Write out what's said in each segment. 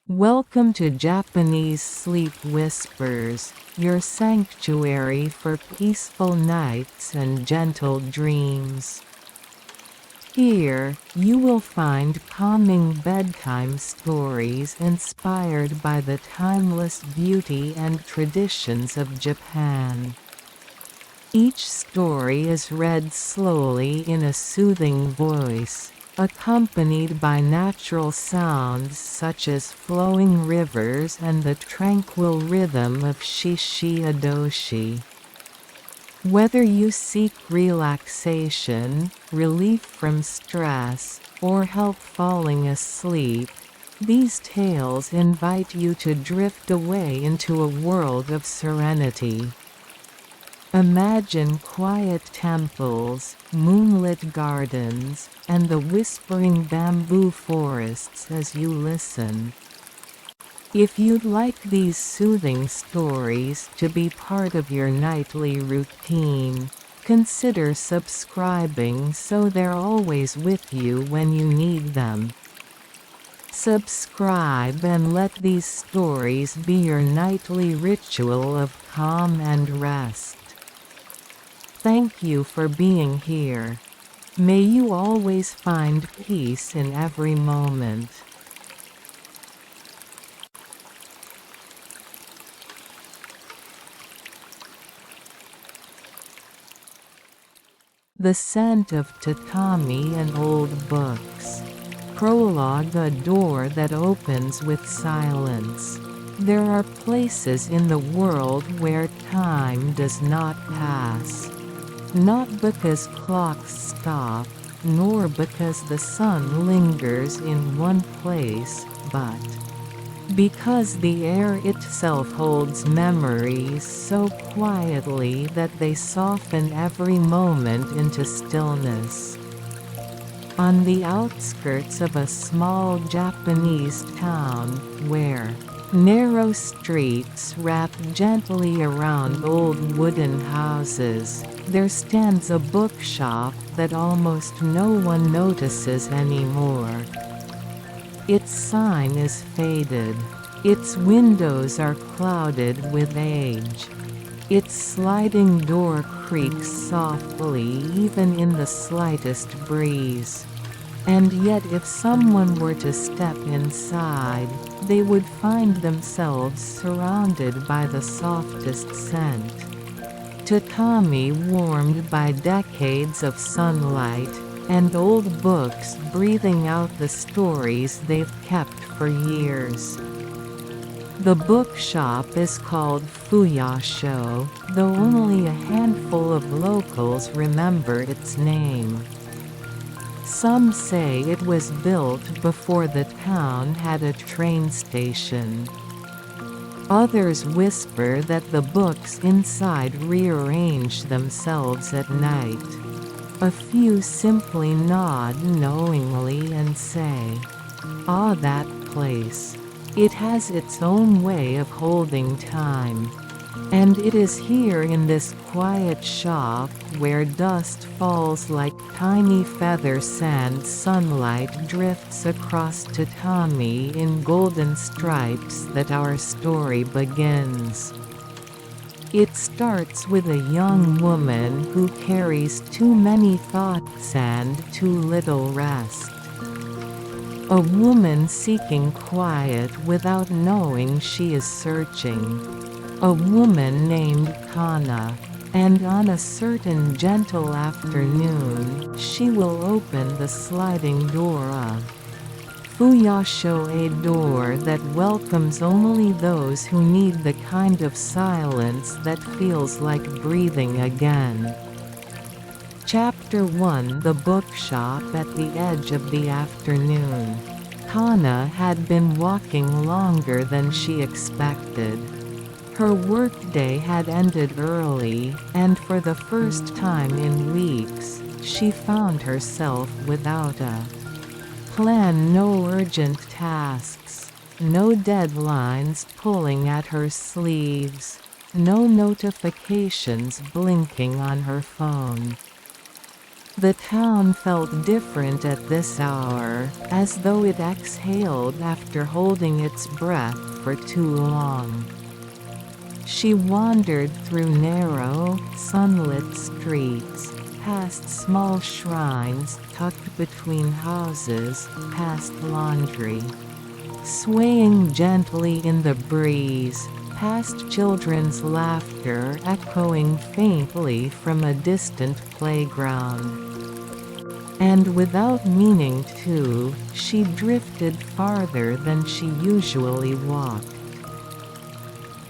Welcome to Japanese Sleep Whispers, your sanctuary for peaceful nights and gentle dreams. Here, you will find calming bedtime stories inspired by the timeless beauty and traditions of Japan. Each story is read slowly in a soothing voice, accompanied by natural sounds such as flowing rivers and the tranquil rhythm of shishi-odoshi. Whether you seek relaxation, relief from stress, or help falling asleep, these tales invite you to drift away into a world of serenity. Imagine quiet temples, moonlit gardens, and the whispering bamboo forests as you listen. If you'd like these soothing stories to be part of your nightly routine, consider subscribing so they're always with you when you need them. Subscribe and let these stories be your nightly ritual of calm and rest. Thank you for being here. May you always find peace in every moment. The scent of tatami and old books. Prologue: a door that opens with silence. There are places in the world where time does not pass. Not because clocks stop, nor because the sun lingers in one place, but because the air itself holds memories so quietly that they soften every moment into stillness. On the outskirts of a small Japanese town, where narrow streets wrap gently around old wooden houses, there stands a bookshop that almost no one notices anymore. Its sign is faded. Its windows are clouded with age. Its sliding door creaks softly even in the slightest breeze. And yet if someone were to step inside, they would find themselves surrounded by the softest scent. Tatami warmed by decades of sunlight, and old books breathing out the stories they've kept for years. The bookshop is called Fuyasho, though only a handful of locals remember its name. Some say it was built before the town had a train station. Others whisper that the books inside rearrange themselves at night. A few simply nod knowingly and say, "Ah, that place. It has its own way of holding time." And it is here in this quiet shop where dust falls like tiny feathers and sunlight drifts across tatami in golden stripes that our story begins. It starts with a young woman who carries too many thoughts and too little rest. A woman seeking quiet without knowing she is searching. A woman named Kana, and on a certain gentle afternoon, she will open the sliding door of Fuyasho, a door that welcomes only those who need the kind of silence that feels like breathing again. Chapter 1: The Bookshop at the Edge of the Afternoon. Kana had been walking longer than she expected. Her workday had ended early, and for the first time in weeks, she found herself without a plan. No urgent tasks, no deadlines pulling at her sleeves, no notifications blinking on her phone. The town felt different at this hour, as though it exhaled after holding its breath for too long. She wandered through narrow, sunlit streets, past small shrines tucked between houses, past laundry, swaying gently in the breeze, past children's laughter echoing faintly from a distant playground. And without meaning to, she drifted farther than she usually walked.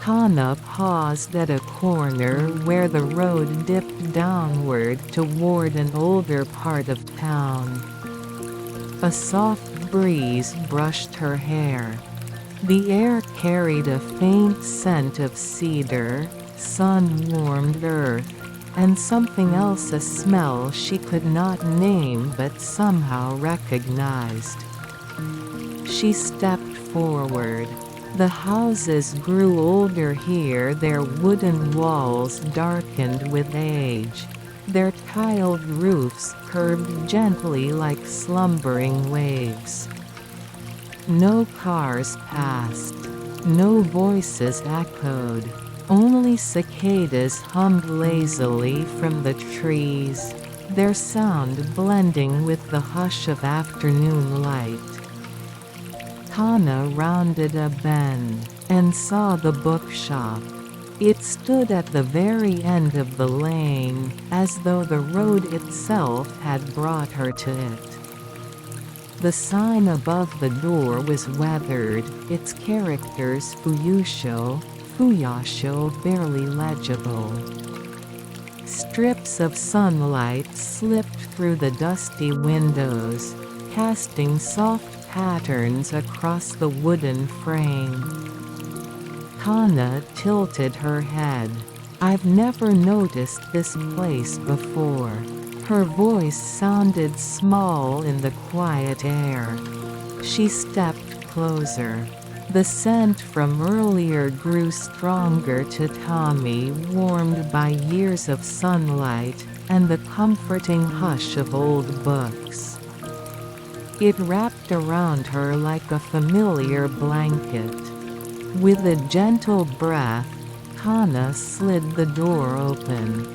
Kana paused at a corner where the road dipped downward toward an older part of town. A soft breeze brushed her hair. The air carried a faint scent of cedar, sun-warmed earth, and something else, a smell she could not name but somehow recognized. She stepped forward. The houses grew older here, their wooden walls darkened with age. Their tiled roofs curved gently like slumbering waves. No cars passed. No voices echoed. Only cicadas hummed lazily from the trees, their sound blending with the hush of afternoon light. Kana rounded a bend, and saw the bookshop. It stood at the very end of the lane, as though the road itself had brought her to it. The sign above the door was weathered, its characters Fuyasho barely legible. Strips of sunlight slipped through the dusty windows, casting soft patterns across the wooden frame. Kana tilted her head. "I've never noticed this place before." Her voice sounded small in the quiet air. She stepped closer. The scent from earlier grew stronger, tatami warmed by years of sunlight, and the comforting hush of old books. It wrapped around her like a familiar blanket. With a gentle breath, Kana slid the door open.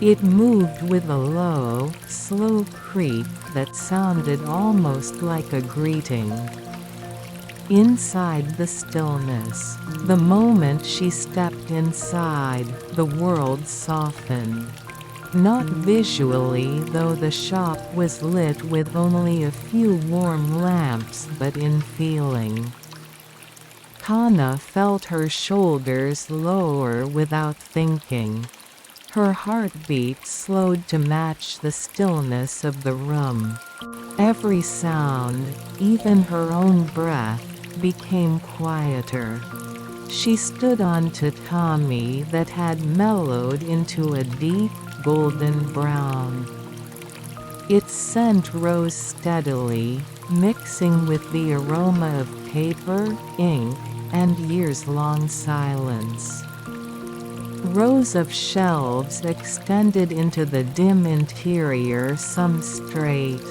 It moved with a low, slow creak that sounded almost like a greeting. Inside the stillness, the moment she stepped inside, the world softened. Not visually, though the shop was lit with only a few warm lamps, but in feeling. Kana felt her shoulders lower without thinking. Her heartbeat slowed to match the stillness of the room. Every sound, even her own breath, became quieter. She stood on tatami that had mellowed into a deep, golden brown. Its scent rose steadily, mixing with the aroma of paper, ink, and years-long silence. Rows of shelves extended into the dim interior, some straight,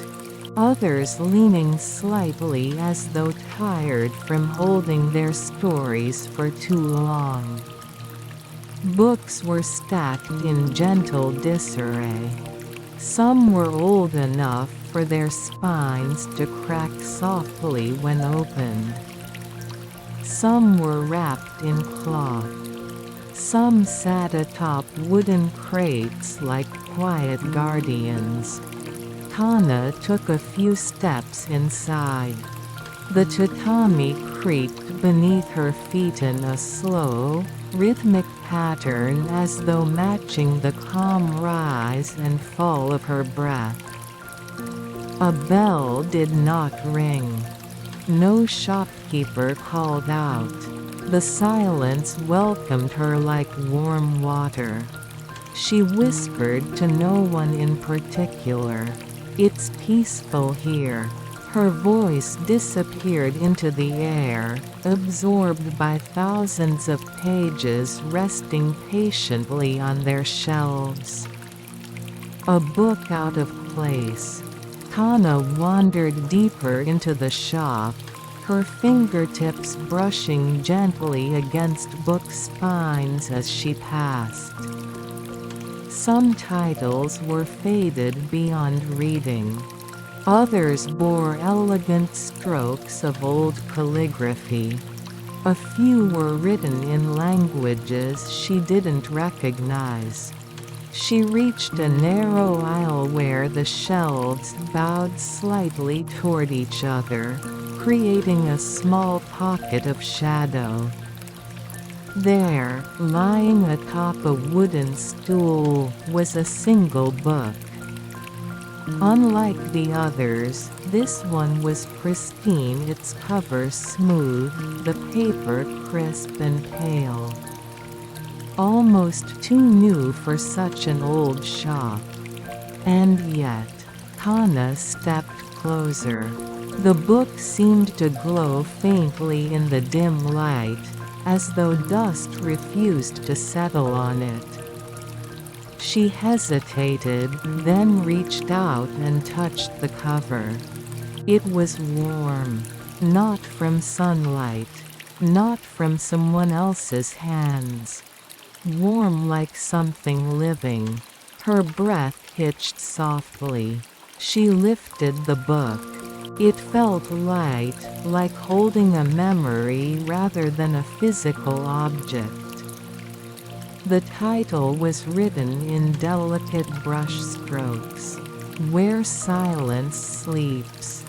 others leaning slightly as though tired from holding their stories for too long. Books were stacked in gentle disarray. Some were old enough for their spines to crack softly when opened. Some were wrapped in cloth. Some sat atop wooden crates like quiet guardians. Kana took a few steps inside. The tatami creaked beneath her feet in a slow, rhythmic pattern as though matching the calm rise and fall of her breath. A bell did not ring. No shopkeeper called out. The silence welcomed her like warm water. She whispered to no one in particular. "It's peaceful here." Her voice disappeared into the air, absorbed by thousands of pages resting patiently on their shelves. A book out of place. Kana wandered deeper into the shop, her fingertips brushing gently against book spines as she passed. Some titles were faded beyond reading. Others bore elegant strokes of old calligraphy. A few were written in languages she didn't recognize. She reached a narrow aisle where the shelves bowed slightly toward each other, creating a small pocket of shadow. There, lying atop a wooden stool, was a single book. Unlike the others, this one was pristine, its cover smooth, the paper crisp and pale. Almost too new for such an old shop. And yet, Kana stepped closer. The book seemed to glow faintly in the dim light, as though dust refused to settle on it. She hesitated, then reached out and touched the cover. It was warm. Not from sunlight. Not from someone else's hands. Warm like something living. Her breath hitched softly. She lifted the book. It felt light, like holding a memory rather than a physical object. The title was written in delicate brush strokes. Where Silence Sleeps.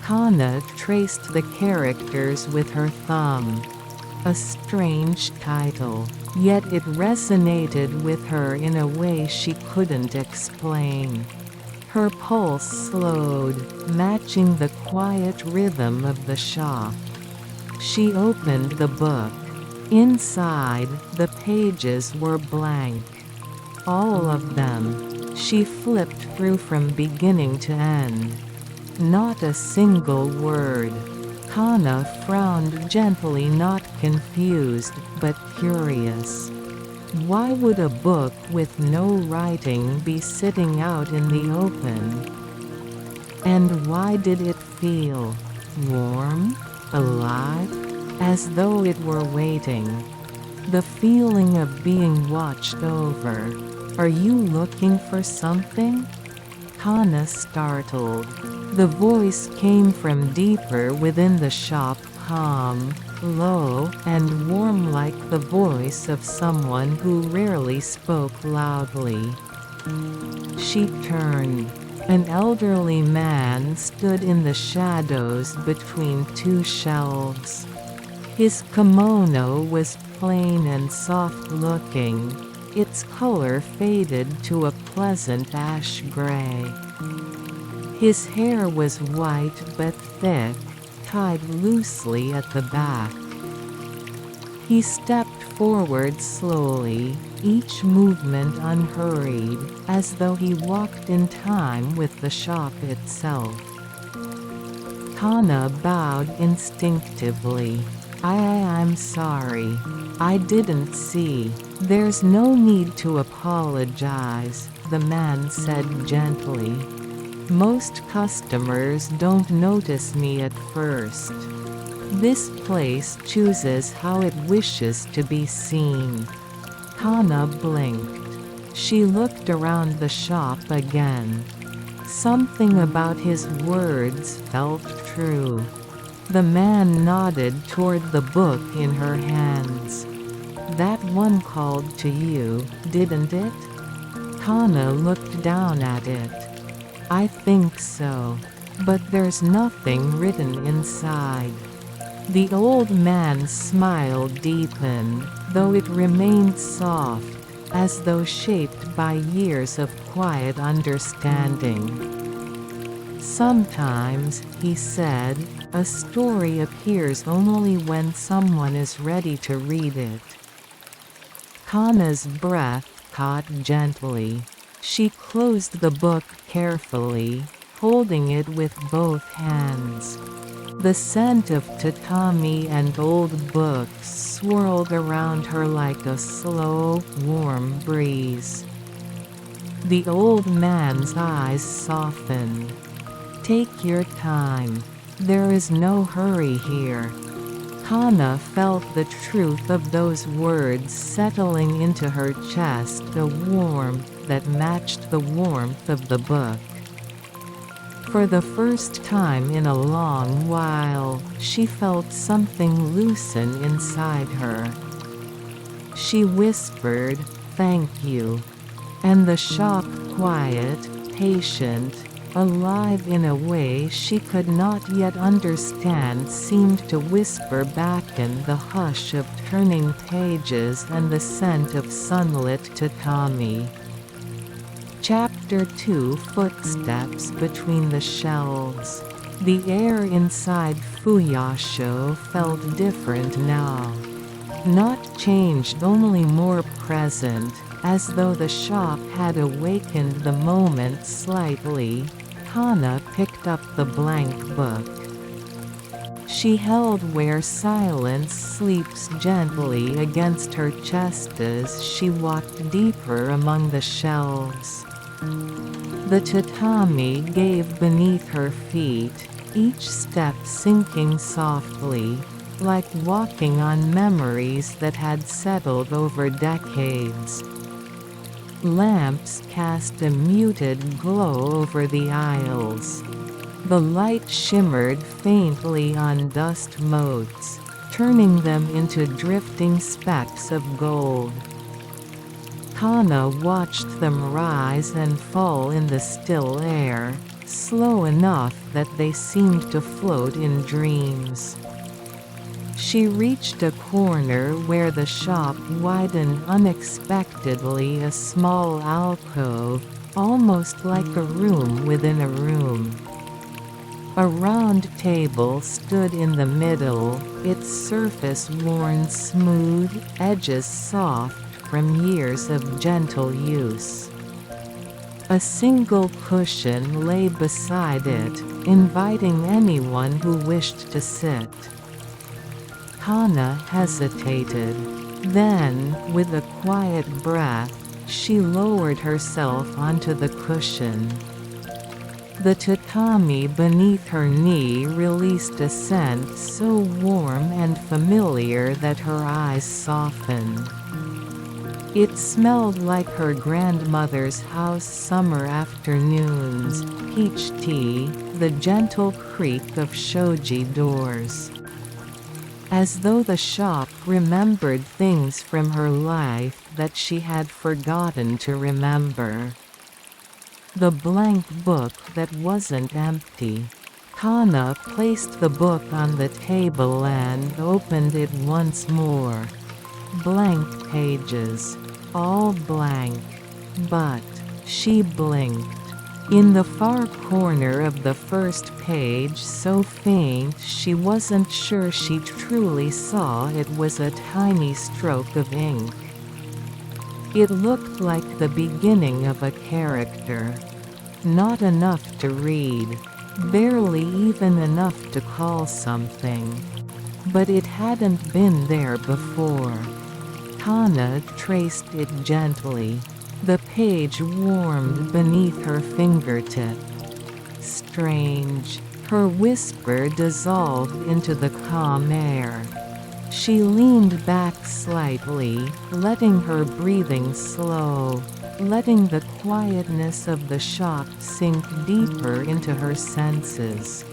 Kana traced the characters with her thumb. A strange title, yet it resonated with her in a way she couldn't explain. Her pulse slowed, matching the quiet rhythm of the shop. She opened the book. Inside, the pages were blank. All of them. She flipped through from beginning to end. Not a single word. Kana frowned gently, not confused, but curious. Why would a book with no writing be sitting out in the open? And why did it feel warm, alive, as though it were waiting? The feeling of being watched over. Are you looking for something? Kana startled. The voice came from deeper within the shop, calm, low, and warm, like the voice of someone who rarely spoke loudly. She turned. An elderly man stood in the shadows between two shelves. His kimono was plain and soft-looking, its color faded to a pleasant ash gray. His hair was white but thick, tied loosely at the back. He stepped forward slowly, each movement unhurried, as though he walked in time with the shop itself. Kana bowed instinctively. I'm sorry. I didn't see. There's no need to apologize, the man said gently. Most customers don't notice me at first. This place chooses how it wishes to be seen. Kana blinked. She looked around the shop again. Something about his words felt true. The man nodded toward the book in her hands. That one called to you, didn't it? Kana looked down at it. I think so. But there's nothing written inside. The old man's smile deepened, though it remained soft, as though shaped by years of quiet understanding. Sometimes, he said, a story appears only when someone is ready to read it. Kana's breath caught gently. She closed the book carefully, holding it with both hands. The scent of tatami and old books swirled around her like a slow, warm breeze. The old man's eyes softened. "Take your time. There is no hurry here." Hana felt the truth of those words settling into her chest, a warmth that matched the warmth of the book. For the first time in a long while, she felt something loosen inside her. She whispered, "Thank you." And the shop, quiet, patient, alive in a way she could not yet understand, seemed to whisper back in the hush of turning pages and the scent of sunlit tatami. Chapter 2: Footsteps between the shelves. The air inside Fuyasho felt different now. Not changed, only more present, as though the shop had awakened the moment slightly. Hana picked up the blank book. She held where silence sleeps gently against her chest as she walked deeper among the shelves. The tatami gave beneath her feet, each step sinking softly, like walking on memories that had settled over decades. Lamps cast a muted glow over the aisles. The light shimmered faintly on dust motes, turning them into drifting specks of gold. Hana watched them rise and fall in the still air, slow enough that they seemed to float in dreams. She reached a corner where the shop widened unexpectedly, a small alcove, almost like a room within a room. A round table stood in the middle, its surface worn smooth, edges soft from years of gentle use. A single cushion lay beside it, inviting anyone who wished to sit. Hana hesitated. Then, with a quiet breath, she lowered herself onto the cushion. The tatami beneath her knee released a scent so warm and familiar that her eyes softened. It smelled like her grandmother's house summer afternoons, peach tea, the gentle creak of shoji doors. As though the shop remembered things from her life that she had forgotten to remember. The blank book that wasn't empty. Hana placed the book on the table and opened it once more. Blank pages. All blank. But she blinked. In the far corner of the first page, so faint she wasn't sure she truly saw it, was a tiny stroke of ink. It looked like the beginning of a character. Not enough to read. Barely even enough to call something. But it hadn't been there before. Hana traced it gently. The page warmed beneath her fingertip. Strange. Her whisper dissolved into the calm air. She leaned back slightly, letting her breathing slow, letting the quietness of the shop sink deeper into her senses.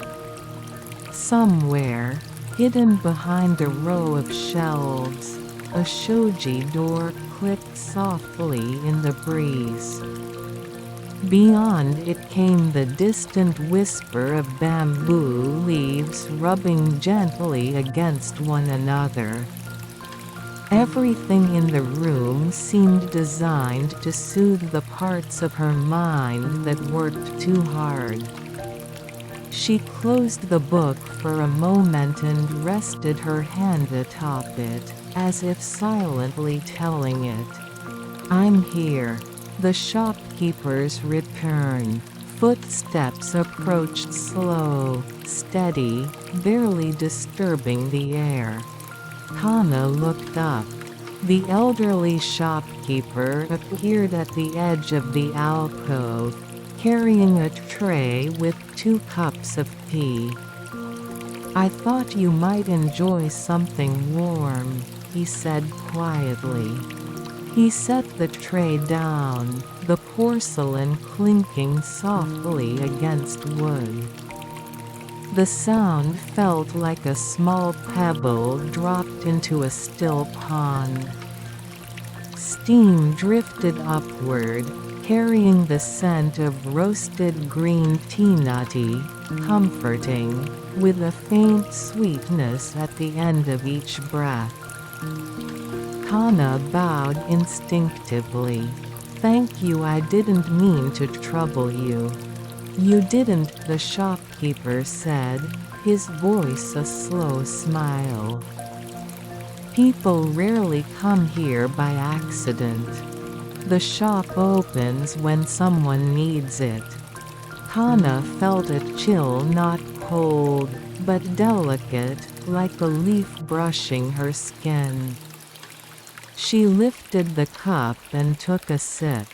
Somewhere, hidden behind a row of shelves, a shoji door clicked softly in the breeze. Beyond it came the distant whisper of bamboo leaves rubbing gently against one another. Everything in the room seemed designed to soothe the parts of her mind that worked too hard. She closed the book for a moment and rested her hand atop it, as if silently telling it, "I'm here." The shopkeeper's return. Footsteps approached, slow, steady, barely disturbing the air. Hana looked up. The elderly shopkeeper appeared at the edge of the alcove, carrying a tray with 2 cups of tea. "I thought you might enjoy something warm," he said quietly. He set the tray down, the porcelain clinking softly against wood. The sound felt like a small pebble dropped into a still pond. Steam drifted upward, carrying the scent of roasted green tea, nutty, comforting, with a faint sweetness at the end of each breath. Kana bowed instinctively. "Thank you, I didn't mean to trouble you." "You didn't," the shopkeeper said, his voice a slow smile. "People rarely come here by accident. The shop opens when someone needs it." Kana felt a chill, not cold, but delicate, like a leaf brushing her skin. She lifted the cup and took a sip.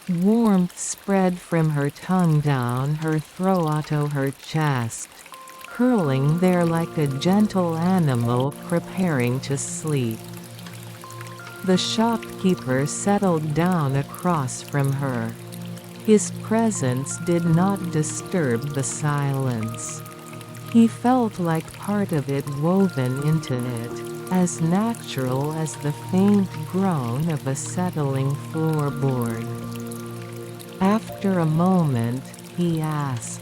Warmth spread from her tongue down her throat to her chest, curling there like a gentle animal preparing to sleep. The shopkeeper settled down across from her. His presence did not disturb the silence. He felt like part of it woven into it, as natural as the faint groan of a settling floorboard. After a moment, he asked,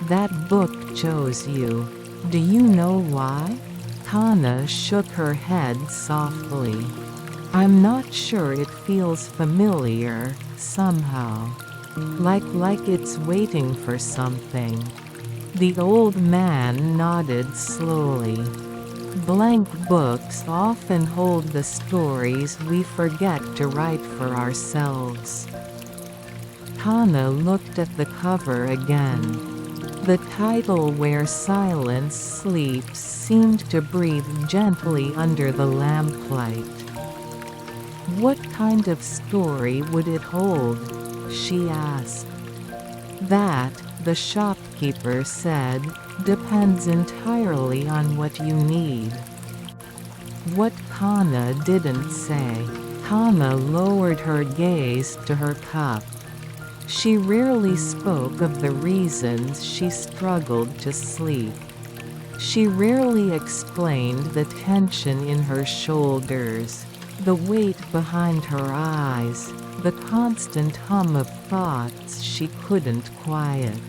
"That book chose you. Do you know why?" Kana shook her head softly. "I'm not sure, it feels familiar, somehow. Like it's waiting for something." The old man nodded slowly. "Blank books often hold the stories we forget to write for ourselves." Kana looked at the cover again. The title, "Where Silence Sleeps," seemed to breathe gently under the lamplight. "What kind of story would it hold?" she asked. "That," the shopkeeper said, "depends entirely on what you need." What Kana didn't say. Kana lowered her gaze to her cup. She rarely spoke of the reasons she struggled to sleep. She rarely explained the tension in her shoulders, the weight behind her eyes, the constant hum of thoughts she couldn't quiet.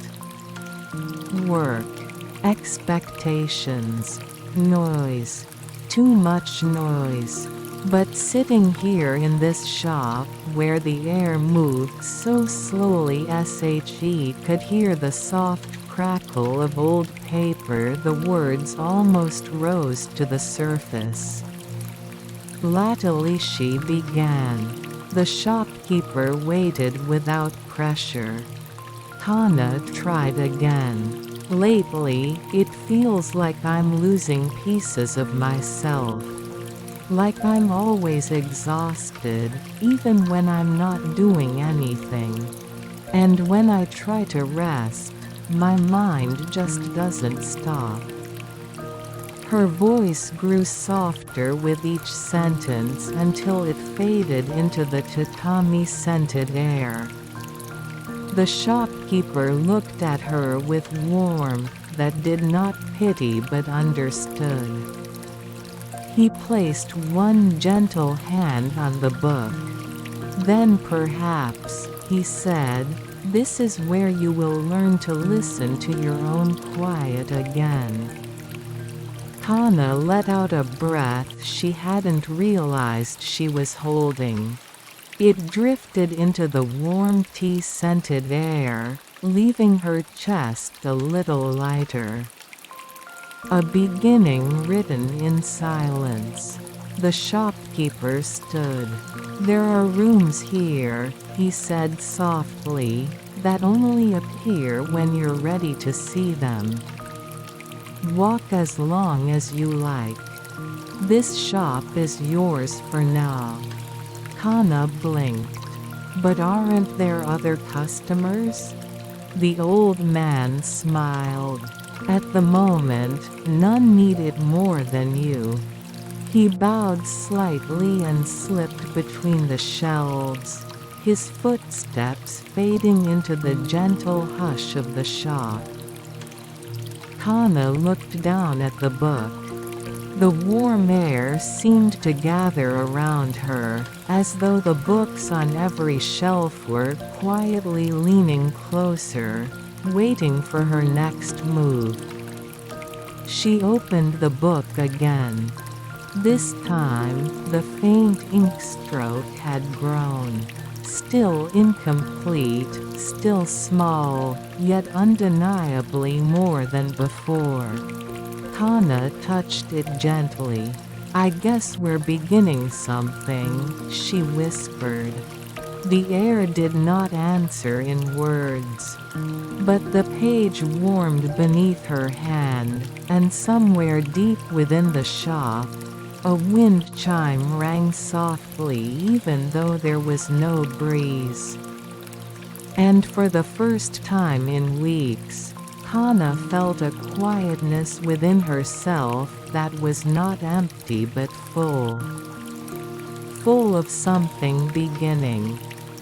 Work, expectations, noise. Too much noise. But sitting here in this shop, where the air moved so slowly, she could hear the soft crackle of old paper. The words almost rose to the surface. Latalishi began. The shopkeeper waited without pressure. Kana tried again. "Lately, it feels like I'm losing pieces of myself. Like I'm always exhausted, even when I'm not doing anything. And when I try to rest, my mind just doesn't stop." Her voice grew softer with each sentence until it faded into the tatami-scented air. The shopkeeper looked at her with warmth that did not pity but understood. He placed one gentle hand on the book. "Then perhaps," he said, "this is where you will learn to listen to your own quiet again." Kana let out a breath she hadn't realized she was holding. It drifted into the warm tea-scented air, leaving her chest a little lighter. A beginning written in silence. The shopkeeper stood. "There are rooms here," he said softly, "that only appear when you're ready to see them. Walk as long as you like." This shop is yours for now." Kana blinked. "But aren't there other customers?" The old man smiled. "At the moment, none need it more than you." He bowed slightly and slipped between the shelves, his footsteps fading into the gentle hush of the shop. Kana looked down at the book. The warm air seemed to gather around her, as though the books on every shelf were quietly leaning closer, waiting for her next move. She opened the book again. This time, the faint ink stroke had grown. Still incomplete, still small, yet undeniably more than before. Kana touched it gently. "I guess we're beginning something," she whispered. The air did not answer in words. But the page warmed beneath her hand, and somewhere deep within the shop, a wind chime rang softly even though there was no breeze. And for the first time in weeks, Kana felt a quietness within herself that was not empty but full. Full of something beginning.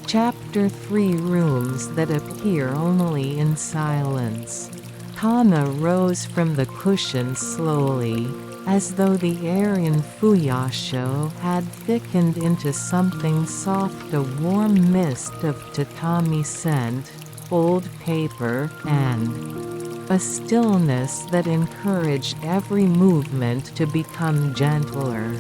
Chapter 3: Rooms that appear only in silence. Kana rose from the cushion slowly, as though the air in Fuyasho had thickened into something soft, a warm mist of tatami scent, old paper, and a stillness that encouraged every movement to become gentler.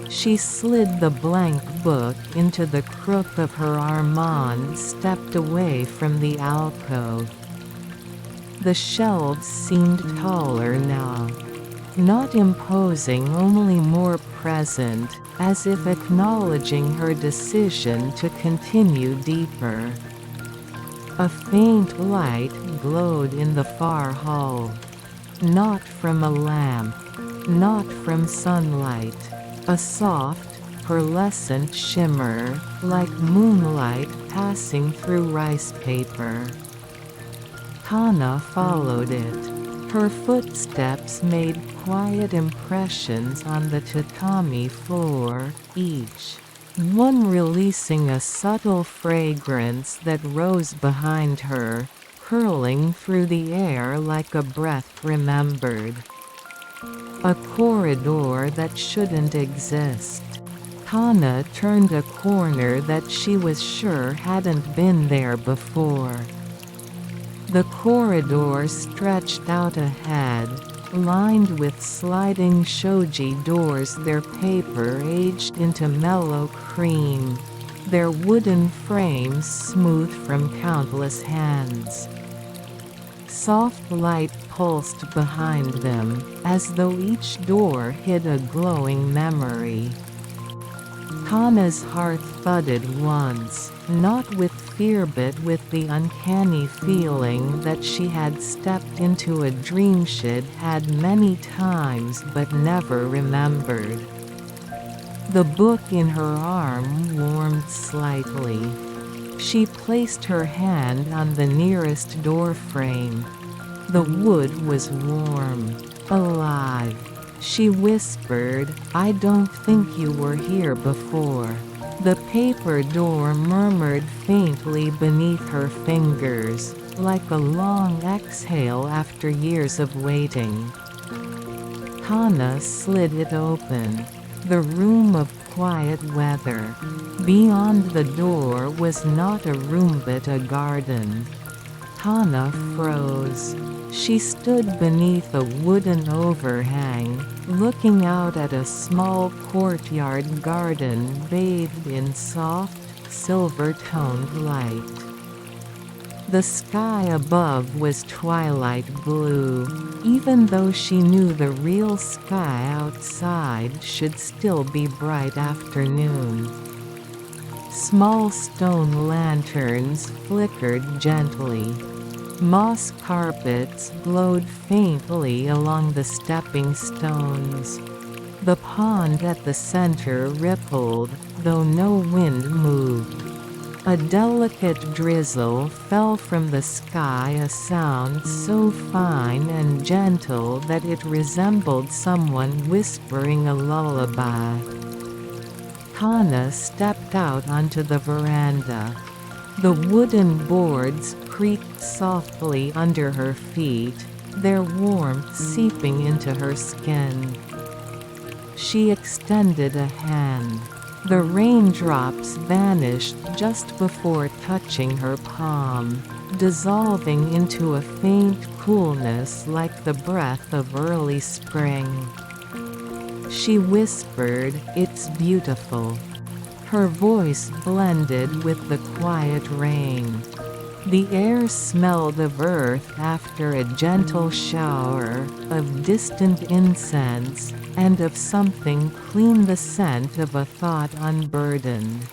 She slid the blank book into the crook of her arm and stepped away from the alcove. The shelves seemed taller now. Not imposing, only more present, as if acknowledging her decision to continue deeper. A faint light glowed in the far hall. Not from a lamp. Not from sunlight. A soft, pearlescent shimmer, like moonlight passing through rice paper. Kana followed it. Her footsteps made quiet impressions on the tatami floor, each one releasing a subtle fragrance that rose behind her, curling through the air like a breath remembered. A corridor that shouldn't exist. Kana turned a corner that she was sure hadn't been there before. The corridor stretched out ahead, lined with sliding shoji doors, their paper aged into mellow cream, their wooden frames smooth from countless hands. Soft light pulsed behind them, as though each door hid a glowing memory. Kana's heart thudded once, not with fear but with the uncanny feeling that she had stepped into a dream she'd had many times but never remembered. The book in her arm warmed slightly. She placed her hand on the nearest door frame. The wood was warm, alive. She whispered, "I don't think you were here before." The paper door murmured faintly beneath her fingers, like a long exhale after years of waiting. Kana slid it open. The room of quiet weather. Beyond the door was not a room but a garden. Kana froze. She stood beneath a wooden overhang, looking out at a small courtyard garden bathed in soft, silver-toned light. The sky above was twilight blue, even though she knew the real sky outside should still be bright afternoon. Small stone lanterns flickered gently. Moss carpets glowed faintly along the stepping stones. The pond at the center rippled, though no wind moved. A delicate drizzle fell from the sky, a sound so fine and gentle that it resembled someone whispering a lullaby. Kana stepped out onto the veranda. The wooden boards creaked softly under her feet, their warmth seeping into her skin. She extended a hand. The raindrops vanished just before touching her palm, dissolving into a faint coolness like the breath of early spring. She whispered, "It's beautiful." Her voice blended with the quiet rain. The air smelled of earth after a gentle shower, of distant incense, and of something clean, the scent of a thought unburdened.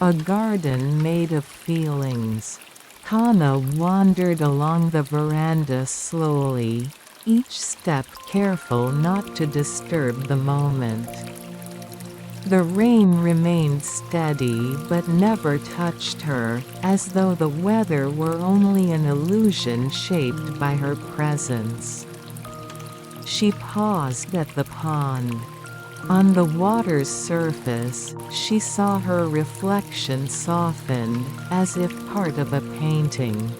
A garden made of feelings. Kana wandered along the veranda slowly, each step careful not to disturb the moment. The rain remained steady but never touched her, as though the weather were only an illusion shaped by her presence. She paused at the pond. On the water's surface, she saw her reflection softened, as if part of a painting.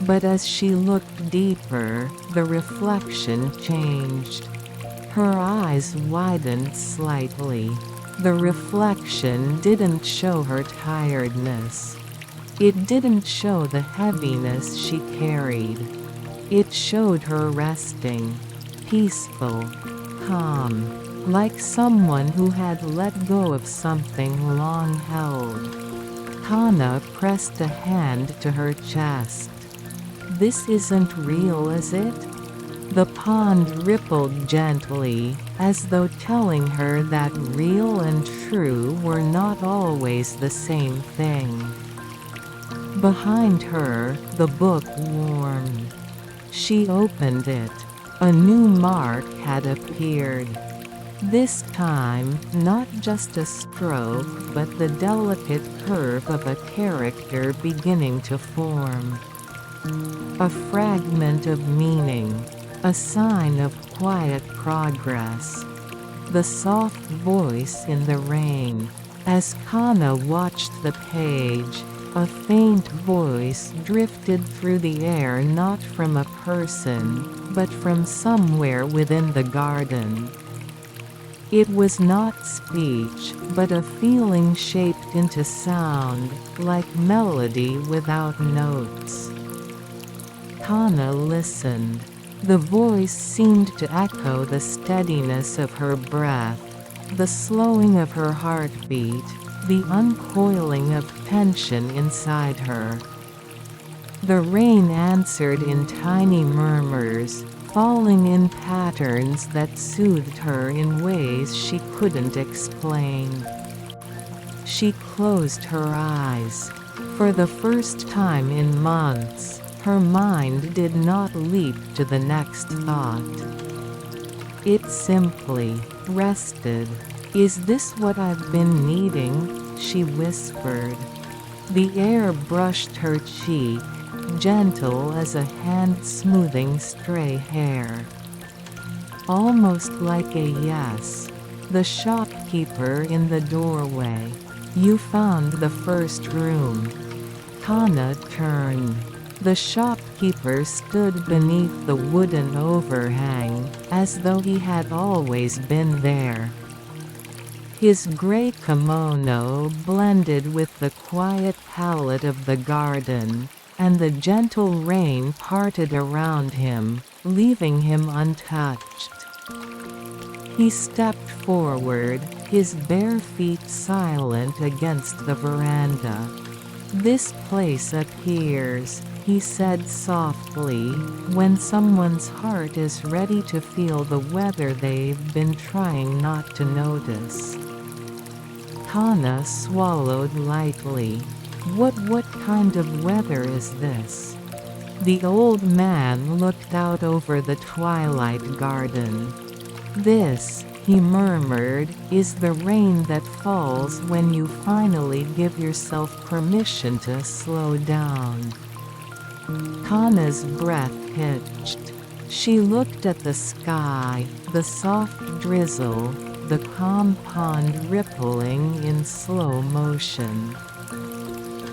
But as she looked deeper, the reflection changed. Her eyes widened slightly. The reflection didn't show her tiredness. It didn't show the heaviness she carried. It showed her resting, peaceful, calm, like someone who had let go of something long held. Kana pressed a hand to her chest. "This isn't real, is it?" The pond rippled gently, as though telling her that real and true were not always the same thing. Behind her, the book warmed. She opened it. A new mark had appeared. This time, not just a stroke but the delicate curve of a character beginning to form. A fragment of meaning. A sign of quiet progress. The soft voice in the rain. As Kana watched the page, a faint voice drifted through the air, not from a person, but from somewhere within the garden. It was not speech, but a feeling shaped into sound, like melody without notes. Kana listened. The voice seemed to echo the steadiness of her breath, the slowing of her heartbeat, the uncoiling of tension inside her. The rain answered in tiny murmurs, falling in patterns that soothed her in ways she couldn't explain. She closed her eyes. For the first time in months, her mind did not leap to the next thought. It simply rested. "Is this what I've been needing?" she whispered. The air brushed her cheek, gentle as a hand smoothing stray hair. Almost like a yes. The shopkeeper in the doorway. "You found the first room." Kana turned. The shopkeeper stood beneath the wooden overhang, as though he had always been there. His gray kimono blended with the quiet palette of the garden, and the gentle rain parted around him, leaving him untouched. He stepped forward, his bare feet silent against the veranda. "This place appears," he said softly, "when someone's heart is ready to feel the weather they've been trying not to notice." Kana swallowed lightly. What kind of weather is this?" The old man looked out over the twilight garden. "This," he murmured, "is the rain that falls when you finally give yourself permission to slow down." Kana's breath hitched. She looked at the sky, the soft drizzle, the calm pond rippling in slow motion.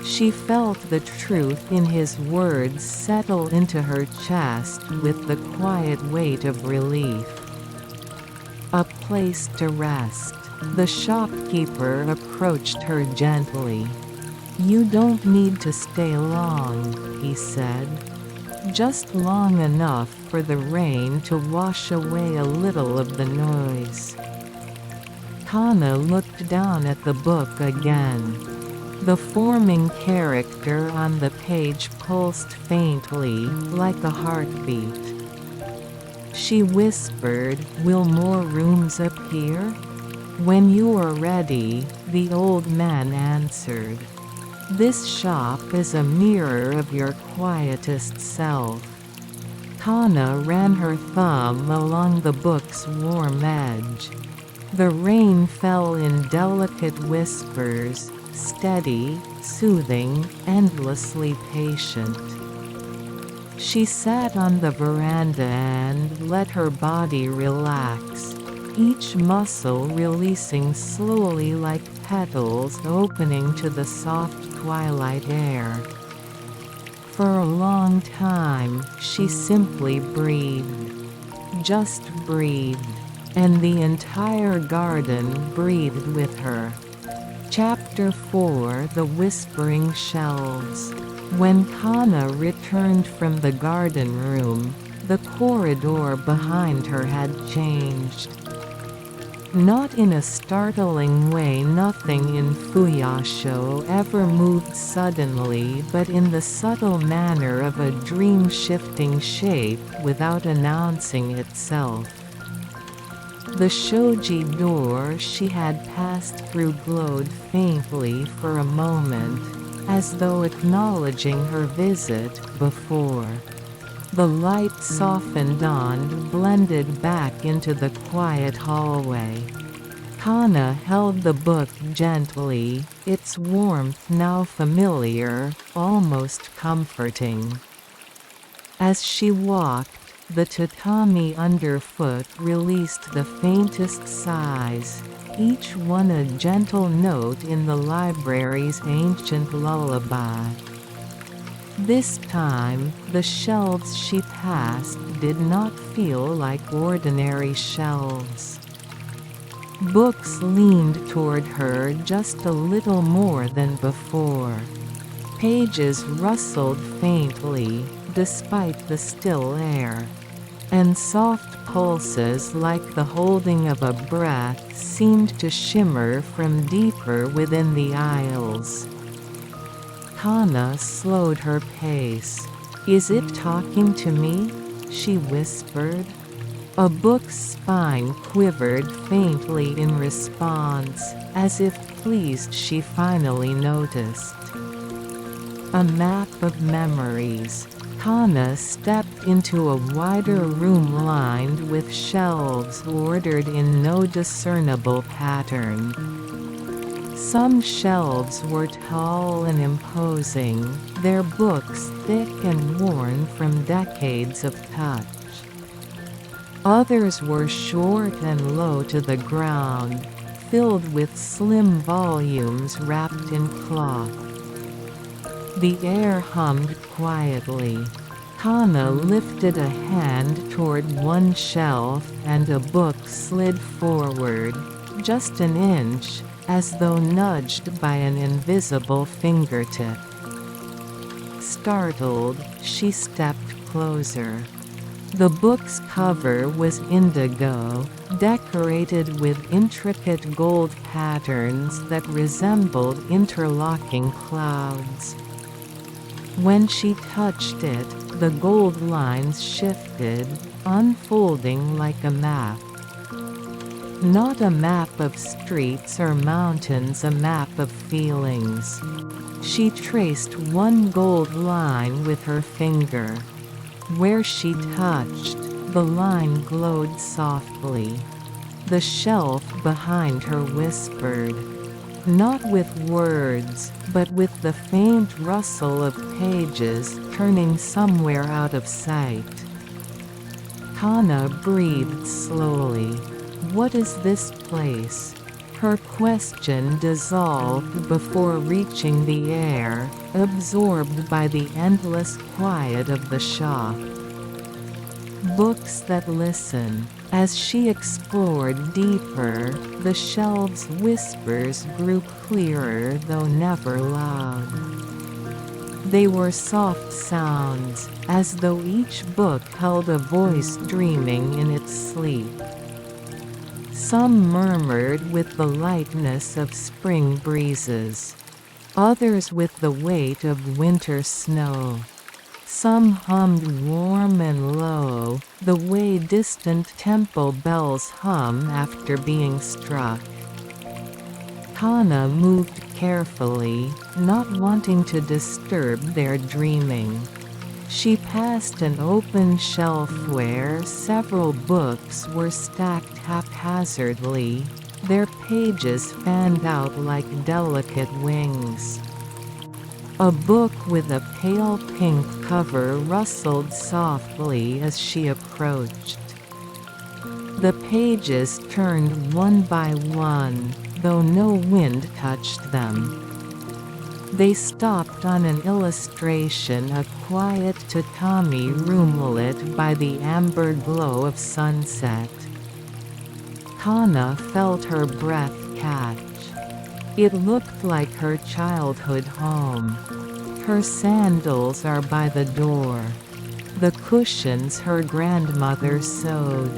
She felt the truth in his words settle into her chest with the quiet weight of relief. "A place to rest." The shopkeeper approached her gently. "You don't need to stay long," he said. "Just long enough for the rain to wash away a little of the noise." Kana looked down at the book again. The forming character on the page pulsed faintly, like a heartbeat. She whispered, "Will more rooms appear?" "When you are ready," the old man answered. "This shop is a mirror of your quietest self." Kana ran her thumb along the book's warm edge. The rain fell in delicate whispers, steady, soothing, endlessly patient. She sat on the veranda and let her body relax, each muscle releasing slowly like petals opening to the soft twilight air. For a long time, she simply breathed. Just breathed. And the entire garden breathed with her. Chapter 4: The Whispering Shelves. When Kana returned from the garden room, the corridor behind her had changed. Not in a startling way, nothing in Fuyasho ever moved suddenly, but in the subtle manner of a dream shifting shape without announcing itself. The shoji door she had passed through glowed faintly for a moment, as though acknowledging her visit before. The light softened and blended back into the quiet hallway. Kana held the book gently, its warmth now familiar, almost comforting. As she walked, the tatami underfoot released the faintest sighs, each one a gentle note in the library's ancient lullaby. This time, the shelves she passed did not feel like ordinary shelves. Books leaned toward her just a little more than before. Pages rustled faintly, despite the still air. And soft pulses like the holding of a breath seemed to shimmer from deeper within the aisles. Kana slowed her pace. "Is it talking to me?" she whispered. A book's spine quivered faintly in response, as if pleased she finally noticed. A map of memories. Kana stepped into a wider room lined with shelves ordered in no discernible pattern. Some shelves were tall and imposing, their books thick and worn from decades of touch. Others were short and low to the ground, filled with slim volumes wrapped in cloth. The air hummed quietly. Kana lifted a hand toward one shelf and a book slid forward, just an inch, as though nudged by an invisible fingertip. Startled, she stepped closer. The book's cover was indigo, decorated with intricate gold patterns that resembled interlocking clouds. When she touched it, the gold lines shifted, unfolding like a map. Not a map of streets or mountains, a map of feelings. She traced one gold line with her finger. Where she touched, The line glowed softly. The shelf behind her whispered. Not with words, but with the faint rustle of pages turning somewhere out of sight. Hana breathed slowly. What is this place? Her question dissolved before reaching the air, absorbed by the endless quiet of the shop. Books that listen. As she explored deeper, the shelves' whispers grew clearer though never loud. They were soft sounds, as though each book held a voice dreaming in its sleep. Some murmured with the lightness of spring breezes. Others with the weight of winter snow. Some hummed warm and low, the way distant temple bells hum after being struck. Hana moved carefully, not wanting to disturb their dreaming. She passed an open shelf where several books were stacked haphazardly, their pages fanned out like delicate wings. A book with a pale pink cover rustled softly as she approached. The pages turned one by one, though no wind touched them. They stopped on an illustration, a quiet tatami room lit by the amber glow of sunset. Hana felt her breath catch. It looked like her childhood home. Her sandals are by the door. The cushions her grandmother sewed.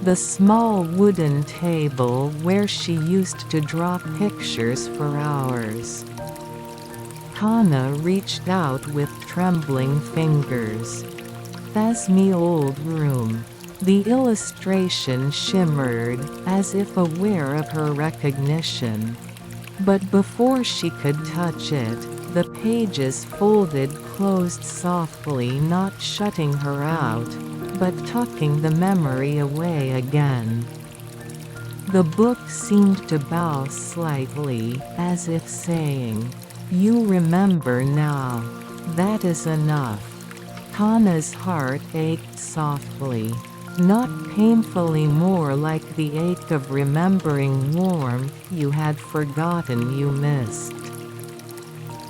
The small wooden table where she used to draw pictures for hours. Hana reached out with trembling fingers. Thasmi old room. The illustration shimmered, as if aware of her recognition. But before she could touch it, the pages folded closed softly, not shutting her out, but tucking the memory away again. The book seemed to bow slightly, as if saying, "You remember now. That is enough." Hana's heart ached softly. Not painfully, more like the ache of remembering warmth you had forgotten you missed.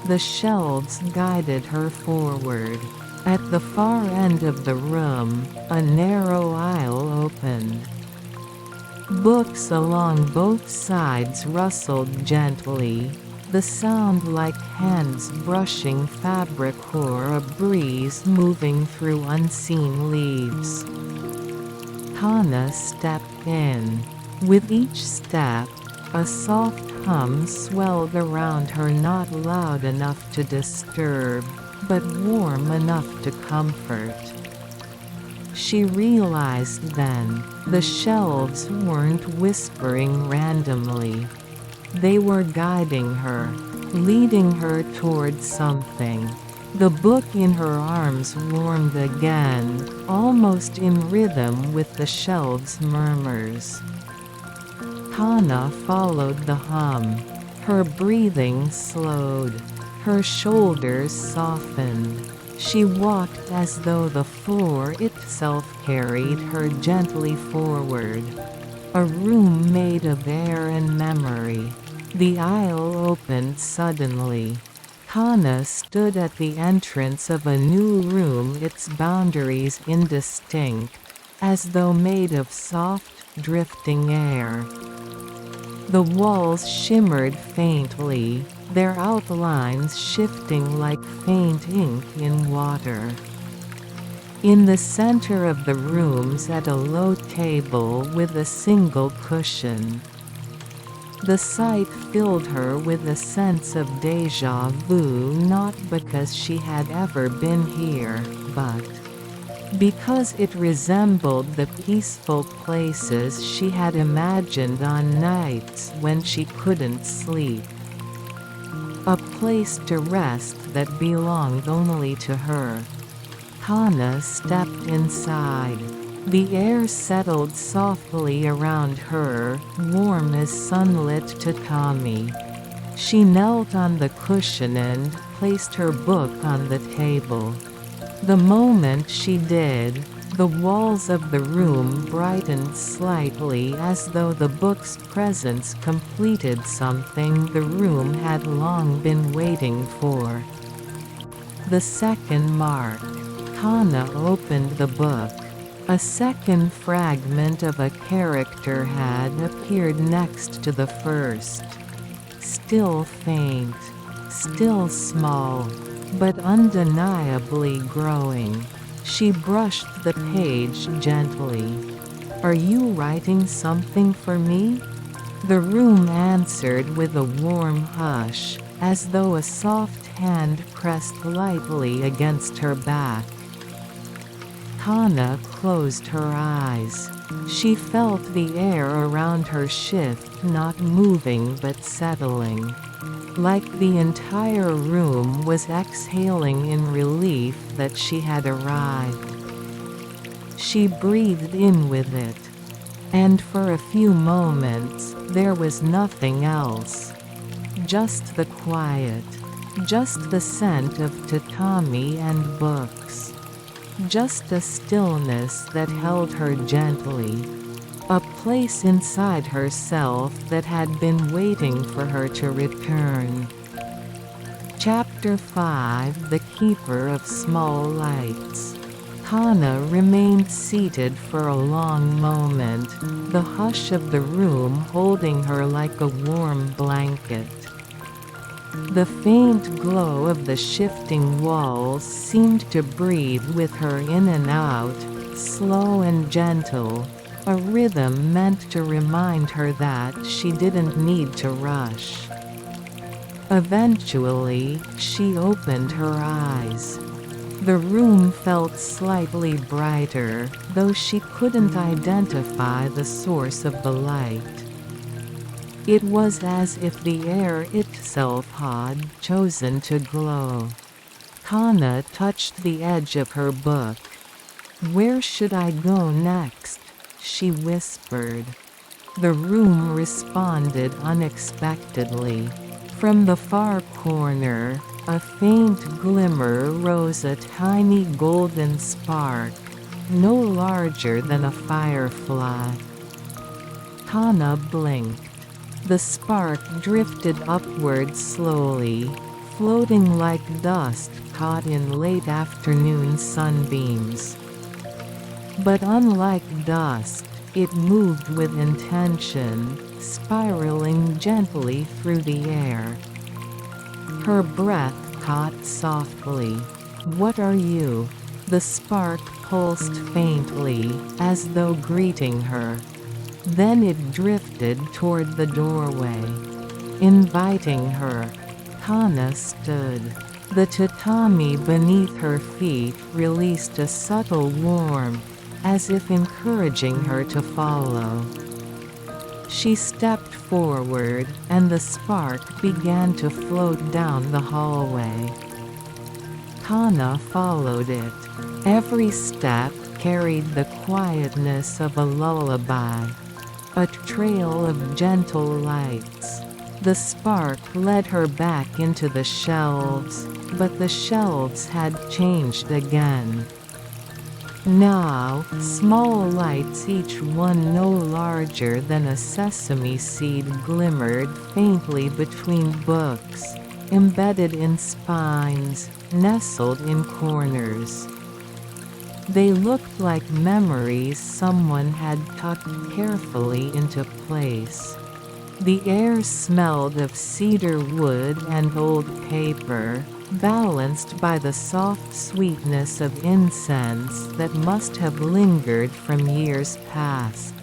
The shelves guided her forward. At the far end of the room, a narrow aisle opened. Books along both sides rustled gently, the sound like hands brushing fabric or a breeze moving through unseen leaves. Hana stepped in. With each step, a soft hum swelled around her, not loud enough to disturb, but warm enough to comfort. She realized then, the shelves weren't whispering randomly. They were guiding her, leading her toward something. The book in her arms warmed again, almost in rhythm with the shelves' murmurs. Hana followed the hum. Her breathing slowed. Her shoulders softened. She walked as though the floor itself carried her gently forward. A room made of air and memory. The aisle opened suddenly. Hana stood at the entrance of a new room, its boundaries indistinct, as though made of soft, drifting air. The walls shimmered faintly, their outlines shifting like faint ink in water. In the center of the room sat a low table with a single cushion. The sight filled her with a sense of déjà vu, not because she had ever been here, but because it resembled the peaceful places she had imagined on nights when she couldn't sleep. A place to rest that belonged only to her. Hana stepped inside. The air settled softly around her, warm as sunlit tatami. She knelt on the cushion and placed her book on the table. The moment she did, the walls of the room brightened slightly as though the book's presence completed something the room had long been waiting for. The second mark. Kana opened the book. A second fragment of a character had appeared next to the first. Still faint, still small, but undeniably growing. She brushed the page gently. "Are you writing something for me?" The room answered with a warm hush, as though a soft hand pressed lightly against her back. Kana closed her eyes. She felt the air around her shift, not moving but settling. Like the entire room was exhaling in relief that she had arrived. She breathed in with it. And for a few moments, there was nothing else. Just the quiet. Just the scent of tatami and books. Just a stillness that held her gently. A place inside herself that had been waiting for her to return. Chapter 5: The Keeper of Small Lights. Kana remained seated for a long moment, the hush of the room holding her like a warm blanket. The faint glow of the shifting walls seemed to breathe with her in and out, slow and gentle, a rhythm meant to remind her that she didn't need to rush. Eventually, she opened her eyes. The room felt slightly brighter, though she couldn't identify the source of the light. It was as if the air itself had chosen to glow. Kana touched the edge of her book. "Where should I go next?" she whispered. The room responded unexpectedly. From the far corner, a faint glimmer rose, a tiny golden spark, no larger than a firefly. Kana blinked. The spark drifted upward slowly, floating like dust caught in late afternoon sunbeams. But unlike dust, it moved with intention, spiraling gently through the air. Her breath caught softly. "What are you?" The spark pulsed faintly, as though greeting her. Then it drifted toward the doorway. Inviting her. Kana stood. The tatami beneath her feet released a subtle warmth, as if encouraging her to follow. She stepped forward, and the spark began to float down the hallway. Kana followed it. Every step carried the quietness of a lullaby. A trail of gentle lights. The spark led her back into the shelves, but the shelves had changed again. Now, small lights, each one no larger than a sesame seed, glimmered faintly between books, embedded in spines, nestled in corners. They looked like memories someone had tucked carefully into place. The air smelled of cedar wood and old paper, balanced by the soft sweetness of incense that must have lingered from years past.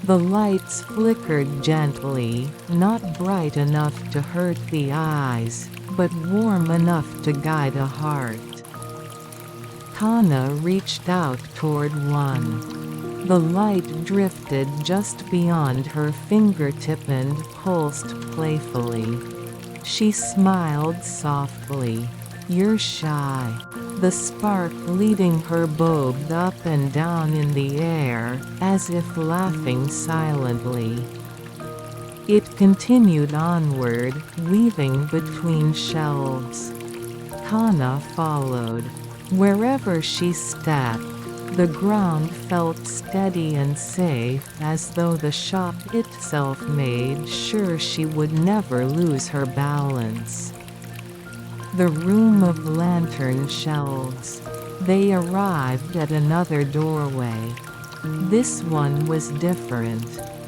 The lights flickered gently, not bright enough to hurt the eyes, but warm enough to guide a heart. Kana reached out toward one. The light drifted just beyond her fingertip and pulsed playfully. She smiled softly. "You're shy." The spark leading her bobbed up and down in the air, as if laughing silently. It continued onward, weaving between shelves. Kana followed. Wherever she stepped, the ground felt steady and safe, as though the shop itself made sure she would never lose her balance. The room of lantern shelves. They arrived at another doorway. This one was different.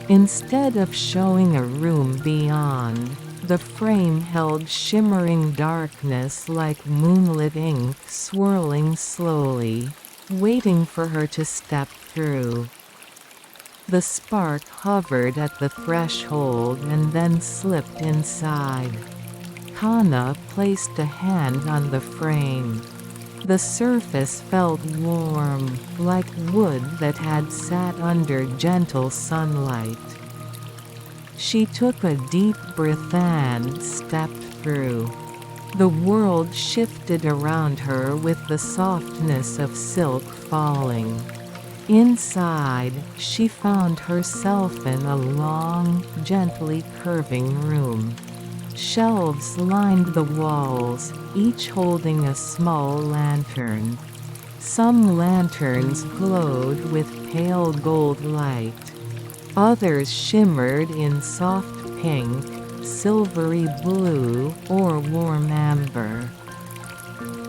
Instead of showing a room beyond, the frame held shimmering darkness like moonlit ink swirling slowly, waiting for her to step through. The spark hovered at the threshold and then slipped inside. Kana placed a hand on the frame. The surface felt warm, like wood that had sat under gentle sunlight. She took a deep breath and stepped through. The world shifted around her with the softness of silk falling. Inside, she found herself in a long, gently curving room. Shelves lined the walls, each holding a small lantern. Some lanterns glowed with pale gold light. Others shimmered in soft pink, silvery blue, or warm amber.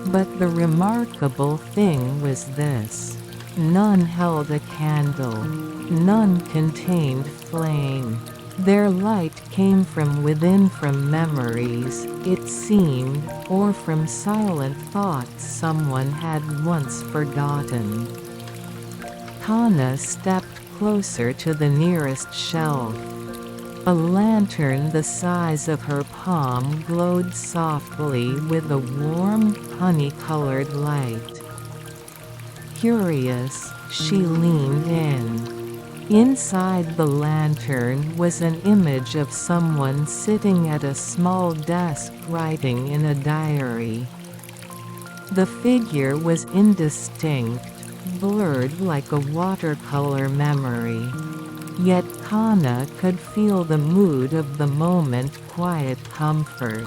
But the remarkable thing was this. None held a candle. None contained flame. Their light came from within, from memories, it seemed, or from silent thoughts someone had once forgotten. Kana stepped closer to the nearest shelf. A lantern the size of her palm glowed softly with a warm, honey-colored light. Curious, she leaned in. Inside the lantern was an image of someone sitting at a small desk writing in a diary. The figure was indistinct, blurred like a watercolor memory. Yet Kana could feel the mood of the moment: quiet comfort.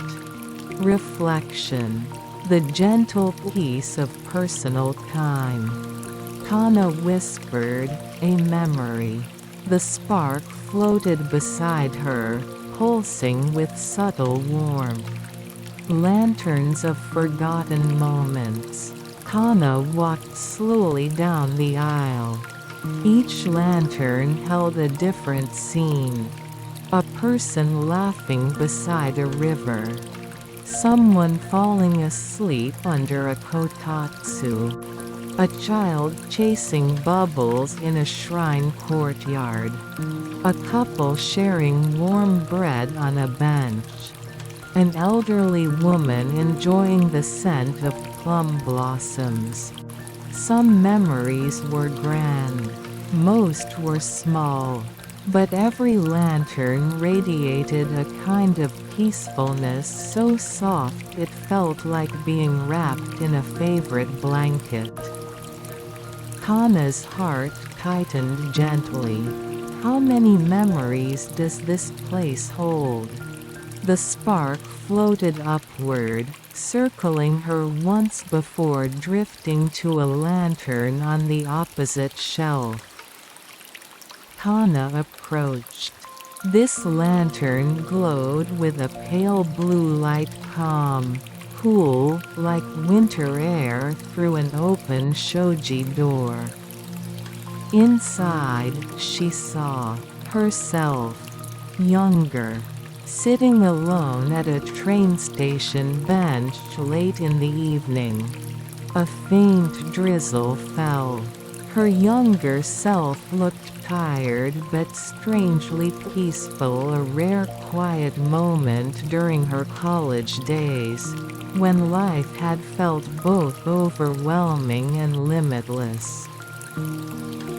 Reflection. The gentle peace of personal time. Kana whispered, "A memory." The spark floated beside her, pulsing with subtle warmth. Lanterns of forgotten moments. Kana walked slowly down the aisle. Each lantern held a different scene. A person laughing beside a river. Someone falling asleep under a kotatsu. A child chasing bubbles in a shrine courtyard. A couple sharing warm bread on a bench. An elderly woman enjoying the scent of plum blossoms. Some memories were grand. Most were small. But every lantern radiated a kind of peacefulness so soft it felt like being wrapped in a favorite blanket. Kana's heart tightened gently. How many memories does this place hold? The spark floated upward, circling her once before drifting to a lantern on the opposite shelf. Kana approached. This lantern glowed with a pale blue light, calm, cool, like winter air through an open shoji door. Inside, she saw herself, younger, sitting alone at a train station bench late in the evening. A faint drizzle fell. Her younger self looked tired but strangely peaceful, a rare quiet moment during her college days, when life had felt both overwhelming and limitless.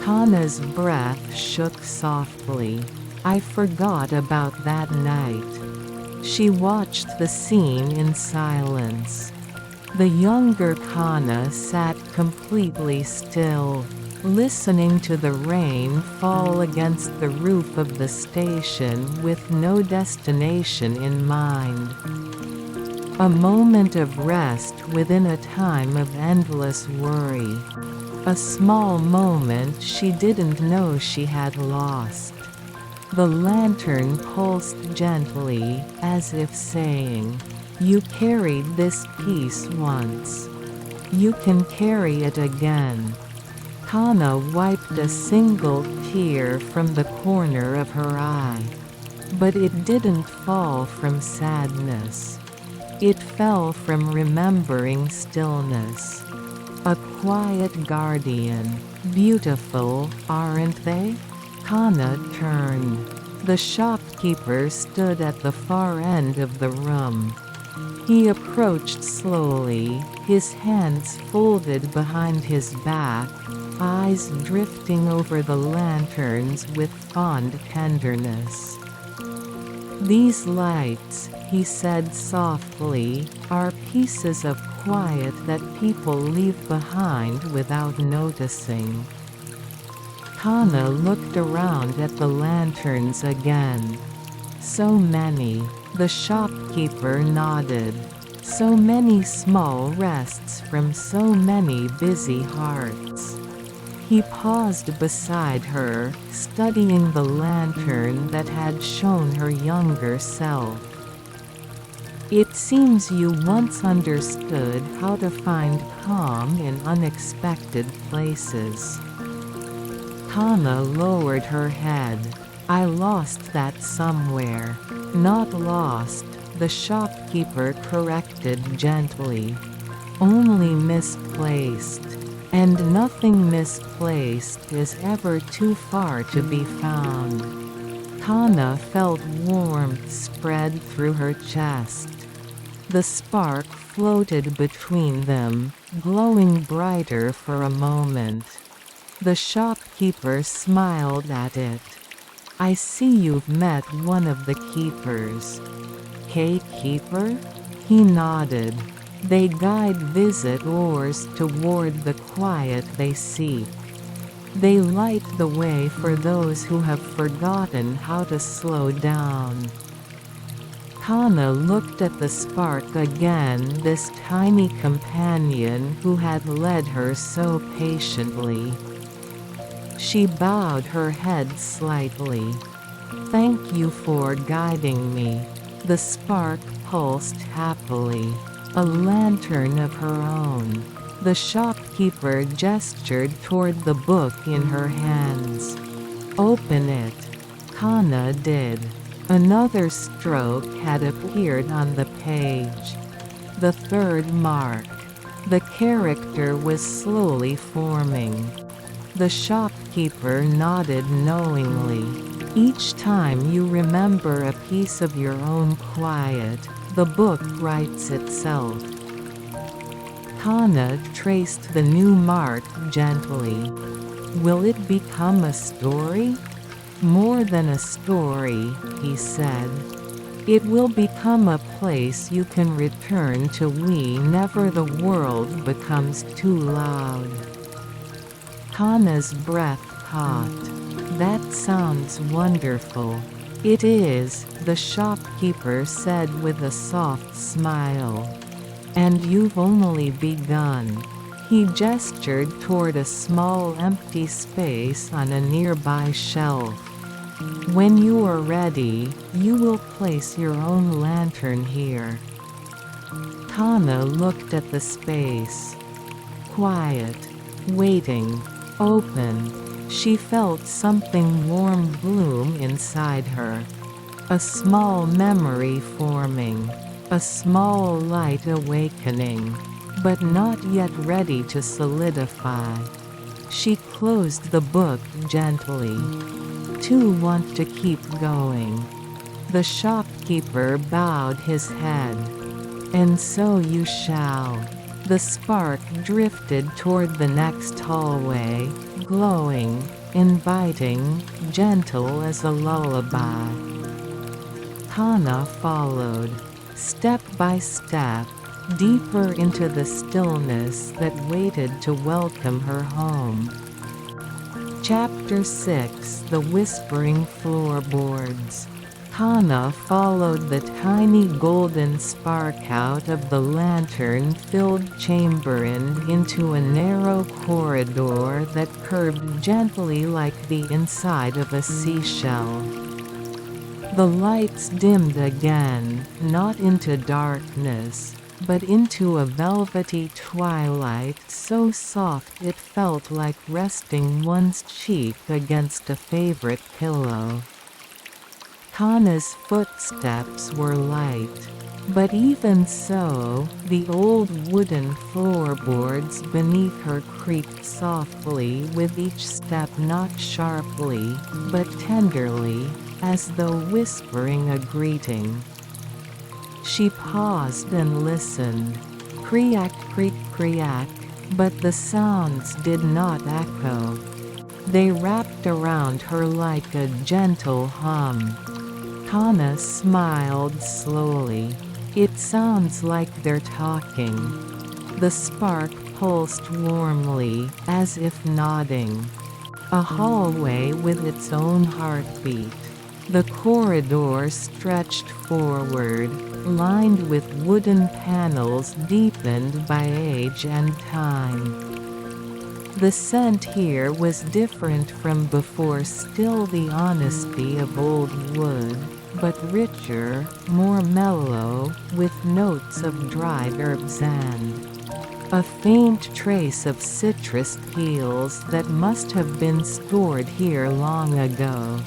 Kana's breath shook softly. I forgot about that night. She watched the scene in silence. The younger Kana sat completely still, listening to the rain fall against the roof of the station with no destination in mind. A moment of rest within a time of endless worry. A small moment she didn't know she had lost. The lantern pulsed gently, as if saying, "You carried this piece once. You can carry it again." Kana wiped a single tear from the corner of her eye. But it didn't fall from sadness. It fell from remembering stillness. A quiet guardian. Beautiful, aren't they? Kana turned. The shopkeeper stood at the far end of the room. He approached slowly, his hands folded behind his back, eyes drifting over the lanterns with fond tenderness. "These lights," he said softly, "are pieces of quiet that people leave behind without noticing." Kana looked around at the lanterns again. So many. The shopkeeper nodded. So many small rests from so many busy hearts. He paused beside her, studying the lantern that had shown her younger self. "It seems you once understood how to find calm in unexpected places." Kana lowered her head. "I lost that somewhere." "Not lost," the shopkeeper corrected gently. "Only misplaced. And nothing misplaced is ever too far to be found." Kana felt warmth spread through her chest. The spark floated between them, glowing brighter for a moment. The shopkeeper smiled at it. "I see you've met one of the keepers." "Keeper?" He nodded. "They guide visitors toward the quiet they seek. They light the way for those who have forgotten how to slow down." Kana looked at the spark again, this tiny companion who had led her so patiently. She bowed her head slightly. "Thank you for guiding me." The spark pulsed happily. A lantern of her own. The shopkeeper gestured toward the book in her hands. "Open it." Kana did. Another stroke had appeared on the page. The third mark. The character was slowly forming. The shopkeeper nodded knowingly. "Each time you remember a piece of your own quiet, the book writes itself." Kana traced the new mark gently. "Will it become a story?" "More than a story," he said. "It will become a place you can return to whenever the world becomes too loud." Kana's breath caught. "That sounds wonderful." "It is," the shopkeeper said with a soft smile. "And you've only begun." He gestured toward a small empty space on a nearby shelf. "When you are ready, you will place your own lantern here." Kana looked at the space. Quiet. Waiting. Open. She felt something warm bloom inside her. A small memory forming. A small light awakening. But not yet ready to solidify. She closed the book gently. "To want to keep going." The shopkeeper bowed his head. "And so you shall." The spark drifted toward the next hallway, glowing, inviting, gentle as a lullaby. Kana followed. Step by step, deeper into the stillness that waited to welcome her home. Chapter 6: The Whispering Floorboards. Hana followed the tiny golden spark out of the lantern-filled chamber and into a narrow corridor that curved gently like the inside of a seashell. The lights dimmed again, not into darkness, but into a velvety twilight so soft it felt like resting one's cheek against a favorite pillow. Hana's footsteps were light, but even so, the old wooden floorboards beneath her creaked softly with each step, not sharply, but tenderly, as though whispering a greeting. She paused and listened. Creak, creak, creak, but the sounds did not echo. They wrapped around her like a gentle hum. Hana smiled slowly. It sounds like they're talking. The spark pulsed warmly, as if nodding. A hallway with its own heartbeat. The corridor stretched forward, lined with wooden panels deepened by age and time. The scent here was different from before, still the honesty of old wood, but richer, more mellow, with notes of dried herbs and a faint trace of citrus peels that must have been stored here long ago.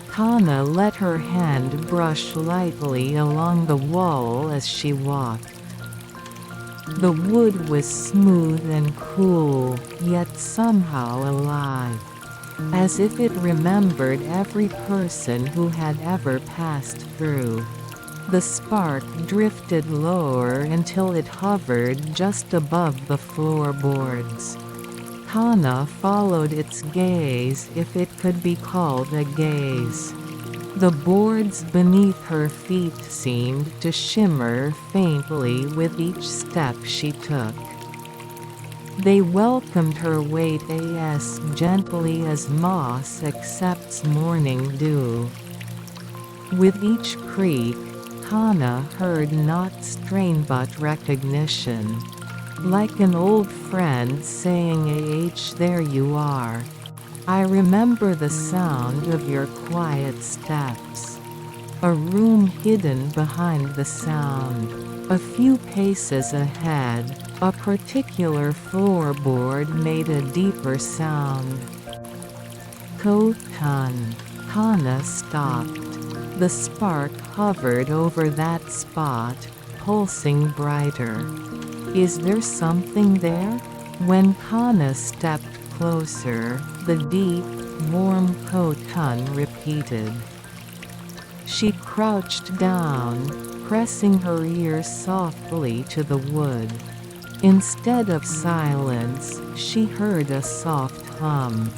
Hana let her hand brush lightly along the wall as she walked. The wood was smooth and cool, yet somehow alive. As if it remembered every person who had ever passed through. The spark drifted lower until it hovered just above the floorboards. Hana followed its gaze, if it could be called a gaze. The boards beneath her feet seemed to shimmer faintly with each step she took. They welcomed her weight as gently as moss accepts morning dew. With each creak, Hana heard not strain but recognition. Like an old friend saying, there you are. I remember the sound of your quiet steps. A room hidden behind the sound. A few paces ahead, a particular floorboard made a deeper sound. Kotan. Hana stopped. The spark hovered over that spot, pulsing brighter. Is there something there? When Hana stepped closer, the deep, warm kotan repeated. She crouched down, pressing her ear softly to the wood. Instead of silence, she heard a soft hum.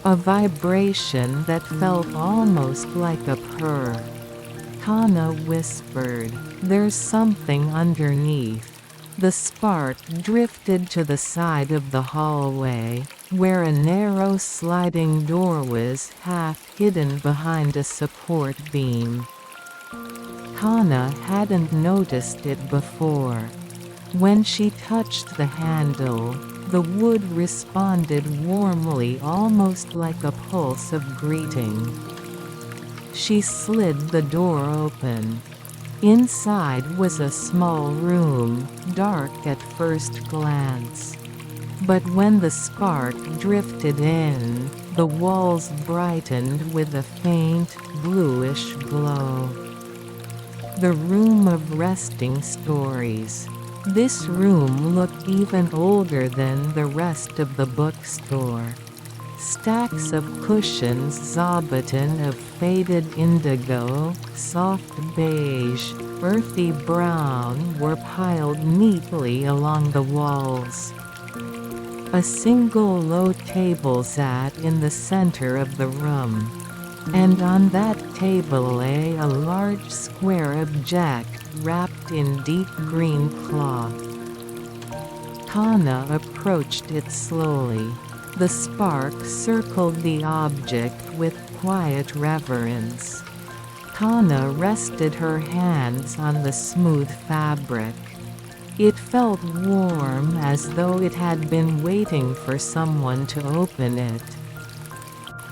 A vibration that felt almost like a purr. Hana whispered, "There's something underneath." The spark drifted to the side of the hallway, where a narrow sliding door was half hidden behind a support beam. Hana hadn't noticed it before. When she touched the handle, the wood responded warmly, almost like a pulse of greeting. She slid the door open. Inside was a small room, dark at first glance. But when the spark drifted in, the walls brightened with a faint, bluish glow. The room of resting stories. This room looked even older than the rest of the bookstore. Stacks of cushions, zabuton of faded indigo, soft beige, earthy brown, were piled neatly along the walls. A single low table sat in the center of the room. and on that table lay a large square object wrapped in deep green cloth. Kana approached it slowly. The spark circled the object with quiet reverence. Kana rested her hands on the smooth fabric. It felt warm, as though it had been waiting for someone to open it.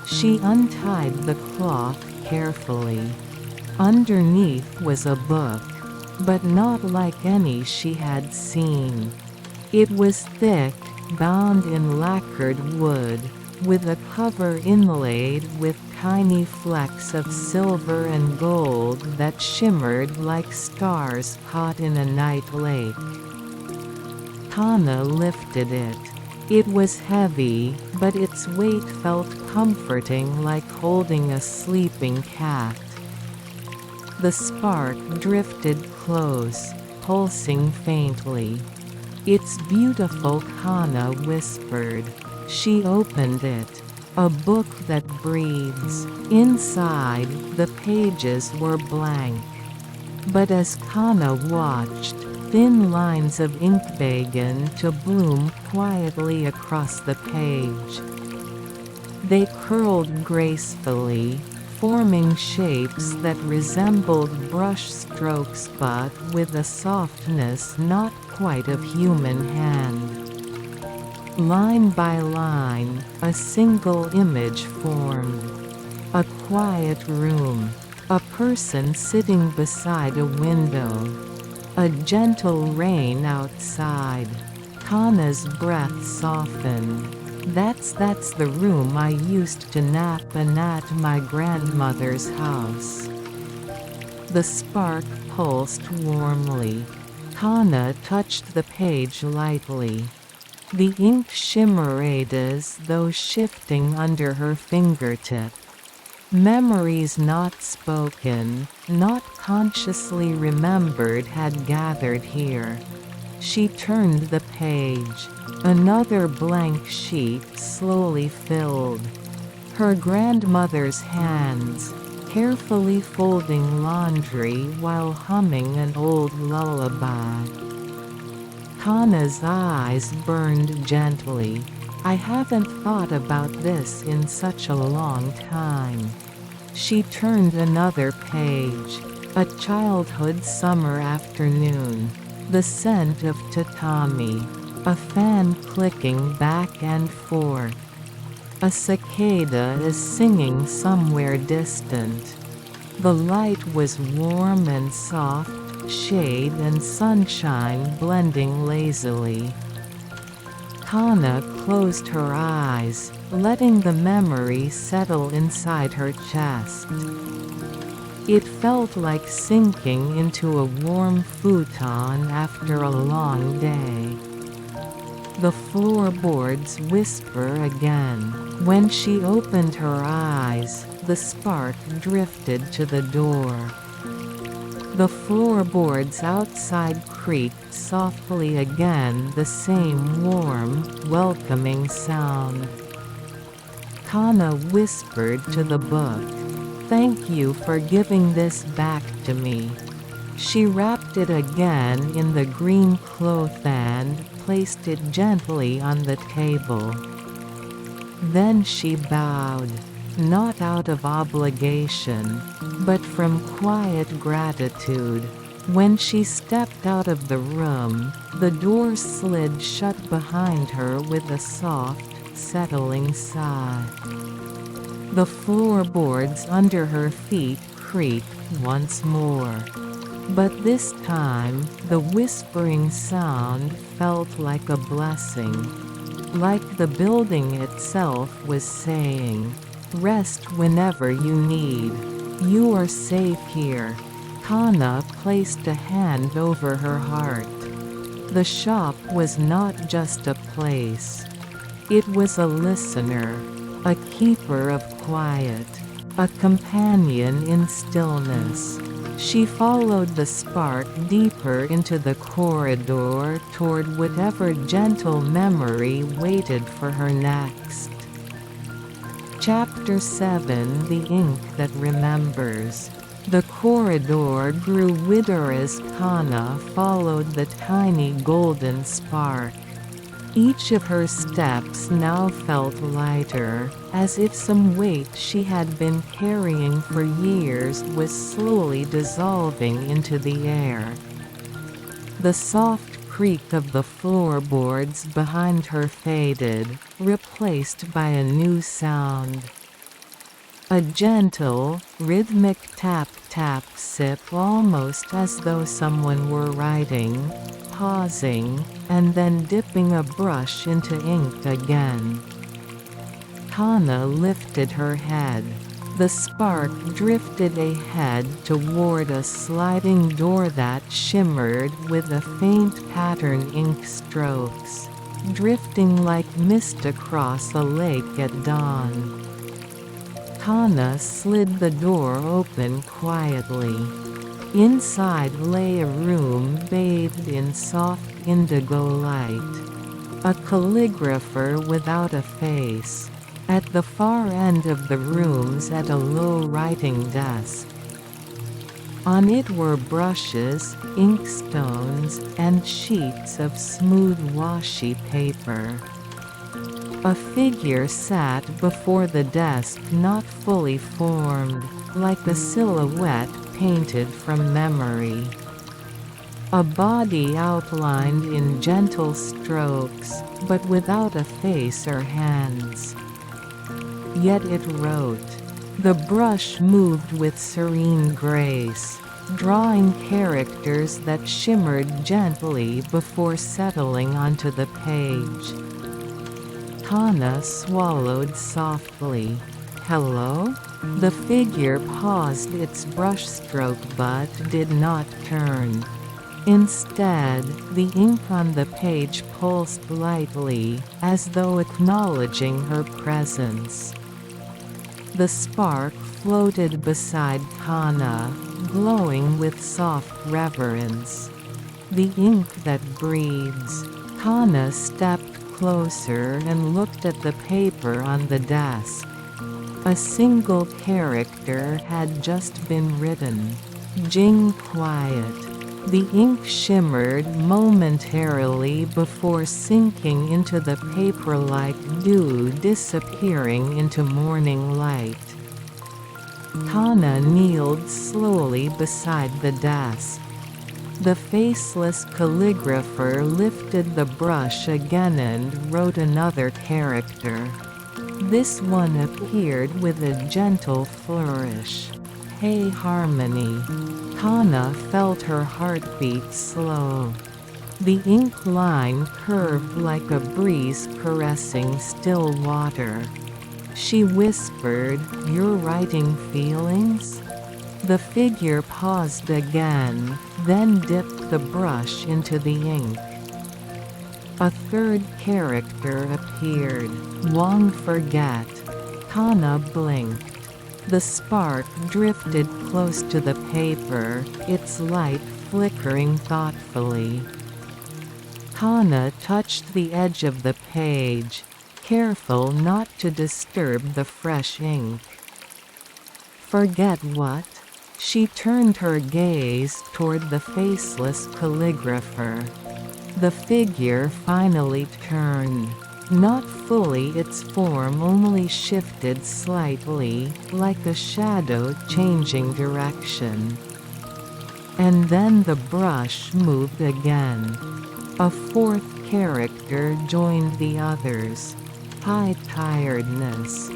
She untied the cloth carefully. Underneath was a book, but not like any she had seen. It was thick, bound in lacquered wood, with a cover inlaid with tiny flecks of silver and gold that shimmered like stars caught in a night lake. Kana lifted it. It was heavy, but its weight felt comforting, like holding a sleeping cat. The spark drifted close, pulsing faintly. "It's beautiful," Kana whispered. She opened it. A book that breathes. Inside, the pages were blank. But as Kana watched, thin lines of ink began to bloom quietly across the page. They curled gracefully, forming shapes that resembled brush strokes but with a softness not quite of human hand. Line by line, a single image formed. A quiet room. A person sitting beside a window. A gentle rain outside. Kana's breath softened. That's the room I used to nap in at my grandmother's house." The spark pulsed warmly. Kana touched the page lightly. The ink shimmered as though shifting under her fingertip. Memories not spoken, not consciously remembered had gathered here. She turned the page. Another blank sheet slowly filled. Her grandmother's hands, carefully folding laundry while humming an old lullaby. Kana's eyes burned gently. "I haven't thought about this in such a long time." She turned another page. A childhood summer afternoon. The scent of tatami. A fan clicking back and forth. A cicada is singing somewhere distant. The light was warm and soft, shade and sunshine blending lazily. Kana closed her eyes, letting the memory settle inside her chest. It felt like sinking into a warm futon after a long day. The floorboards whisper again. When she opened her eyes, the spark drifted to the door. The floorboards outside creaked softly again, the same warm, welcoming sound. Kana whispered to the book, "Thank you for giving this back to me." She wrapped it again in the green cloth and placed it gently on the table. Then she bowed, not out of obligation, but from quiet gratitude. When she stepped out of the room, the door slid shut behind her with a soft, settling sigh. The floorboards under her feet creaked once more. But this time, the whispering sound felt like a blessing. Like the building itself was saying, "Rest whenever you need. You are safe here." Kana placed a hand over her heart. The shop was not just a place. It was a listener, a keeper of quiet, a companion in stillness. She followed the spark deeper into the corridor toward whatever gentle memory waited for her next. Chapter 7: The Ink That Remembers. The corridor grew wider as Kana followed the tiny golden spark. Each of her steps now felt lighter, as if some weight she had been carrying for years was slowly dissolving into the air. The soft creak of the floorboards behind her faded, replaced by a new sound. A gentle, rhythmic tap-tap sip, almost as though someone were writing, pausing, and then dipping a brush into ink again. Kana lifted her head. The spark drifted ahead toward a sliding door that shimmered with a faint pattern ink strokes, drifting like mist across a lake at dawn. Kana slid the door open quietly. Inside lay a room bathed in soft indigo light. A calligrapher without a face. At the far end of the room sat a low writing desk. On it were brushes, inkstones, and sheets of smooth washi paper. A figure sat before the desk, not fully formed, like a silhouette painted from memory. A body outlined in gentle strokes, but without a face or hands. Yet it wrote. The brush moved with serene grace, drawing characters that shimmered gently before settling onto the page. Kana swallowed softly. Hello? The figure paused its brushstroke but did not turn. Instead, the ink on the page pulsed lightly, as though acknowledging her presence. The spark floated beside Kana, glowing with soft reverence. The ink that breathes. Kana stepped closer and looked at the paper on the desk. A single character had just been written. Jing quiet. The ink shimmered momentarily before sinking into the paper like dew disappearing into morning light. Kana kneeled slowly beside the desk. The faceless calligrapher lifted the brush again and wrote another character. This one appeared with a gentle flourish. Hey Harmony. Kana felt her heartbeat slow. The ink line curved like a breeze caressing still water. She whispered, "You're writing feelings?" The figure paused again, then dipped the brush into the ink. A third character appeared. Wong forget. Kana blinked. The spark drifted close to the paper, its light flickering thoughtfully. Kana touched the edge of the page, careful not to disturb the fresh ink. Forget what? She turned her gaze toward the faceless calligrapher. The figure finally turned. Not fully, its form only shifted slightly, like a shadow changing direction. And then the brush moved again. A fourth character joined the others. High tiredness.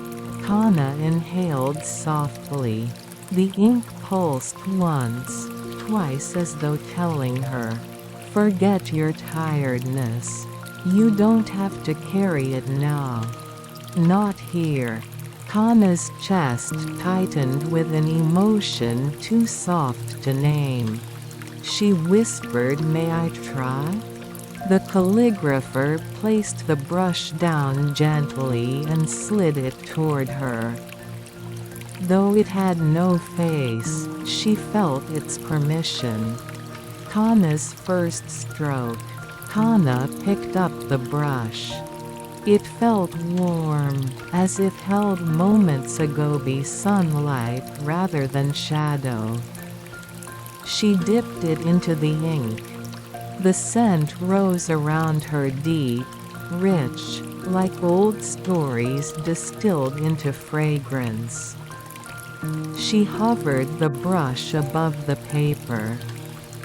Kana inhaled softly. The ink pulsed once, twice, as though telling her, "Forget your tiredness. You don't have to carry it now. Not here." Kana's chest tightened with an emotion too soft to name. She whispered, "May I try?" The calligrapher placed the brush down gently and slid it toward her. Though it had no face, she felt its permission. Kana's first stroke. Kana picked up the brush. It felt warm, as if held moments ago by sunlight rather than shadow. She dipped it into the ink. The scent rose around her deep, rich, like old stories distilled into fragrance. She hovered the brush above the paper.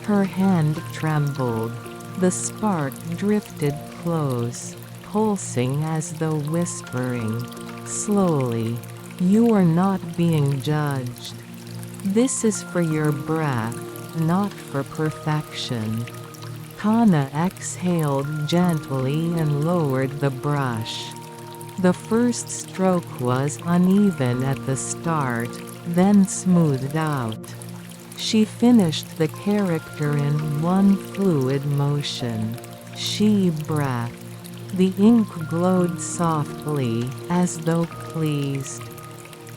Her hand trembled. The spark drifted close, pulsing as though whispering, slowly, "You are not being judged. This is for your breath, not for perfection." Kana exhaled gently and lowered the brush. The first stroke was uneven at the start, then smoothed out. She finished the character in one fluid motion. She breath. The ink glowed softly, as though pleased.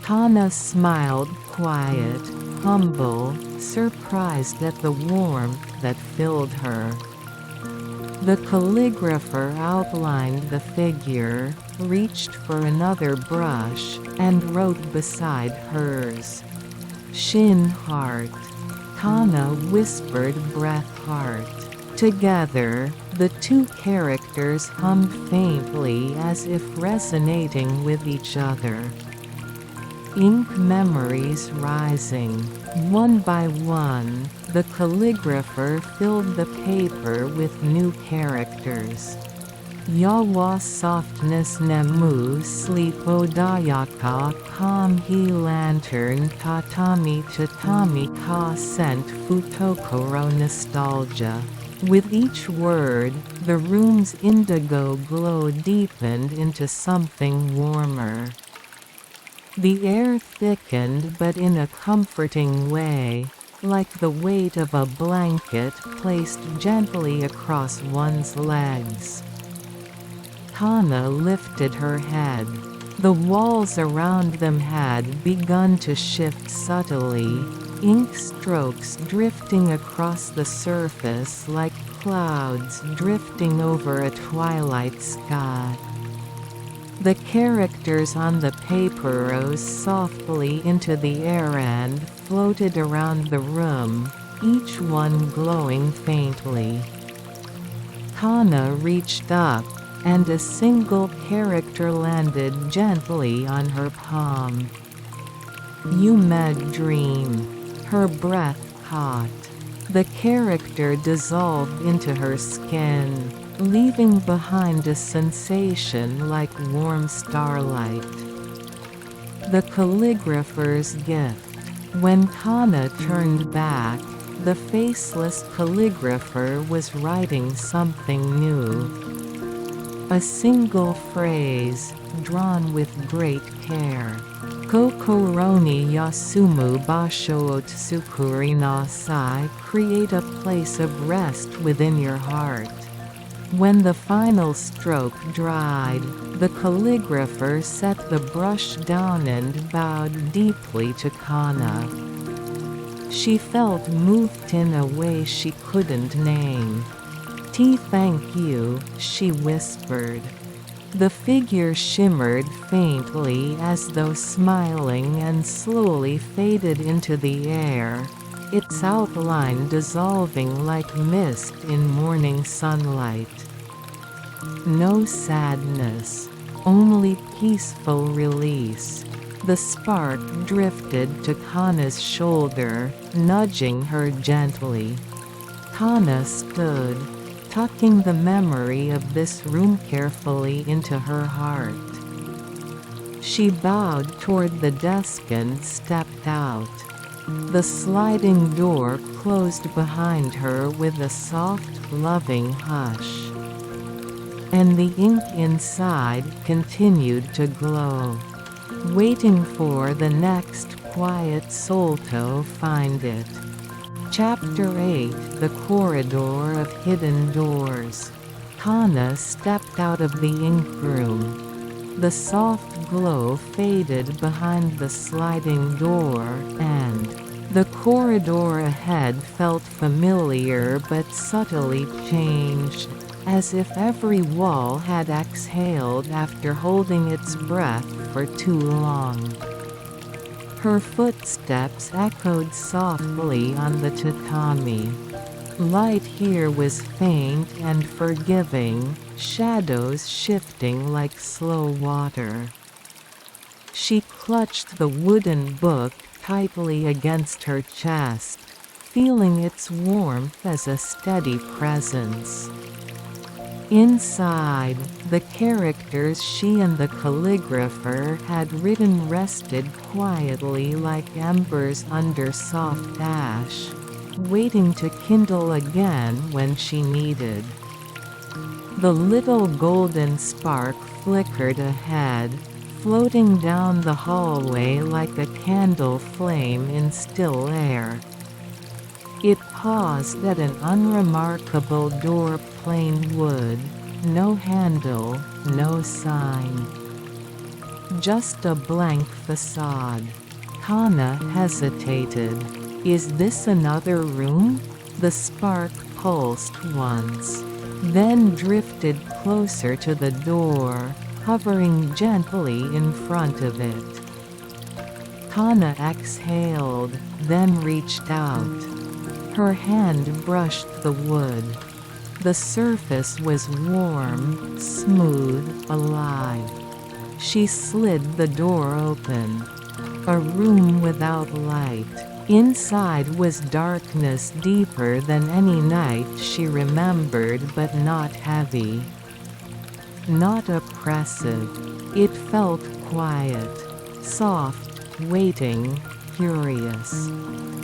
Kana smiled, quiet, humble, surprised at the warmth that filled her. The calligrapher outlined the figure, reached for another brush, and wrote beside hers. "Shin heart." Kana whispered breath heart. Together, the two characters hummed faintly as if resonating with each other. Ink memories rising. One by one, the calligrapher filled the paper with new characters. Yawa softness nemu sleep odayaka calm he lantern tatami ka scent futokoro nostalgia. With each word, the room's indigo glow deepened into something warmer. The air thickened but in a comforting way, like the weight of a blanket placed gently across one's legs. Kana lifted her head. The walls around them had begun to shift subtly, ink strokes drifting across the surface like clouds drifting over a twilight sky. The characters on the paper rose softly into the air and floated around the room, each one glowing faintly. Kana reached up, and a single character landed gently on her palm. Yumed dream. Her breath caught. The character dissolved into her skin, leaving behind a sensation like warm starlight. The calligrapher's gift. When Kana turned back, the faceless calligrapher was writing something new. A single phrase, drawn with great care. Kokoroni yasumu basho otsukuri nasai, create a place of rest within your heart. When the final stroke dried, the calligrapher set the brush down and bowed deeply to Kana. She felt moved in a way she couldn't name. Thank you," she whispered. The figure shimmered faintly as though smiling and slowly faded into the air, its outline dissolving like mist in morning sunlight. No sadness, only peaceful release. The spark drifted to Kana's shoulder, nudging her gently. Kana stood, tucking the memory of this room carefully into her heart. She bowed toward the desk and stepped out. The sliding door closed behind her with a soft, loving hush. And the ink inside continued to glow, waiting for the next quiet soul to find it. Chapter 8: The Corridor of Hidden Doors. Kana stepped out of the ink room. The soft glow faded behind the sliding door, and the corridor ahead felt familiar but subtly changed. as if every wall had exhaled after holding its breath for too long. Her footsteps echoed softly on the tatami. Light here was faint and forgiving, shadows shifting like slow water. She clutched the wooden book tightly against her chest, feeling its warmth as a steady presence. Inside, the characters she and the calligrapher had written rested quietly like embers under soft ash, waiting to kindle again when she needed. The little golden spark flickered ahead, floating down the hallway like a candle flame in still air. It paused at an unremarkable door, plain wood, no handle, no sign. Just a blank facade. Kana hesitated. Is this another room? The spark pulsed once, then drifted closer to the door, hovering gently in front of it. Kana exhaled, then reached out. Her hand brushed the wood. The surface was warm, smooth, alive. She slid the door open. A room without light. Inside was darkness deeper than any night she remembered, but not heavy. Not oppressive. It felt quiet, soft, waiting, curious.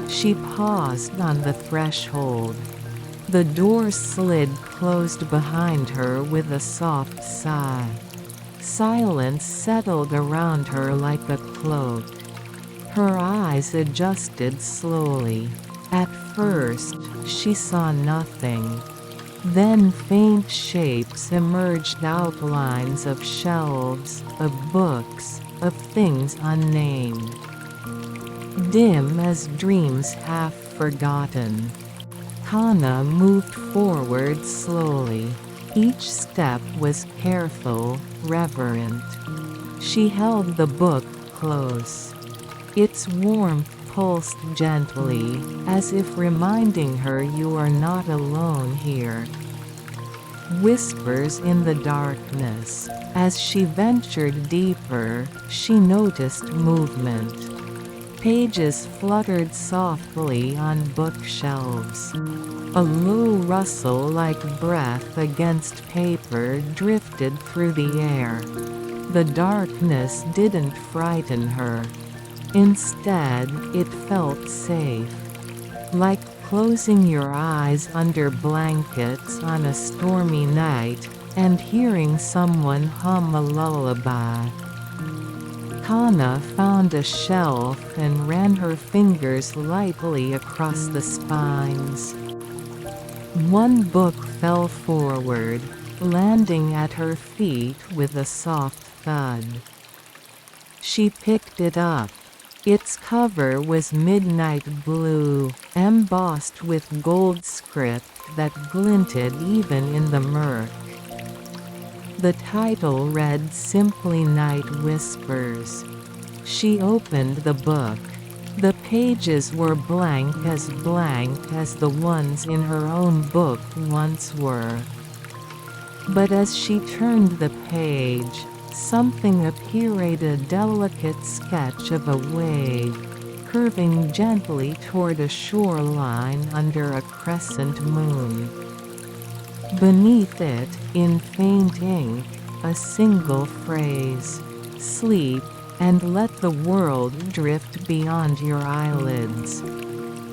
She paused on the threshold. The door slid closed behind her with a soft sigh. Silence settled around her like a cloak. Her eyes adjusted slowly. At first, she saw nothing. Then faint shapes emerged, outlines of shelves, of books, of things unnamed. Dim as dreams half forgotten. Kana moved forward slowly. Each step was careful, reverent. She held the book close. Its warmth pulsed gently, as if reminding her you are not alone here. Whispers in the darkness. As she ventured deeper, she noticed movement. Pages fluttered softly on bookshelves. A low rustle like breath against paper drifted through the air. The darkness didn't frighten her. Instead, it felt safe. Like closing your eyes under blankets on a stormy night, and hearing someone hum a lullaby. Kana found a shelf and ran her fingers lightly across the spines. One book fell forward, landing at her feet with a soft thud. She picked it up. Its cover was midnight blue, embossed with gold script that glinted even in the murk. The title read simply Night Whispers. She opened the book. The pages were blank as the ones in her own book once were. But as she turned the page, something appeared, a delicate sketch of a wave, curving gently toward a shoreline under a crescent moon. Beneath it, in faint ink, a single phrase, "Sleep, and let the world drift beyond your eyelids."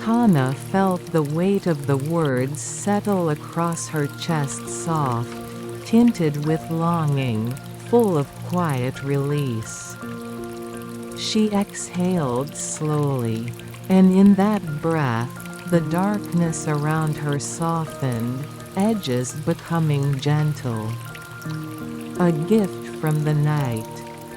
Kana felt the weight of the words settle across her chest, soft, tinted with longing, full of quiet release. She exhaled slowly, and in that breath, the darkness around her softened, edges becoming gentle. A gift from the night.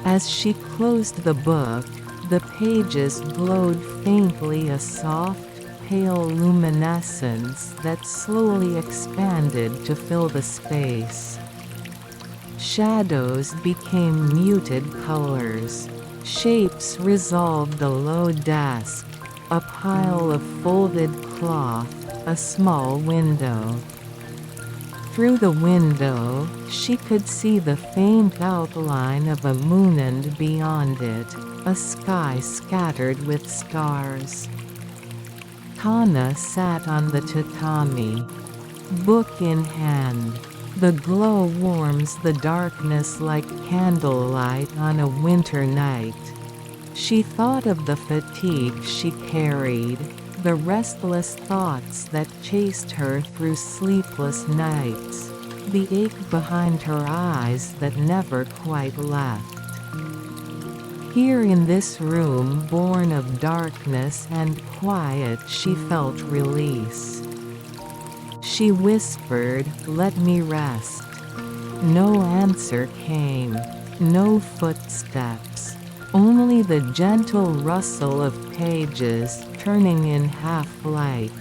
As she closed the book, the pages glowed faintly, a soft, pale luminescence that slowly expanded to fill the space. Shadows became muted colors. Shapes resolved: a low desk, a pile of folded cloth, a small window. Through the window, she could see the faint outline of a moon and beyond it, a sky scattered with stars. Kana sat on the tatami, book in hand. The glow warms the darkness like candlelight on a winter night. She thought of the fatigue she carried, the restless thoughts that chased her through sleepless nights, the ache behind her eyes that never quite left. Here in this room born of darkness and quiet, she felt release. She whispered, "Let me rest." No answer came, no footsteps. Only the gentle rustle of pages turning in half-light.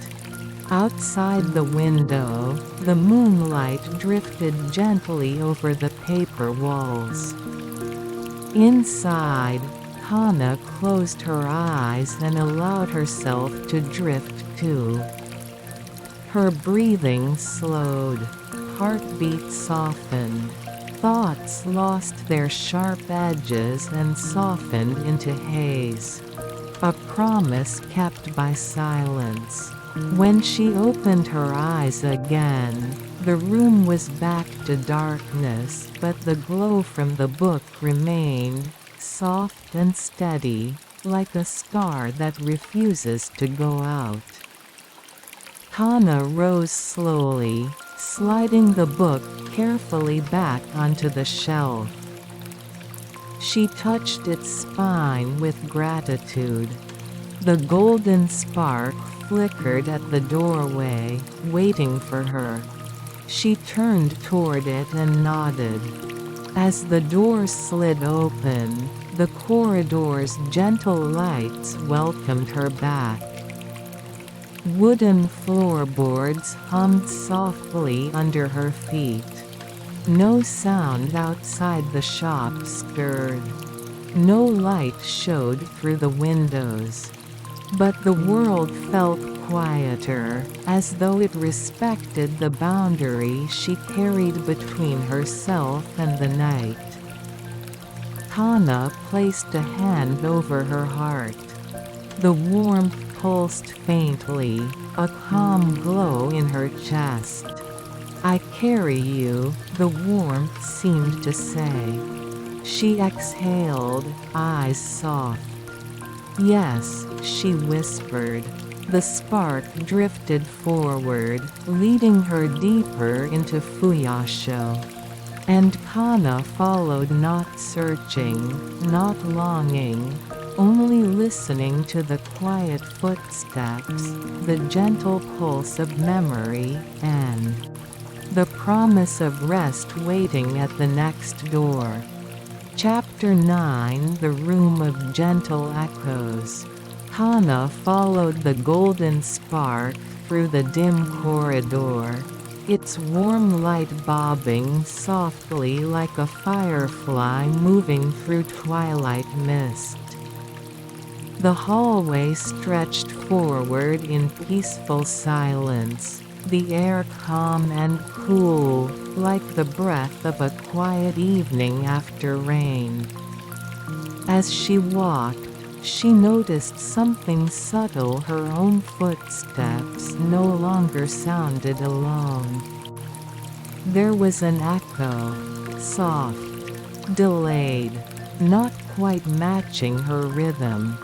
Outside the window, the moonlight drifted gently over the paper walls. Inside, Hana closed her eyes and allowed herself to drift too. Her breathing slowed, heartbeat softened. Thoughts lost their sharp edges and softened into haze. A promise kept by silence. When she opened her eyes again, the room was back to darkness, but the glow from the book remained, soft and steady, like a star that refuses to go out. Kana rose slowly, sliding the book carefully back onto the shelf. She touched its spine with gratitude. The golden spark flickered at the doorway, waiting for her. She turned toward it and nodded. As the door slid open, the corridor's gentle lights welcomed her back. Wooden floorboards hummed softly under her feet. No sound outside the shop stirred. No light showed through the windows. But the world felt quieter, as though it respected the boundary she carried between herself and the night. Kana placed a hand over her heart. The warmth pulsed faintly, a calm glow in her chest. "I carry you," the warmth seemed to say. She exhaled, eyes soft. "Yes," she whispered. The spark drifted forward, leading her deeper into Fuyasho. And Kana followed, not searching, not longing, only listening to the quiet footsteps, the gentle pulse of memory, and the promise of rest waiting at the next door. Chapter 9: The Room of Gentle Echoes. Kana followed the golden spark through the dim corridor, its warm light bobbing softly like a firefly moving through twilight mist. The hallway stretched forward in peaceful silence, the air calm and cool, like the breath of a quiet evening after rain. As she walked, she noticed something subtle: her own footsteps no longer sounded alone. There was an echo, soft, delayed, not quite matching her rhythm.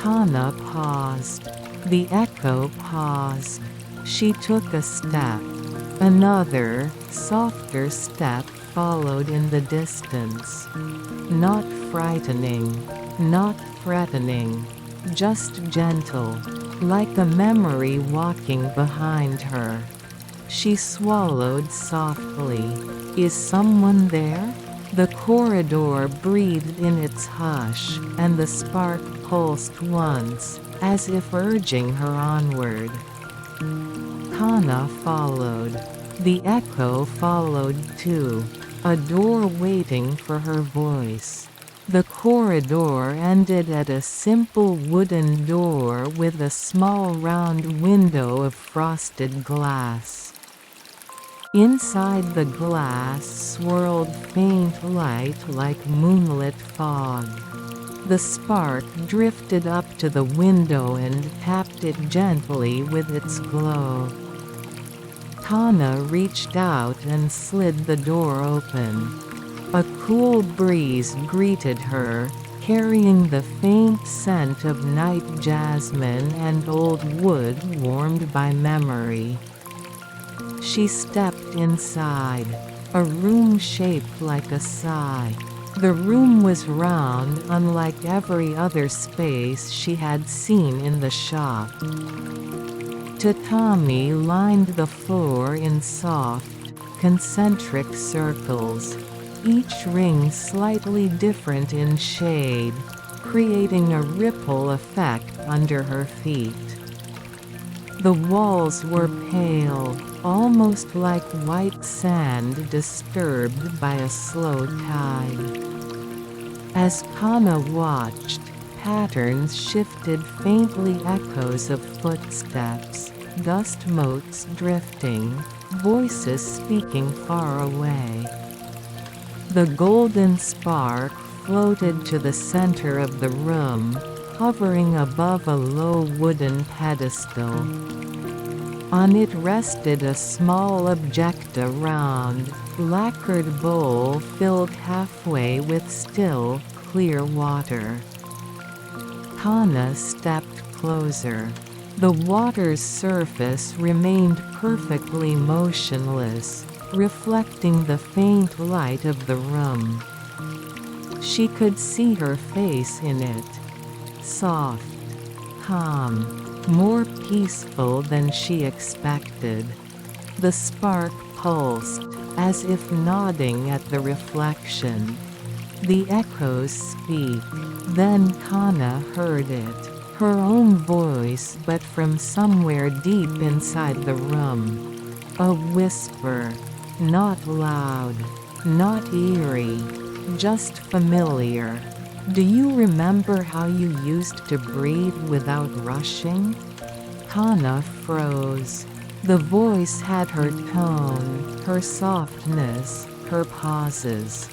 Kana paused. The echo paused. She took a step. Another, softer step followed in the distance. Not frightening, not threatening, just gentle, like a memory walking behind her. She swallowed softly. "Is someone there?" The corridor breathed in its hush, and the spark pulsed once, as if urging her onward. Kana followed. The echo followed too, a door waiting for her voice. The corridor ended at a simple wooden door with a small round window of frosted glass. Inside the glass swirled faint light like moonlit fog. The spark drifted up to the window and tapped it gently with its glow. Kana reached out and slid the door open. A cool breeze greeted her, carrying the faint scent of night jasmine and old wood warmed by memory. She stepped inside, a room shaped like a sigh. The room was round, unlike every other space she had seen in the shop. Tatami lined the floor in soft, concentric circles, each ring slightly different in shade, creating a ripple effect under her feet. The walls were pale, almost like white sand disturbed by a slow tide. As Kana watched, patterns shifted, faintly echoes of footsteps, dust motes drifting, voices speaking far away. The golden spark floated to the center of the room, hovering above a low wooden pedestal. On it rested a small object, a round, lacquered bowl filled halfway with still, clear water. Kana stepped closer. The water's surface remained perfectly motionless, reflecting the faint light of the room. She could see her face in it. Soft, calm, more peaceful than she expected. The spark pulsed, as if nodding at the reflection. The echoes speak. Then Kana heard it, her own voice, but from somewhere deep inside the room. A whisper, not loud, not eerie, just familiar. "Do you remember how you used to breathe without rushing?" Kana froze. The voice had her tone, her softness, her pauses.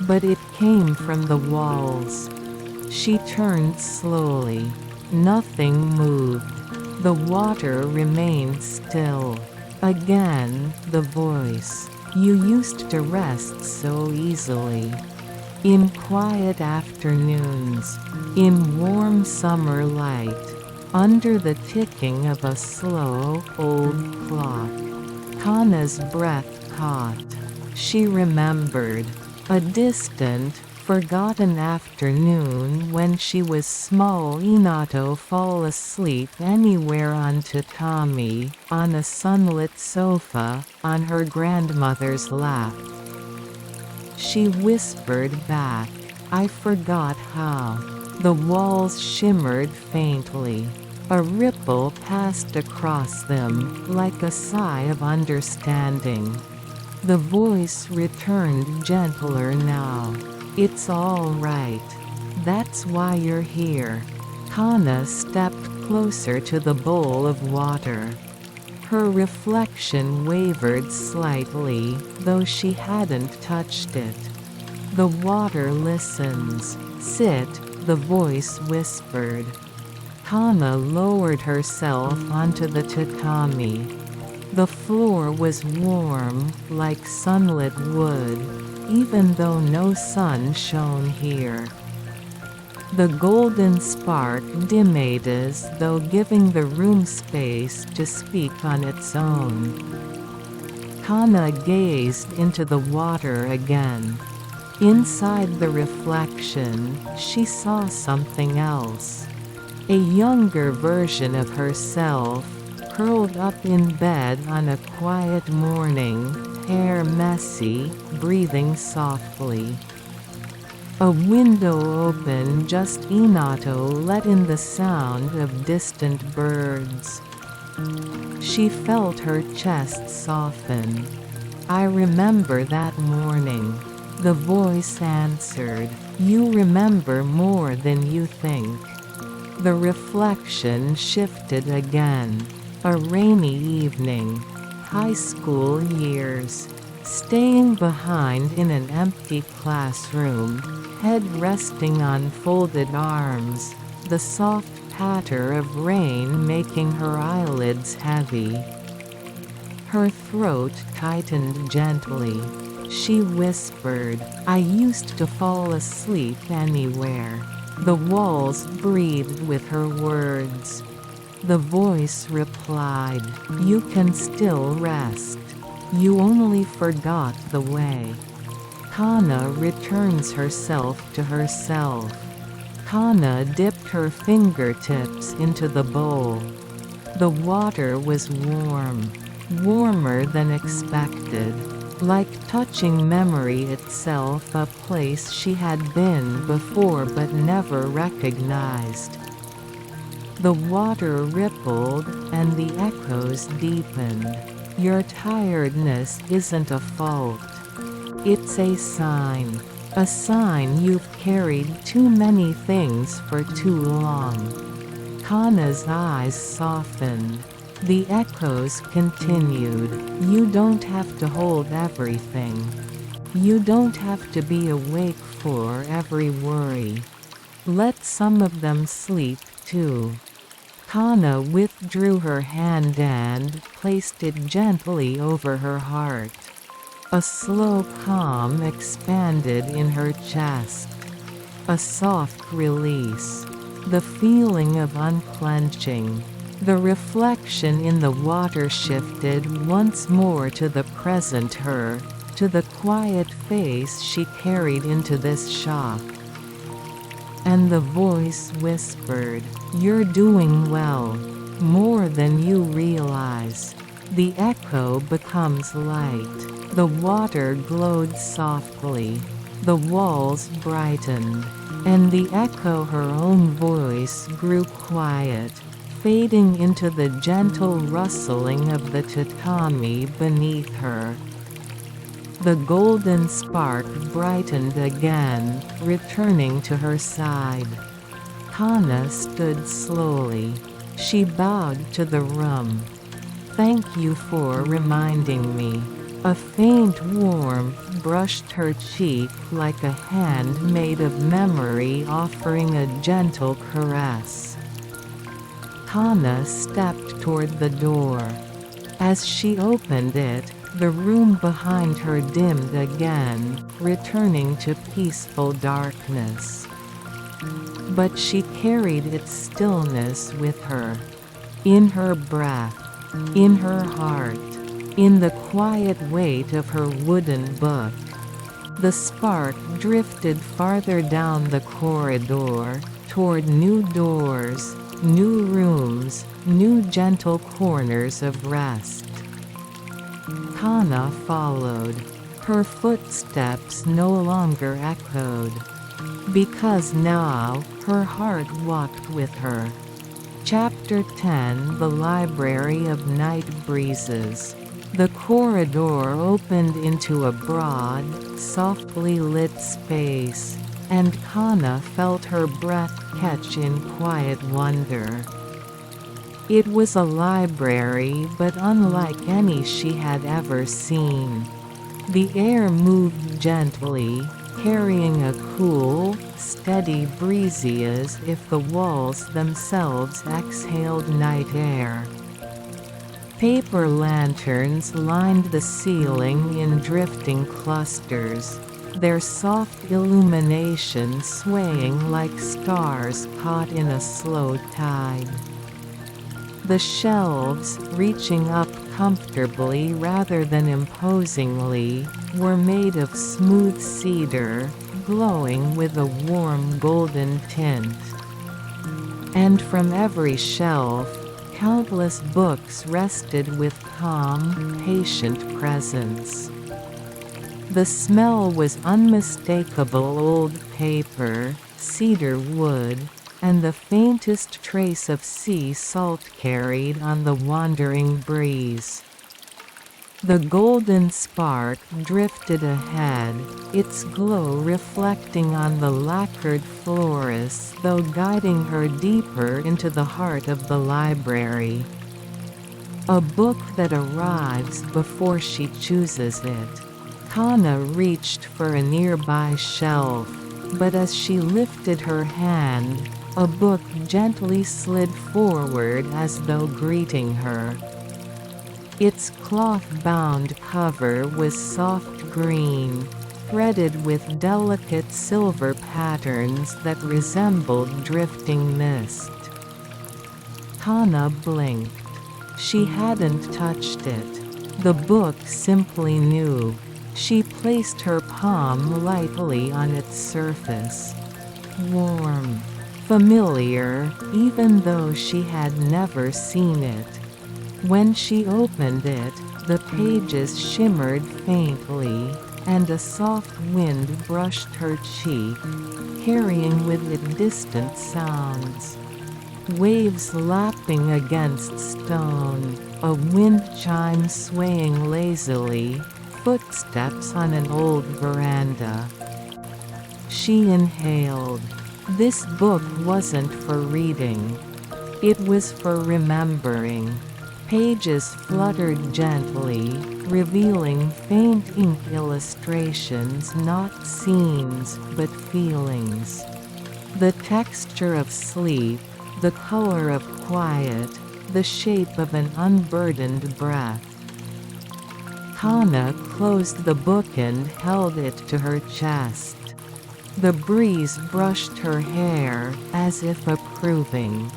But it came from the walls. She turned slowly. Nothing moved. The water remained still. Again, the voice. "You used to rest so easily. In quiet afternoons, in warm summer light, under the ticking of a slow, old clock." Kana's breath caught. She remembered. A distant, forgotten afternoon when she was small, Inato fall asleep anywhere on tatami, on a sunlit sofa, on her grandmother's lap. She whispered back, "I forgot how." The walls shimmered faintly. A ripple passed across them, like a sigh of understanding. The voice returned gentler now. "It's all right. That's why you're here." Kana stepped closer to the bowl of water. Her reflection wavered slightly, though she hadn't touched it. "The water listens. Sit," the voice whispered. Kana lowered herself onto the tatami. The floor was warm, like sunlit wood, even though no sun shone here. The golden spark dimmed as though giving the room space to speak on its own. Kana gazed into the water again. Inside the reflection, she saw something else. A younger version of herself, curled up in bed on a quiet morning, hair messy, breathing softly. A window open just enough to let in the sound of distant birds. She felt her chest soften. "I remember that morning." The voice answered, "You remember more than you think." The reflection shifted again. A rainy evening. High school years. Staying behind in an empty classroom, head resting on folded arms, the soft patter of rain making her eyelids heavy. Her throat tightened gently. She whispered, "I used to fall asleep anywhere." The walls breathed with her words. The voice replied, "You can still rest. You only forgot the way." Kana returns herself to herself. Kana dipped her fingertips into the bowl. The water was warm. Warmer than expected. Like touching memory itself, a place she had been before but never recognized. The water rippled, and the echoes deepened. Your tiredness isn't a fault. It's a sign. A sign you've carried too many things for too long. Kana's eyes softened. The echoes continued. You don't have to hold everything. You don't have to be awake for every worry. Let some of them sleep too. Kana withdrew her hand and placed it gently over her heart. A slow calm expanded in her chest. A soft release. The feeling of unclenching. The reflection in the water shifted once more to the present her, to the quiet face she carried into this shock. And the voice whispered, "You're doing well. More than you realize." The echo becomes light. The water glowed softly. The walls brightened. And the echo, her own voice, grew quiet, fading into the gentle rustling of the tatami beneath her. The golden spark brightened again, returning to her side. Kana stood slowly. She bowed to the room. "Thank you for reminding me." A faint warmth brushed her cheek like a hand made of memory offering a gentle caress. Kana stepped toward the door. As she opened it, the room behind her dimmed again, returning to peaceful darkness. But she carried its stillness with her. In her breath. In her heart. In the quiet weight of her wooden book. The spark drifted farther down the corridor, toward new doors, new rooms, new gentle corners of rest. Kana followed. Her footsteps no longer echoed. Because now, her heart walked with her. Chapter 10: The Library of Night Breezes. The corridor opened into a broad, softly lit space, and Kana felt her breath catch in quiet wonder. It was a library but unlike any she had ever seen. The air moved gently, carrying a cool, steady breeze as if the walls themselves exhaled night air. Paper lanterns lined the ceiling in drifting clusters, their soft illumination swaying like stars caught in a slow tide. The shelves, reaching up comfortably rather than imposingly, were made of smooth cedar, glowing with a warm golden tint. And from every shelf, countless books rested with calm, patient presence. The smell was unmistakable: old paper, cedar wood, and the faintest trace of sea salt carried on the wandering breeze. The golden spark drifted ahead, its glow reflecting on the lacquered floor as though guiding her deeper into the heart of the library. A book that arrives before she chooses it. Kana reached for a nearby shelf, but as she lifted her hand, a book gently slid forward as though greeting her. Its cloth-bound cover was soft green, threaded with delicate silver patterns that resembled drifting mist. Kana blinked. She hadn't touched it. The book simply knew. She placed her palm lightly on its surface. Warm. Familiar, even though she had never seen it. When she opened it, the pages shimmered faintly, and a soft wind brushed her cheek, carrying with it distant sounds. Waves lapping against stone, a wind chime swaying lazily, footsteps on an old veranda. She inhaled. This book wasn't for reading. It was for remembering. Pages fluttered gently, revealing faint ink illustrations, not scenes, but feelings. The texture of sleep, the color of quiet, the shape of an unburdened breath. Kana closed the book and held it to her chest. The breeze brushed her hair, as if approving.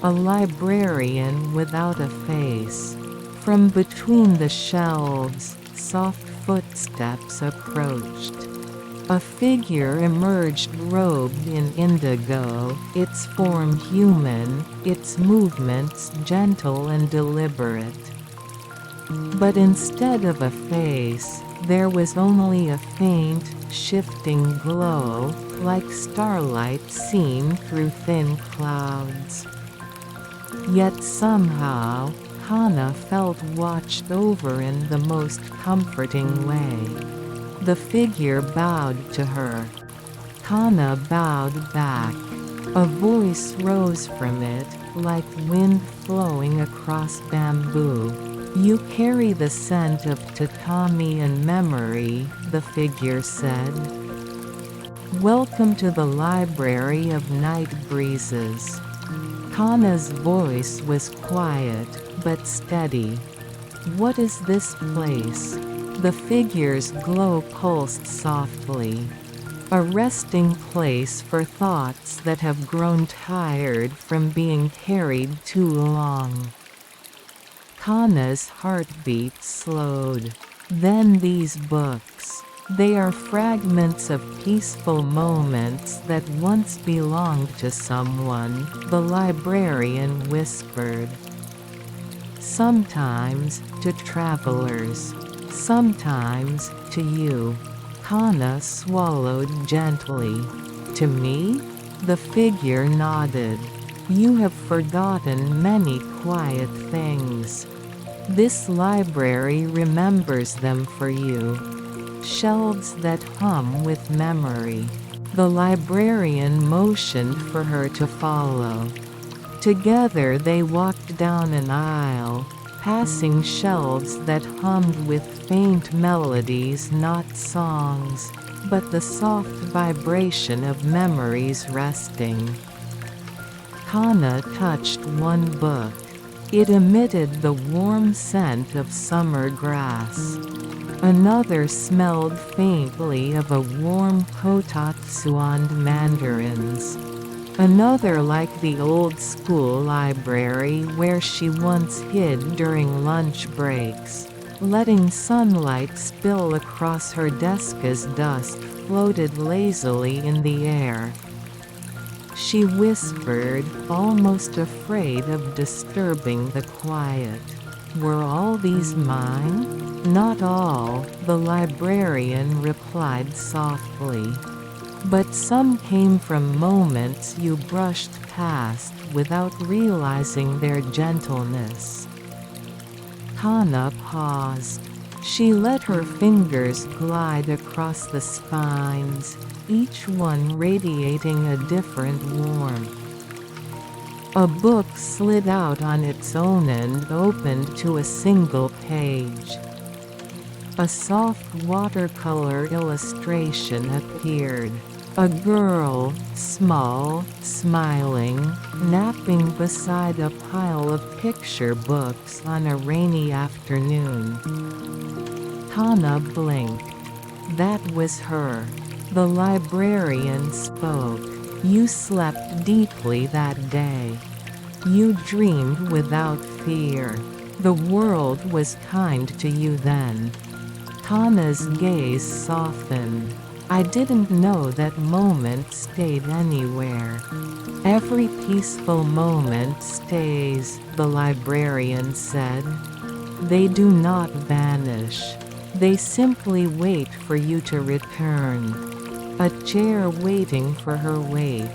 A librarian without a face. From between the shelves, soft footsteps approached. A figure emerged robed in indigo, its form human, its movements gentle and deliberate. But instead of a face, there was only a faint, shifting glow, like starlight seen through thin clouds. Yet somehow, Kana felt watched over in the most comforting way. The figure bowed to her. Kana bowed back. A voice rose from it, like wind flowing across bamboo. "You carry the scent of tatami and memory," the figure said. "Welcome to the library of night breezes." Kana's voice was quiet, but steady. "What is this place?" The figure's glow pulsed softly. "A resting place for thoughts that have grown tired from being carried too long." Kana's heartbeat slowed. Then these books. They are fragments of peaceful moments that once belonged to someone, the librarian whispered. "Sometimes, to travelers. Sometimes, to you." Kana swallowed gently. "To me?" The figure nodded. "You have forgotten many quiet things. This library remembers them for you. Shelves that hum with memory." The librarian motioned for her to follow. Together they walked down an aisle, passing shelves that hummed with faint melodies, not songs, but the soft vibration of memories resting. Kana touched one book. It emitted the warm scent of summer grass. Another smelled faintly of a warm kotatsu and mandarins. Another like the old school library where she once hid during lunch breaks, letting sunlight spill across her desk as dust floated lazily in the air. She whispered, almost afraid of disturbing the quiet. Were all these mine? Not all, the librarian replied softly. But some came from moments you brushed past without realizing their gentleness. Kana paused. She let her fingers glide across the spines, each one radiating a different warmth. A book slid out on its own and opened to a single page. A soft watercolor illustration appeared. A girl, small, smiling, napping beside a pile of picture books on a rainy afternoon. Kana blinked. That was her. The librarian spoke. You slept deeply that day. You dreamed without fear. The world was kind to you then. Kana's gaze softened. I didn't know that moment stayed anywhere. Every peaceful moment stays, the librarian said. They do not vanish. They simply wait for you to return. A chair waiting for her wait.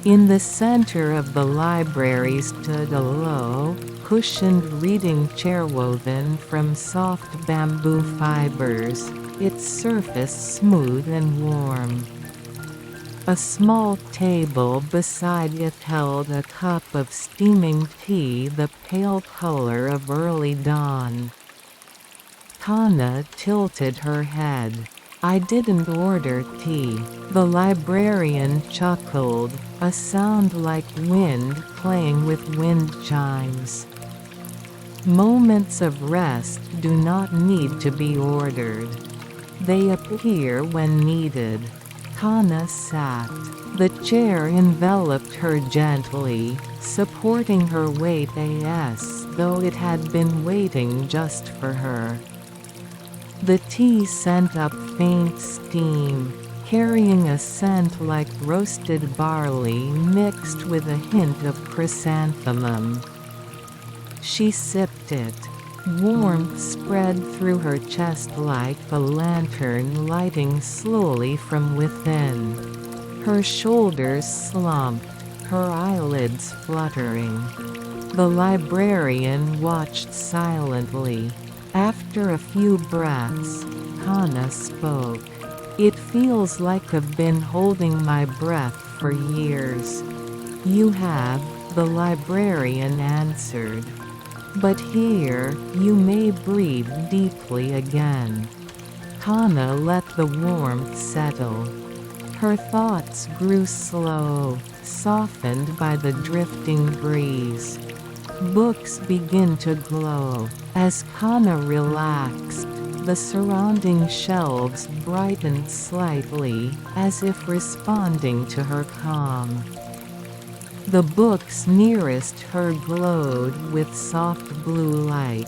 In the center of the library stood a low, cushioned reading chair woven from soft bamboo fibers, its surface smooth and warm. A small table beside it held a cup of steaming tea, the pale color of early dawn. Kana tilted her head. I didn't order tea. The librarian chuckled, a sound like wind playing with wind chimes. Moments of rest do not need to be ordered. They appear when needed. Kana sat. The chair enveloped her gently, supporting her weight as though it had been waiting just for her. The tea sent up faint steam, carrying a scent like roasted barley mixed with a hint of chrysanthemum. She sipped it. Warmth spread through her chest like a lantern lighting slowly from within. Her shoulders slumped, her eyelids fluttering. The librarian watched silently. After a few breaths, Kana spoke. It feels like I've been holding my breath for years. You have, the librarian answered. But here, you may breathe deeply again. Kana let the warmth settle. Her thoughts grew slow, softened by the drifting breeze. Books begin to glow. As Kana relaxed, the surrounding shelves brightened slightly, as if responding to her calm. The books nearest her glowed with soft blue light.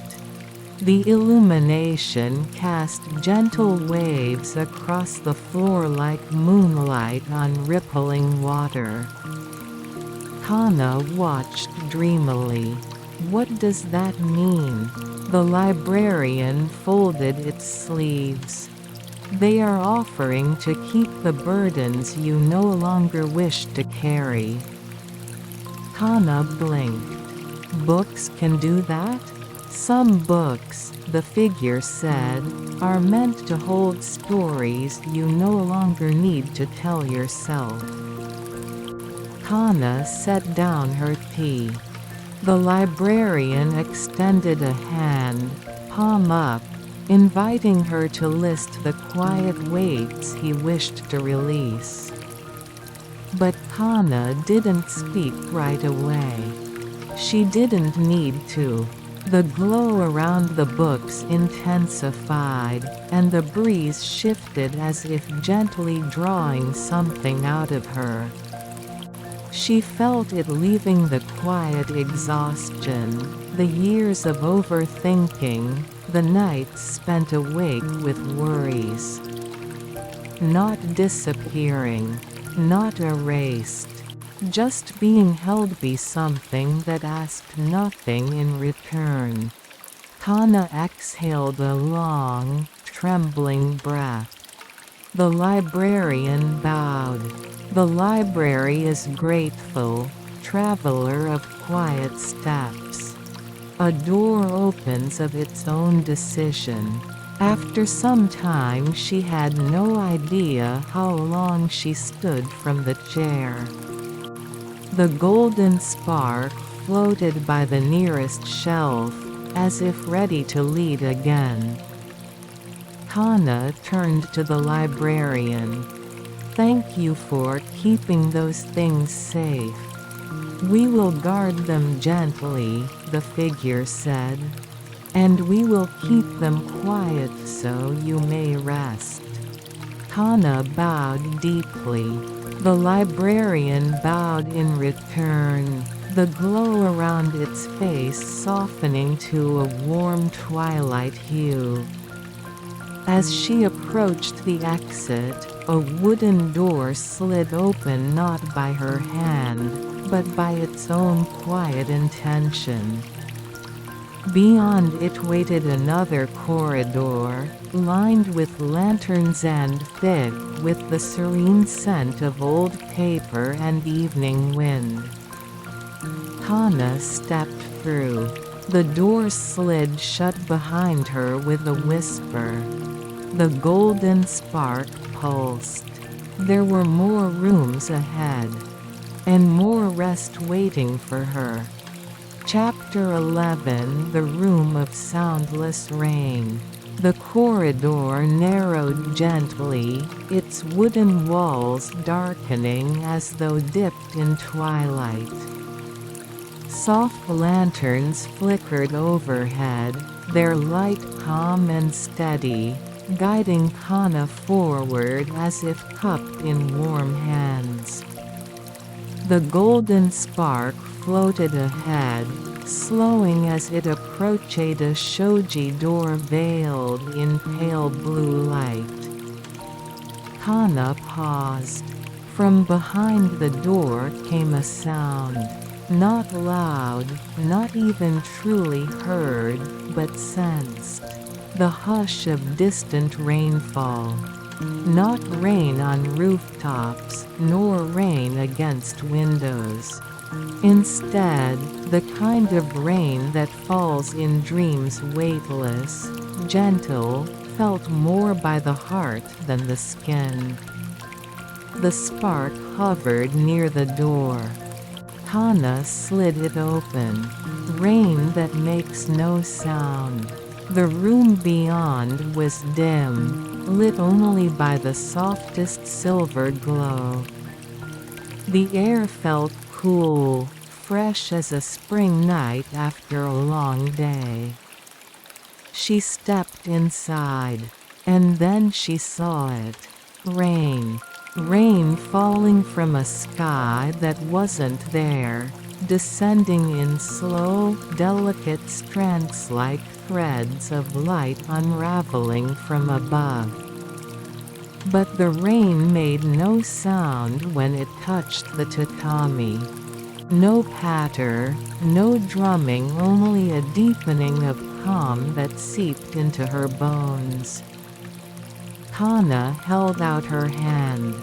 The illumination cast gentle waves across the floor like moonlight on rippling water. Kana watched dreamily. What does that mean? The librarian folded its sleeves. They are offering to keep the burdens you no longer wish to carry. Kana blinked. Books can do that? Some books, the figure said, are meant to hold stories you no longer need to tell yourself. Kana set down her tea. The librarian extended a hand, palm up, inviting her to list the quiet weights he wished to release. But Kana didn't speak right away. She didn't need to. The glow around the books intensified, and the breeze shifted as if gently drawing something out of her. She felt it leaving the quiet exhaustion, the years of overthinking, the nights spent awake with worries. Not disappearing, not erased, just being held by something that asked nothing in return. Kana exhaled a long, trembling breath. The librarian bowed. "The library is grateful, traveler of quiet steps. A door opens of its own decision." After some time she had no idea how long she stood from the chair. The golden spark floated by the nearest shelf, as if ready to lead again. Kana turned to the librarian. "Thank you for keeping those things safe." "We will guard them gently," the figure said. "And we will keep them quiet so you may rest." Kana bowed deeply. The librarian bowed in return, the glow around its face softening to a warm twilight hue. As she approached the exit, a wooden door slid open not by her hand, but by its own quiet intention. Beyond it waited another corridor, lined with lanterns and thick with the serene scent of old paper and evening wind. Kana stepped through. The door slid shut behind her with a whisper. The golden spark pulsed. There were more rooms ahead. And more rest waiting for her. Chapter 11 The Room of Soundless Rain. The corridor narrowed gently, its wooden walls darkening as though dipped in twilight. Soft lanterns flickered overhead, their light calm and steady, guiding Kana forward as if cupped in warm hands. The golden spark floated ahead, slowing as it approached a shoji door veiled in pale blue light. Kana paused. From behind the door came a sound. Not loud, not even truly heard, but sensed. The hush of distant rainfall. Not rain on rooftops, nor rain against windows. Instead, the kind of rain that falls in dreams, weightless, gentle, felt more by the heart than the skin. The spark hovered near the door. Kana slid it open. Rain that makes no sound. The room beyond was dim, lit only by the softest silver glow. The air felt cool, fresh as a spring night after a long day. She stepped inside. And then she saw it. Rain. Rain falling from a sky that wasn't there, descending in slow, delicate strands like threads of light unraveling from above. But the rain made no sound when it touched the tatami. No patter, no drumming, only a deepening of calm that seeped into her bones. Kana held out her hand.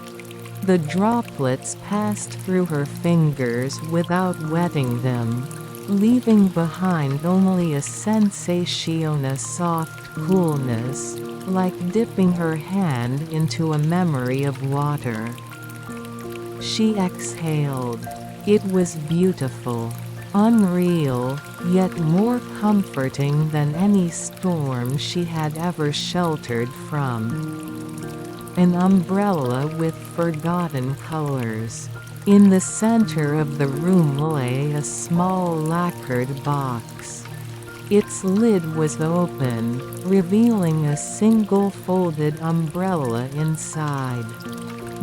The droplets passed through her fingers without wetting them, leaving behind only a sensation, a soft coolness, like dipping her hand into a memory of water. She exhaled. It was beautiful. Unreal, yet more comforting than any storm she had ever sheltered from. An umbrella with forgotten colors. In the center of the room lay a small lacquered box. Its lid was open, revealing a single folded umbrella inside.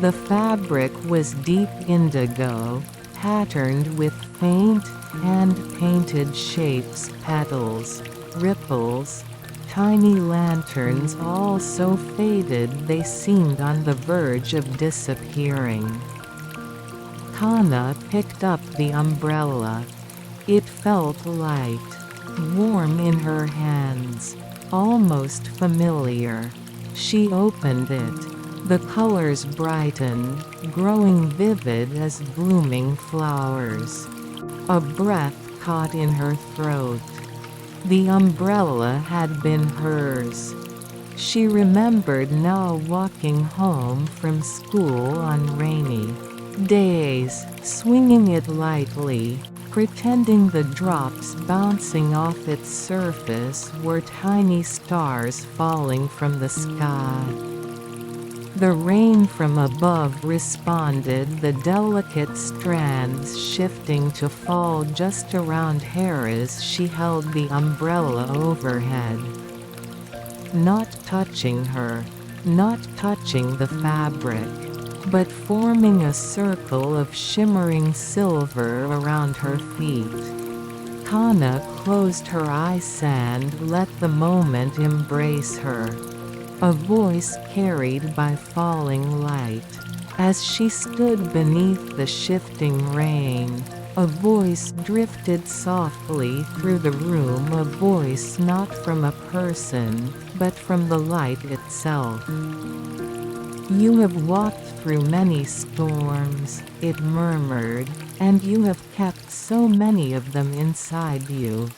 The fabric was deep indigo, patterned with faint, hand-painted shapes, petals, ripples, tiny lanterns, all so faded they seemed on the verge of disappearing. Kana picked up the umbrella. It felt light. warm in her hands, almost familiar. She opened it. The colors brightened, growing vivid as blooming flowers. A breath caught in her throat. The umbrella had been hers. She remembered now walking home from school on rainy days, swinging it lightly, pretending the drops bouncing off its surface were tiny stars falling from the sky. The rain from above responded, the delicate strands shifting to fall just around her as she held the umbrella overhead. Not touching her, not touching the fabric, but forming a circle of shimmering silver around her feet. Kana closed her eyes and let the moment embrace her. A voice carried by falling light. As she stood beneath the shifting rain, a voice drifted softly through the room, a voice not from a person, but from the light itself. "You have walked through many storms," it murmured, "and you have kept so many of them inside you."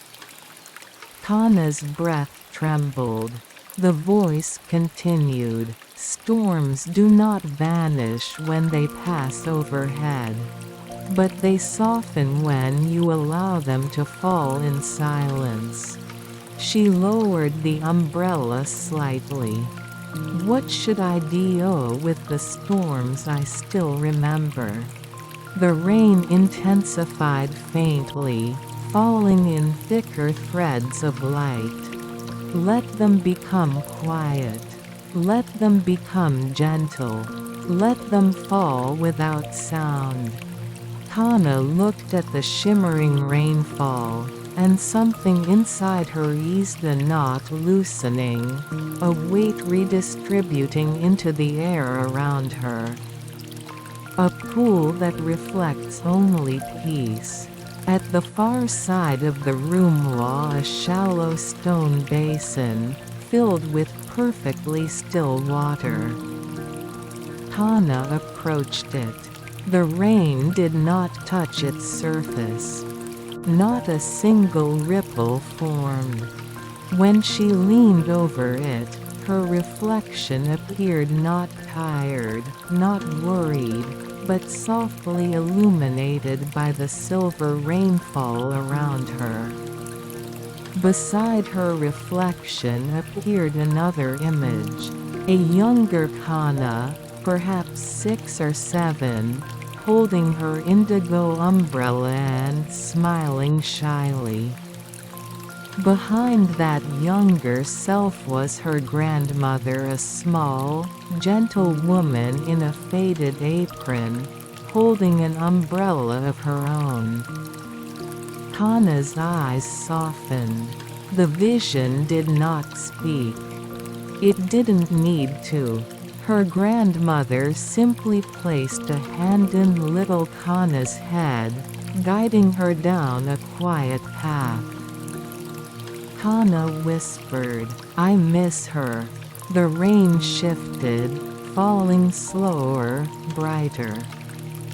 Kana's breath trembled. The voice continued, "Storms do not vanish when they pass overhead. But they soften when you allow them to fall in silence." She lowered the umbrella slightly. "What should I do with the storms I still remember?" The rain intensified faintly, falling in thicker threads of light. "Let them become quiet. Let them become gentle. Let them fall without sound." Kana looked at the shimmering rainfall, and something inside her eased, a knot loosening, a weight redistributing into the air around her. A pool that reflects only peace. At the far side of the room lay a shallow stone basin, filled with perfectly still water. Kana approached it. The rain did not touch its surface. Not a single ripple formed. When she leaned over it, her reflection appeared not tired, not worried, but softly illuminated by the silver rainfall around her. Beside her reflection appeared another image, a younger Kana, perhaps 6 or 7, holding her indigo umbrella and smiling shyly. Behind that younger self was her grandmother, a small, gentle woman in a faded apron, holding an umbrella of her own. Kana's eyes softened. The vision did not speak. It didn't need to. Her grandmother simply placed a hand in little Kana's head, guiding her down a quiet path. Kana whispered, "I miss her." The rain shifted, falling slower, brighter.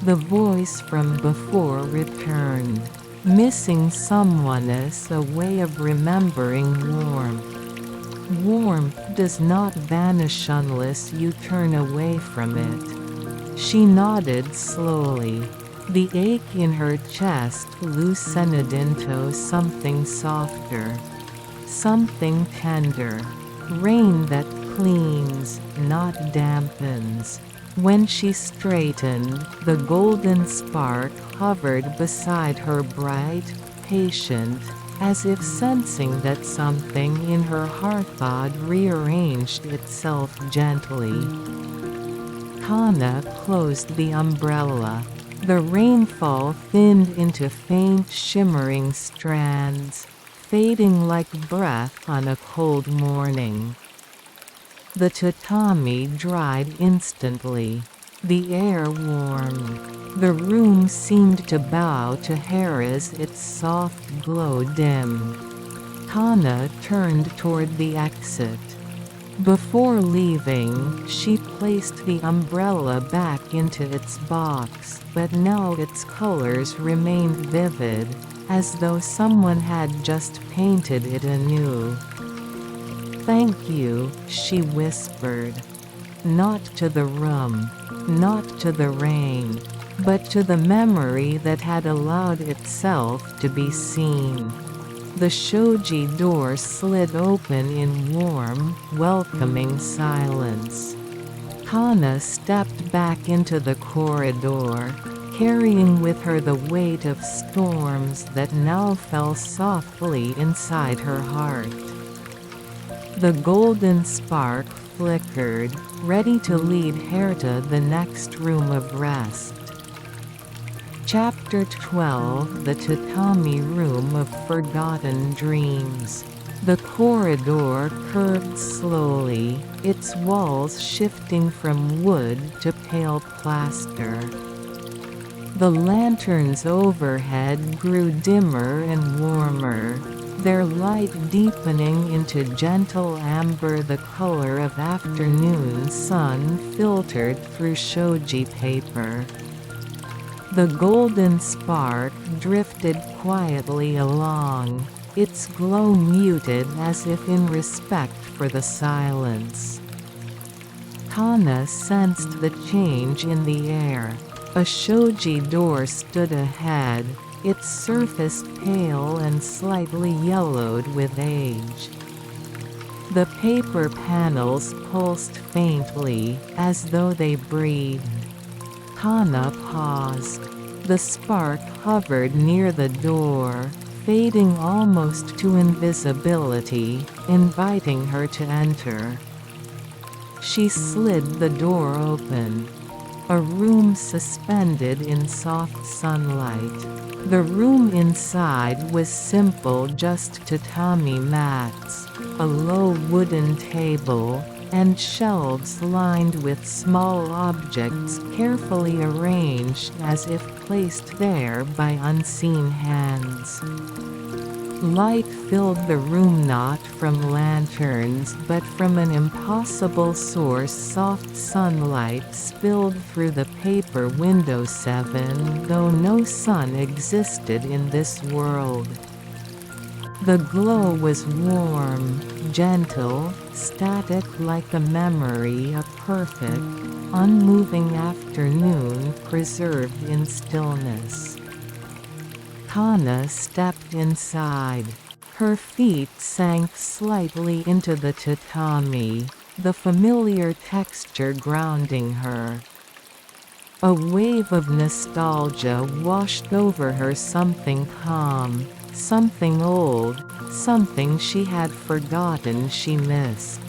The voice from before returned. "Missing someone is a way of remembering warmth. Warmth does not vanish unless you turn away from it." She nodded slowly. The ache in her chest loosened into something softer. Something tender. Rain that cleans, not dampens. When she straightened, the golden spark hovered beside her, bright, patient, as if sensing that something in her heart had rearranged itself gently. Kana closed the umbrella. The rainfall thinned into faint shimmering strands, fading like breath on a cold morning. The tatami dried instantly. The air warmed. The room seemed to bow to her as its soft glow dimmed. Kana turned toward the exit. Before leaving, she placed the umbrella back into its box, but now its colors remained vivid, as though someone had just painted it anew. "Thank you," she whispered. Not to the room, not to the rain, but to the memory that had allowed itself to be seen. The shoji door slid open in warm, welcoming silence. Kana stepped back into the corridor, carrying with her the weight of storms that now fell softly inside her heart. The golden spark flickered, ready to lead Herta the next room of rest. Chapter 12: The Tatami Room of Forgotten Dreams. The corridor curved slowly, its walls shifting from wood to pale plaster. The lanterns overhead grew dimmer and warmer, their light deepening into gentle amber, the color of afternoon sun filtered through shoji paper. The golden spark drifted quietly along, its glow muted as if in respect for the silence. Kana sensed the change in the air. A shoji door stood ahead, its surface pale and slightly yellowed with age. The paper panels pulsed faintly, as though they breathed. Kana paused. The spark hovered near the door, fading almost to invisibility, inviting her to enter. She slid the door open. A room suspended in soft sunlight. The room inside was simple, just tatami mats, a low wooden table, and shelves lined with small objects carefully arranged as if placed there by unseen hands. Light filled the room, not from lanterns but from an impossible source. Soft sunlight spilled through the paper window, though no sun existed in this world. The glow was warm, gentle, static, like a memory, a perfect, unmoving afternoon preserved in stillness. Kana stepped inside. Her feet sank slightly into the tatami, the familiar texture grounding her. A wave of nostalgia washed over her, something calm, something old, something she had forgotten she missed.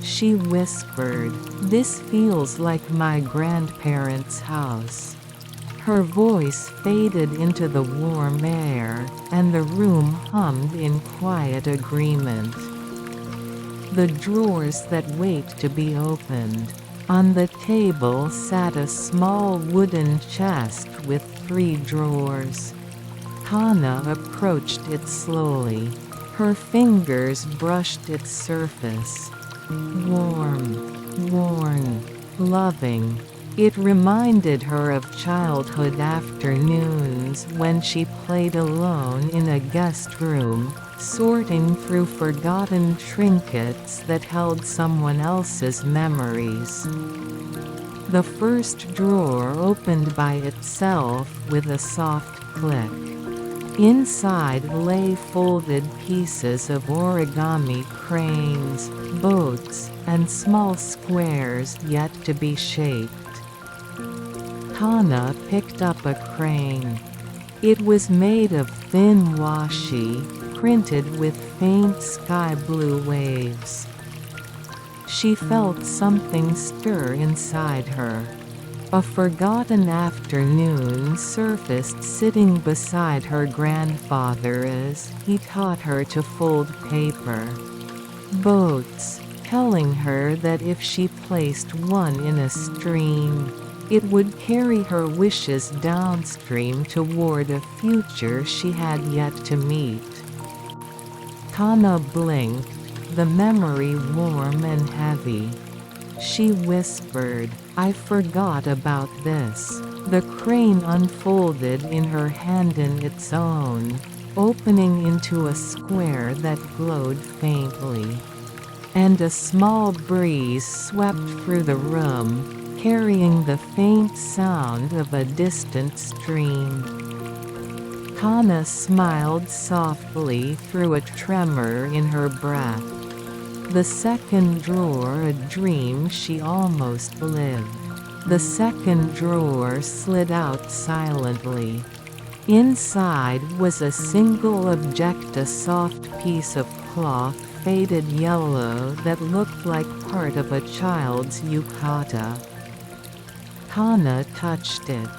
She whispered, "This feels like my grandparents' house." Her voice faded into the warm air, and the room hummed in quiet agreement. The drawers that wait to be opened. On the table sat a small wooden chest with 3 drawers. Kana approached it slowly. Her fingers brushed its surface. Warm, worn, loving. It reminded her of childhood afternoons when she played alone in a guest room, sorting through forgotten trinkets that held someone else's memories. The first drawer opened by itself with a soft click. Inside lay folded pieces of origami, cranes, boats, and small squares yet to be shaped. Kana picked up a crane. It was made of thin washi, printed with faint sky blue waves. She felt something stir inside her. A forgotten afternoon surfaced sitting beside her grandfather as he taught her to fold paper. Boats, telling her that if she placed one in a stream, it would carry her wishes downstream toward a future she had yet to meet. Kana blinked, the memory warm and heavy. She whispered, "I forgot about this." The crane unfolded in her hand in its own, opening into a square that glowed faintly. And a small breeze swept through the room, carrying the faint sound of a distant stream. Kana smiled softly through a tremor in her breath. The second drawer, a dream she almost lived. The second drawer slid out silently. Inside was a single object, a soft piece of cloth, faded yellow, that looked like part of a child's yukata. Kana touched it.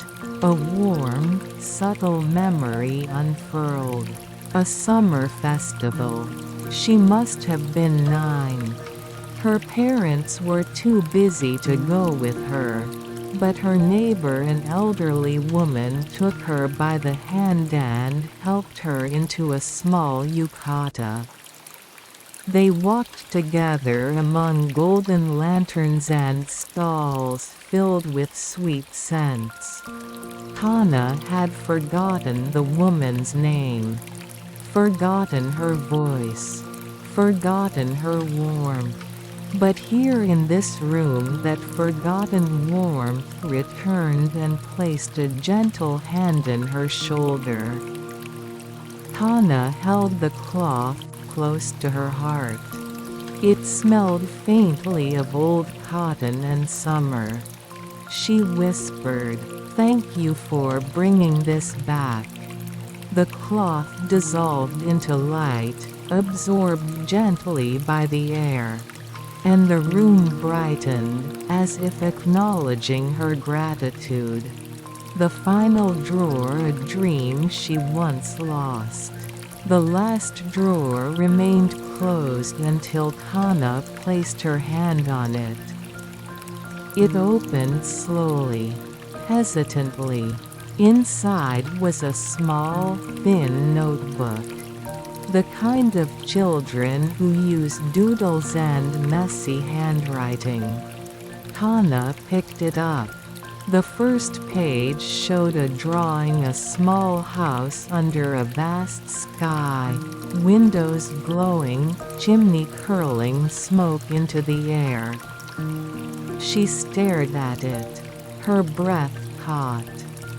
A warm, subtle memory unfurled. A summer festival. She must have been 9. Her parents were too busy to go with her, but her neighbor, an elderly woman, took her by the hand and helped her into a small yukata. They walked together among golden lanterns and stalls filled with sweet scents. Kana had forgotten the woman's name, forgotten her voice, forgotten her warmth. But here in this room that forgotten warmth returned and placed a gentle hand in her shoulder. Kana held the cloth close to her heart. It smelled faintly of old cotton and summer. She whispered, "Thank you for bringing this back." The cloth dissolved into light, absorbed gently by the air. And the room brightened, as if acknowledging her gratitude. The final drawer, a dream she once lost. The last drawer remained closed until Kana placed her hand on it. It opened slowly, hesitantly. Inside was a small, thin notebook. The kind of children who use doodles and messy handwriting. Kana picked it up. The first page showed a drawing, a small house under a vast sky, windows glowing, chimney curling smoke into the air. She stared at it. Her breath caught.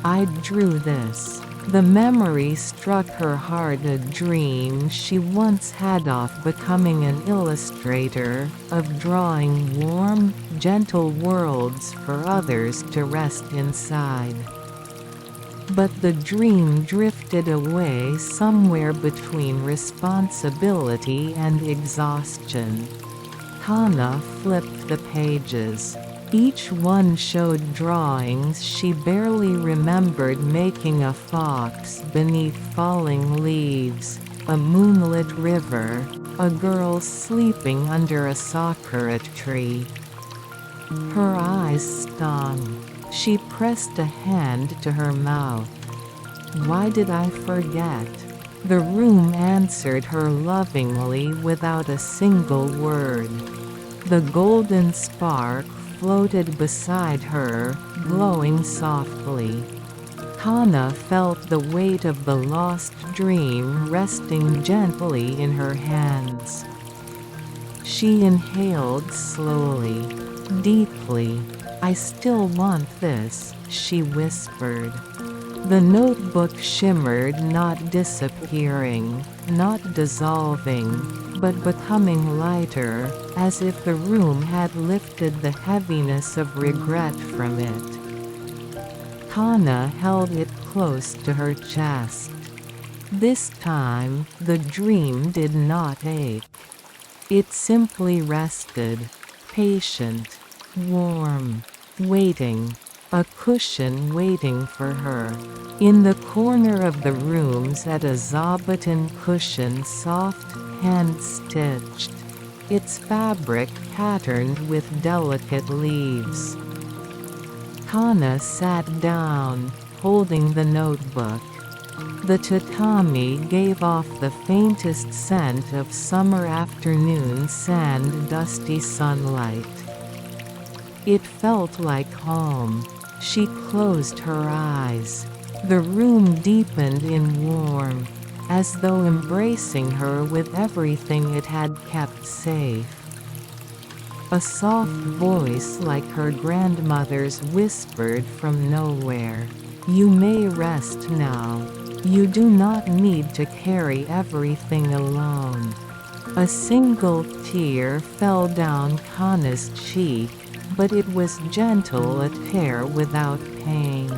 "I drew this." The memory struck her hard, a dream she once had of becoming an illustrator, of drawing warm, gentle worlds for others to rest inside. But the dream drifted away somewhere between responsibility and exhaustion. Kana flipped the pages. Each one showed drawings she barely remembered, making a fox beneath falling leaves, a moonlit river, a girl sleeping under a sakura tree. Her eyes stung. She pressed a hand to her mouth. "Why did I forget?" The room answered her lovingly without a single word. The golden spark floated beside her, glowing softly. Kana felt the weight of the lost dream resting gently in her hands. She inhaled slowly, deeply. "I still want this," she whispered. The notebook shimmered, not disappearing, not dissolving, but becoming lighter, as if the room had lifted the heaviness of regret from it. Kana held it close to her chest. This time, the dream did not ache. It simply rested, patient, warm, waiting. A cushion waiting for her. In the corner of the room sat a zabuton cushion, soft, hand-stitched. Its fabric patterned with delicate leaves. Kana sat down, holding the notebook. The tatami gave off the faintest scent of summer afternoon sand, dusty sunlight. It felt like home. She closed her eyes. The room deepened in warmth, as though embracing her with everything it had kept safe. A soft voice like her grandmother's whispered from nowhere, "You may rest now. You do not need to carry everything alone." A single tear fell down Kana's cheek, but it was gentle, a tear without pain.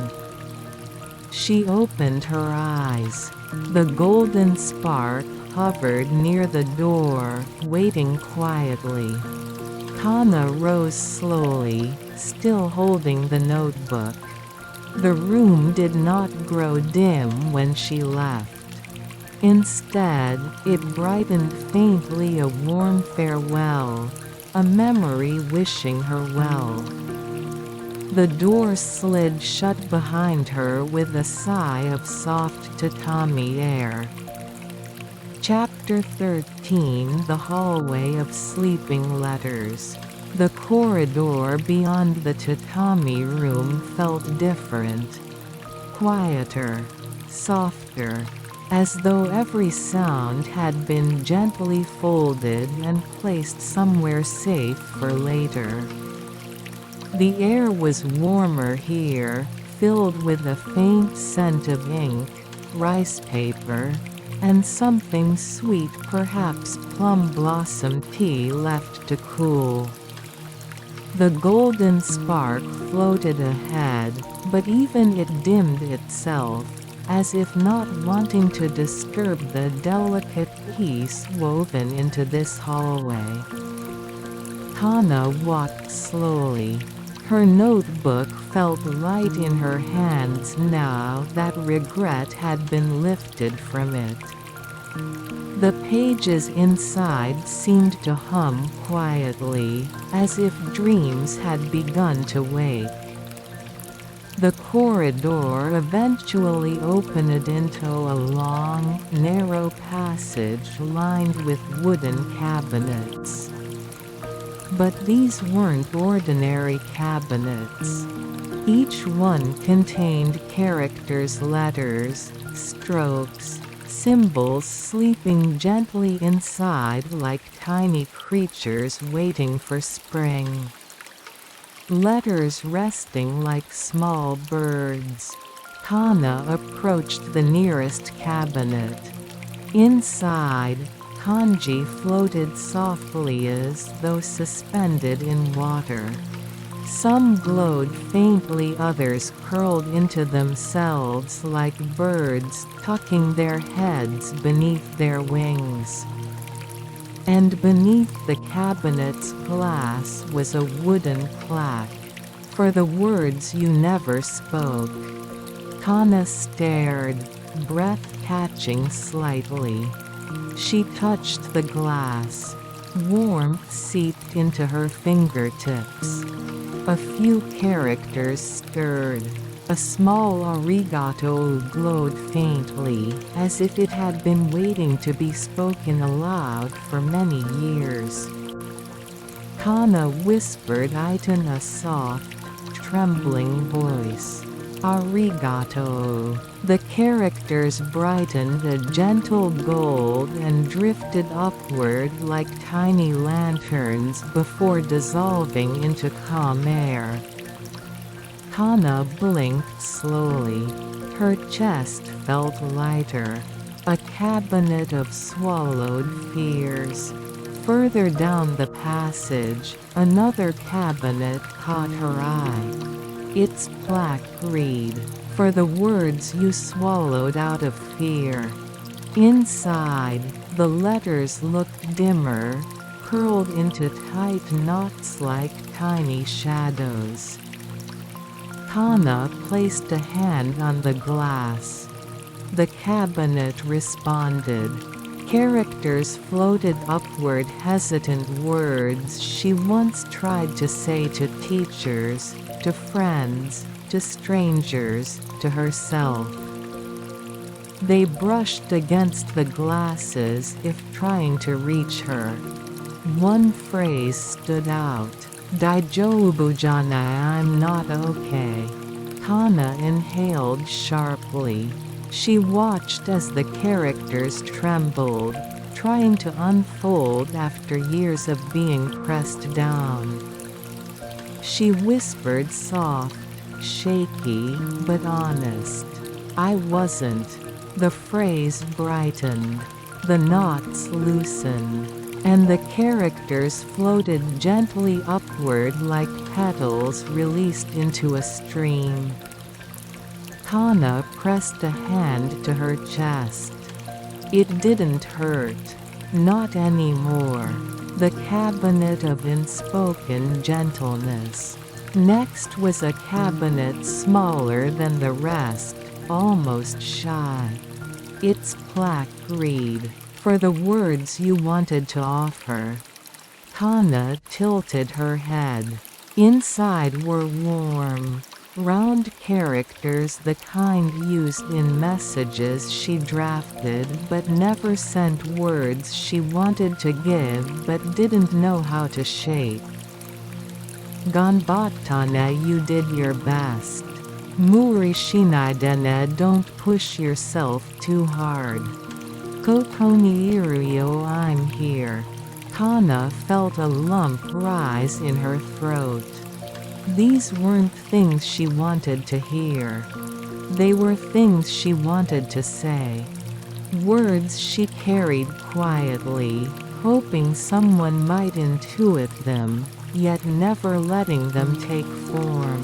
She opened her eyes. The golden spark hovered near the door, waiting quietly. Kana rose slowly, still holding the notebook. The room did not grow dim when she left. Instead, it brightened faintly, a warm farewell, a memory wishing her well. The door slid shut behind her with a sigh of soft tatami air. Chapter 13: The Hallway of Sleeping Letters. The corridor beyond the tatami room felt different. Quieter. Softer. As though every sound had been gently folded and placed somewhere safe for later. The air was warmer here, filled with a faint scent of ink, rice paper, and something sweet, perhaps plum blossom tea left to cool. The golden spark floated ahead, but even it dimmed itself, as if not wanting to disturb the delicate peace woven into this hallway. Kana walked slowly. Her notebook felt light in her hands now that regret had been lifted from it. The pages inside seemed to hum quietly, as if dreams had begun to wake. The corridor eventually opened into a long, narrow passage lined with wooden cabinets. But these weren't ordinary cabinets. Each one contained characters' letters, strokes, symbols sleeping gently inside like tiny creatures waiting for spring. Letters resting like small birds. Kana approached the nearest cabinet. Inside, kanji floated softly as though suspended in water. Some glowed faintly, others curled into themselves like birds tucking their heads beneath their wings. And beneath the cabinet's glass was a wooden plaque, "For the words you never spoke." Kana stared, breath catching slightly. She touched the glass. Warmth seeped into her fingertips. A few characters stirred. A small arigato glowed faintly, as if it had been waiting to be spoken aloud for many years. Kana whispered it in a soft, trembling voice. "Arigato." The characters brightened a gentle gold and drifted upward like tiny lanterns before dissolving into calm air. Kana blinked slowly. Her chest felt lighter. A cabinet of swallowed fears. Further down the passage, another cabinet caught her eye. Its plaque read, "For the words you swallowed out of fear." Inside, the letters looked dimmer, curled into tight knots like tiny shadows. Kana placed a hand on the glass. The cabinet responded. Characters floated upward, hesitant words she once tried to say to teachers, to friends, to strangers, to herself. They brushed against the glasses if trying to reach her. One phrase stood out. Daijoubu-janai, I'm not okay. Kana inhaled sharply. She watched as the characters trembled, trying to unfold after years of being pressed down. She whispered soft, shaky, but honest. I wasn't. The phrase brightened. The knots loosened. And the characters floated gently upward like petals released into a stream. Kana pressed a hand to her chest. It didn't hurt. Not anymore. The cabinet of unspoken gentleness. Next was a cabinet smaller than the rest, almost shy. Its plaque read, "For the words you wanted to offer." Kana tilted her head. Inside were warm, round characters, the kind used in messages she drafted but never sent, words she wanted to give but didn't know how to shape. Ganbattane, you did your best. Murishinai-dene, don't push yourself too hard. Kokoni-iruyo, I'm here. Kana felt a lump rise in her throat. These weren't things she wanted to hear. They were things she wanted to say. Words she carried quietly, hoping someone might intuit them, yet never letting them take form.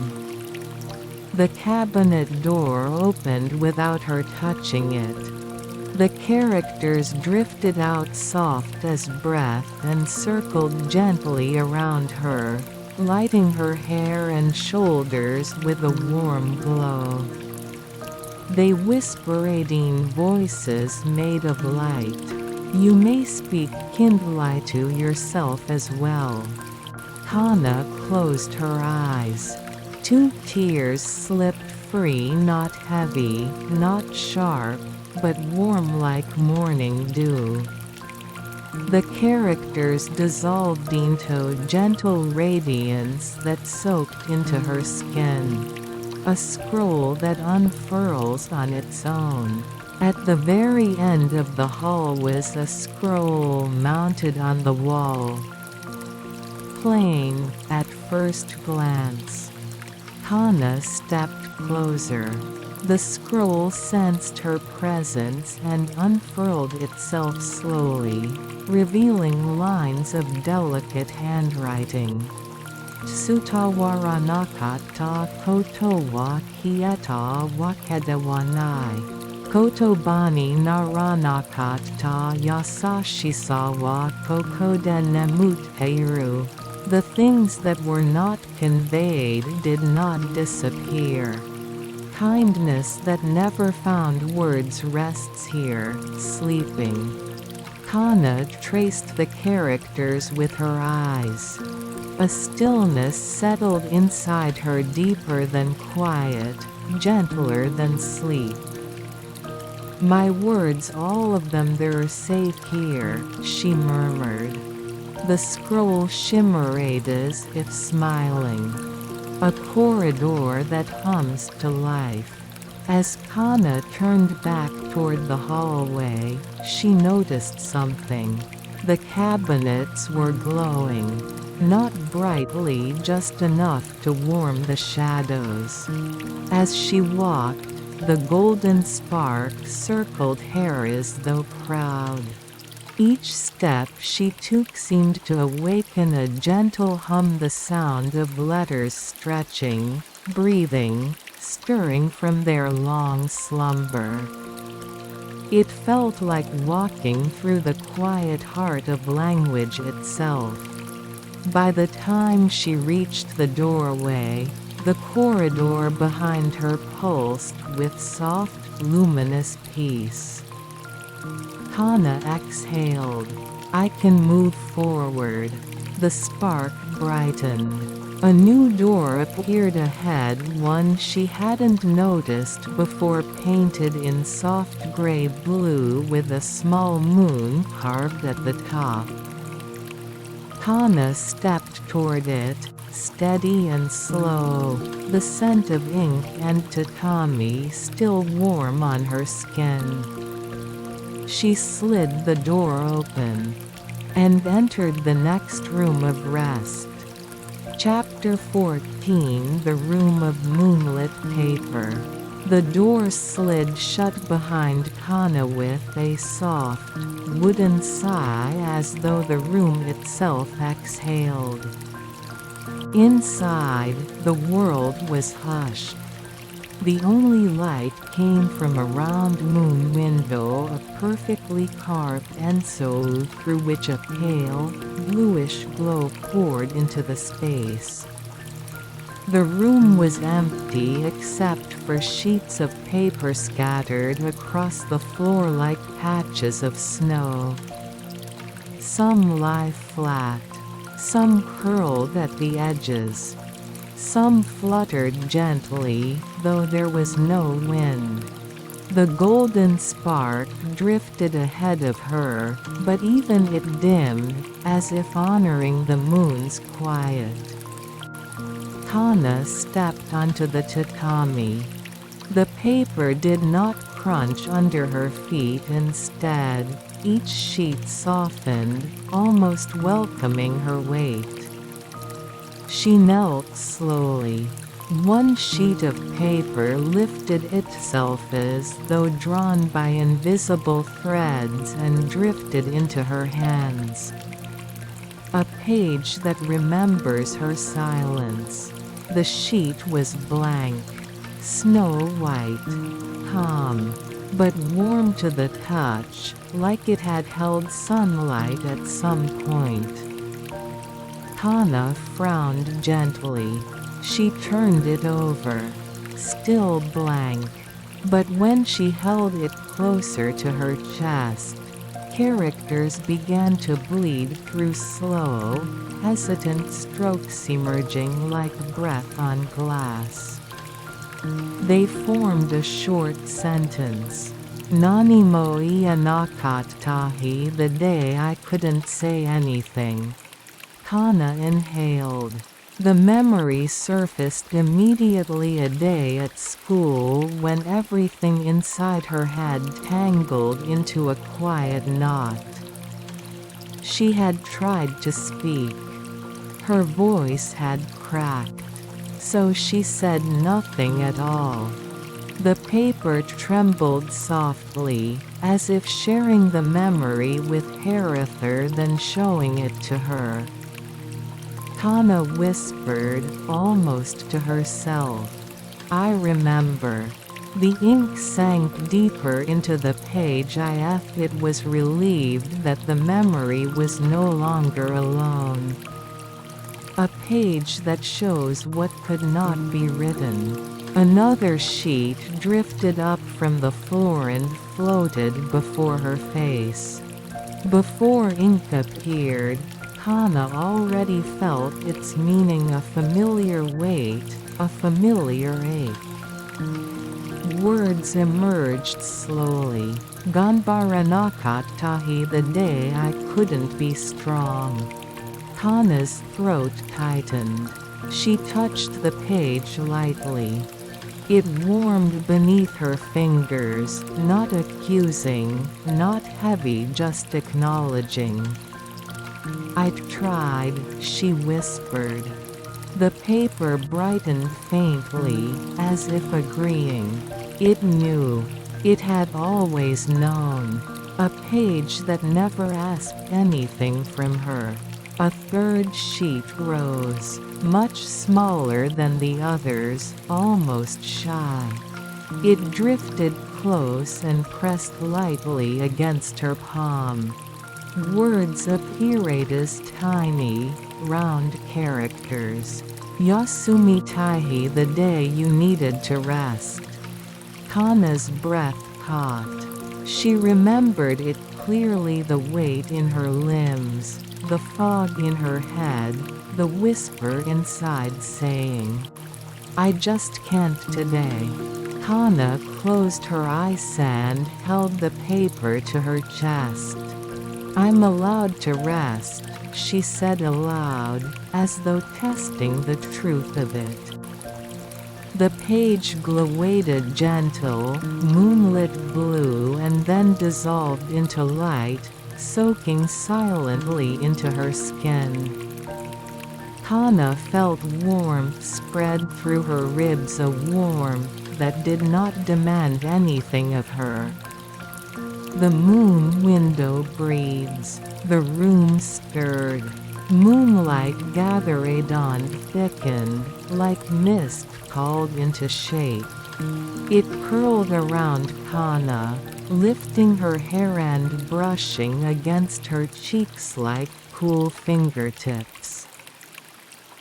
The cabinet door opened without her touching it. The characters drifted out soft as breath and circled gently around her, lighting her hair and shoulders with a warm glow. They whispering voices made of light. You may speak kindly to yourself as well. Kana closed her eyes. 2 tears slipped free, not heavy, not sharp, but warm like morning dew. The characters dissolved into gentle radiance that soaked into her skin. A scroll that unfurls on its own. At the very end of the hall was a scroll mounted on the wall. Plain, at first glance. Kana stepped closer. The scroll sensed her presence and unfurled itself slowly, revealing lines of delicate handwriting. Tsutawara nakata koto wa kieta wakadewanai. Kotobani naranakata yasashisawa kokode nemuteiru. The things that were not conveyed did not disappear. Kindness that never found words rests here, sleeping. Kana traced the characters with her eyes. A stillness settled inside her, deeper than quiet, gentler than sleep. My words, all of them, they're safe here, she murmured. The scroll shimmered as if smiling. A corridor that hums to life. As Kana turned back toward the hallway, she noticed something. The cabinets were glowing. Not brightly, just enough to warm the shadows. As she walked, the golden spark circled her as though proud. Each step she took seemed to awaken a gentle hum, the sound of letters stretching, breathing, stirring from their long slumber. It felt like walking through the quiet heart of language itself. By the time she reached the doorway, the corridor behind her pulsed with soft, luminous peace. Kana exhaled. I can move forward. The spark brightened. A new door appeared ahead, one she hadn't noticed before, painted in soft gray-blue with a small moon carved at the top. Kana stepped toward it, steady and slow, the scent of ink and tatami still warm on her skin. She slid the door open and entered the next room of rest. Chapter 14: The Room of Moonlit Paper. The door slid shut behind Kana with a soft, wooden sigh, as though the room itself exhaled. Inside, the world was hushed. The only light came from a round moon window, a perfectly carved enso through which a pale, bluish glow poured into the space. The room was empty except for sheets of paper scattered across the floor like patches of snow. Some lie flat, some curled at the edges. Some fluttered gently, though there was no wind. The golden spark drifted ahead of her, but even it dimmed, as if honoring the moon's quiet. Kana stepped onto the tatami. The paper did not crunch under her feet. Instead, each sheet softened, almost welcoming her weight. She knelt slowly. One sheet of paper lifted itself as though drawn by invisible threads and drifted into her hands. A page that remembers her silence. The sheet was blank, snow white, calm, but warm to the touch, like it had held sunlight at some point. Kana frowned gently. She turned it over. Still blank. But when she held it closer to her chest, characters began to bleed through, slow, hesitant strokes emerging like breath on glass. They formed a short sentence. Nani mo ia nakatahi, the day I couldn't say anything. Kana inhaled. The memory surfaced immediately, a day at school when everything inside her had tangled into a quiet knot. She had tried to speak. Her voice had cracked. So she said nothing at all. The paper trembled softly, as if sharing the memory with her rather than showing it to her. Kana whispered, almost to herself, "I remember." The ink sank deeper into the page. It was relieved that the memory was no longer alone. A page that shows what could not be written. Another sheet drifted up from the floor and floated before her face. Before ink appeared, Kana already felt its meaning, a familiar weight, a familiar ache. Words emerged slowly. Ganbara nakatahi, the day I couldn't be strong. Kana's throat tightened. She touched the page lightly. It warmed beneath her fingers, not accusing, not heavy, just acknowledging. "I tried," she whispered. The paper brightened faintly, as if agreeing. It knew. It had always known. A page that never asked anything from her. A third sheet rose, much smaller than the others, almost shy. It drifted close and pressed lightly against her palm. Words appeared as tiny, round characters. Yasumi taihi, the day you needed to rest. Kana's breath caught. She remembered it clearly, the weight in her limbs, the fog in her head, the whisper inside saying, "I just can't today." Kana closed her eyes and held the paper to her chest. "I'm allowed to rest," she said aloud, as though testing the truth of it. The page glowed gentle, moonlit blue and then dissolved into light, soaking silently into her skin. Kana felt warmth spread through her ribs, a warmth that did not demand anything of her. The moon window breathes. The room stirred. Moonlight gathered on, thickened, like mist called into shape. It curled around Kana, lifting her hair and brushing against her cheeks like cool fingertips.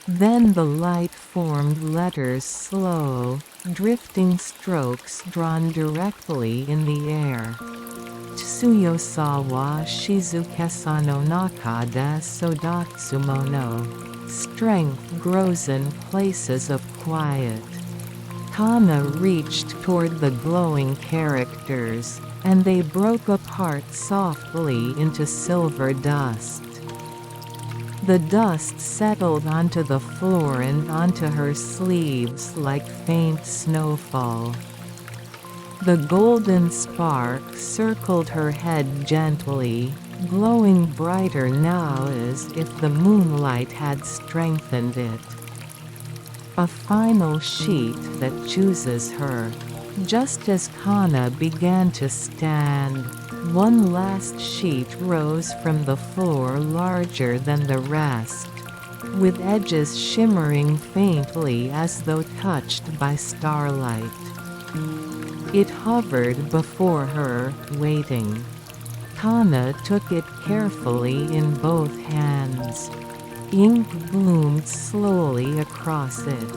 Then the light formed letters, slow, drifting strokes drawn directly in the air. Tsuyosawa Shizukesano Nakade Sodatsumono. Strength grows in places of quiet. Kana reached toward the glowing characters, and they broke apart softly into silver dust. The dust settled onto the floor and onto her sleeves like faint snowfall. The golden spark circled her head gently, glowing brighter now as if the moonlight had strengthened it. A final sheet that chooses her. Just as Kana began to stand, one last sheet rose from the floor larger than the rest, with edges shimmering faintly as though touched by starlight. It hovered before her, waiting. Kana took it carefully in both hands. Ink bloomed slowly across it.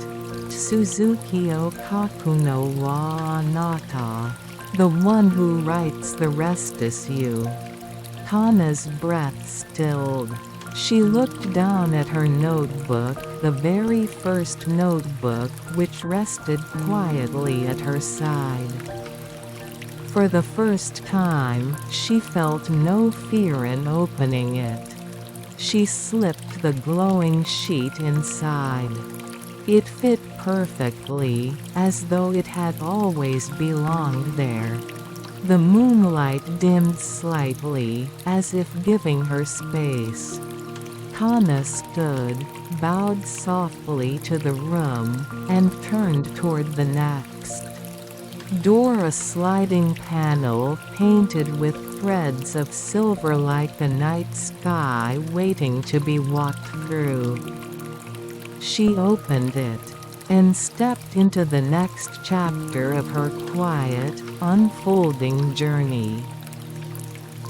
Suzuki o Kakuno wa Anata. The one who writes the rest is you. Kana's breath stilled. She looked down at her notebook, the very first notebook which rested quietly at her side. For the first time, she felt no fear in opening it. She slipped the glowing sheet inside. It fit perfectly, as though it had always belonged there. The moonlight dimmed slightly, as if giving her space. Kana stood, bowed softly to the room, and turned toward the next door, a sliding panel painted with threads of silver like a night sky waiting to be walked through. She opened it, and stepped into the next chapter of her quiet, unfolding journey.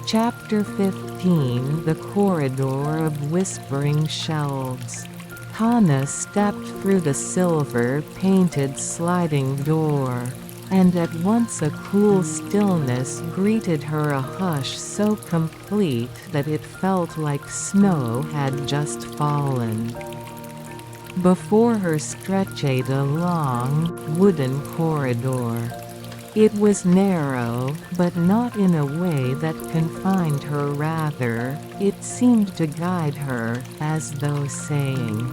Chapter 15: The Corridor of Whispering Shelves. Kana stepped through the silver-painted sliding door, and at once a cool stillness greeted her, a hush so complete that it felt like snow had just fallen. Before her stretched a long, wooden corridor. It was narrow, but not in a way that confined her, rather, it seemed to guide her, as though saying,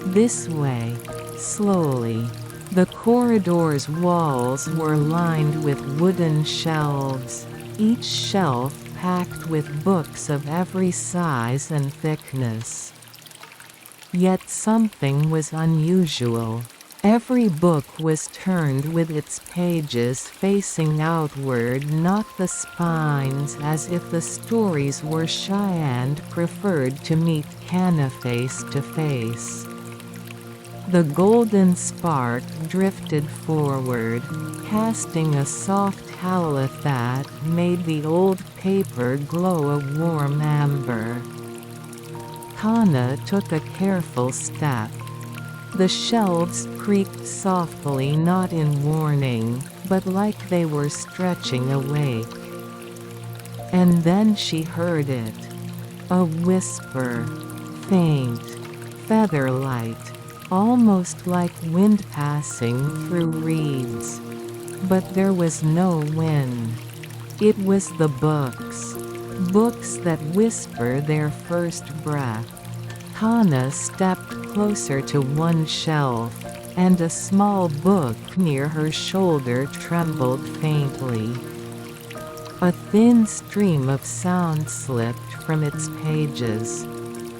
"This way." Slowly. The corridor's walls were lined with wooden shelves, each shelf packed with books of every size and thickness. Yet something was unusual. Every book was turned with its pages facing outward, not the spines, as if the stories were shy and preferred to meet Kana face to face. The golden spark drifted forward, casting a soft haloth that made the old paper glow a warm amber. Kana took a careful step. The shelves creaked softly, not in warning, but like they were stretching awake. And then she heard it. A whisper. Faint. feather-light, almost like wind passing through reeds. But there was no wind. It was the books. Books that whisper their first breath. Hana stepped closer to one shelf, and a small book near her shoulder trembled faintly. A thin stream of sound slipped from its pages.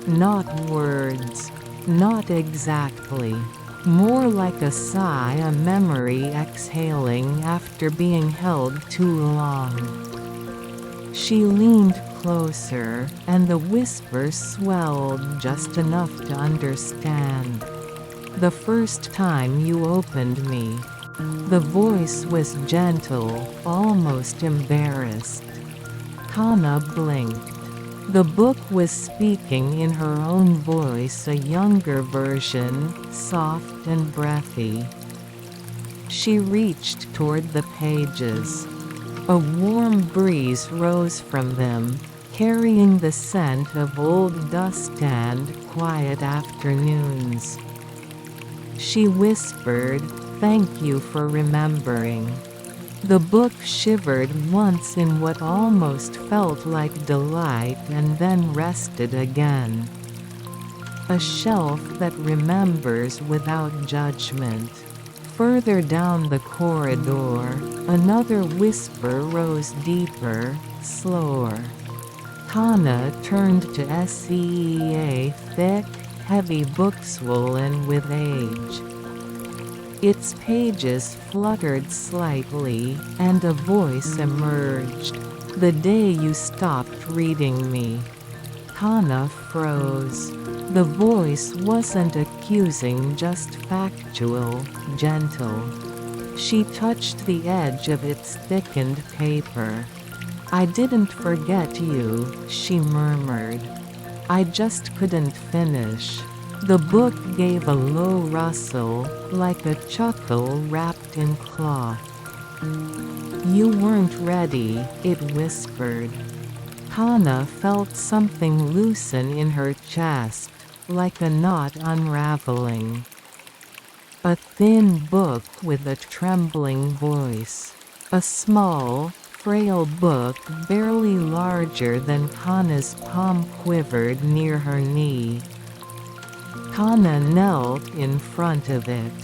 Not words. Not exactly. More like a sigh, a memory exhaling after being held too long. She leaned closer, and the whisper swelled just enough to understand. "The first time you opened me." The voice was gentle, almost embarrassed. Kana blinked. The book was speaking in her own voice, a younger version, soft and breathy. She reached toward the pages. A warm breeze rose from them, carrying the scent of old dust and quiet afternoons. She whispered, "Thank you for remembering." The book shivered once in what almost felt like delight and then rested again. A shelf that remembers without judgment. Further down the corridor, another whisper rose deeper, slower. Kana turned to see a thick, heavy book swollen with age. Its pages fluttered slightly, and a voice emerged. "The day you stopped reading me." Kana froze. The voice wasn't accusing, just factual, gentle. She touched the edge of its thickened paper. "I didn't forget you," she murmured. "I just couldn't finish." The book gave a low rustle, like a chuckle wrapped in cloth. "You weren't ready," it whispered. Kana felt something loosen in her chest, like a knot unraveling. A thin book with a trembling voice. A small, frail book barely larger than Kana's palm quivered near her knee. Kana knelt in front of it.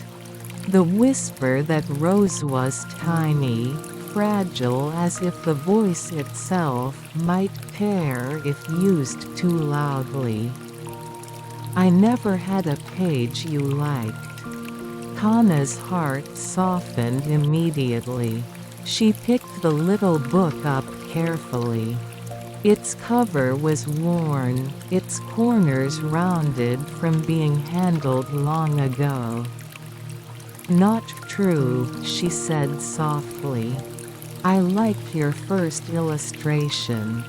The whisper that rose was tiny, fragile, as if the voice itself might tear if used too loudly. "I never had a page you liked." Kana's heart softened immediately. She picked the little book up carefully. Its cover was worn, its corners rounded from being handled long ago. "Not true," she said softly. "I liked your first illustration."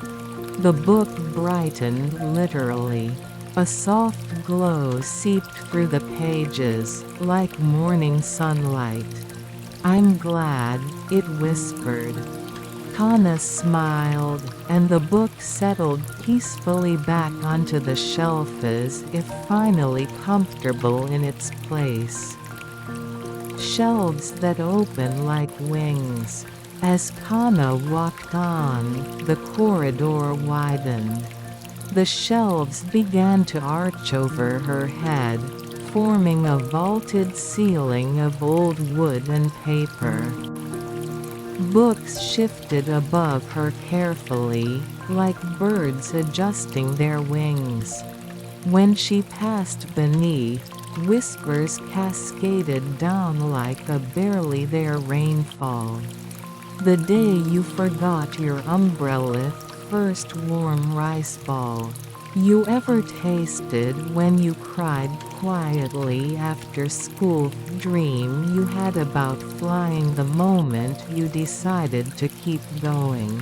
The book brightened literally. A soft glow seeped through the pages, like morning sunlight. "I'm glad," it whispered. Kana smiled, and the book settled peacefully back onto the shelf as if finally comfortable in its place. Shelves that open like wings. As Kana walked on, the corridor widened. The shelves began to arch over her head, forming a vaulted ceiling of old wood and paper. Books shifted above her carefully, like birds adjusting their wings. When she passed beneath, whispers cascaded down like a barely there rainfall. "The day you forgot your umbrella's first warm rice ball." "You ever tasted when you cried quietly after school?" Dream you had about flying the moment you decided to keep going.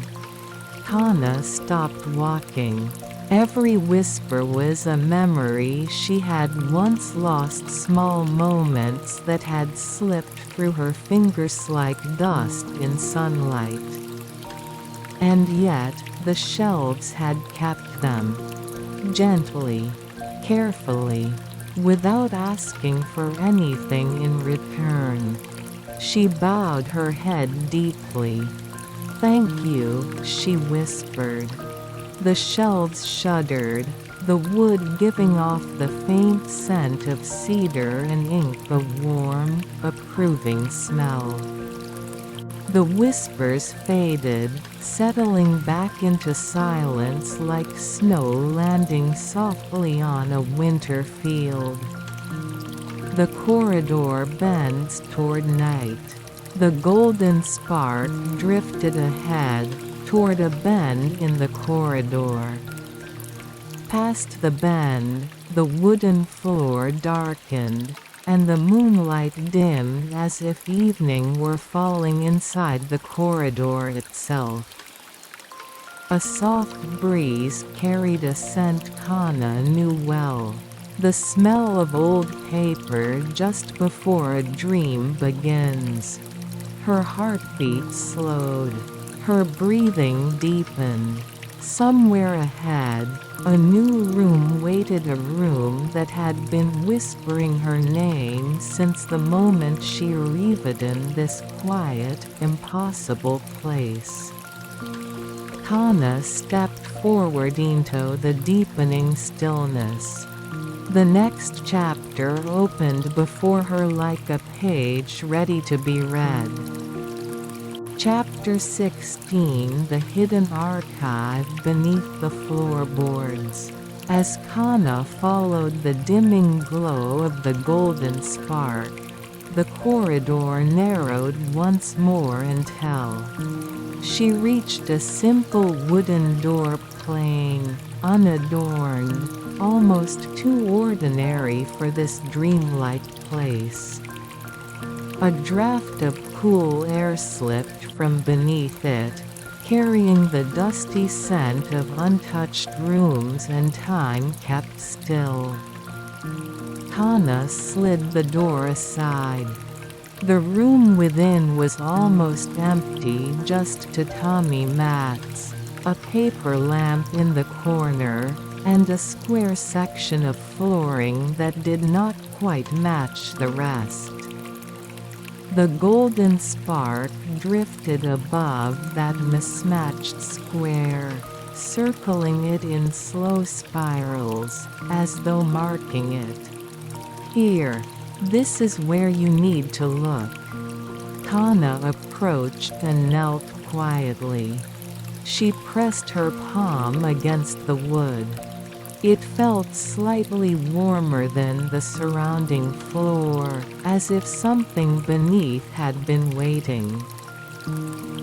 Kana stopped walking. Every whisper was a memory she had once lost, small moments that had slipped through her fingers like dust in sunlight. And yet, the shelves had kept them. Gently. Carefully. without asking for anything in return. She bowed her head deeply. "Thank you," she whispered. The shelves shuddered, the wood giving off the faint scent of cedar and ink, a warm, approving smell. The whispers faded, settling back into silence like snow landing softly on a winter field. The corridor bends toward night. The golden spark drifted ahead, toward a bend in the corridor. Past the bend, the wooden floor darkened, and the moonlight dimmed as if evening were falling inside the corridor itself. A soft breeze carried a scent Kana knew well. The smell of old paper just before a dream begins. Her heartbeat slowed. Her breathing deepened. Somewhere ahead, a new room waited, a room that had been whispering her name since the moment she arrived in this quiet, impossible place. Kana stepped forward into the deepening stillness. The next chapter opened before her like a page ready to be read. Chapter 16: The Hidden Archive Beneath the Floorboards. As Kana followed the dimming glow of the golden spark, the corridor narrowed once more until she reached a simple wooden door, plain, unadorned, almost too ordinary for this dreamlike place. A draft of cool air slipped from beneath it, carrying the dusty scent of untouched rooms, and time kept still. Kana slid the door aside. The room within was almost empty, just tatami mats, a paper lamp in the corner, and a square section of flooring that did not quite match the rest. The golden spark drifted above that mismatched square, circling it in slow spirals, as though marking it. "Here. This is where you need to look." Kana approached and knelt quietly. She pressed her palm against the wood. It felt slightly warmer than the surrounding floor, as if something beneath had been waiting.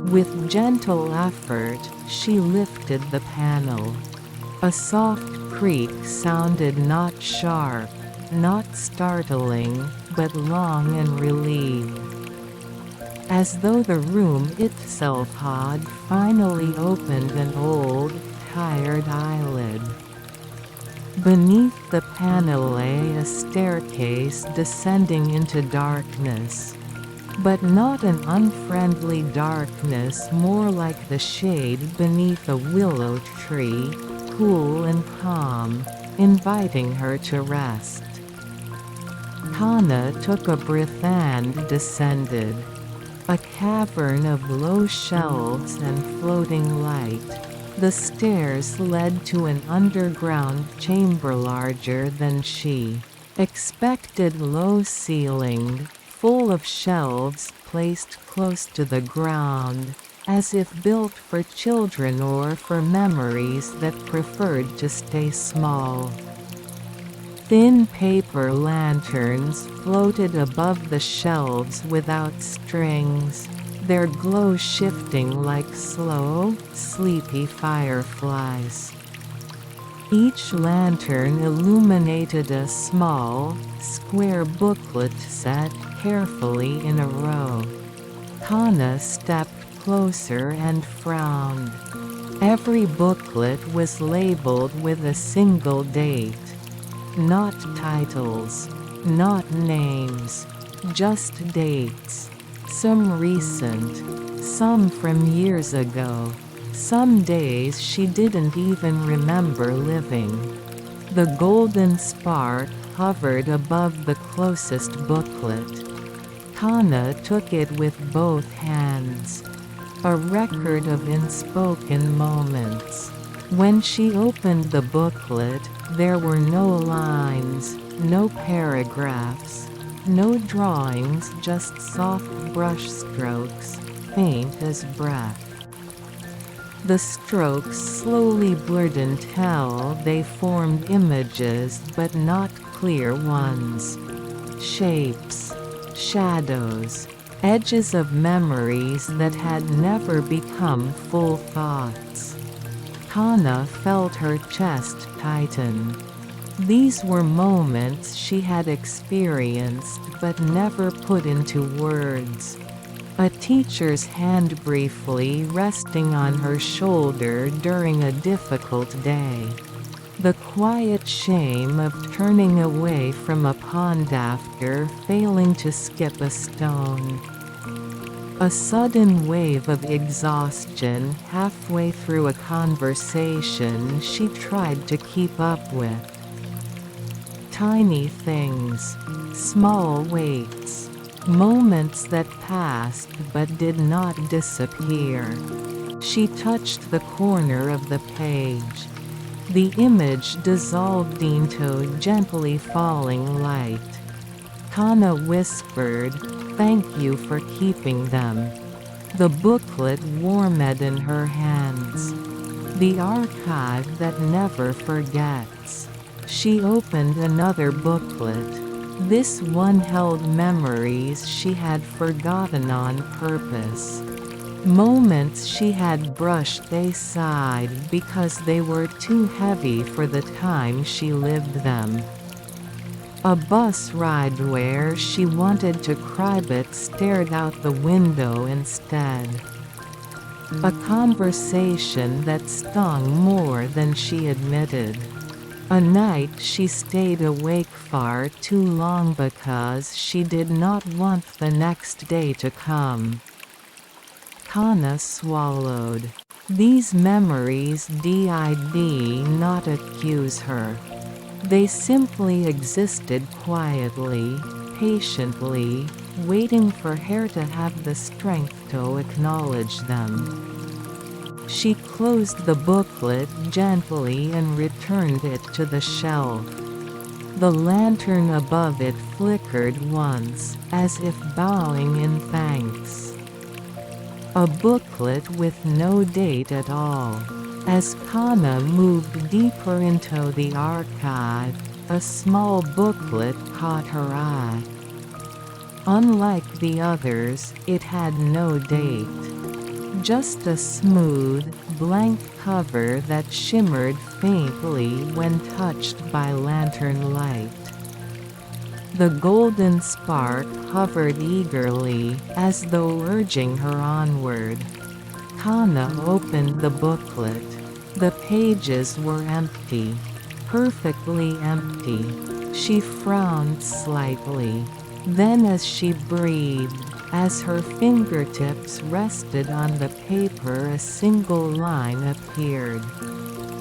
With gentle effort, she lifted the panel. A soft creak sounded, not sharp, not startling, but long and relieved. As though the room itself had finally opened an old, tired eyelid. Beneath the panel lay a staircase descending into darkness. But not an unfriendly darkness, more like the shade beneath a willow tree, cool and calm, inviting her to rest. Kana took a breath and descended. A cavern of low shelves and floating light. The stairs led to an underground chamber larger than she expected, low-ceilinged, full of shelves placed close to the ground, as if built for children or for memories that preferred to stay small. Thin paper lanterns floated above the shelves without strings, their glow shifting like slow, sleepy fireflies. Each lantern illuminated a small, square booklet set carefully in a row. Kana stepped closer and frowned. Every booklet was labeled with a single date. Not titles, not names, just dates. Some recent, some from years ago, some days she didn't even remember living. The golden spark hovered above the closest booklet. Kana took it with both hands. A record of unspoken moments. When she opened the booklet, there were no lines, no paragraphs, no drawings, just soft brushstrokes, faint as breath. The strokes slowly blurred until they formed images but not clear ones. Shapes, shadows, edges of memories that had never become full thoughts. Kana felt her chest tighten. These were moments she had experienced but never put into words. A teacher's hand briefly resting on her shoulder during a difficult day. The quiet shame of turning away from a pond after failing to skip a stone. A sudden wave of exhaustion halfway through a conversation she tried to keep up with. Tiny things, small waits, moments that passed but did not disappear. She touched the corner of the page. The image dissolved into gently falling light. Kana whispered, "Thank you for keeping them." The booklet warmed in her hands. The archive that never forgets. She opened another booklet. This one held memories she had forgotten on purpose. Moments she had brushed aside because they were too heavy for the time she lived them. A bus ride where she wanted to cry but stared out the window instead. A conversation that stung more than she admitted. A night she stayed awake far too long because she did not want the next day to come. Kana swallowed. These memories did not accuse her. They simply existed quietly, patiently, waiting for her to have the strength to acknowledge them. She closed the booklet gently and returned it to the shelf. The lantern above it flickered once, as if bowing in thanks. A booklet with no date at all. As Kana moved deeper into the archive, a small booklet caught her eye. Unlike the others, it had no date. Just a smooth, blank cover that shimmered faintly when touched by lantern light. The golden spark hovered eagerly, as though urging her onward. Kana opened the booklet. The pages were empty. Perfectly empty. She frowned slightly. Then as she breathed, as her fingertips rested on the paper, a single line appeared.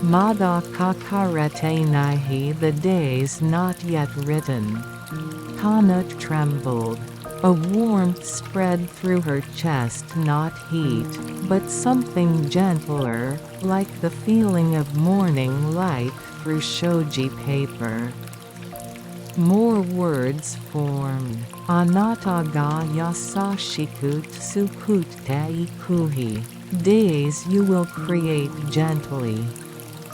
Mada kakarete naihi, the days not yet written. Kana trembled. A warmth spread through her chest, not heat, but something gentler, like the feeling of morning light through shoji paper. More words formed. Anata ga yasashiku tsukute ikuhi. Days you will create gently.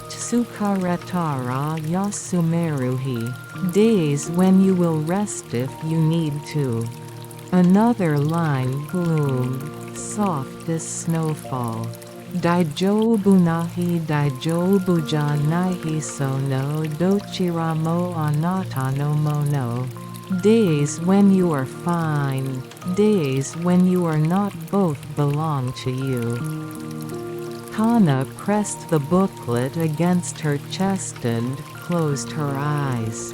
Tsukaretara yasumeruhi. Days when you will rest if you need to. Another line gloomed, soft as snowfall. Daijobu nahi daijobu ja nahi sono dochiramo anata no mono. Days when you are fine, days when you are not, both belong to you. Kana pressed the booklet against her chest and closed her eyes.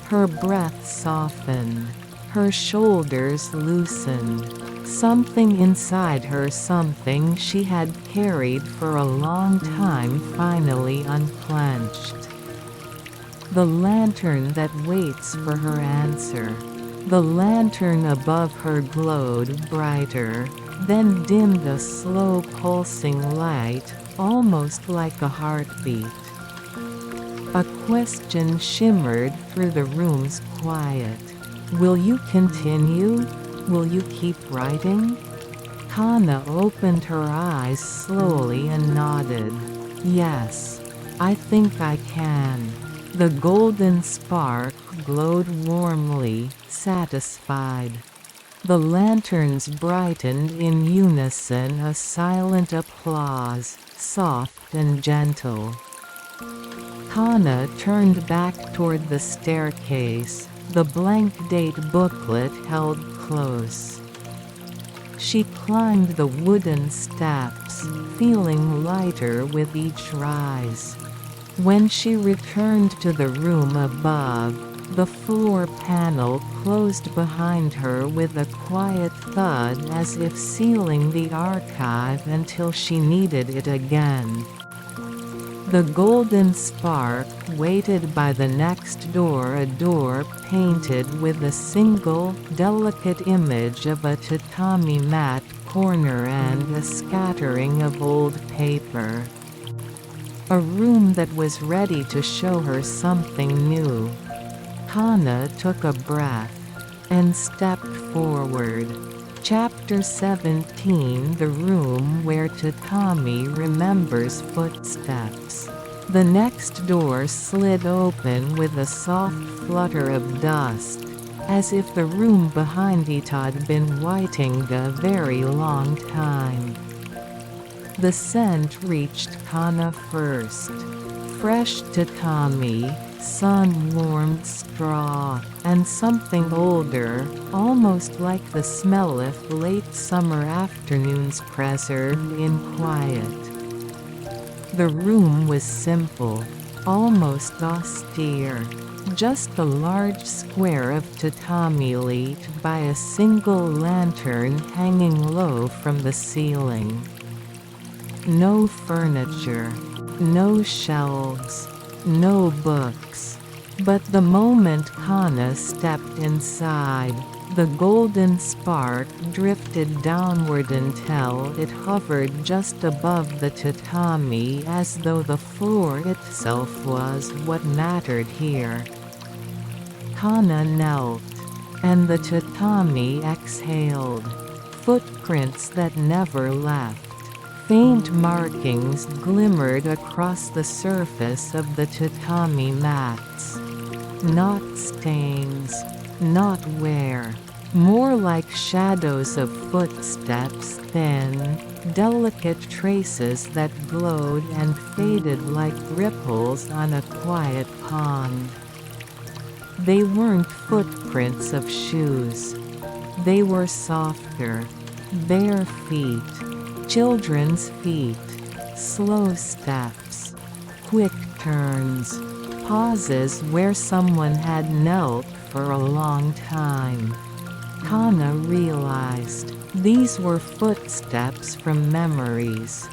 Her breath softened. Her shoulders loosened. Something inside her, something she had carried for a long time, finally unclenched. The lantern that waits for her answer. The lantern above her glowed brighter, then dimmed a slow pulsing light, almost like a heartbeat. A question shimmered through the room's quiet. "Will you continue? Will you keep writing?" Kana opened her eyes slowly and nodded. "Yes, I think I can." The golden spark glowed warmly, satisfied. The lanterns brightened in unison, a silent applause, soft and gentle. Kana turned back toward the staircase, the blank date booklet held close. She climbed the wooden steps, feeling lighter with each rise. When she returned to the room above, the floor panel closed behind her with a quiet thud, as if sealing the archive until she needed it again. The golden spark waited by the next door, a door painted with a single, delicate image of a tatami mat corner and a scattering of old paper. A room that was ready to show her something new. Kana took a breath and stepped forward. Chapter 17, The Room Where Tatami Remembers Footsteps. The next door slid open with a soft flutter of dust, as if the room behind it had been waiting a very long time. The scent reached Kana first. Fresh tatami, sun-warmed straw, and something older, almost like the smell of late summer afternoons preserved in quiet. The room was simple, almost austere. Just a large square of tatami lit by a single lantern hanging low from the ceiling. No furniture, no shelves, no books. But the moment Kana stepped inside, the golden spark drifted downward until it hovered just above the tatami, as though the floor itself was what mattered here. Kana knelt, and the tatami exhaled. Footprints that never left. Faint markings glimmered across the surface of the tatami mats. Not stains, not wear. More like shadows of footsteps, thin, delicate traces that glowed and faded like ripples on a quiet pond. They weren't footprints of shoes. They were softer, bare feet. Children's feet, slow steps, quick turns, pauses where someone had knelt for a long time. Kana realized these were footsteps from memories.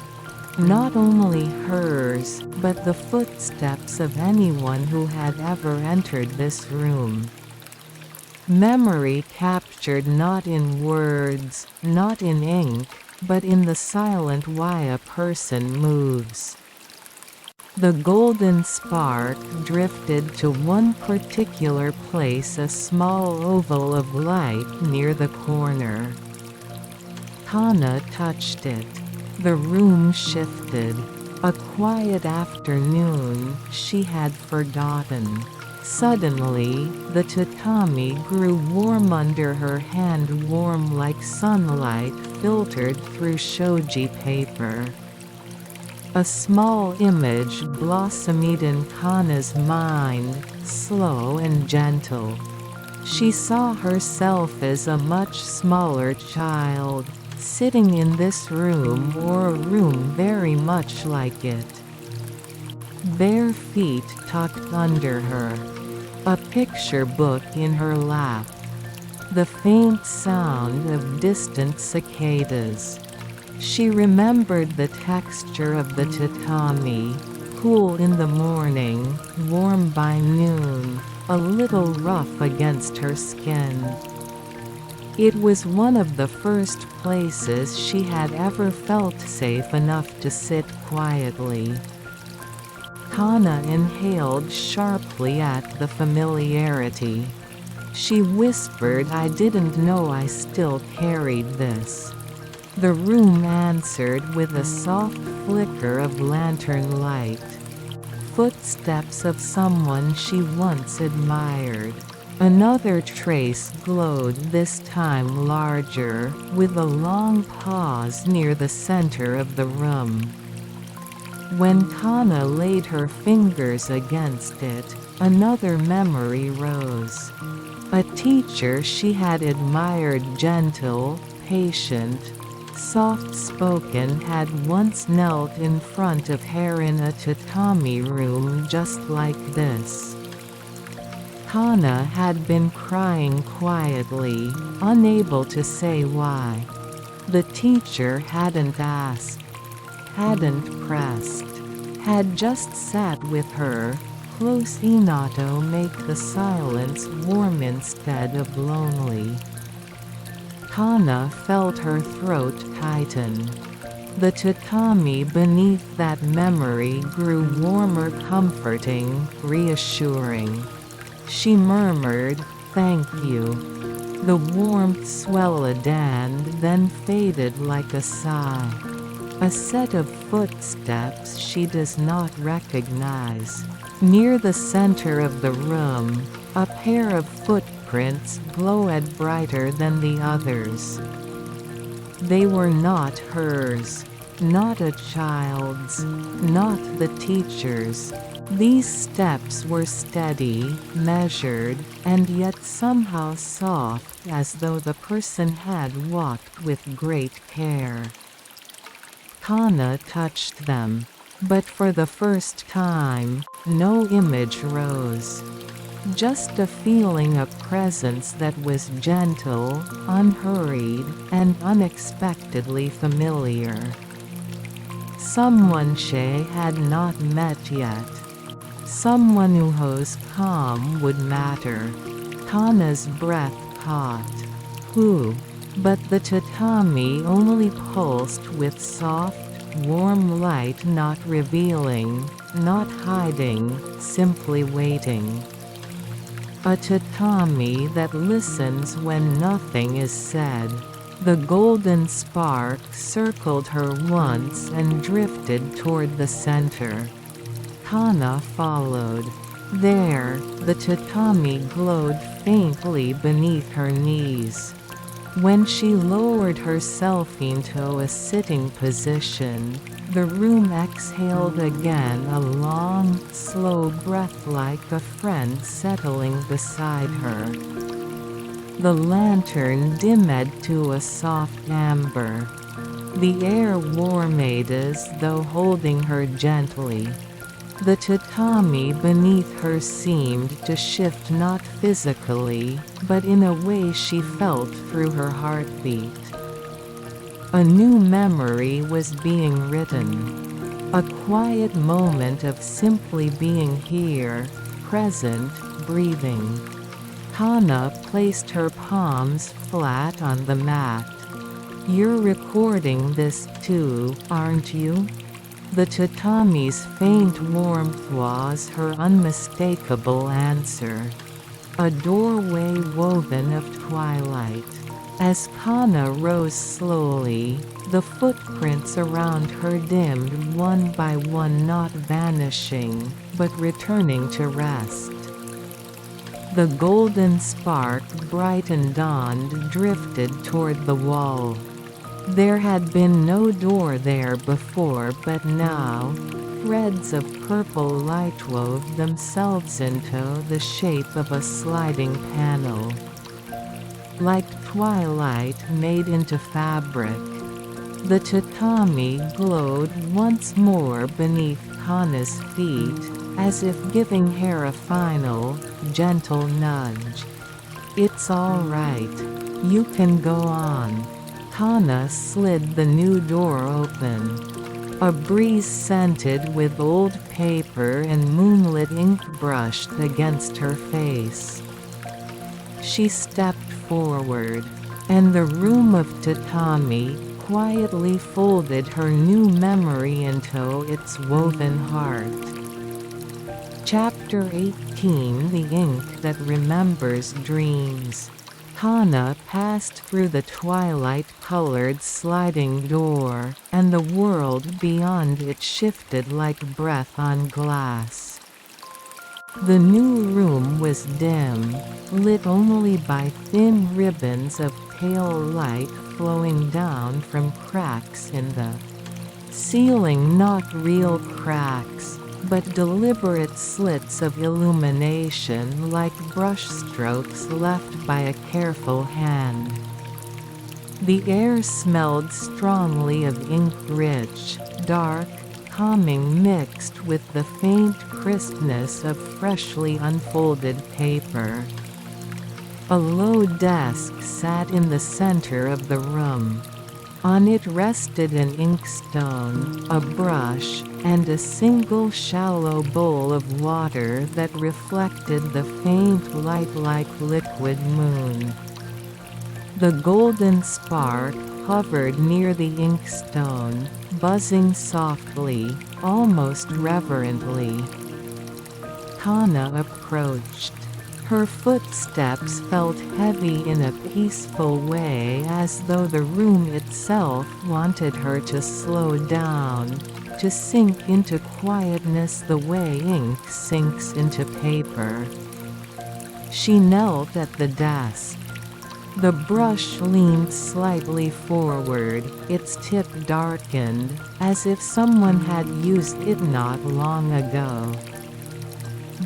Not only hers, but the footsteps of anyone who had ever entered this room. Memory captured not in words, not in ink, but in the silent way a person moves. The golden spark drifted to one particular place, a small oval of light near the corner. Kana touched it. The room shifted. A quiet afternoon she had forgotten. Suddenly, the tatami grew warm under her hand, warm like sunlight filtered through shoji paper. A small image blossomed in Kana's mind, slow and gentle. She saw herself as a much smaller child, sitting in this room or a room very much like it. Bare feet tucked under her. A picture book in her lap. The faint sound of distant cicadas. She remembered the texture of the tatami, Cool in the morning, warm by noon, a little rough against her skin. It was one of the first places she had ever felt safe enough to sit quietly. Kana inhaled sharply at the familiarity. She whispered, "I didn't know I still carried this." The room answered with a soft flicker of lantern light. Footsteps of someone she once admired. Another trace glowed, this time larger, with a long pause near the center of the room. When Kana laid her fingers against it, another memory rose. A teacher she had admired, gentle, patient, soft-spoken, had once knelt in front of her in a tatami room just like this. Kana had been crying quietly, unable to say why. The teacher hadn't asked, hadn't pressed, had just sat with her, close enough to make the silence warm instead of lonely. Kana felt her throat tighten. The tatami beneath that memory grew warmer, comforting, reassuring. She murmured, "Thank you." The warmth swelled and then faded like a sigh. A set of footsteps she does not recognize. Near the center of the room, a pair of footprints glowed brighter than the others. They were not hers, not a child's, not the teacher's. These steps were steady, measured, and yet somehow soft, as though the person had walked with great care. Kana touched them. But for the first time, no image rose. Just a feeling of presence that was gentle, unhurried, and unexpectedly familiar. Someone she had not met yet. Someone whose calm would matter. Kana's breath caught. Who? But the tatami only pulsed with soft, warm light, not revealing, not hiding, simply waiting. A tatami that listens when nothing is said. The golden spark circled her once and drifted toward the center. Kana followed. There, the tatami glowed faintly beneath her knees. When she lowered herself into a sitting position, the room exhaled again, a long, slow breath like a friend settling beside her. The lantern dimmed to a soft amber. The air warmed as though holding her gently. The tatami beneath her seemed to shift, not physically, but in a way she felt through her heartbeat. A new memory was being written. A quiet moment of simply being here, present, breathing. Kana placed her palms flat on the mat. "You're recording this too, aren't you?" The tatami's faint warmth was her unmistakable answer. A doorway woven of twilight. As Kana rose slowly, the footprints around her dimmed one by one, not vanishing, but returning to rest. The golden spark, bright and dawned, drifted toward the wall. There had been no door there before, but now, threads of purple light wove themselves into the shape of a sliding panel. Like twilight made into fabric. The tatami glowed once more beneath Kana's feet, as if giving her a final, gentle nudge. "It's all right. You can go on." Kana slid the new door open. A breeze scented with old paper and moonlit ink brushed against her face. She stepped forward, and the room of tatami quietly folded her new memory into its woven heart. Chapter 18: The Ink That Remembers Dreams. Kana passed through the twilight-colored sliding door, and the world beyond it shifted like breath on glass. The new room was dim, lit only by thin ribbons of pale light flowing down from cracks in the ceiling, not real cracks, but deliberate slits of illumination like brushstrokes left by a careful hand. The air smelled strongly of ink, rich, dark, calming, mixed with the faint crispness of freshly unfolded paper. A low desk sat in the center of the room. On it rested an inkstone, a brush, and a single shallow bowl of water that reflected the faint light like liquid moon. The golden spark hovered near the inkstone, buzzing softly, almost reverently. Kana approached. Her footsteps felt heavy in a peaceful way, as though the room itself wanted her to slow down, to sink into quietness the way ink sinks into paper. She knelt at the desk. The brush leaned slightly forward, its tip darkened, as if someone had used it not long ago.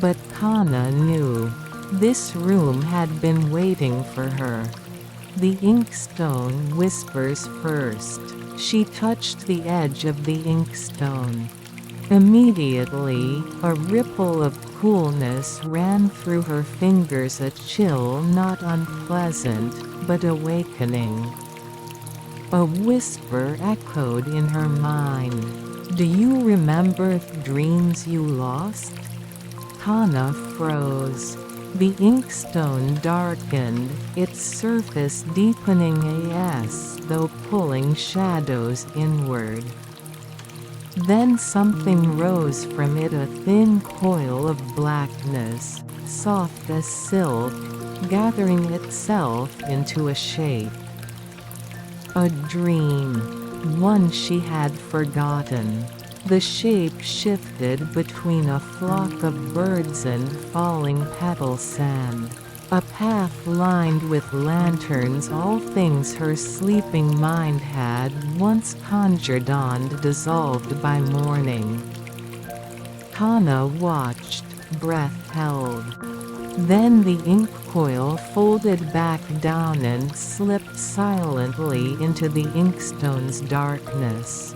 But Kana knew. This room had been waiting for her. The inkstone whispers first. She touched the edge of the inkstone. Immediately, a ripple of coolness ran through her fingers, a chill not unpleasant, but awakening. A whisper echoed in her mind. "Do you remember dreams you lost?" Kana froze. The inkstone darkened, its surface deepening as though pulling shadows inward. Then something rose from it, a thin coil of blackness, soft as silk, gathering itself into a shape. A dream, one she had forgotten. The shape shifted between a flock of birds and falling petal sand. A path lined with lanterns, all things her sleeping mind had once conjured on, dissolved by morning. Kana watched, breath held. Then the ink coil folded back down and slipped silently into the inkstone's darkness.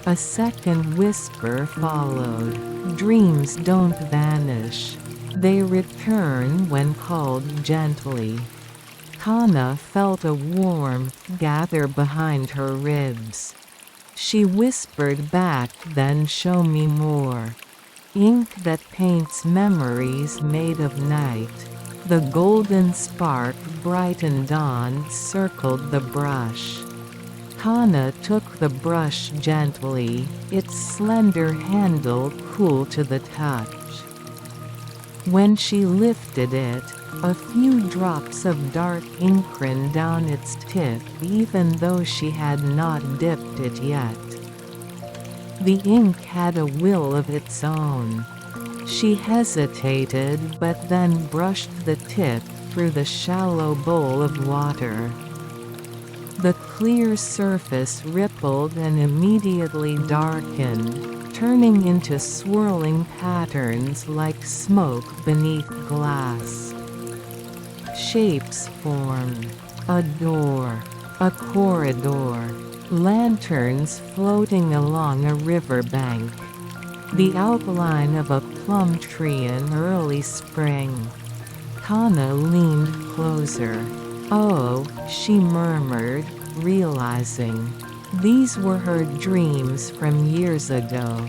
A second whisper followed. "Dreams don't vanish. They return when called gently." Kana felt a warmth gather behind her ribs. She whispered back, "Then show me more." Ink that paints memories made of night. The golden spark brightened on, circled the brush. Kana took the brush gently, its slender handle cool to the touch. When she lifted it, a few drops of dark ink ran down its tip, even though she had not dipped it yet. The ink had a will of its own. She hesitated, but then brushed the tip through the shallow bowl of water. The clear surface rippled and immediately darkened, turning into swirling patterns like smoke beneath glass. Shapes formed. A door. A corridor. Lanterns floating along a riverbank. The outline of a plum tree in early spring. Kana leaned closer. "Oh," she murmured, realizing. These were her dreams from years ago.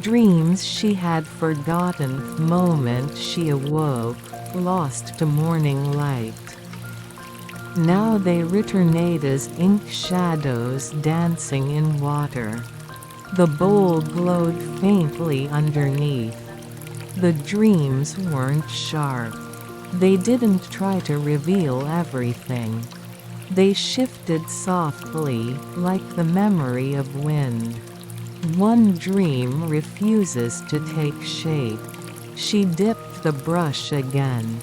Dreams she had forgotten the moment she awoke, lost to morning light. Now they returned as ink shadows dancing in water. The bowl glowed faintly underneath. The dreams weren't sharp. They didn't try to reveal everything. They shifted softly, like the memory of wind. One dream refuses to take shape. She dipped the brush again.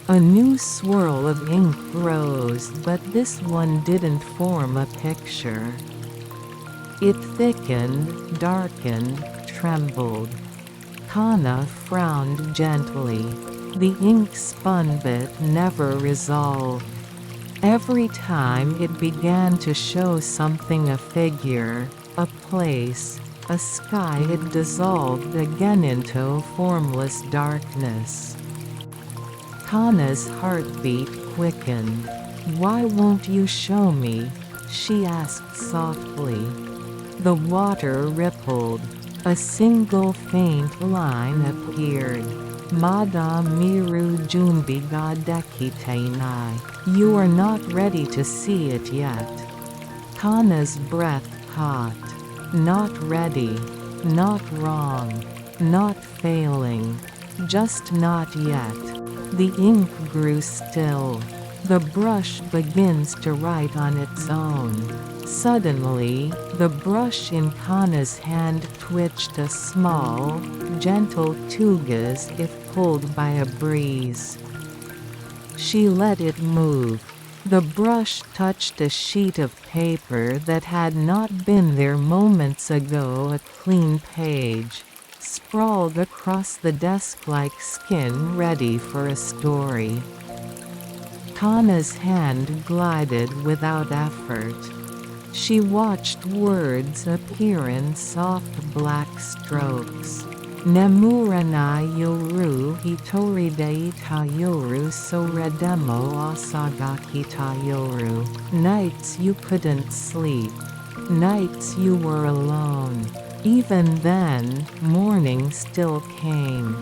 A new swirl of ink rose, but this one didn't form a picture. It thickened, darkened, trembled. Kana frowned gently. The ink spun but never resolved. Every time it began to show something, a figure, a place, a sky, it dissolved again into formless darkness. Kana's heartbeat quickened. "Why won't you show me?" she asked softly. The water rippled. A single faint line appeared. "Mada miru junbi ga dekitenai." You are not ready to see it yet. Kana's breath caught. Not ready. Not wrong. Not failing. Just not yet. The ink grew still. The brush begins to write on its own. Suddenly, the brush in Kana's hand twitched a small, gentle tug as if pulled by a breeze. She let it move. The brush touched a sheet of paper that had not been there moments ago, a clean page, sprawled across the desk like skin ready for a story. Kana's hand glided without effort. She watched words appear in soft black strokes. "Nemura na yoru hitori de ita yoru soredemo asagaki ta yoru." Nights you couldn't sleep. Nights you were alone. Even then, morning still came.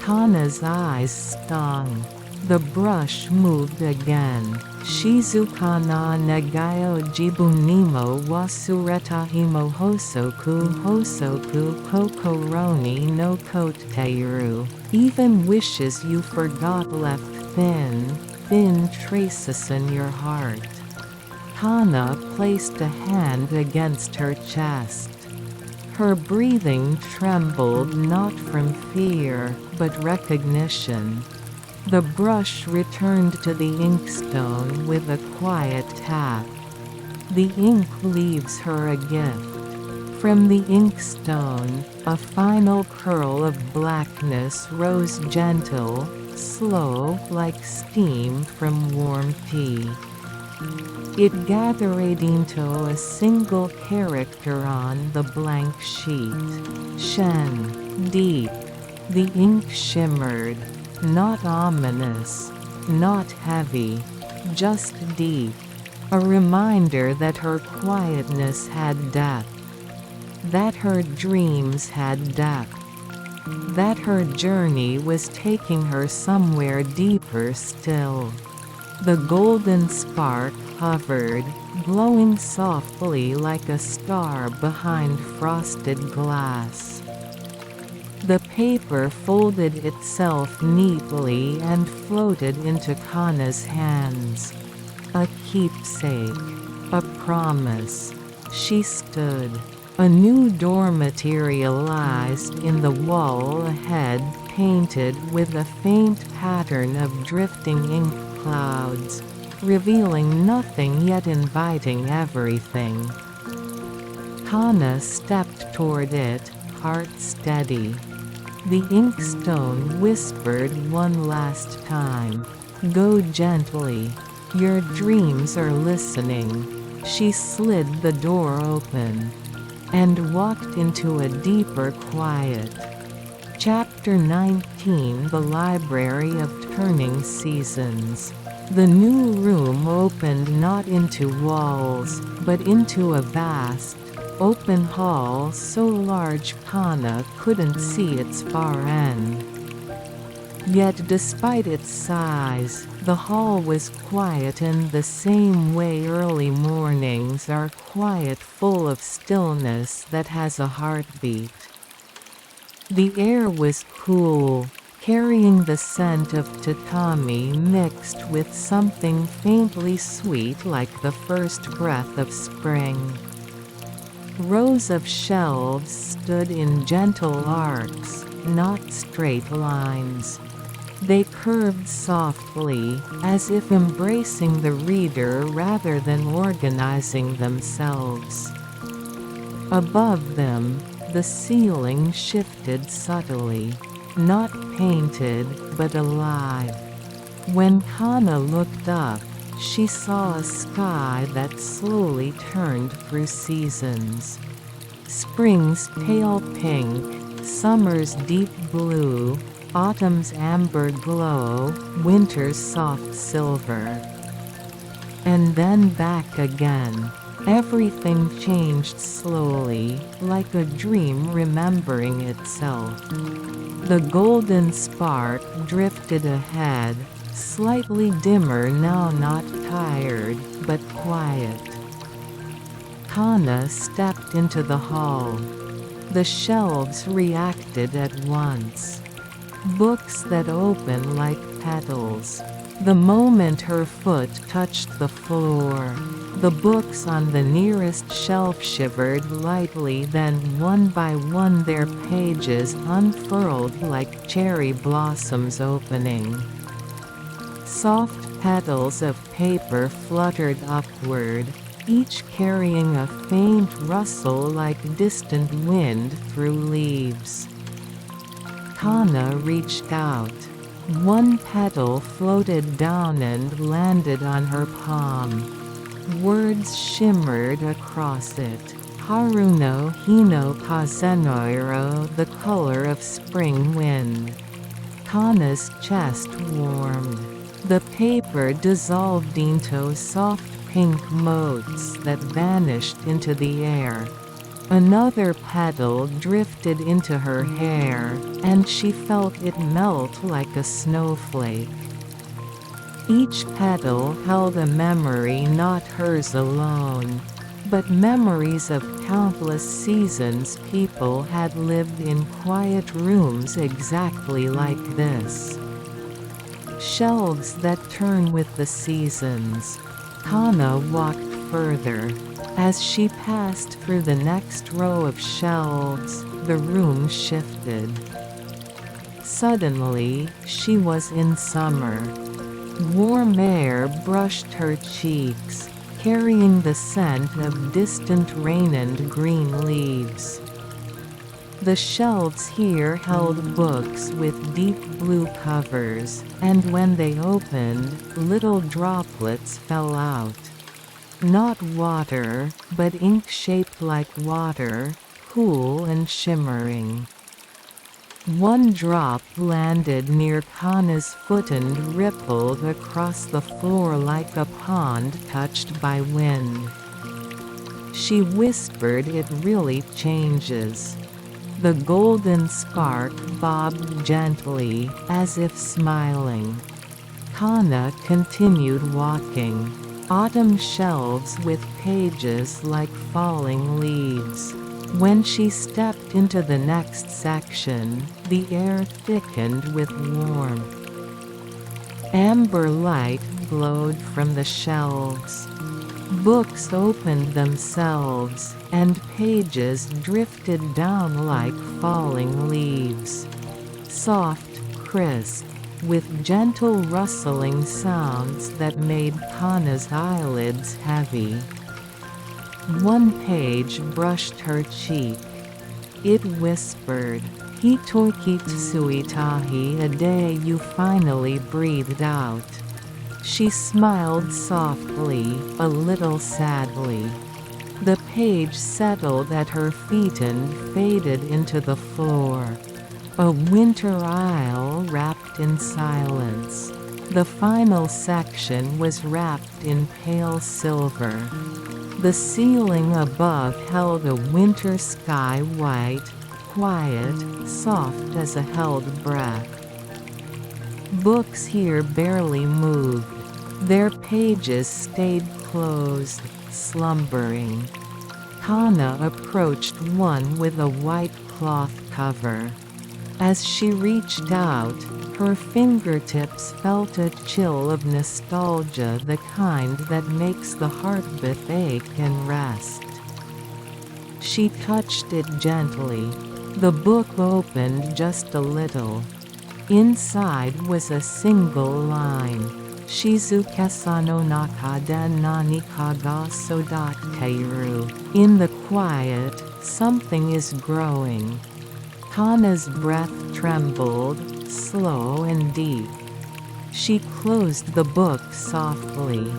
Kana's eyes stung. The brush moved again. "Shizuka na negayo jibunimo wasureta himo hosoku kokoroni no koteiru." Even wishes you forgot left thin traces in your heart. Kana placed a hand against her chest. Her breathing trembled not from fear, but recognition. The brush returned to the inkstone with a quiet tap. The ink leaves her a gift. From the inkstone, a final curl of blackness rose, gentle, slow, like steam from warm tea. It gathered into a single character on the blank sheet. Shen. Deep. The ink shimmered. Not ominous. Not heavy. Just deep. A reminder that her quietness had depth. That her dreams had depth. That her journey was taking her somewhere deeper still. The golden spark hovered, glowing softly like a star behind frosted glass. The paper folded itself neatly and floated into Kana's hands. A keepsake. A promise. She stood. A new door materialized in the wall ahead, painted with a faint pattern of drifting ink clouds, revealing nothing yet inviting everything. Kana stepped toward it, heart steady. The inkstone whispered one last time, "Go gently. Your dreams are listening." She slid the door open and walked into a deeper quiet. Chapter 19: The Library of Turning Seasons. The new room opened not into walls, but into a vast, open hall so large Kana couldn't see its far end. Yet despite its size, the hall was quiet in the same way early mornings are quiet, full of stillness that has a heartbeat. The air was cool, carrying the scent of tatami mixed with something faintly sweet like the first breath of spring. Rows of shelves stood in gentle arcs, not straight lines. They curved softly, as if embracing the reader rather than organizing themselves. Above them, the ceiling shifted subtly. Not painted, but alive. When Kana looked up, she saw a sky that slowly turned through seasons. Spring's pale pink, summer's deep blue, autumn's amber glow, winter's soft silver. And then back again. Everything changed slowly, like a dream remembering itself. The golden spark drifted ahead, slightly dimmer now, not tired, but quiet. Kana stepped into the hall. The shelves reacted at once. Books that open like petals. The moment her foot touched the floor, the books on the nearest shelf shivered lightly, then one by one their pages unfurled like cherry blossoms opening. Soft petals of paper fluttered upward, each carrying a faint rustle like distant wind through leaves. Kana reached out. One petal floated down and landed on her palm. Words shimmered across it. Haruno hino kazenoiro, the color of spring wind. Kana's chest warmed. The paper dissolved into soft pink motes that vanished into the air. Another petal drifted into her hair, and she felt it melt like a snowflake. Each petal held a memory, not hers alone, but memories of countless seasons people had lived in quiet rooms exactly like this. Shelves that turn with the seasons. Kana walked further. As she passed through the next row of shelves, the room shifted. Suddenly, she was in summer. Warm air brushed her cheeks, carrying the scent of distant rain and green leaves. The shelves here held books with deep blue covers, and when they opened, little droplets fell out. Not water, but ink shaped like water, cool and shimmering. One drop landed near Kana's foot and rippled across the floor like a pond touched by wind. She whispered, "It really changes." The golden spark bobbed gently, as if smiling. Kana continued walking. Autumn shelves with pages like falling leaves. When she stepped into the next section, the air thickened with warmth. Amber light glowed from the shelves. Books opened themselves, and pages drifted down like falling leaves. Soft, crisp, with gentle rustling sounds that made Kana's eyelids heavy. One page brushed her cheek. It whispered, "Hitoki tsuitahi, a day you finally breathed out." She smiled softly, a little sadly. The page settled at her feet and faded into the floor. A winter isle wrapped in silence. The final section was wrapped in pale silver. The ceiling above held a winter sky, white, quiet, soft as a held breath. Books here barely moved. Their pages stayed closed, slumbering. Kana approached one with a white cloth cover. As she reached out, her fingertips felt a chill of nostalgia, the kind that makes the heartbeat ache and rest. She touched it gently. The book opened just a little. Inside was a single line. Shizuka no nakade nani ka ga sodatteiru. In the quiet, something is growing. Kana's breath trembled, slow and deep. She closed the book softly.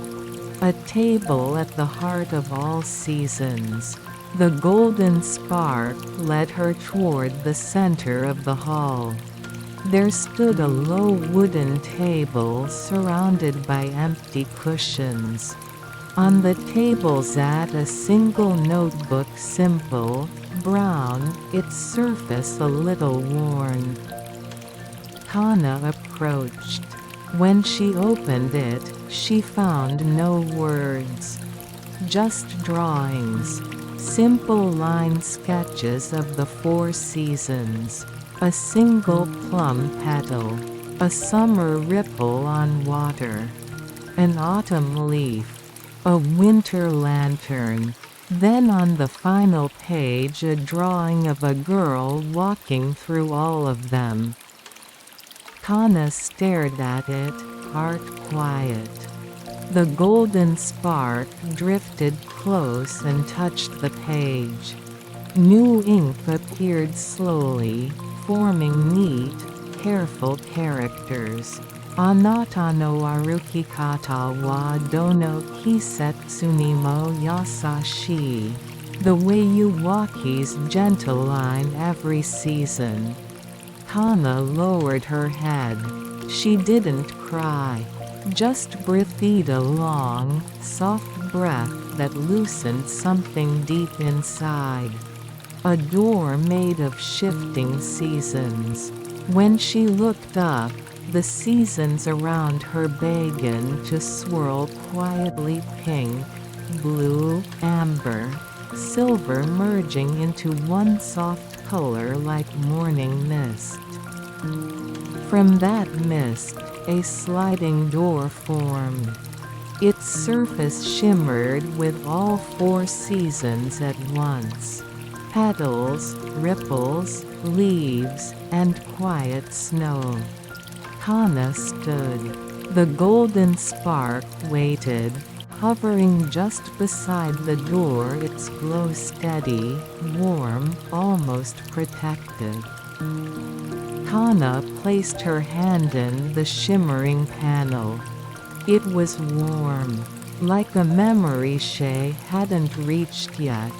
A table at the heart of all seasons. The golden spark led her toward the center of the hall. There stood a low wooden table surrounded by empty cushions. On the table sat a single notebook, simple, brown, its surface a little worn. Kana approached. When she opened it, she found no words. Just drawings. Simple line sketches of the 4 seasons. A single plum petal. A summer ripple on water. An autumn leaf. A winter lantern. Then on the final page a drawing of a girl walking through all of them. Kana stared at it, heart quiet. The golden spark drifted close and touched the page. New ink appeared slowly, forming neat, careful characters. Anata no aruki kata wa dono kisetsu ni mo yasashi. The way you walk is gentle line every season. Kana lowered her head. She didn't cry. Just breathed a long, soft breath that loosened something deep inside. A door made of shifting seasons. When she looked up, the seasons around her began to swirl quietly, pink, blue, amber, silver merging into one soft color like morning mist. From that mist, a sliding door formed. Its surface shimmered with all 4 seasons at once. Petals, ripples, leaves, and quiet snow. Kana stood. The golden spark waited, hovering just beside the door, its glow steady, warm, almost protective. Kana placed her hand in the shimmering panel. It was warm, like a memory she hadn't reached yet.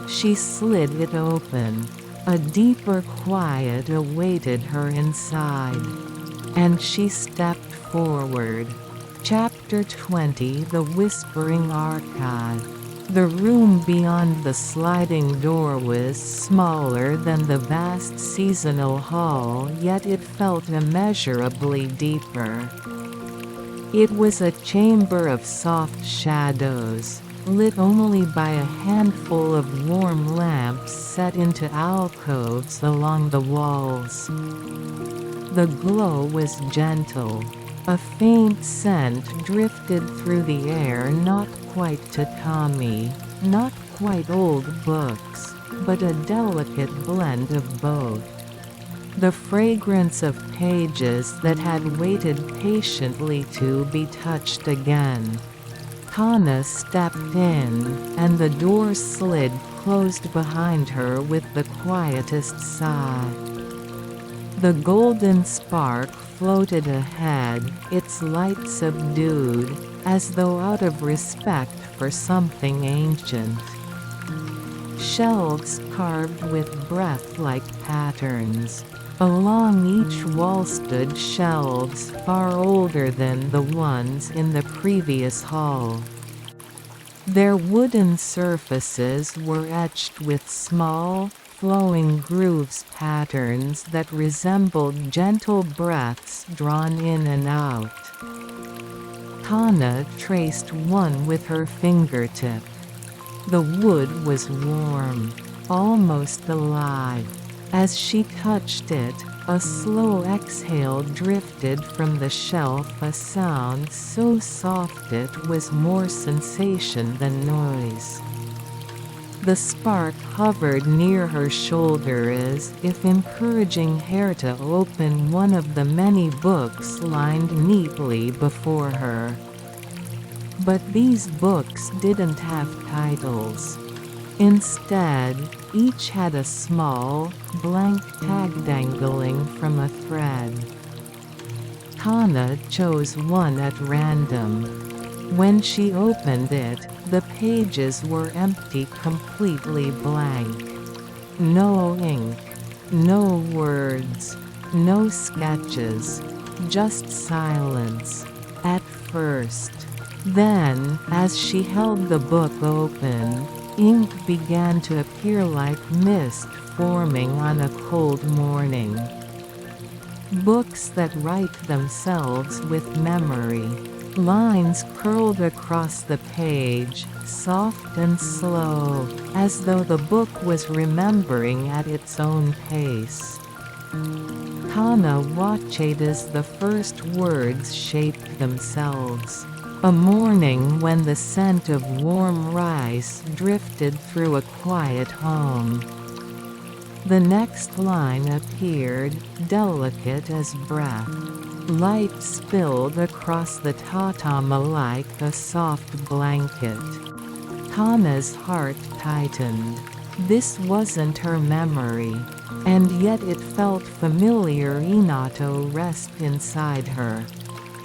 She slid it open. A deeper quiet awaited her inside. And she stepped forward. Chapter 20 The Whispering Archive. The room beyond the sliding door was smaller than the vast seasonal hall, yet it felt immeasurably deeper. It was a chamber of soft shadows, lit only by a handful of warm lamps set into alcoves along the walls. The glow was gentle. A faint scent drifted through the air, not quite tatami, not quite old books, but a delicate blend of both. The fragrance of pages that had waited patiently to be touched again. Kana stepped in, and the door slid closed behind her with the quietest sigh. The golden spark floated ahead, its light subdued, as though out of respect for something ancient. Shelves carved with breath-like patterns. Along each wall stood shelves far older than the ones in the previous hall. Their wooden surfaces were etched with small, flowing grooves patterns that resembled gentle breaths drawn in and out. Tana traced one with her fingertip. The wood was warm, almost alive. As she touched it, a slow exhale drifted from the shelf, a sound so soft it was more sensation than noise. The spark hovered near her shoulder as if encouraging her to open one of the many books lined neatly before her. But these books didn't have titles. Instead, each had a small, blank tag dangling from a thread. Tana chose one at random. When she opened it, the pages were empty, completely blank. No ink, no words, no sketches, just silence. At first. Then, as she held the book open, ink began to appear like mist forming on a cold morning. Books that write themselves with memory. Lines curled across the page, soft and slow, as though the book was remembering at its own pace. Tana watched as the first words shaped themselves. A morning when the scent of warm rice drifted through a quiet home. The next line appeared, delicate as breath. Light spilled across the tatama like a soft blanket. Tana's heart tightened. This wasn't her memory, and yet it felt familiar. Inato rest inside her.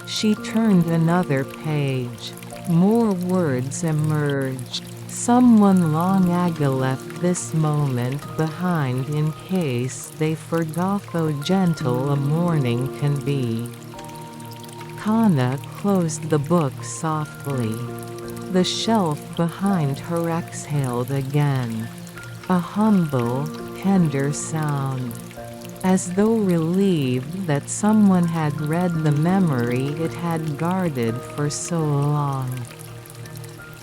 She turned another page. More words emerged. Someone long ago left this moment behind in case they forgot how gentle a morning can be. Tana closed the book softly. The shelf behind her exhaled again. A humble, tender sound. As though relieved that someone had read the memory it had guarded for so long.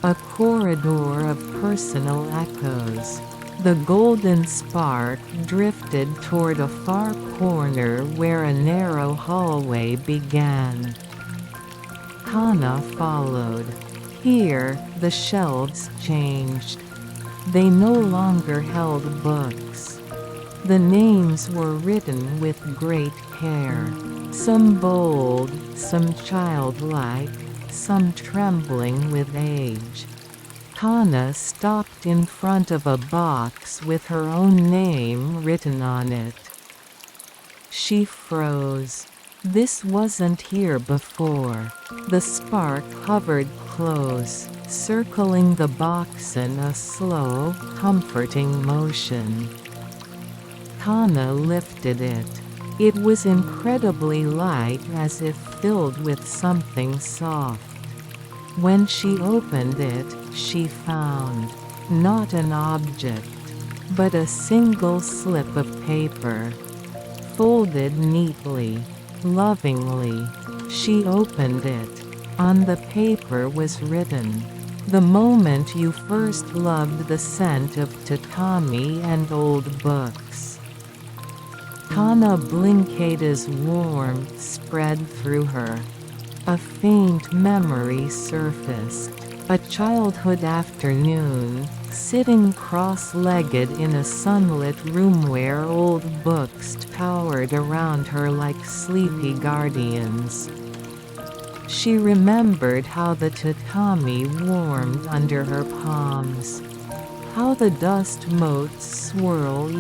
A corridor of personal echoes. The golden spark drifted toward a far corner where a narrow hallway began. Tana followed. Here, the shelves changed. They no longer held books. The names were written with great care. Some bold, some childlike, some trembling with age. Tana stopped in front of a box with her own name written on it. She froze. This wasn't here before. The spark hovered close, circling the box in a slow, comforting motion. Tana lifted it. It was incredibly light, as if filled with something soft. When she opened it, she found not an object, but a single slip of paper. Folded neatly, lovingly, she opened it. On the paper was written, "The moment you first loved the scent of tatami and old books." Tana Blinkada's warmth spread through her. A faint memory surfaced. A childhood afternoon, sitting cross-legged in a sunlit room where old books towered around her like sleepy guardians. She remembered how the tatami warmed under her palms. How the dust motes swirled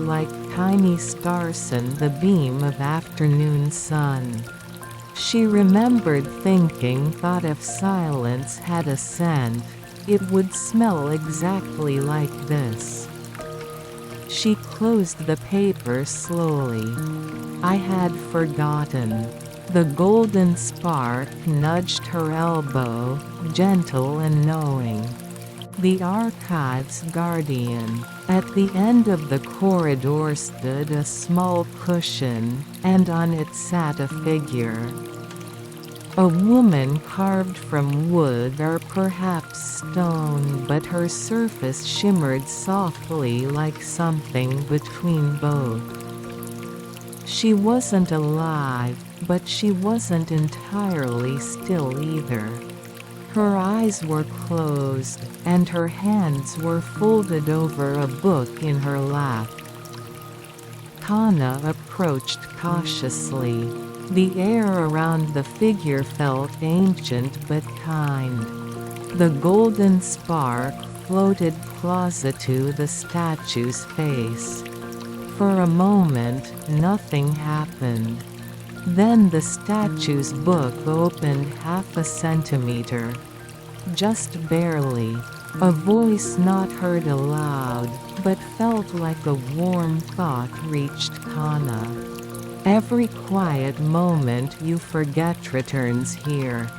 like tiny stars in the beam of afternoon sun. She remembered thinking that if silence had a scent, it would smell exactly like this. She closed the paper slowly. I had forgotten. The golden spark nudged her elbow, gentle and knowing. The archive's guardian. At the end of the corridor stood a small cushion, and on it sat a figure. A woman carved from wood or perhaps stone, but her surface shimmered softly like something between both. She wasn't alive, but she wasn't entirely still either. Her eyes were closed, and her hands were folded over a book in her lap. Kana approached cautiously. The air around the figure felt ancient but kind. The golden spark floated closer to the statue's face. For a moment, nothing happened. Then the statue's book opened half a centimeter. Just barely. A voice not heard aloud, but felt like a warm thought reached Kana. Every quiet moment you forget returns here.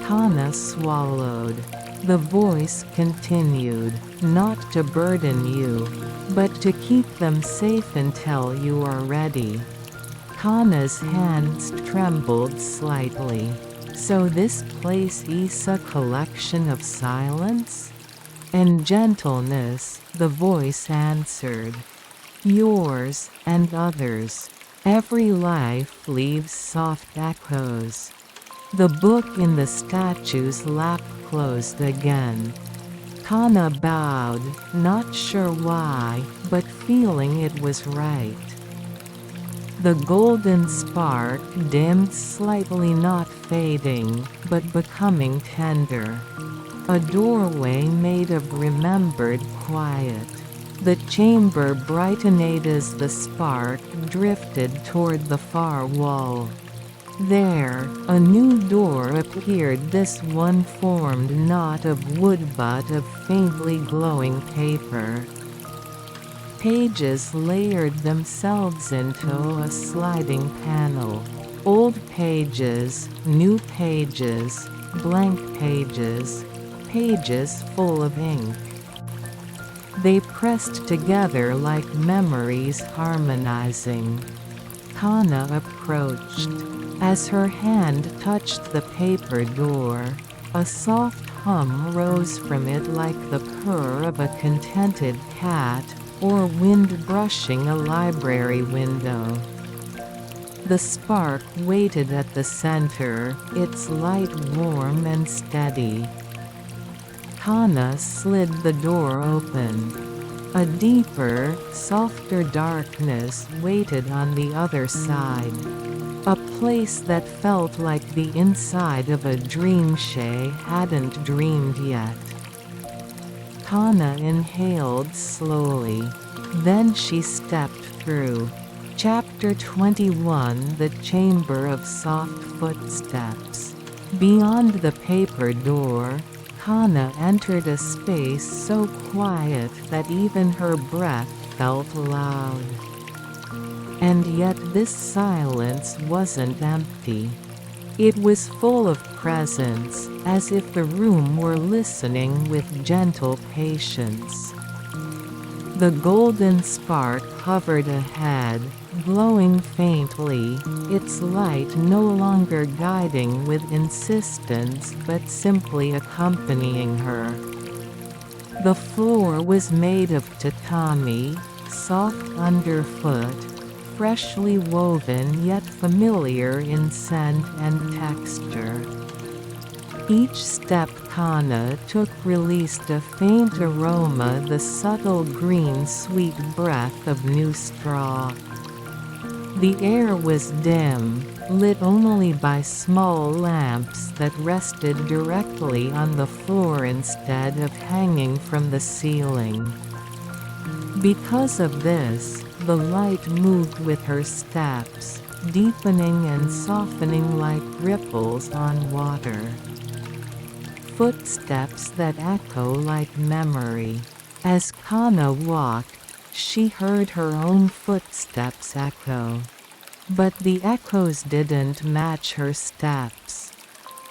Kana swallowed. The voice continued, not to burden you, but to keep them safe until you are ready. Kana's hands trembled slightly. So this place is a collection of silence? And gentleness, the voice answered. Yours, and others. Every life leaves soft echoes. The book in the statue's lap closed again. Kana bowed, not sure why, but feeling it was right. The golden spark dimmed slightly, not fading, but becoming tender. A doorway made of remembered quiet. The chamber brightened as the spark drifted toward the far wall. There, a new door appeared, this one formed not of wood but of faintly glowing paper. Pages layered themselves into a sliding panel. Old pages, new pages, blank pages, pages full of ink. They pressed together like memories harmonizing. Kana approached. As her hand touched the paper door, a soft hum rose from it like the purr of a contented cat, or wind brushing a library window. The spark waited at the center, its light warm and steady. Kana slid the door open. A deeper, softer darkness waited on the other side. A place that felt like the inside of a dream she hadn't dreamed yet. Kana inhaled slowly. Then she stepped through. Chapter 21 The Chamber of Soft Footsteps. Beyond the paper door, Kana entered a space so quiet that even her breath felt loud. And yet this silence wasn't empty. It was full of presence, as if the room were listening with gentle patience. The golden spark hovered ahead, glowing faintly, its light no longer guiding with insistence but simply accompanying her. The floor was made of tatami, soft underfoot, freshly woven yet familiar in scent and texture. Each step Kana took released a faint aroma, the subtle green sweet breath of new straw. The air was dim, lit only by small lamps that rested directly on the floor instead of hanging from the ceiling. Because of this, the light moved with her steps, deepening and softening like ripples on water. Footsteps that echo like memory. As Kana walked, she heard her own footsteps echo. But the echoes didn't match her steps.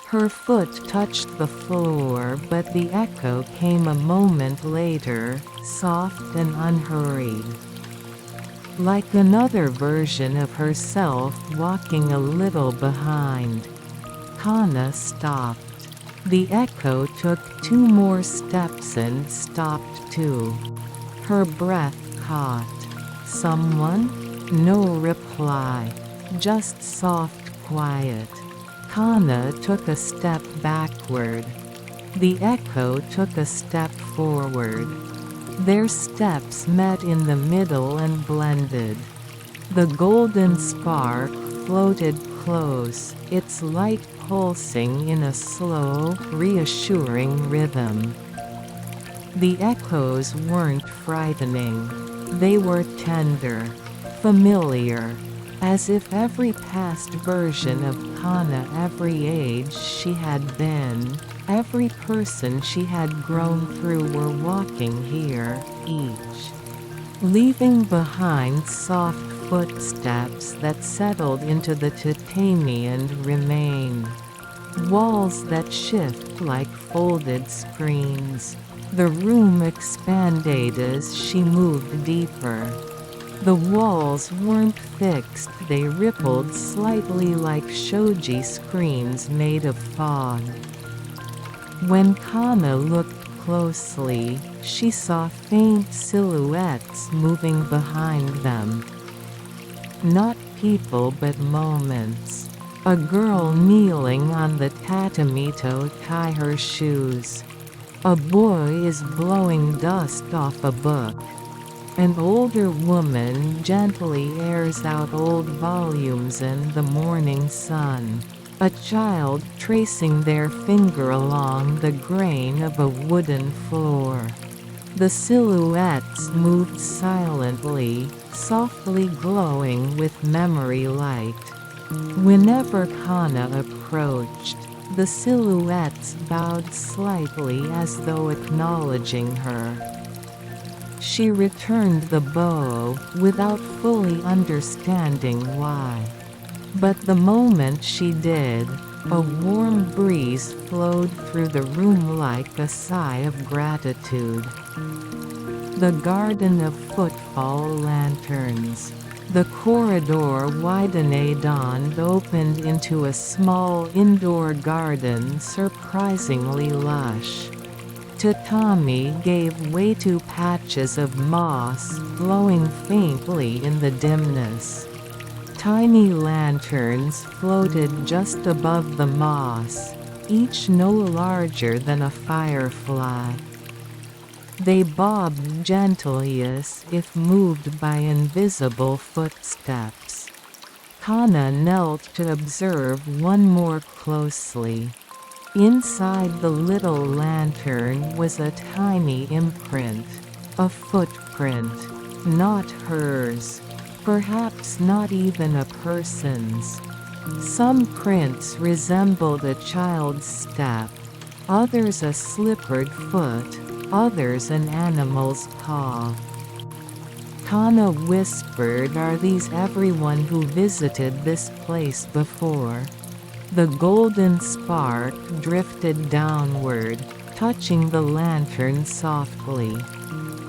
Her foot touched the floor, but the echo came a moment later, soft and unhurried. Like another version of herself walking a little behind. Kana stopped. The echo took 2 more steps and stopped too. Her breath caught. Someone? No reply. Just soft quiet. Kana took a step backward. The echo took a step forward. Their steps met in the middle and blended. The golden spark floated close, its light pulsing in a slow, reassuring rhythm. The echoes weren't frightening. They were tender, familiar, as if every past version of Kana, every age she had been, every person she had grown through were walking here, each leaving behind soft footsteps that settled into the tatami and remain. Walls that shift like folded screens. The room expanded as she moved deeper. The walls weren't fixed, they rippled slightly like shoji screens made of fog. When Kana looked closely, she saw faint silhouettes moving behind them. Not people but moments. A girl kneeling on the tatami to tie her shoes. A boy is blowing dust off a book. An older woman gently airs out old volumes in the morning sun. A child tracing their finger along the grain of a wooden floor. The silhouettes moved silently, softly glowing with memory light. Whenever Kana approached, the silhouettes bowed slightly as though acknowledging her. She returned the bow, without fully understanding why. But the moment she did, a warm breeze flowed through the room like a sigh of gratitude. The garden of footfall lanterns. The corridor widened and opened into a small indoor garden surprisingly lush. Tatami gave way to patches of moss glowing faintly in the dimness. Tiny lanterns floated just above the moss, each no larger than a firefly. They bobbed gently as if moved by invisible footsteps. Kana knelt to observe one more closely. Inside the little lantern was a tiny imprint. A footprint. Not hers. Perhaps not even a person's. Some prints resembled a child's step, others a slippered foot, others an animal's paw. Kana whispered, "Are these everyone who visited this place before?" The golden spark drifted downward, touching the lantern softly.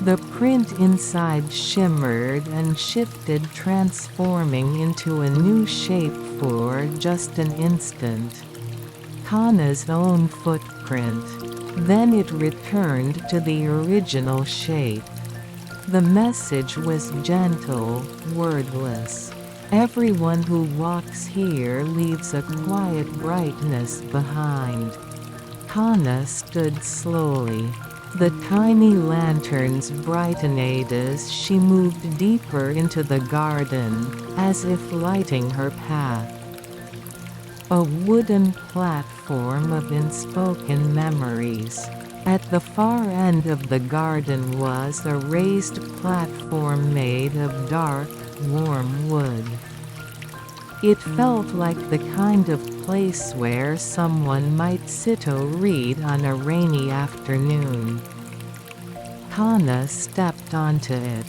The print inside shimmered and shifted, transforming into a new shape for just an instant. Kana's own footprint. Then it returned to the original shape. The message was gentle, wordless. Everyone who walks here leaves a quiet brightness behind. Kana stood slowly. The tiny lanterns brightened as she moved deeper into the garden, as if lighting her path. A wooden platform of unspoken memories. At the far end of the garden was a raised platform made of dark, warm wood. It felt like the kind of place where someone might sit or read on a rainy afternoon. Kana stepped onto it.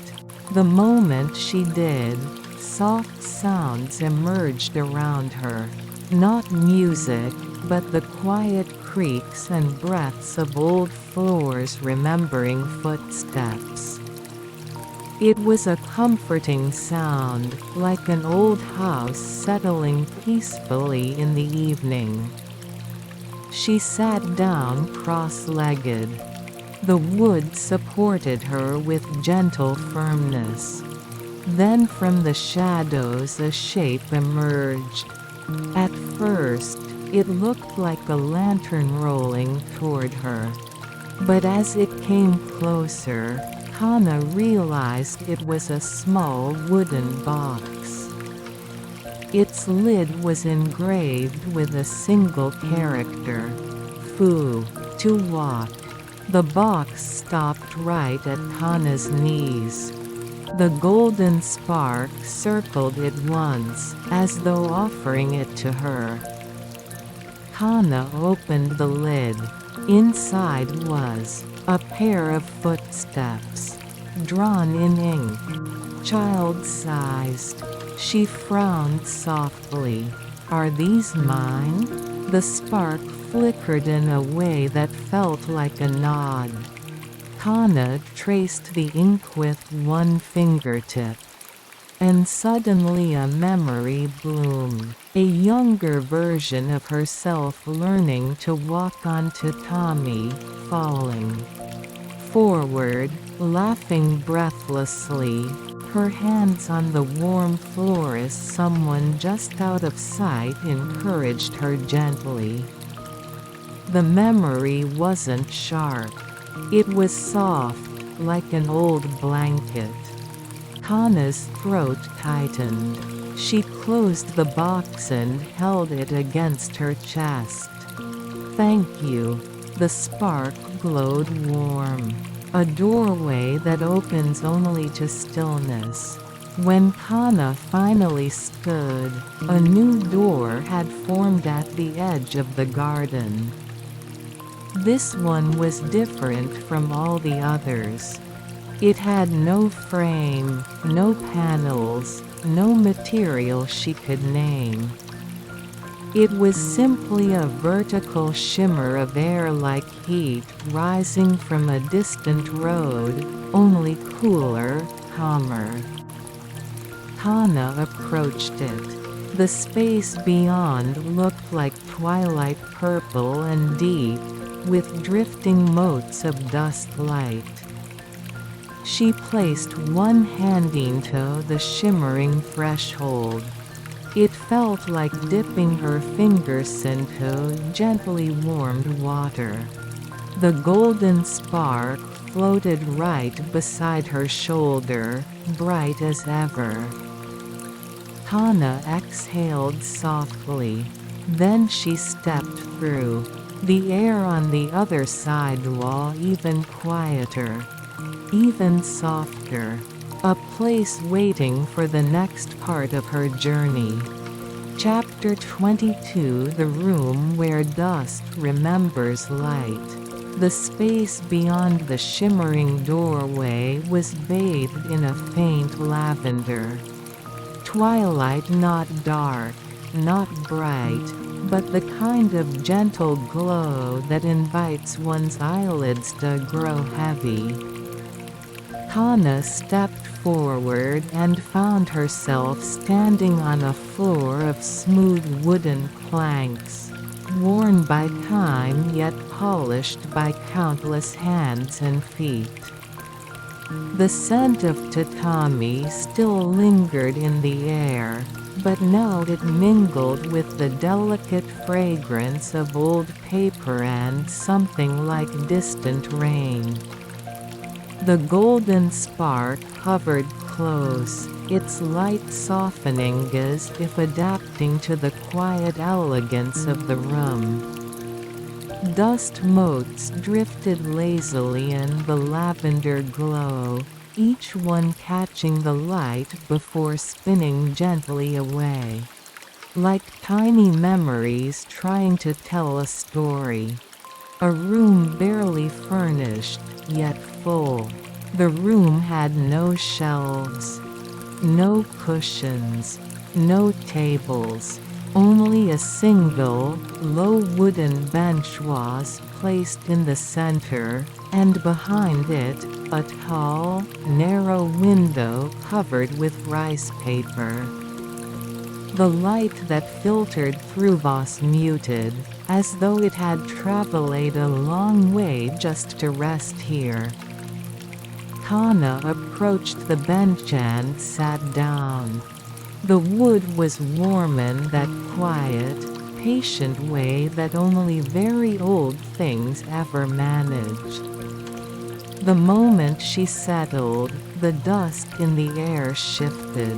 The moment she did, soft sounds emerged around her. Not music, but the quiet creaks and breaths of old floors remembering footsteps. It was a comforting sound, like an old house settling peacefully in the evening. She sat down cross-legged. The wood supported her with gentle firmness. Then from the shadows a shape emerged. At first, it looked like a lantern rolling toward her. But as it came closer, Hana realized it was a small wooden box. Its lid was engraved with a single character, Fu, to walk. The box stopped right at Hana's knees. The golden spark circled it once, as though offering it to her. Hana opened the lid. Inside was a pair of footsteps, drawn in ink, child-sized. She frowned softly. "Are these mine?" The spark flickered in a way that felt like a nod. Hana traced the ink with one fingertip. And suddenly a memory bloomed. A younger version of herself learning to walk on tatami, falling forward, laughing breathlessly, her hands on the warm floor as someone just out of sight encouraged her gently. The memory wasn't sharp. It was soft, like an old blanket. Hana's throat tightened. She closed the box and held it against her chest. "Thank you." The spark glowed warm. A doorway that opens only to stillness. When Hana finally stood, a new door had formed at the edge of the garden. This one was different from all the others. It had no frame, no panels, no material she could name. It was simply a vertical shimmer of air like heat rising from a distant road, only cooler, calmer. Hana approached it. The space beyond looked like twilight purple and deep, with drifting motes of dust light. She placed one hand into the shimmering threshold. It felt like dipping her fingers into gently warmed water. The golden spark floated right beside her shoulder, bright as ever. Hana exhaled softly. Then she stepped through. The air on the other side wall even quieter, even softer. A place waiting for the next part of her journey. Chapter 22 The room where dust remembers light. The space beyond the shimmering doorway was bathed in a faint lavender. Twilight, not dark, not bright, but the kind of gentle glow that invites one's eyelids to grow heavy. Hana stepped forward and found herself standing on a floor of smooth wooden planks, worn by time yet polished by countless hands and feet. The scent of tatami still lingered in the air, but now it mingled with the delicate fragrance of old paper and something like distant rain. The golden spark hovered close, its light softening as if adapting to the quiet elegance of the room. Dust motes drifted lazily in the lavender glow, each one catching the light before spinning gently away. Like tiny memories trying to tell a story. A room barely furnished, yet full. The room had no shelves, no cushions, no tables. Only a single, low wooden bench was placed in the center, and behind it, a tall, narrow window covered with rice paper. The light that filtered through was muted, as though it had traveled a long way just to rest here. Kana approached the bench and sat down. The wood was warm in that quiet, patient way that only very old things ever managed. The moment she settled, the dust in the air shifted,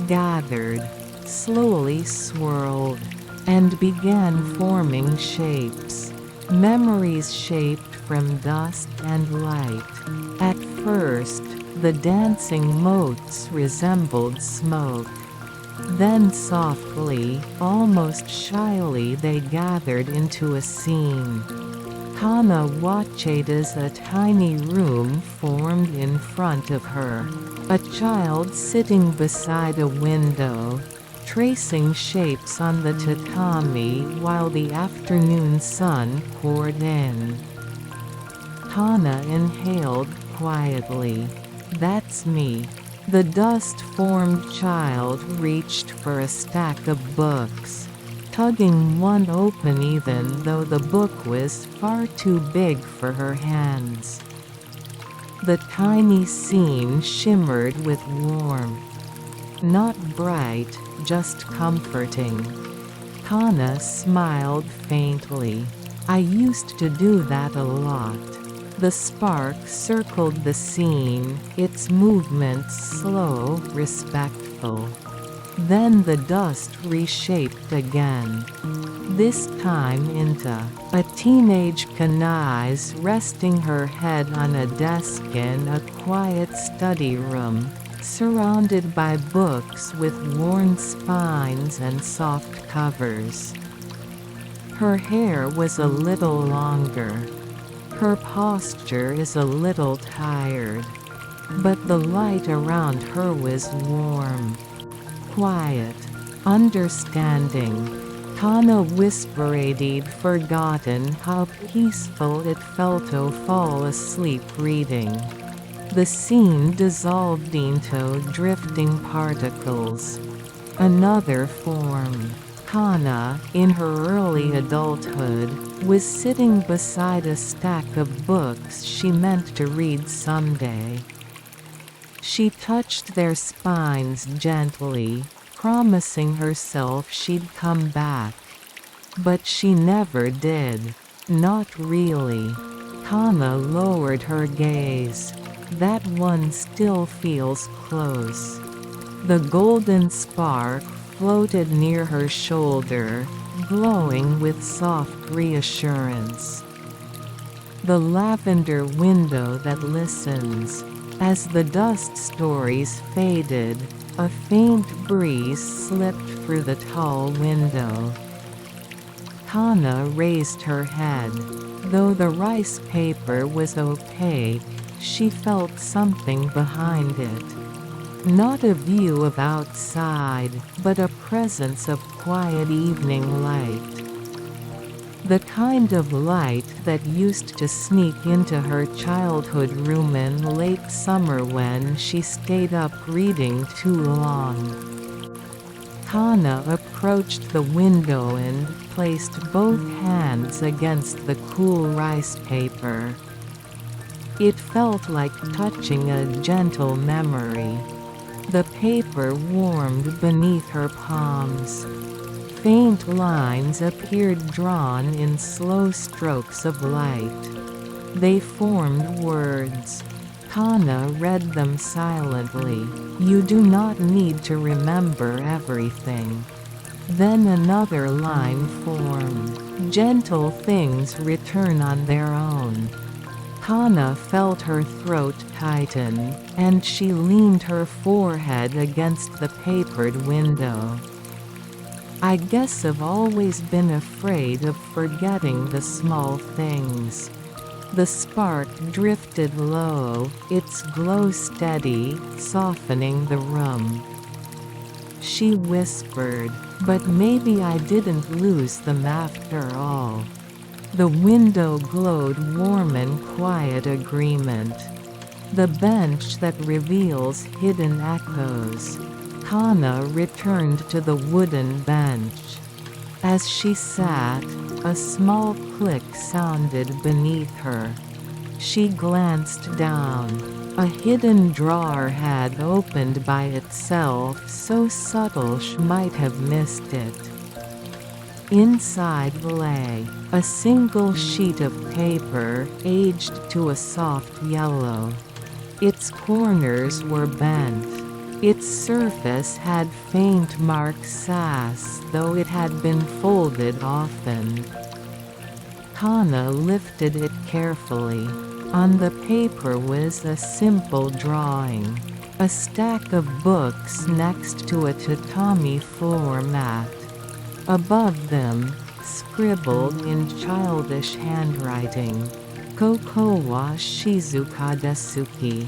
gathered, slowly swirled, and began forming shapes. Memories shaped from dust and light. At first, the dancing motes resembled smoke. Then softly, almost shyly they gathered into a scene. Kana watched as a tiny room formed in front of her. A child sitting beside a window, tracing shapes on the tatami while the afternoon sun poured in. Kana inhaled quietly. "That's me." The dust-formed child reached for a stack of books, tugging one open even though the book was far too big for her hands. The tiny scene shimmered with warmth. Not bright, just comforting. Kana smiled faintly. "I used to do that a lot." The spark circled the scene, its movements slow, respectful. Then the dust reshaped again. This time into a teenage Kanai's resting her head on a desk in a quiet study room, surrounded by books with worn spines and soft covers. Her hair was a little longer. Her posture is a little tired. But the light around her was warm, quiet, understanding. Kana whispered, forgotten how peaceful it felt to fall asleep reading. The scene dissolved into drifting particles. Another form. Kana, in her early adulthood, was sitting beside a stack of books she meant to read someday. She touched their spines gently, promising herself she'd come back. But she never did. Not really. Kana lowered her gaze. That one still feels close. The golden spark floated near her shoulder, glowing with soft reassurance. The lavender window that listens. As the dust stories faded, a faint breeze slipped through the tall window. Kana raised her head. Though the rice paper was opaque, she felt something behind it. Not a view of outside, but a presence of quiet evening light. The kind of light that used to sneak into her childhood room in late summer when she stayed up reading too long. Kana approached the window and placed both hands against the cool rice paper. It felt like touching a gentle memory. The paper warmed beneath her palms. Faint lines appeared drawn in slow strokes of light. They formed words. Kana read them silently. "You do not need to remember everything." Then another line formed. "Gentle things return on their own." Kana felt her throat tighten, and she leaned her forehead against the papered window. "I guess I've always been afraid of forgetting the small things." The spark drifted low, its glow steady, softening the room. She whispered, "But maybe I didn't lose them after all." The window glowed warm and quiet agreement. The bench that reveals hidden echoes. Kana returned to the wooden bench. As she sat, a small click sounded beneath her. She glanced down. A hidden drawer had opened by itself so subtle she might have missed it. Inside lay a single sheet of paper, aged to a soft yellow. Its corners were bent. Its surface had faint marks as though it had been folded often. Kana lifted it carefully. On the paper was a simple drawing. A stack of books next to a tatami floor mat. Above them, scribbled in childish handwriting, "Koko wa shizuka desuki."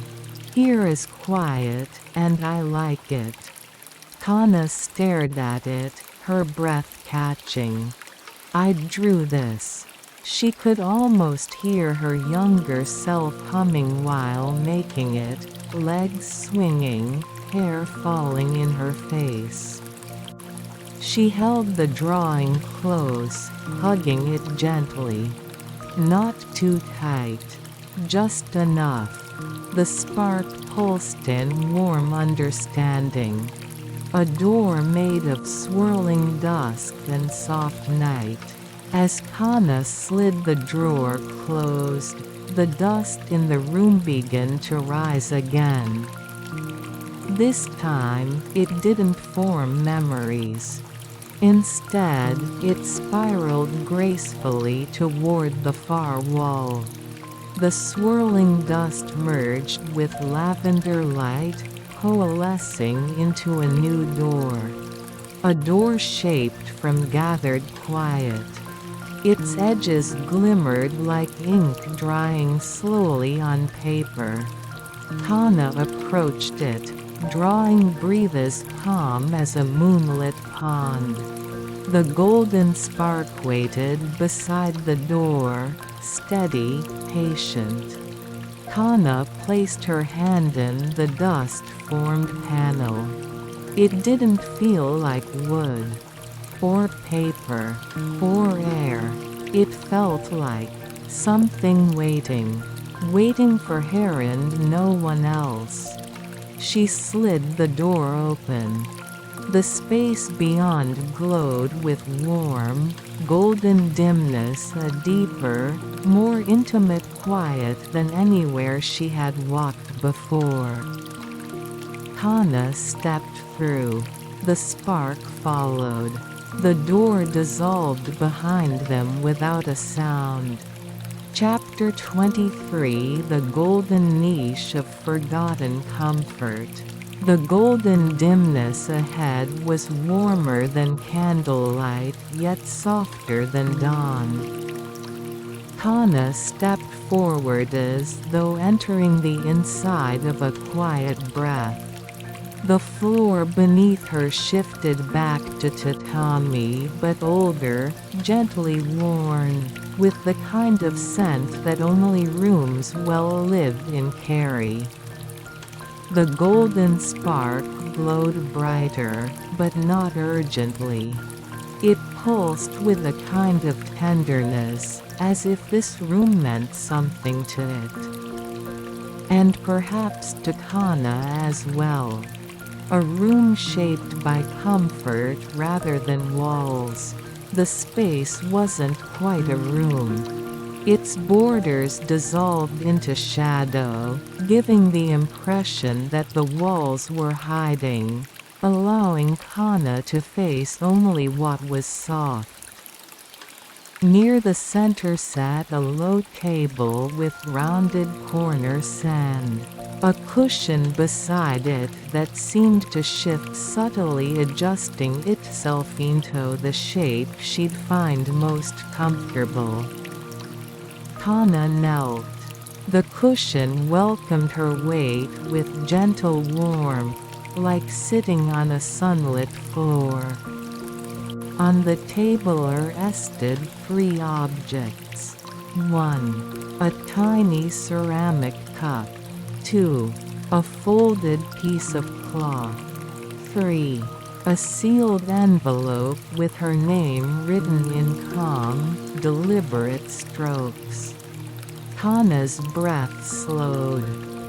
Here is quiet, and I like it. Kana stared at it, her breath catching. "I drew this." She could almost hear her younger self humming while making it, legs swinging, hair falling in her face. She held the drawing close, hugging it gently. Not too tight. Just enough. The spark pulsed in warm understanding. A door made of swirling dusk and soft night. As Kana slid the drawer closed, the dust in the room began to rise again. This time, it didn't form memories. Instead, it spiraled gracefully toward the far wall. The swirling dust merged with lavender light, coalescing into a new door. A door shaped from gathered quiet. Its edges glimmered like ink drying slowly on paper. Kana approached it, drawing breathe as calm as a moonlit pond. The golden spark waited beside the door, steady, patient. Kana placed her hand in the dust-formed panel. It didn't feel like wood, or paper, or air. It felt like something waiting for her and no one else. She slid the door open. The space beyond glowed with warm, golden dimness, a deeper, more intimate quiet than anywhere she had walked before. Kana stepped through. The spark followed. The door dissolved behind them without a sound. Chapter 23: The Golden Niche of Forgotten Comfort. The golden dimness ahead was warmer than candlelight, yet softer than dawn. Kana stepped forward as though entering the inside of a quiet breath. The floor beneath her shifted back to tatami, but older, gently worn, with the kind of scent that only rooms well-lived in carry. The golden spark glowed brighter, but not urgently. It pulsed with a kind of tenderness, as if this room meant something to it. And perhaps to Kana as well. A room shaped by comfort rather than walls. The space wasn't quite a room. Its borders dissolved into shadow, giving the impression that the walls were hiding, allowing Kana to face only what was soft. Near the center sat a low table with rounded corner sand. A cushion beside it that seemed to shift subtly, adjusting itself into the shape she'd find most comfortable. Kana knelt. The cushion welcomed her weight with gentle warmth, like sitting on a sunlit floor. On the table rested 3 objects. 1. A tiny ceramic cup. 2. A folded piece of cloth. 3. A sealed envelope with her name written in calm, deliberate strokes. Kana's breath slowed.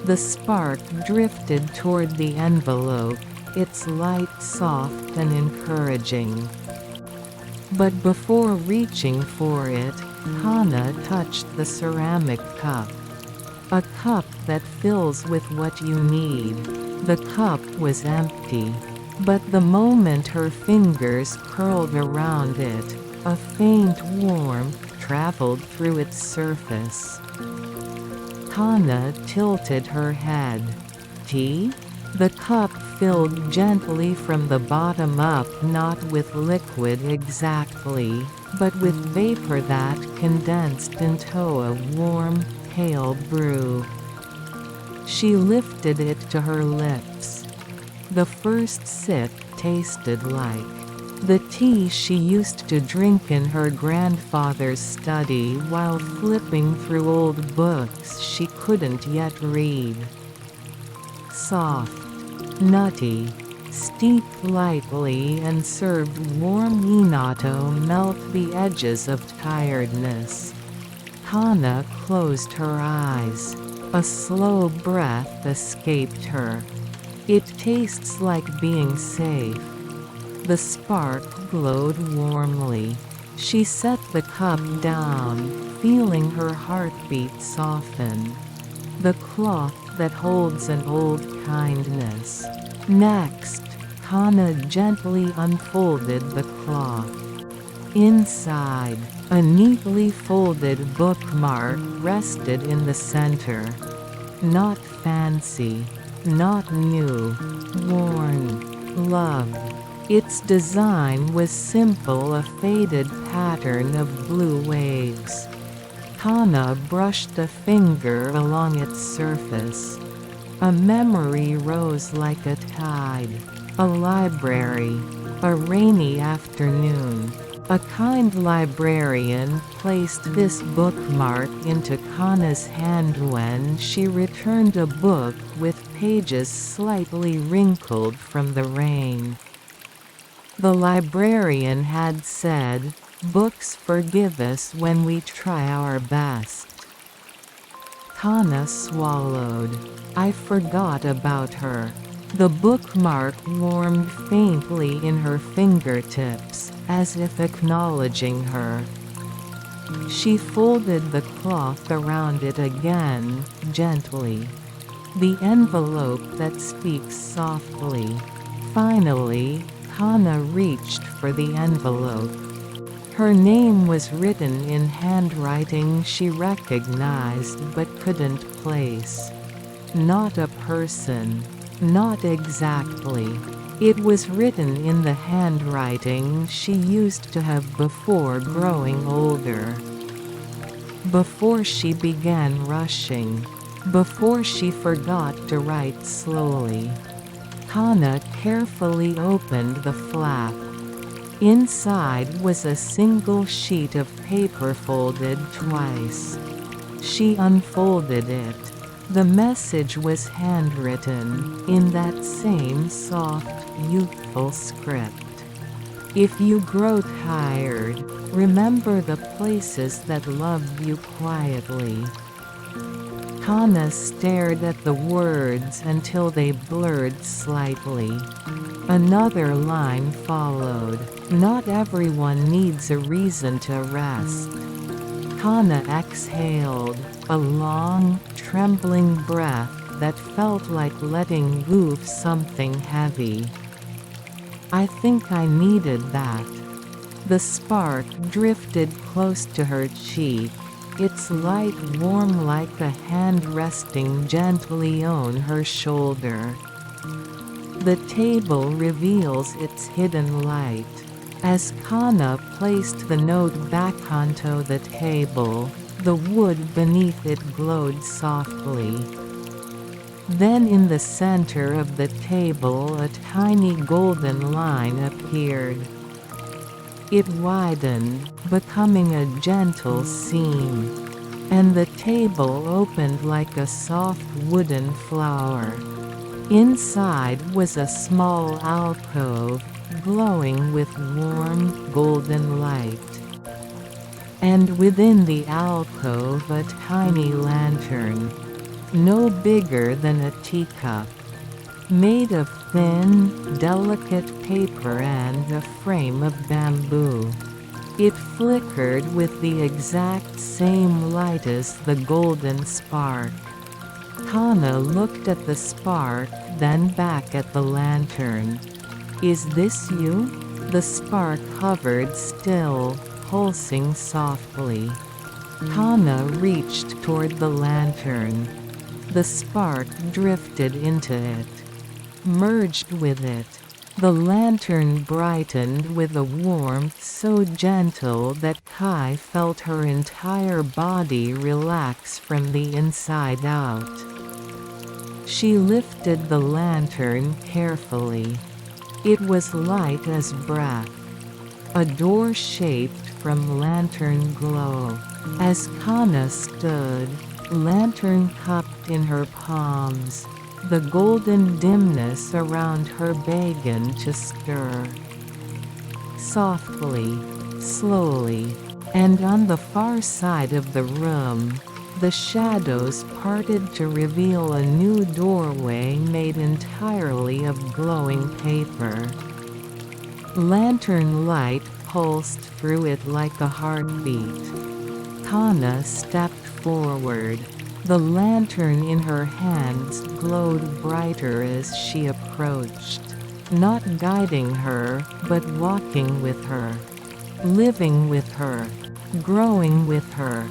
The spark drifted toward the envelope, its light soft and encouraging. But before reaching for it, Kana touched the ceramic cup. A cup that fills with what you need. The cup was empty. But the moment her fingers curled around it, a faint warmth traveled through its surface. Kana tilted her head. Tea? The cup filled gently from the bottom up, not with liquid exactly, but with vapor that condensed into a warm, pale brew. She lifted it to her lips. The first sip tasted like the tea she used to drink in her grandfather's study while flipping through old books she couldn't yet read. Soft, nutty, steeped lightly and served warm inato melt the edges of tiredness. Kana closed her eyes. A slow breath escaped her. It tastes like being safe. The spark glowed warmly. She set the cup down, feeling her heartbeat soften. The cloth that holds an old kindness. Next, Kana gently unfolded the cloth. Inside, a neatly folded bookmark rested in the center. Not fancy, not new, worn, loved. Its design was simple, a faded pattern of blue waves. Kana brushed a finger along its surface. A memory rose like a tide. A library. A rainy afternoon. A kind librarian placed this bookmark into Kana's hand when she returned a book with pages slightly wrinkled from the rain. The librarian had said, "Books forgive us when we try our best." Kana swallowed. I forgot about her. The bookmark warmed faintly in her fingertips, as if acknowledging her. She folded the cloth around it again, gently. The envelope that speaks softly. Finally, Kana reached for the envelope. Her name was written in handwriting she recognized but couldn't place. Not a person. Not exactly. It was written in the handwriting she used to have before growing older. Before she began rushing. Before she forgot to write slowly. Kana carefully opened the flap. Inside was a single sheet of paper folded twice. She unfolded it. The message was handwritten, in that same soft, youthful script. If you grow tired, remember the places that loved you quietly. Kana stared at the words until they blurred slightly. Another line followed. Not everyone needs a reason to rest. Kana exhaled, a long, trembling breath that felt like letting go of something heavy. I think I needed that. The spark drifted close to her cheek, its light warm like a hand resting gently on her shoulder. The table reveals its hidden light. As Kana placed the note back onto the table, The wood beneath it glowed softly. Then in the center of the table a tiny golden line appeared. It widened, becoming a gentle seam, and the table opened like a soft wooden flower. Inside was a small alcove, glowing with warm, golden light. And within the alcove a tiny lantern, no bigger than a teacup, made of thin, delicate paper and a frame of bamboo. It flickered with the exact same light as the golden spark. Kana looked at the spark, then back at the lantern. "Is this you?" The spark hovered still, pulsing softly. Kana reached toward the lantern. The spark drifted into it, merged with it. The lantern brightened with a warmth so gentle that Kai felt her entire body relax from the inside out. She lifted the lantern carefully. It was light as breath. A door shaped from lantern glow. As Kana stood, lantern cupped in her palms, the golden dimness around her began to stir. Softly, slowly, and on the far side of the room, the shadows parted to reveal a new doorway made entirely of glowing paper. Lantern light pulsed through it like a heartbeat. Kana stepped forward. The lantern in her hands glowed brighter as she approached, not guiding her, but walking with her, living with her, growing with her.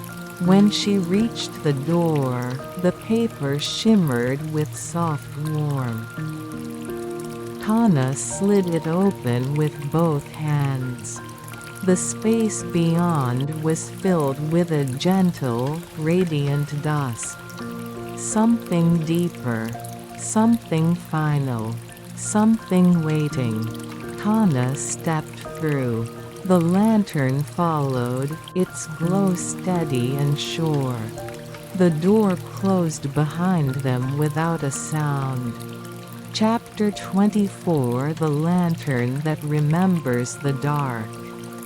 When she reached the door, the paper shimmered with soft warmth. Kana slid it open with both hands. The space beyond was filled with a gentle, radiant dusk. Something deeper, something final, something waiting. Kana stepped through. The lantern followed, its glow steady and sure. The door closed behind them without a sound. Chapter 24: The Lantern That Remembers the Dark.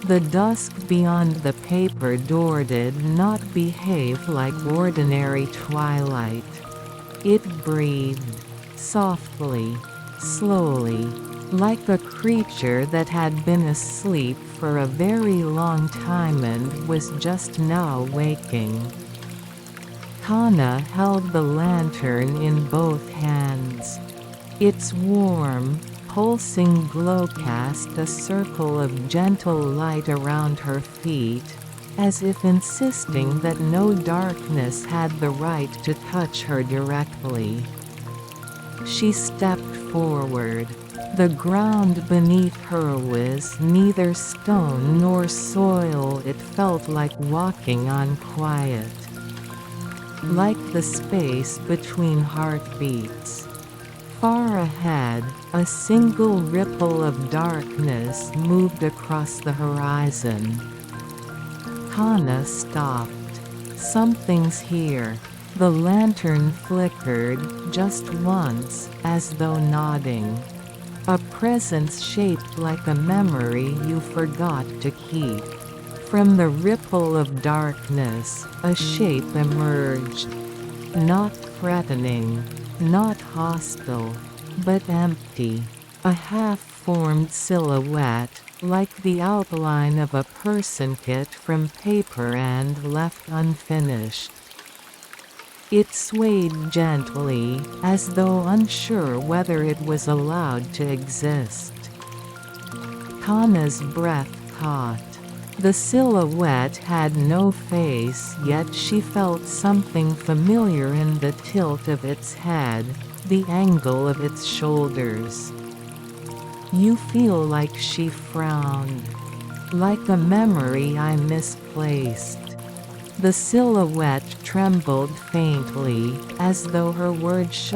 The dusk beyond the paper door did not behave like ordinary twilight. It breathed, softly, slowly, like a creature that had been asleep for a very long time and was just now waking. Kana held the lantern in both hands. Its warm, pulsing glow cast a circle of gentle light around her feet, as if insisting that no darkness had the right to touch her directly. She stepped forward. The ground beneath her was neither stone nor soil. It felt like walking on quiet, like the space between heartbeats. Far ahead, a single ripple of darkness moved across the horizon. Kana stopped. "Something's here." The lantern flickered, just once, as though nodding. A presence shaped like a memory you forgot to keep. From the ripple of darkness, a shape emerged. Not threatening, not hostile, but empty. A half-formed silhouette, like the outline of a person cut from paper and left unfinished. It swayed gently, as though unsure whether it was allowed to exist. Kana's breath caught. The silhouette had no face, yet she felt something familiar in the tilt of its head, the angle of its shoulders. You feel like she frowned. Like a memory I misplaced. The silhouette trembled faintly, as though her words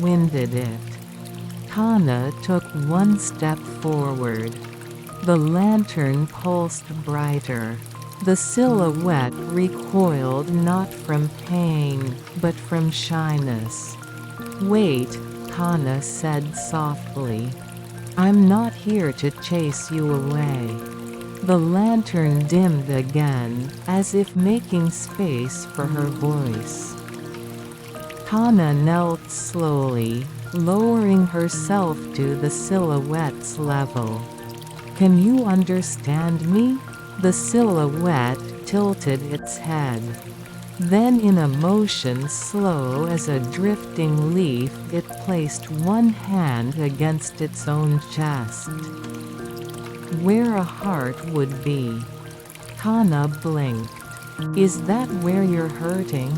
winded it. Kana took one step forward. The lantern pulsed brighter. The silhouette recoiled not from pain, but from shyness. "Wait," Kana said softly. "I'm not here to chase you away." The lantern dimmed again, as if making space for her voice. Kana knelt slowly, lowering herself to the silhouette's level. "Can you understand me?" The silhouette tilted its head. Then in a motion slow as a drifting leaf it placed one hand against its own chest. "Where a heart would be." Kana blinked. "Is that where you're hurting?"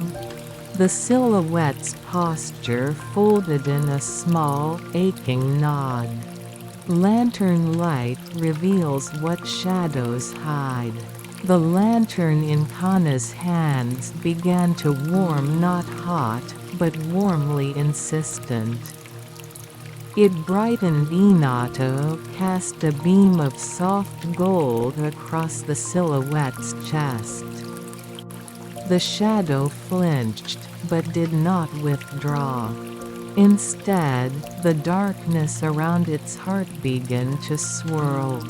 The silhouette's posture folded in a small, aching nod. Lantern light reveals what shadows hide. The lantern in Kana's hands began to warm, not hot, but warmly insistent. It brightened. Inato cast a beam of soft gold across the silhouette's chest. The shadow flinched, but did not withdraw. Instead, the darkness around its heart began to swirl.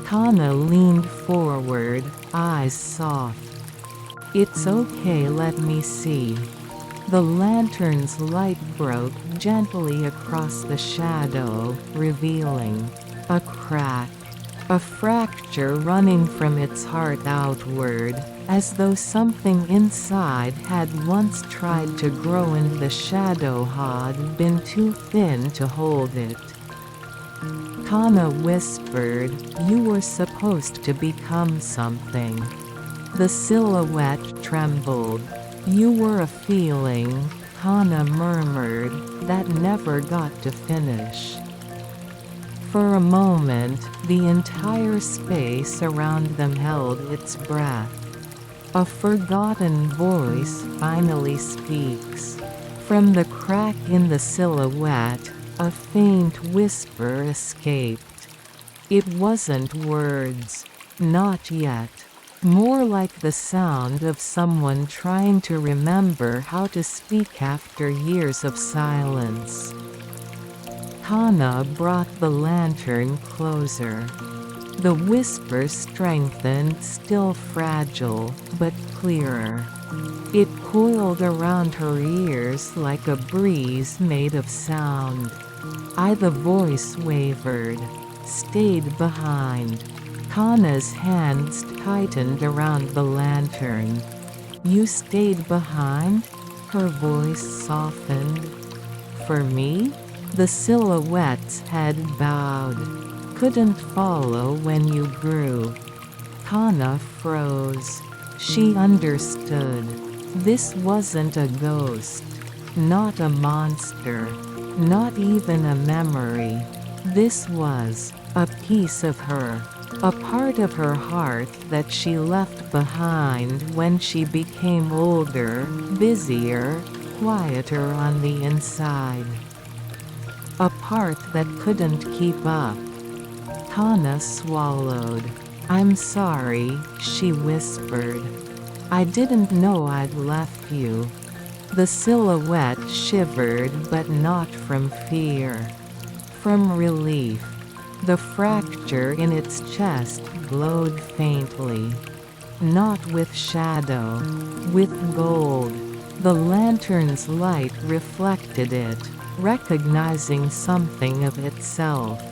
Kana leaned forward, eyes soft. "It's okay, let me see." The lantern's light broke gently across the shadow, revealing a crack, a fracture running from its heart outward, as though something inside had once tried to grow and the shadow had been too thin to hold it. Kana whispered, "You were supposed to become something." The silhouette trembled. "You were a feeling," Kana murmured, "that never got to finish." For a moment, the entire space around them held its breath. A forgotten voice finally speaks. From the crack in the silhouette, a faint whisper escaped. It wasn't words. Not yet. More like the sound of someone trying to remember how to speak after years of silence. Kana brought the lantern closer. The whisper strengthened, still fragile, but clearer. It coiled around her ears like a breeze made of sound. The voice wavered, stayed behind. Kana's hands tightened around the lantern. "You stayed behind?" Her voice softened. "For me?" The silhouette's head bowed. "Couldn't follow when you grew." Kana froze. She understood. This wasn't a ghost. Not a monster. Not even a memory. This was a piece of her. A part of her heart that she left behind when she became older, busier, quieter on the inside. A part that couldn't keep up. Kana swallowed. "I'm sorry," she whispered. "I didn't know I'd left you." The silhouette shivered, but not from fear. From relief. The fracture in its chest glowed faintly. Not with shadow. With gold. The lantern's light reflected it, recognizing something of itself.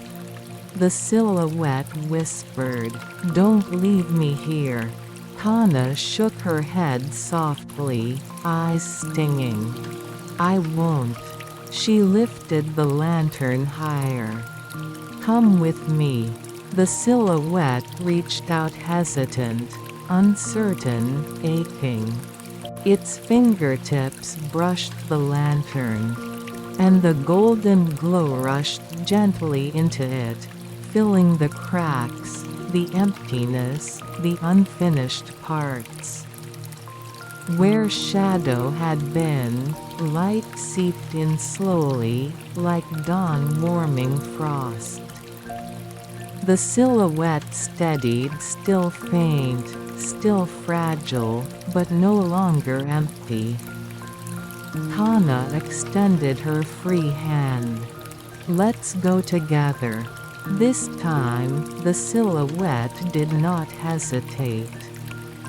The silhouette whispered, "Don't leave me here." Kana shook her head softly, eyes stinging. "I won't." She lifted the lantern higher. "Come with me." The silhouette reached out hesitant, uncertain, aching. Its fingertips brushed the lantern, and the golden glow rushed gently into it, filling the cracks, the emptiness, the unfinished parts. Where shadow had been, light seeped in slowly, like dawn warming frost. The silhouette steadied, still faint, still fragile, but no longer empty. Hana extended her free hand. "Let's go together." This time, the silhouette did not hesitate.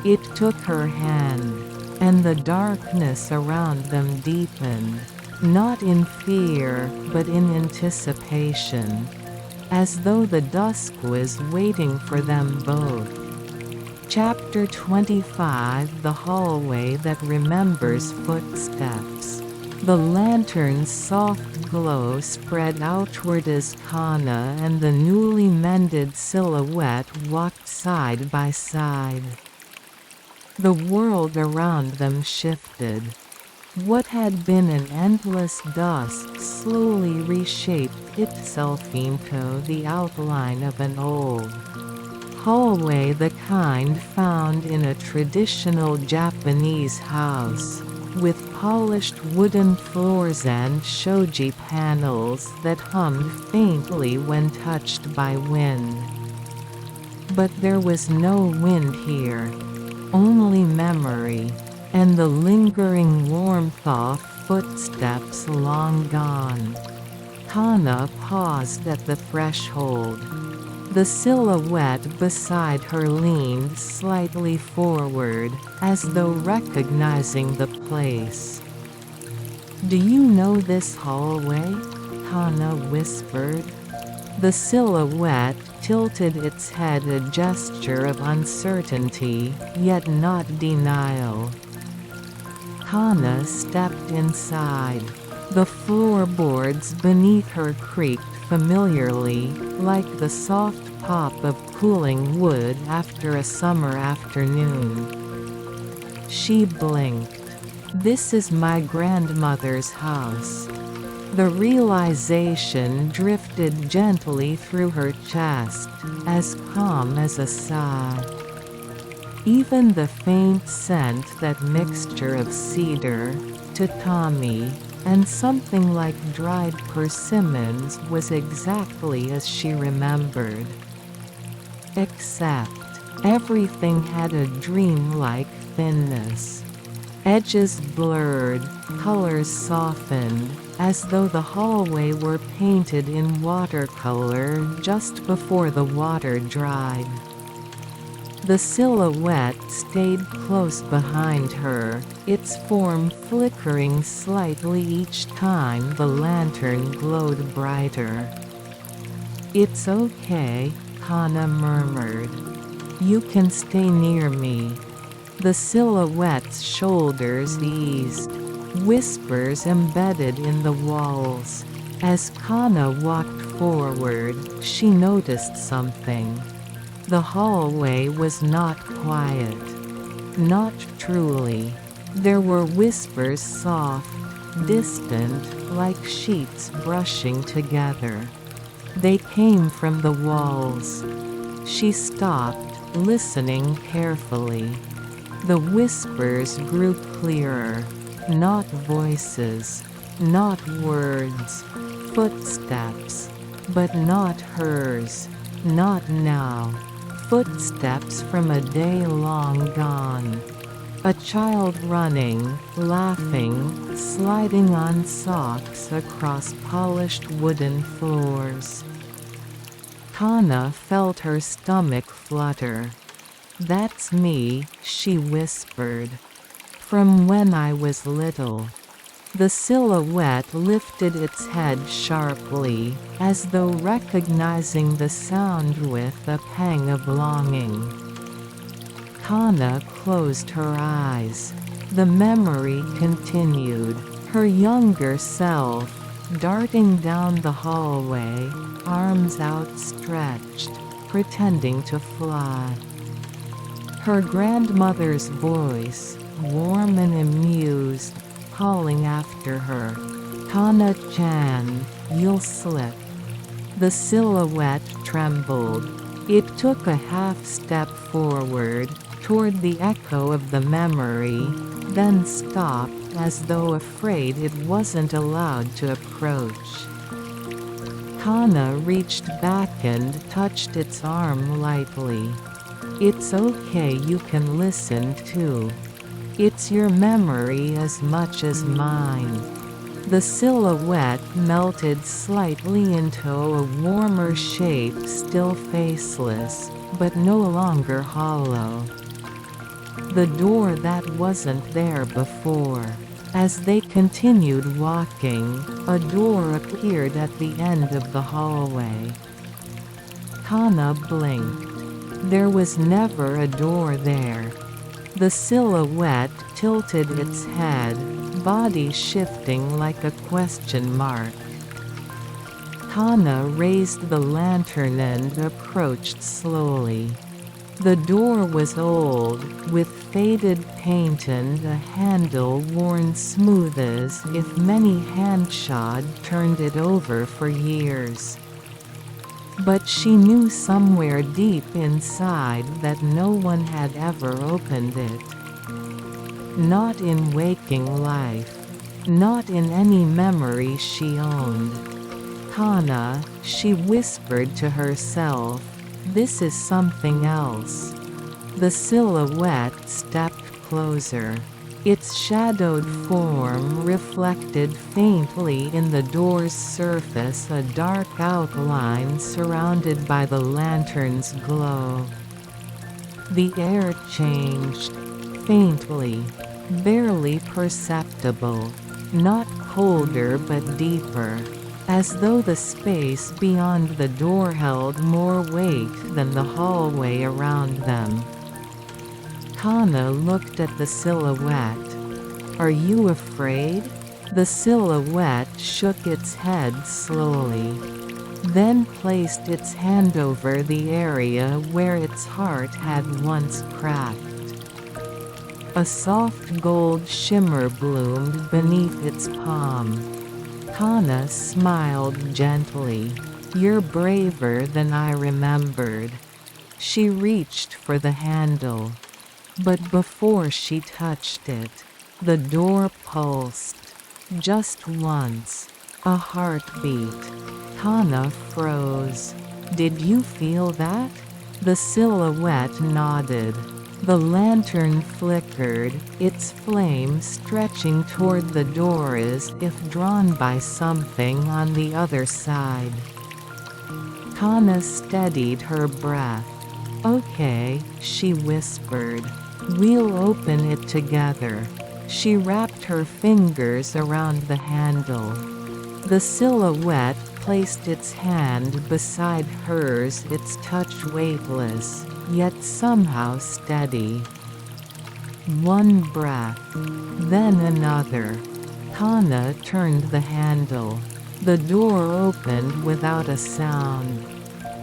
It took her hand, and the darkness around them deepened, not in fear, but in anticipation, as though the dusk was waiting for them both. Chapter 25: The Hallway That Remembers Footsteps. The lantern's soft glow spread outward as Kana and the newly mended silhouette walked side by side. The world around them shifted. What had been an endless dusk slowly reshaped itself into the outline of an old hallway, the kind found in a traditional Japanese house, with polished wooden floors and shoji panels that hummed faintly when touched by wind. But there was no wind here, only memory, and the lingering warmth of footsteps long gone. Hana paused at the threshold. The silhouette beside her leaned slightly forward, as though recognizing the place. "Do you know this hallway?" Hana whispered. The silhouette tilted its head, a gesture of uncertainty, yet not denial. Hana stepped inside. The floorboards beneath her creaked familiarly, like the soft pop of cooling wood after a summer afternoon. She blinked. "This is my grandmother's house." The realization drifted gently through her chest, as calm as a sigh. Even the faint scent, that mixture of cedar, tatami, and something like dried persimmons, was exactly as she remembered. Except, everything had a dreamlike thinness. Edges blurred, colors softened, as though the hallway were painted in watercolor just before the water dried. The silhouette stayed close behind her, its form flickering slightly each time the lantern glowed brighter. "It's okay," Hana murmured. "You can stay near me." The silhouette's shoulders eased, whispers embedded in the walls. As Kana walked forward, she noticed something. The hallway was not quiet. Not truly. There were whispers, soft, distant, like sheets brushing together. They came from the walls. She stopped, listening carefully. The whispers grew clearer. Not voices. Not words. Footsteps. But not hers. Not now. Footsteps from a day long gone. A child running, laughing, sliding on socks across polished wooden floors. Kana felt her stomach flutter. "That's me," she whispered. "From when I was little." The silhouette lifted its head sharply, as though recognizing the sound with a pang of longing. Kana closed her eyes. The memory continued. Her younger self, darting down the hallway, arms outstretched, pretending to fly. Her grandmother's voice, warm and amused, calling after her. "Kana-chan, you'll slip." The silhouette trembled. It took a half step forward, toward the echo of the memory, then stopped as though afraid it wasn't allowed to approach. Kana reached back and touched its arm lightly. "It's okay, you can listen too. It's your memory as much as mine." The silhouette melted slightly into a warmer shape, still faceless, but no longer hollow. The door that wasn't there before. As they continued walking, a door appeared at the end of the hallway. Kana blinked. There was never a door there. The silhouette tilted its head, body shifting like a question mark. Kana raised the lantern and approached slowly. The door was old, with faded paint and a handle worn smooth as if many handshod turned it over for years. But she knew somewhere deep inside that no one had ever opened it. Not in waking life. Not in any memory she owned. "Kana," she whispered to herself, "this is something else." The silhouette stepped closer. Its shadowed form reflected faintly in the door's surface, a dark outline surrounded by the lantern's glow. The air changed. Faintly. Barely perceptible. Not colder but deeper. As though the space beyond the door held more weight than the hallway around them. Kana looked at the silhouette. "Are you afraid?" The silhouette shook its head slowly. Then placed its hand over the area where its heart had once cracked. A soft gold shimmer bloomed beneath its palm. Kana smiled gently. "You're braver than I remembered." She reached for the handle. But before she touched it, the door pulsed. Just once. A heartbeat. Kana froze. "Did you feel that?" The silhouette nodded. The lantern flickered, its flame stretching toward the door as if drawn by something on the other side. Kana steadied her breath. "Okay," she whispered. "We'll open it together." She wrapped her fingers around the handle. The silhouette placed its hand beside hers, its touch weightless, yet somehow steady. One breath. Then another. Kana turned the handle. The door opened without a sound.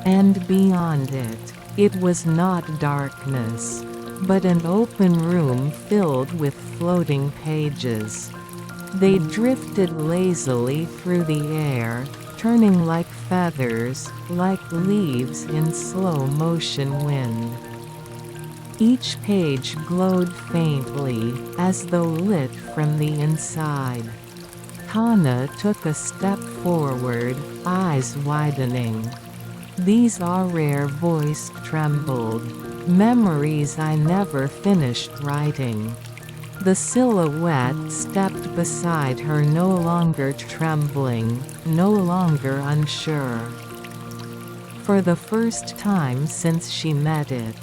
And beyond it, it was not darkness, but an open room filled with floating pages. They drifted lazily through the air, turning like feathers, like leaves in slow-motion wind. Each page glowed faintly, as though lit from the inside. Kana took a step forward, eyes widening. "These are rare," voice trembled. "Memories I never finished writing." The silhouette stepped beside her, no longer trembling, no longer unsure. For the first time since she met it.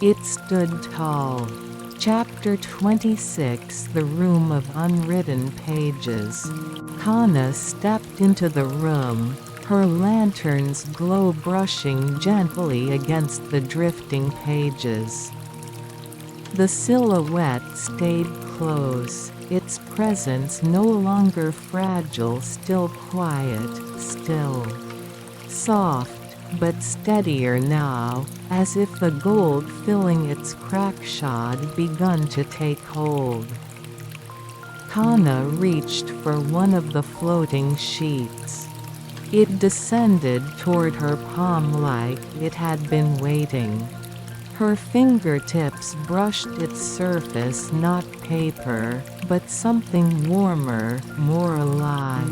It stood tall. Chapter 26, The Room of Unwritten Pages. Kana stepped into the room, her lantern's glow brushing gently against the drifting pages. The silhouette stayed close, its presence no longer fragile, still quiet, still. Soft, but steadier now, as if the gold filling its crackshod begun to take hold. Kana reached for one of the floating sheets. It descended toward her palm like it had been waiting. Her fingertips brushed its surface, not paper, but something warmer, more alive.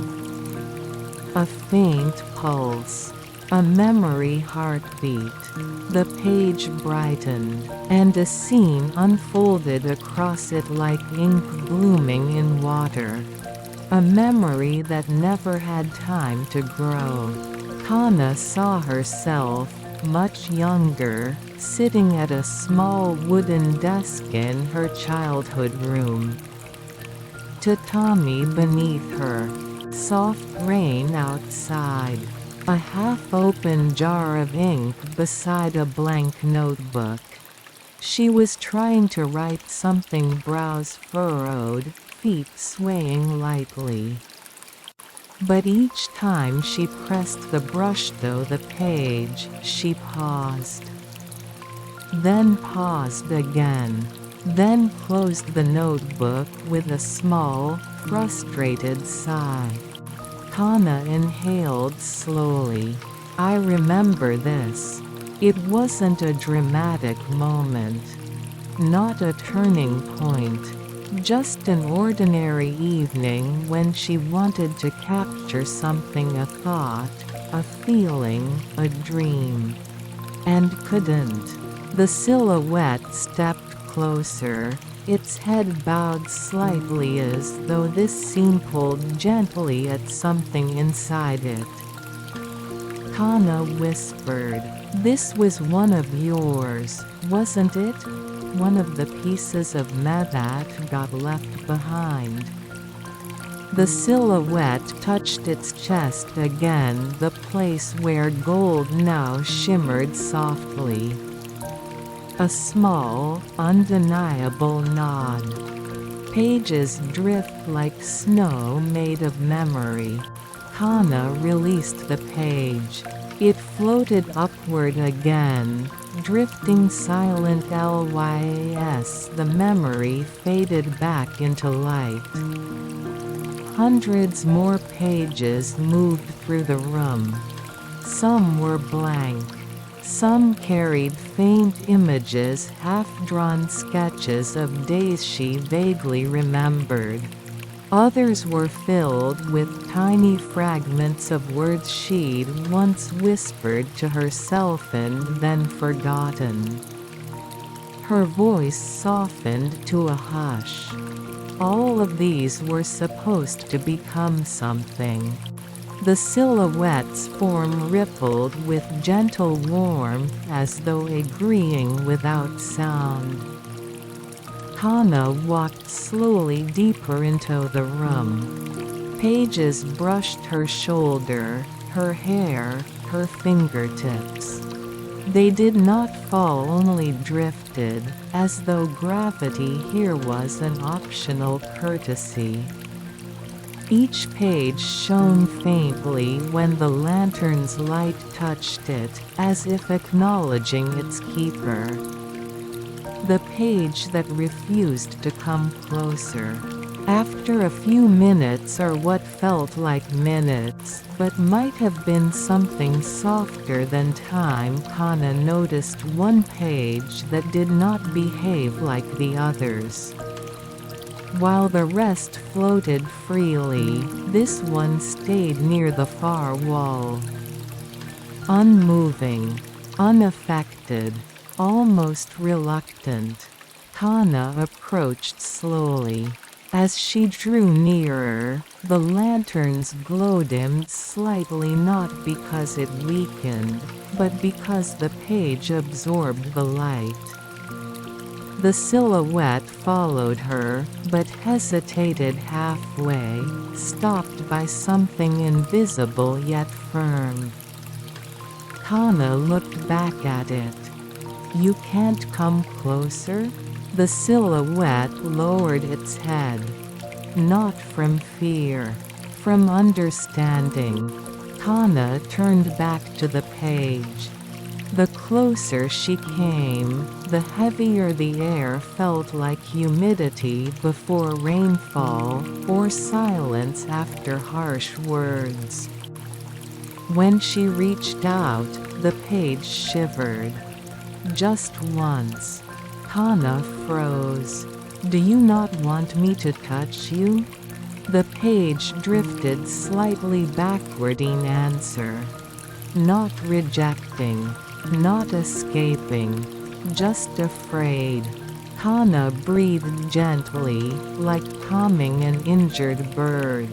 A faint pulse. A memory heartbeat. The page brightened, and a scene unfolded across it like ink blooming in water. A memory that never had time to grow. Kana saw herself, much younger, sitting at a small wooden desk in her childhood room. Tatami beneath her. Soft rain outside. A half-open jar of ink beside a blank notebook. She was trying to write something, brows furrowed, feet swaying lightly. But each time she pressed the brush to the page, she paused. Then paused again. Then closed the notebook with a small, frustrated sigh. Kana inhaled slowly. I remember this. It wasn't a dramatic moment. Not a turning point. Just an ordinary evening when she wanted to capture something, a thought, a feeling, a dream. And couldn't. The silhouette stepped closer, its head bowed slightly as though this scene pulled gently at something inside it. Kana whispered, "This was one of yours, wasn't it? One of the pieces of me that got left behind." The silhouette touched its chest again, the place where gold now shimmered softly. A small, undeniable nod. Pages drift like snow made of memory. Kana released the page. It floated upward again, drifting silent lys. The memory faded back into light. Hundreds more pages moved through the room. Some were blank. Some carried faint images, half-drawn sketches of days she vaguely remembered. Others were filled with tiny fragments of words she'd once whispered to herself and then forgotten. Her voice softened to a hush. All of these were supposed to become something. The silhouette's form rippled with gentle warmth as though agreeing without sound. Kana walked slowly deeper into the room. Pages brushed her shoulder, her hair, her fingertips. They did not fall, only drifted, as though gravity here was an optional courtesy. Each page shone faintly when the lantern's light touched it, as if acknowledging its keeper. The page that refused to come closer. After a few minutes, or what felt like minutes, but might have been something softer than time, Kana noticed one page that did not behave like the others. While the rest floated freely, this one stayed near the far wall. Unmoving, unaffected, almost reluctant, Kana approached slowly. As she drew nearer, the lantern's glow dimmed slightly, not because it weakened, but because the page absorbed the light. The silhouette followed her, but hesitated halfway, stopped by something invisible yet firm. Kana looked back at it. "You can't come closer?" The silhouette lowered its head. Not from fear. From understanding. Kana turned back to the page. The closer she came, the heavier the air felt, like humidity before rainfall, or silence after harsh words. When she reached out, the page shivered. Just once. Kana froze. Do you not want me to touch you? The page drifted slightly backward in answer. Not rejecting. Not escaping. Just afraid. Kana breathed gently, like calming an injured bird.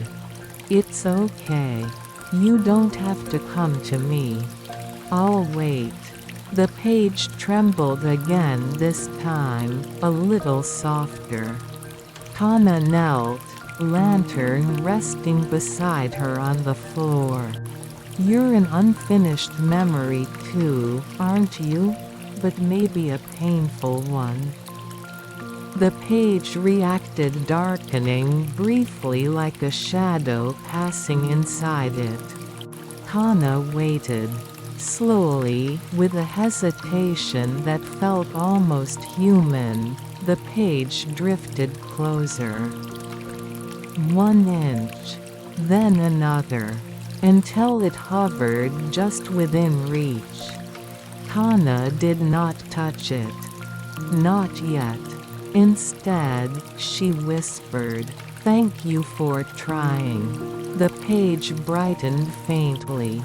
It's okay. You don't have to come to me. I'll wait. The page trembled again, this time, a little softer. Kana knelt, lantern resting beside her on the floor. You're an unfinished memory too, aren't you? But maybe a painful one. The page reacted, darkening briefly like a shadow passing inside it. Kana waited. Slowly, with a hesitation that felt almost human, the page drifted closer. 1 inch. Then another. Until it hovered just within reach. Kana did not touch it. Not yet. Instead, she whispered, "Thank you for trying." The page brightened faintly.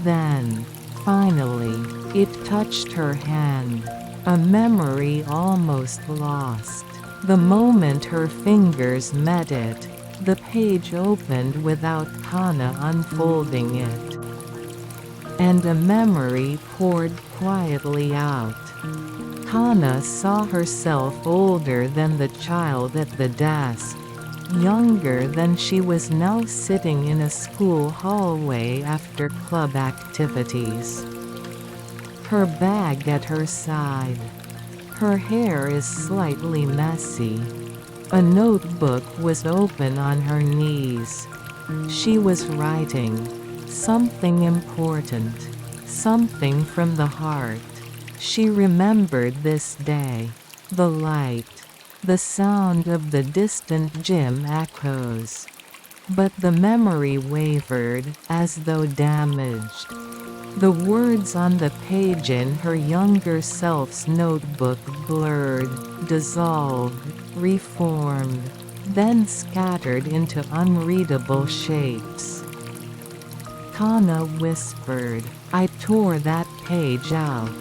Then, finally, it touched her hand. A memory almost lost. The moment her fingers met it, the page opened without Kana unfolding it. And a memory poured quietly out. Kana saw herself older than the child at the desk, younger than she was now sitting in a school hallway after club activities. Her bag at her side. Her hair is slightly messy. A notebook was open on her knees. She was writing. Something important. Something from the heart. She remembered this day. The light. The sound of the distant gym echoes. But the memory wavered, as though damaged. The words on the page in her younger self's notebook blurred, dissolved, reformed, then scattered into unreadable shapes. Kana whispered, "I tore that page out."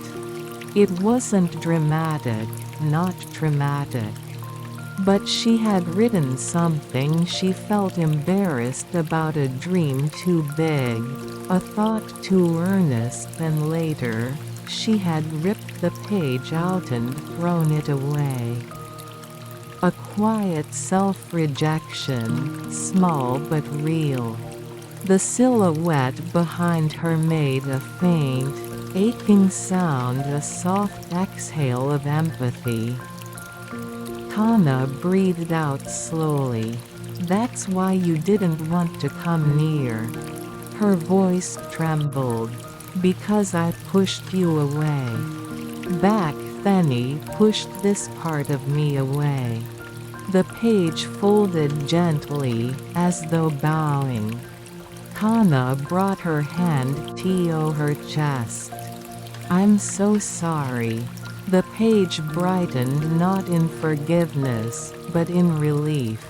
It wasn't dramatic, not traumatic. But she had written something she felt embarrassed about, a dream too big, a thought too earnest, and later, she had ripped the page out and thrown it away. A quiet self-rejection, small but real. The silhouette behind her made a faint, aching sound, a soft exhale of empathy. Kana breathed out slowly. "That's why you didn't want to come near." Her voice trembled. "Because I pushed you away. Back then I pushed this part of me away." The page folded gently, as though bowing. Kana brought her hand to her chest. "I'm so sorry." The page brightened, not in forgiveness, but in relief.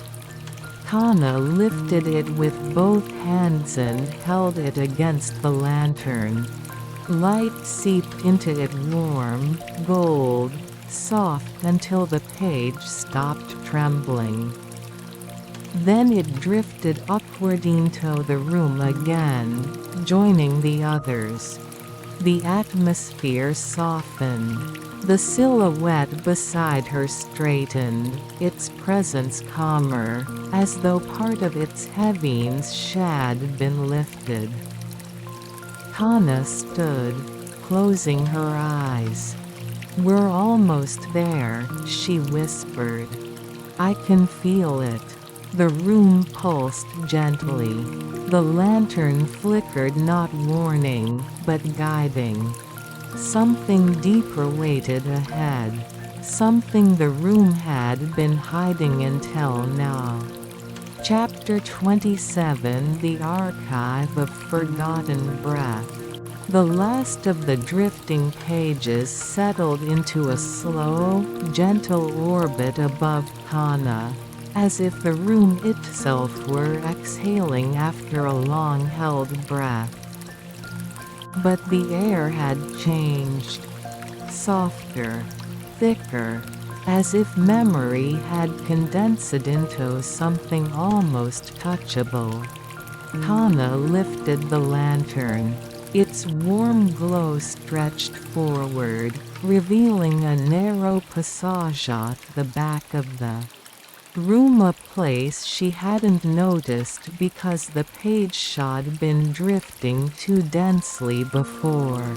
Kana lifted it with both hands and held it against the lantern. Light seeped into it, warm, gold, soft, until the page stopped trembling. Then it drifted upward into the room again, joining the others. The atmosphere softened. The silhouette beside her straightened, its presence calmer, as though part of its heaviness had been lifted. Kana stood, closing her eyes. "We're almost there," she whispered. "I can feel it." The room pulsed gently. The lantern flickered, not warning, but guiding. Something deeper waited ahead. Something the room had been hiding until now. Chapter 27: The Archive of Forgotten Breath. The last of the drifting pages settled into a slow, gentle orbit above Kana, as if the room itself were exhaling after a long-held breath. But the air had changed. Softer, thicker, as if memory had condensed into something almost touchable. Kana lifted the lantern. Its warm glow stretched forward, revealing a narrow passage at the back of the room, a place she hadn't noticed because the page had been drifting too densely before.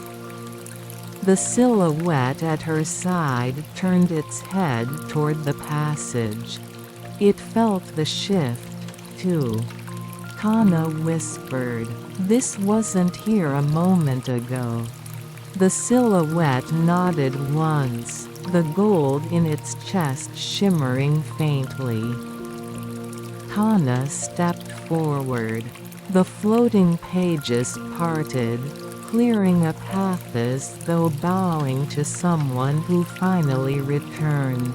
The silhouette at her side turned its head toward the passage. It felt the shift, too. Kana whispered, "This wasn't here a moment ago." The silhouette nodded once, the gold in its chest shimmering faintly. Kana stepped forward. The floating pages parted, clearing a path as though bowing to someone who finally returned.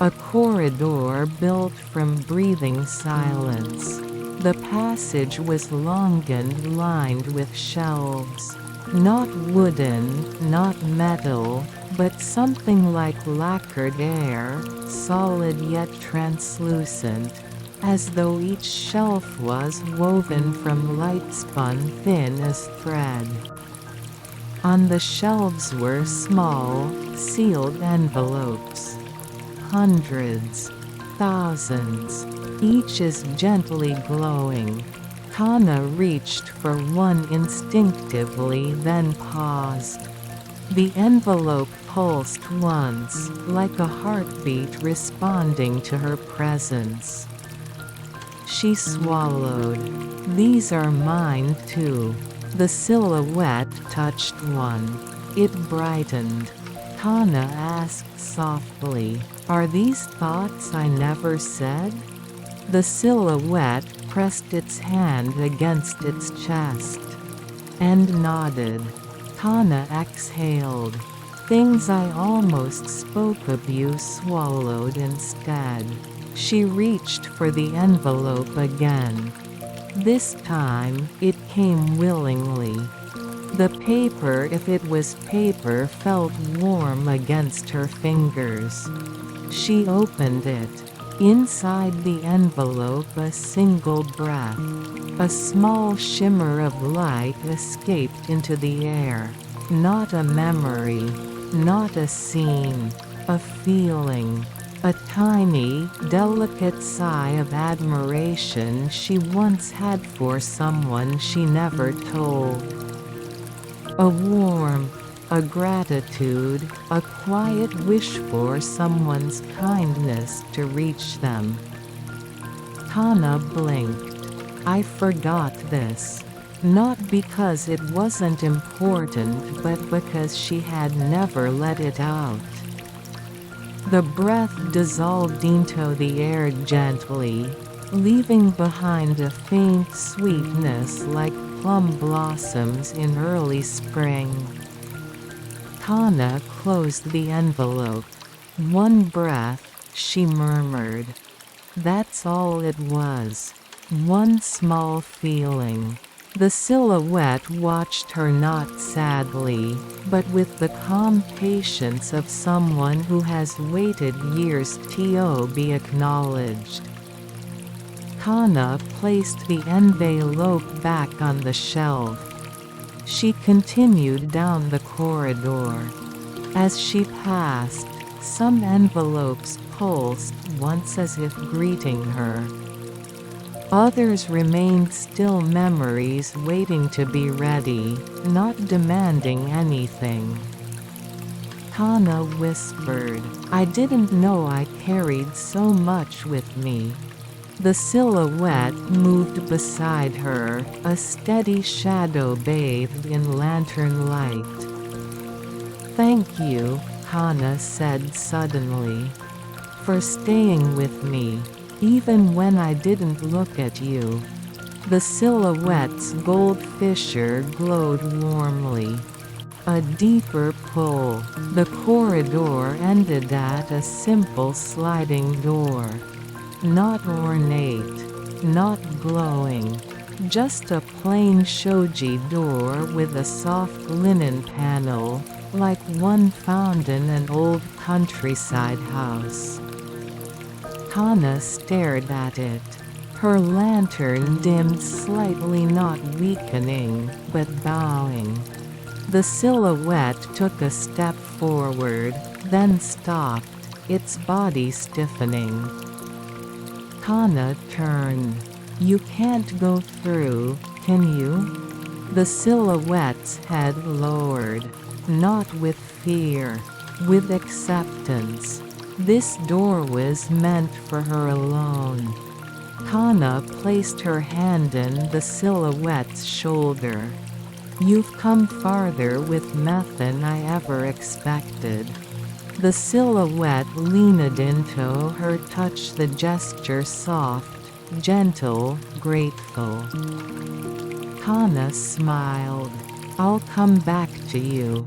A corridor built from breathing silence. The passage was long and lined with shelves. Not wooden, not metal, but something like lacquered air, solid yet translucent, as though each shelf was woven from light spun thin as thread. On the shelves were small, sealed envelopes. Hundreds, thousands, each as gently glowing. Kana reached for one instinctively, then paused. The envelope pulsed once, like a heartbeat responding to her presence. She swallowed. "These are mine too." The silhouette touched one. It brightened. Kana asked softly, "Are these thoughts I never said?" The silhouette pressed its hand against its chest and nodded. Kana exhaled. "Things I almost spoke of you swallowed instead." She reached for the envelope again. This time, it came willingly. The paper, if it was paper, felt warm against her fingers. She opened it. Inside the envelope a single breath. A small shimmer of light escaped into the air. Not a memory. Not a scene. A feeling. A tiny, delicate sigh of admiration she once had for someone she never told. A warmth, a gratitude, a quiet wish for someone's kindness to reach them. Kana blinked. "I forgot this." Not because it wasn't important, but because she had never let it out. The breath dissolved into the air gently, leaving behind a faint sweetness like plum blossoms in early spring. Kana closed the envelope. "One breath," she murmured. That's all it was. One small feeling. The silhouette watched her not sadly, but with the calm patience of someone who has waited years to be acknowledged. Kana placed the envelope back on the shelf. She continued down the corridor. As she passed, some envelopes pulsed once as if greeting her. Others remained still, memories waiting to be ready, not demanding anything. Kana whispered, "I didn't know I carried so much with me." The silhouette moved beside her, a steady shadow bathed in lantern light. "Thank you," Kana said suddenly, "for staying with me. Even when I didn't look at you." The silhouette's gold fissure glowed warmly. A deeper pull. The corridor ended at a simple sliding door. Not ornate, not glowing. Just a plain shoji door with a soft linen panel, like one found in an old countryside house. Kana stared at it. Her lantern dimmed slightly, not weakening, but bowing. The silhouette took a step forward, then stopped, its body stiffening. Kana turned. "You can't go through, can you?" The silhouette's head lowered. Not with fear, with acceptance. This door was meant for her alone. Kana placed her hand in the silhouette's shoulder. "You've come farther with me than I ever expected." The silhouette leaned into her touch, the gesture soft, gentle, grateful. Kana smiled. "I'll come back to you.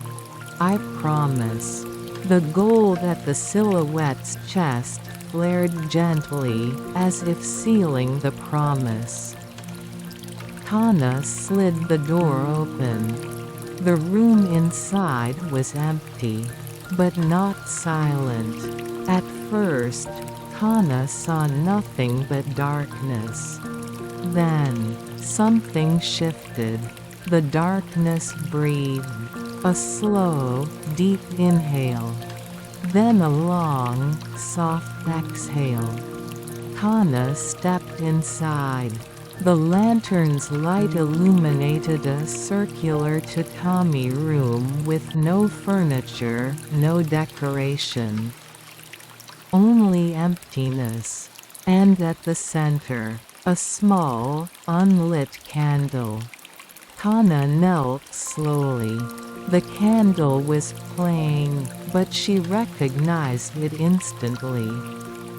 I promise." The gold at the silhouette's chest flared gently, as if sealing the promise. Kana slid the door open. The room inside was empty, but not silent. At first, Kana saw nothing but darkness. Then, something shifted. The darkness breathed. A slow, deep inhale. Then a long, soft exhale. Kana stepped inside. The lantern's light illuminated a circular tatami room with no furniture, no decoration. Only emptiness. And at the center, a small, unlit candle. Kana knelt slowly. The candle was playing, but she recognized it instantly.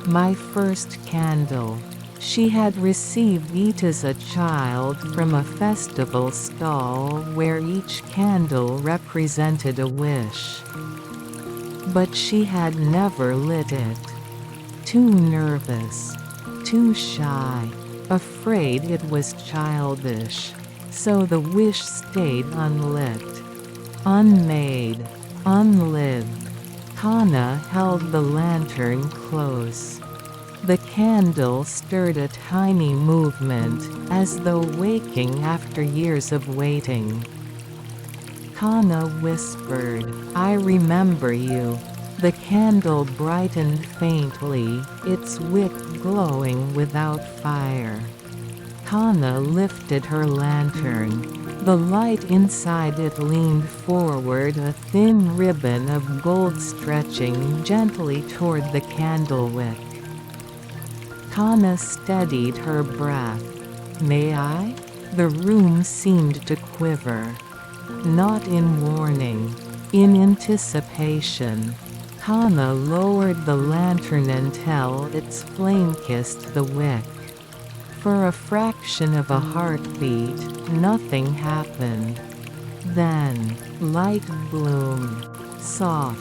My first candle. She had received it as a child from a festival stall where each candle represented a wish. But she had never lit it. Too nervous. Too shy. Afraid it was childish. So the wish stayed unlit. Unmade. Unlived. Kana held the lantern close. The candle stirred a tiny movement, as though waking after years of waiting. Kana whispered, "I remember you." The candle brightened faintly, its wick glowing without fire. Kana lifted her lantern. The light inside it leaned forward, a thin ribbon of gold stretching gently toward the candle wick. Kana steadied her breath. "May I?" The room seemed to quiver. Not in warning. In anticipation. Kana lowered the lantern until its flame kissed the wick. For a fraction of a heartbeat, nothing happened. Then, light bloomed. Soft.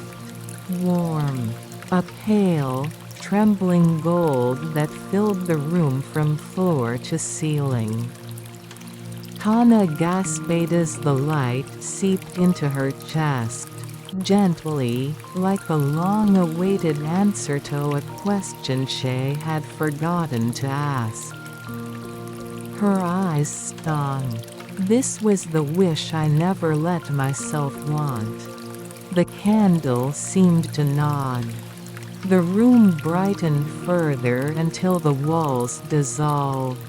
Warm. A pale, trembling gold that filled the room from floor to ceiling. Kana gasped as the light seeped into her chest, gently, like a long-awaited answer to a question she had forgotten to ask. Her eyes stung. This was the wish I never let myself want. The candle seemed to nod. The room brightened further until the walls dissolved.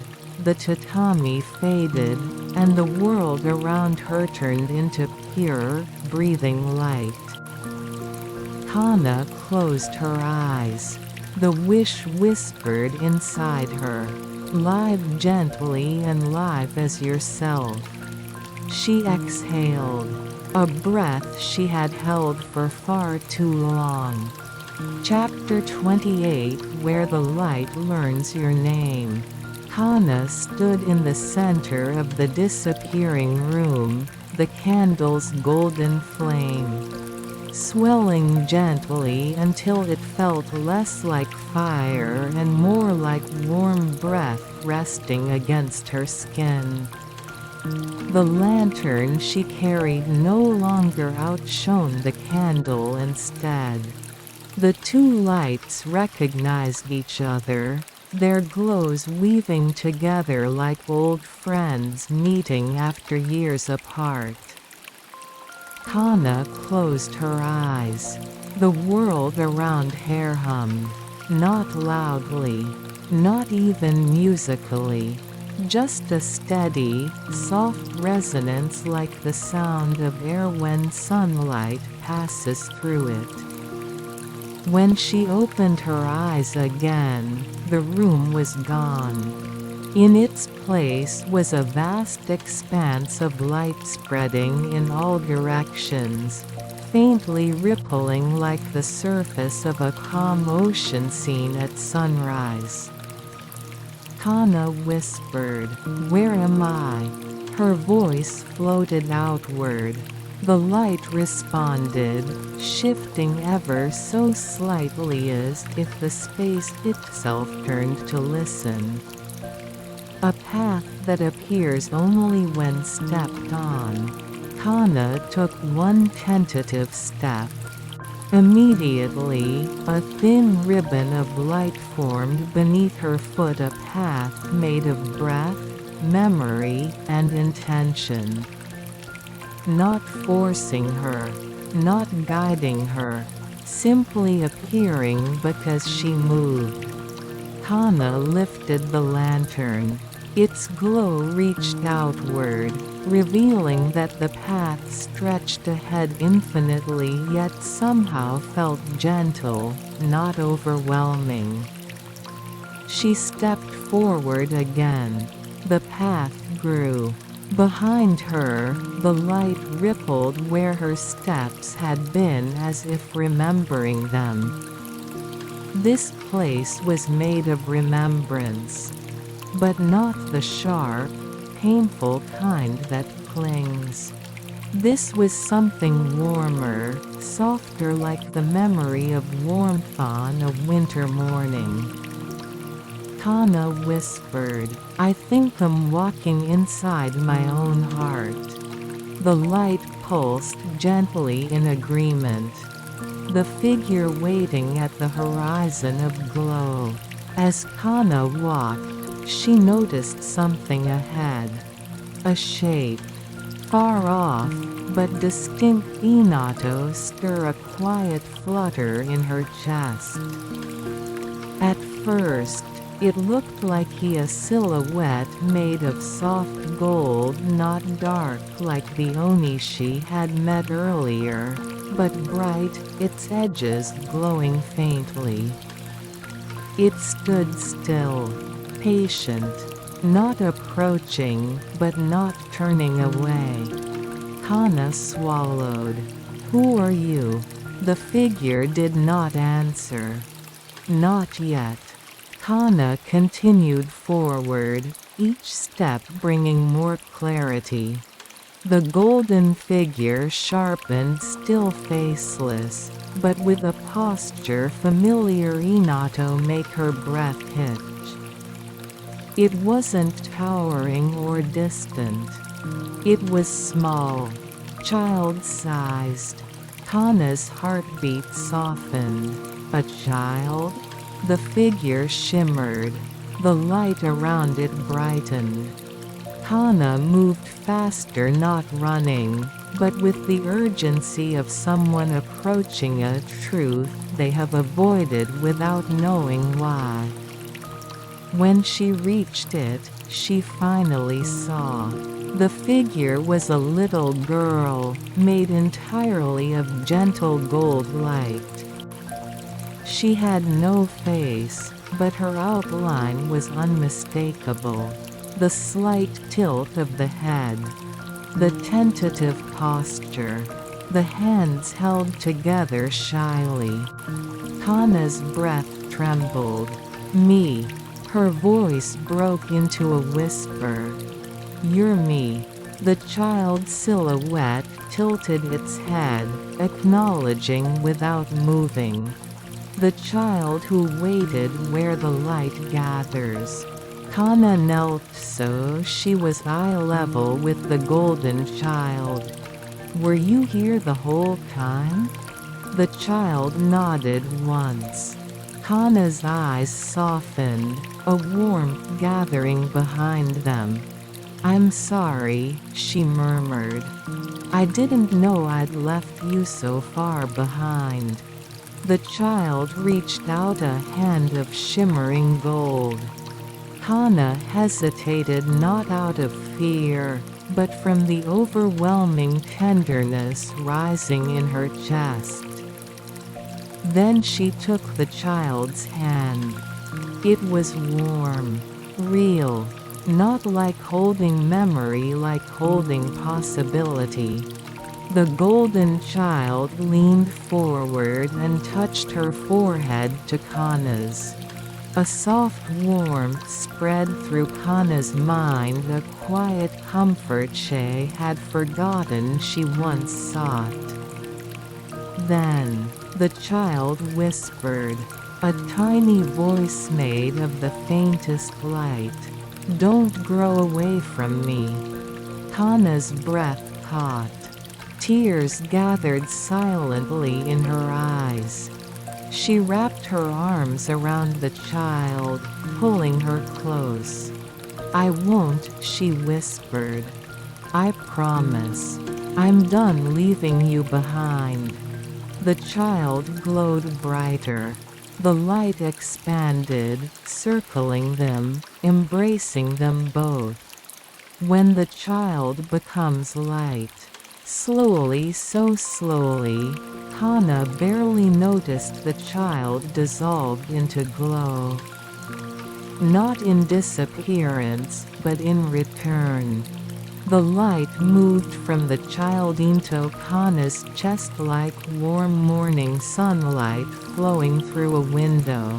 The tatami faded, and the world around her turned into pure, breathing light. Kana closed her eyes. The wish whispered inside her, "Live gently and live as yourself." She exhaled, a breath she had held for far too long. Chapter 28, Where the Light Learns Your Name. Kana stood in the center of the disappearing room, the candle's golden flame, swelling gently until it felt less like fire and more like warm breath resting against her skin. The lantern she carried no longer outshone the candle instead. The two lights recognized each other, their glows weaving together like old friends meeting after years apart. Kana closed her eyes. The world around her hummed, not loudly, not even musically, just a steady, soft resonance like the sound of air when sunlight passes through it. When she opened her eyes again, the room was gone. In its place was a vast expanse of light spreading in all directions, faintly rippling like the surface of a calm ocean scene at sunrise. Kana whispered, "Where am I?" Her voice floated outward. The light responded, shifting ever so slightly as if the space itself turned to listen. A path that appears only when stepped on. Kana took one tentative step. Immediately, a thin ribbon of light formed beneath her foot, a path made of breath, memory, and intention. Not forcing her, not guiding her, simply appearing because she moved. Kana lifted the lantern. Its glow reached outward, revealing that the path stretched ahead infinitely yet somehow felt gentle, not overwhelming. She stepped forward again. The path grew. Behind her, the light rippled where her steps had been as if remembering them. This place was made of remembrance. But not the sharp, painful kind that clings. This was something warmer, softer, like the memory of warmth on a winter morning. Kana whispered, "I think I'm walking inside my own heart." The light pulsed gently in agreement. The figure waiting at the horizon of glow. As Kana walked, she noticed something ahead. A shape. Far off, but distinct. Inato stir a quiet flutter in her chest. At first, it looked like a silhouette made of soft gold, not dark like the oni she had met earlier, but bright, its edges glowing faintly. It stood still. Patient, not approaching, but not turning away. Kana swallowed. "Who are you?" The figure did not answer. Not yet. Kana continued forward, each step bringing more clarity. The golden figure sharpened, still faceless, but with a posture familiar. Inato make her breath hitch. It wasn't towering or distant. It was small, child-sized. Kana's heartbeat softened. A child? The figure shimmered. The light around it brightened. Kana moved faster, not running, but with the urgency of someone approaching a truth they have avoided without knowing why. When she reached it, she finally saw. The figure was a little girl, made entirely of gentle gold light. She had no face, but her outline was unmistakable. The slight tilt of the head. The tentative posture. The hands held together shyly. Kana's breath trembled. "Me." Her voice broke into a whisper. "You're me." The child's silhouette tilted its head, acknowledging without moving. The child who waited where the light gathers. Kana knelt so she was eye level with the golden child. "Were you here the whole time?" The child nodded once. Kana's eyes softened, a warmth gathering behind them. "I'm sorry," she murmured. "I didn't know I'd left you so far behind." The child reached out a hand of shimmering gold. Kana hesitated, not out of fear, but from the overwhelming tenderness rising in her chest. Then she took the child's hand. It was warm, real, not like holding memory, like holding possibility. The golden child leaned forward and touched her forehead to Kana's. A soft warmth spread through Kana's mind, a quiet comfort she had forgotten she once sought. Then, the child whispered, a tiny voice made of the faintest light, "Don't grow away from me." Kana's breath caught. Tears gathered silently in her eyes. She wrapped her arms around the child, pulling her close. "I won't," she whispered. "I promise. I'm done leaving you behind." The child glowed brighter. The light expanded, circling them, embracing them both. When the child becomes light, slowly, so slowly, Kana barely noticed the child dissolved into glow. Not in disappearance, but in return. The light moved from the child into Kana's chest like warm morning sunlight flowing through a window.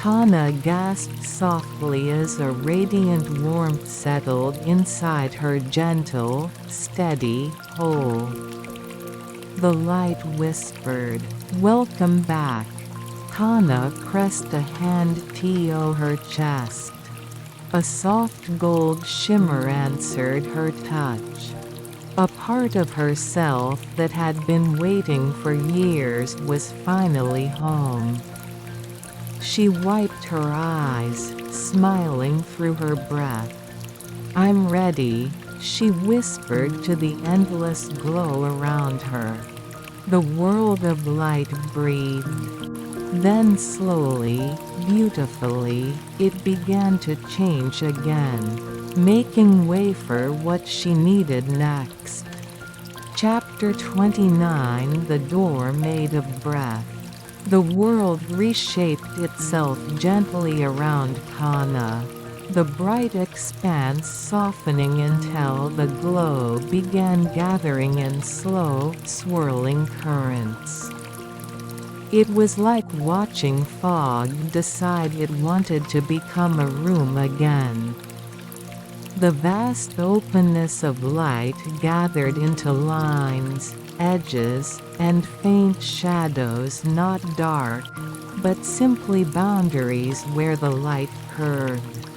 Kana gasped softly as a radiant warmth settled inside her, gentle, steady, whole. The light whispered, "Welcome back." Kana pressed a hand to her chest. A soft gold shimmer answered her touch. A part of herself that had been waiting for years was finally home. She wiped her eyes, smiling through her breath. "I'm ready," she whispered to the endless glow around her. The world of light breathed. Then slowly, beautifully, it began to change again, making way for what she needed next. Chapter 29: The Door Made of Breath. The world reshaped itself gently around Kana, the bright expanse softening until the glow began gathering in slow, swirling currents. It was like watching fog decide it wanted to become a room again. The vast openness of light gathered into lines, edges, and faint shadows, not dark, but simply boundaries where the light curved.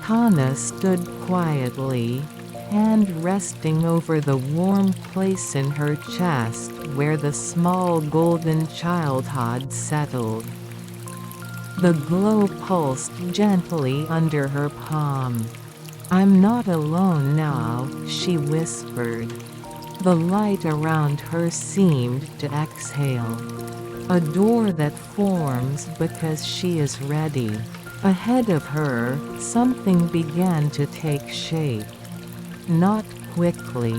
Kana stood quietly, hand resting over the warm place in her chest where the small golden child had settled. The glow pulsed gently under her palm. "I'm not alone now," she whispered. The light around her seemed to exhale. A door that forms because she is ready. Ahead of her, something began to take shape. Not quickly,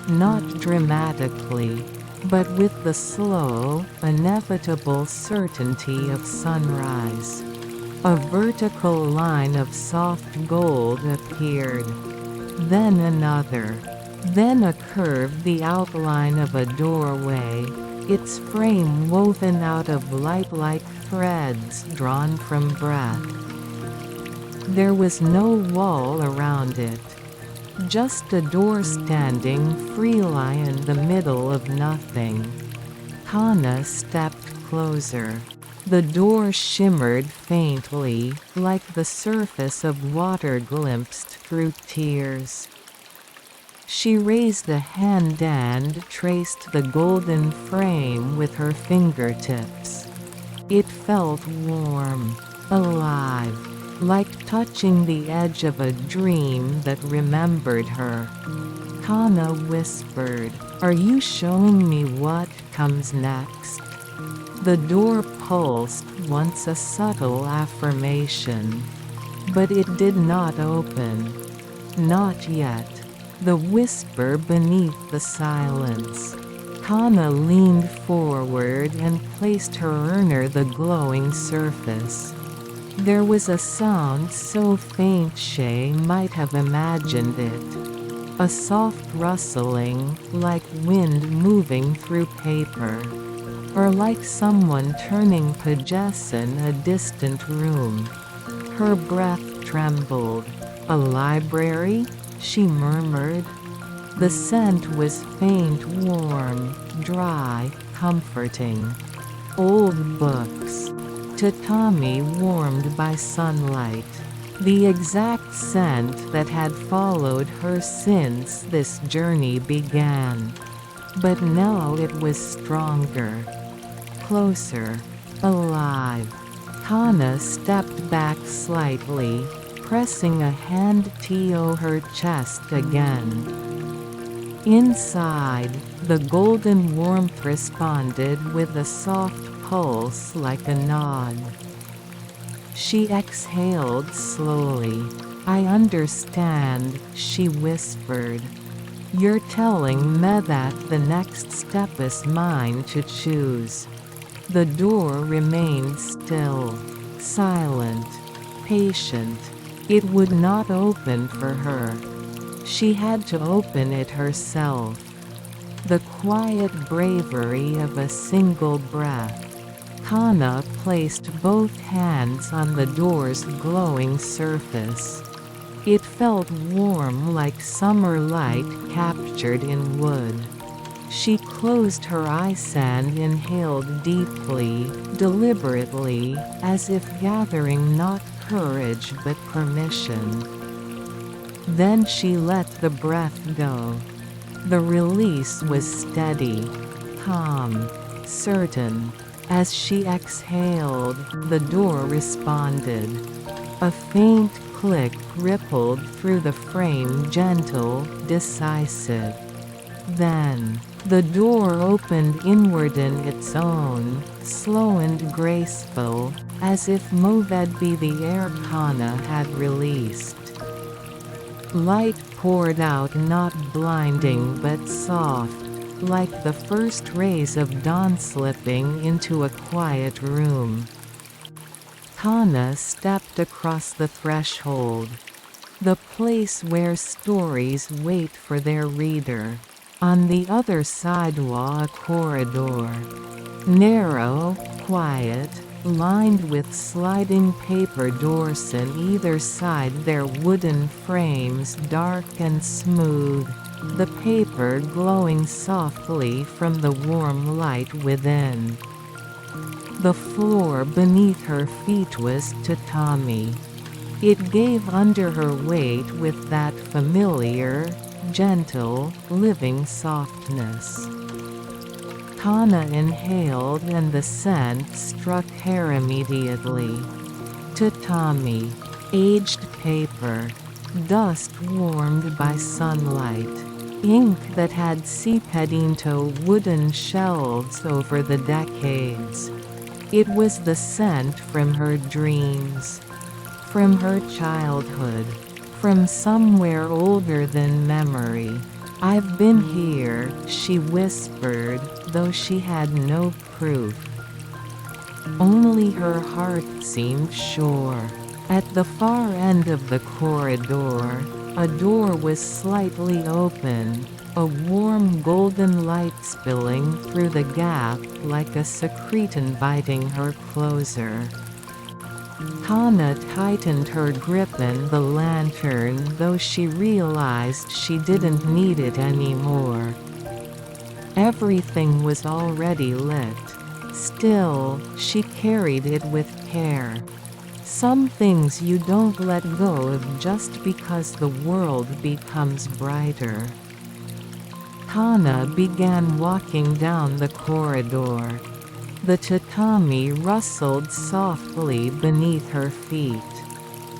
not dramatically, but with the slow, inevitable certainty of sunrise. A vertical line of soft gold appeared. Then another. Then a curve, the outline of a doorway. its frame woven out of light like threads drawn from breath. There was no wall around it. Just a door standing freely in the middle of nothing. Kana stepped closer. The door shimmered faintly, like the surface of water glimpsed through tears. She raised a hand and traced the golden frame with her fingertips. It felt warm, alive, like touching the edge of a dream that remembered her. Kana whispered, "Are you showing me what comes next?" The door pulsed once, a subtle affirmation. But it did not open. Not yet. The whisper beneath the silence. Kana leaned forward and placed her under the glowing surface. There was a sound so faint she might have imagined it. A soft rustling, like wind moving through paper. Or like someone turning pages in a distant room. Her breath trembled. "A library?" she murmured. The scent was faint, warm, dry, comforting. Old books. Tatami warmed by sunlight. The exact scent that had followed her since this journey began. But now it was stronger. Closer. Alive. Kana stepped back slightly, pressing a hand to her chest again. Inside, the golden warmth responded with a soft pulse like a nod. She exhaled slowly. "I understand," she whispered. "You're telling me that the next step is mine to choose." The door remained still, silent, patient. It would not open for her. She had to open it herself. The quiet bravery of a single breath. Kana placed both hands on the door's glowing surface. It felt warm like summer light captured in wood. She closed her eyes and inhaled deeply, deliberately, as if gathering not courage but permission. Then she let the breath go. The release was steady, calm, certain. As she exhaled, the door responded. A faint click rippled through the frame, gentle, decisive. Then, the door opened inward in its own, slow and graceful, as if moved by the air Kana had released. Light poured out, not blinding but soft, like the first rays of dawn slipping into a quiet room. Kana stepped across the threshold. The place where stories wait for their reader. On the other side was a corridor. Narrow, quiet, lined with sliding paper doors on either side, their wooden frames dark and smooth, the paper glowing softly from the warm light within. The floor beneath her feet was tatami. It gave under her weight with that familiar, gentle, living softness. Kana inhaled and the scent struck her immediately. Tatami. Aged paper. Dust warmed by sunlight. Ink that had seeped into wooden shelves over the decades. It was the scent from her dreams. From her childhood. From somewhere older than memory. "I've been here," she whispered, though she had no proof. Only her heart seemed sure. At the far end of the corridor, a door was slightly open, a warm golden light spilling through the gap like a secret inviting her closer. Kana tightened her grip on the lantern, though she realized she didn't need it anymore. Everything was already lit. Still, she carried it with care. Some things you don't let go of just because the world becomes brighter. Kana began walking down the corridor. The tatami rustled softly beneath her feet.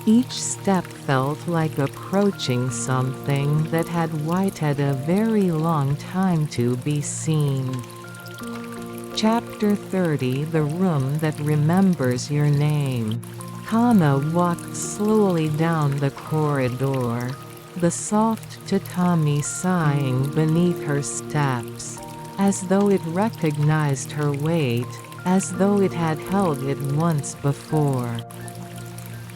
Each step felt like approaching something that had waited a very long time to be seen. Chapter 30 The Room That Remembers Your Name. Kana walked slowly down the corridor, the soft tatami sighing beneath her steps, as though it recognized her weight, as though it had held it once before.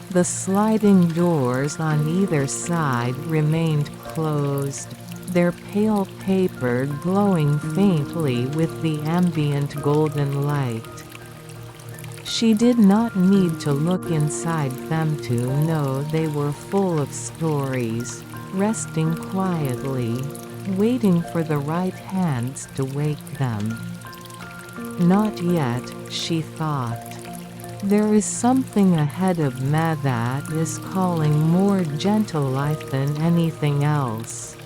The sliding doors on either side remained closed, their pale paper glowing faintly with the ambient golden light. She did not need to look inside them to know they were full of stories, resting quietly, waiting for the right hands to wake them. Not yet, she thought. There is something ahead of me that is calling more gentle life than anything else.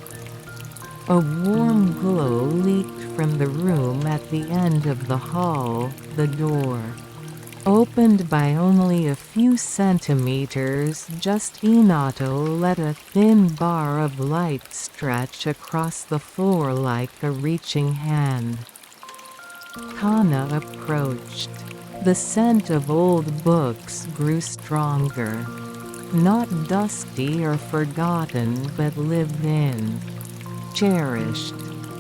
A warm glow leaked from the room at the end of the hall, the door. Opened by only a few centimeters, just enough to let a thin bar of light stretch across the floor like a reaching hand. Kana approached. The scent of old books grew stronger. Not dusty or forgotten but lived in. Cherished.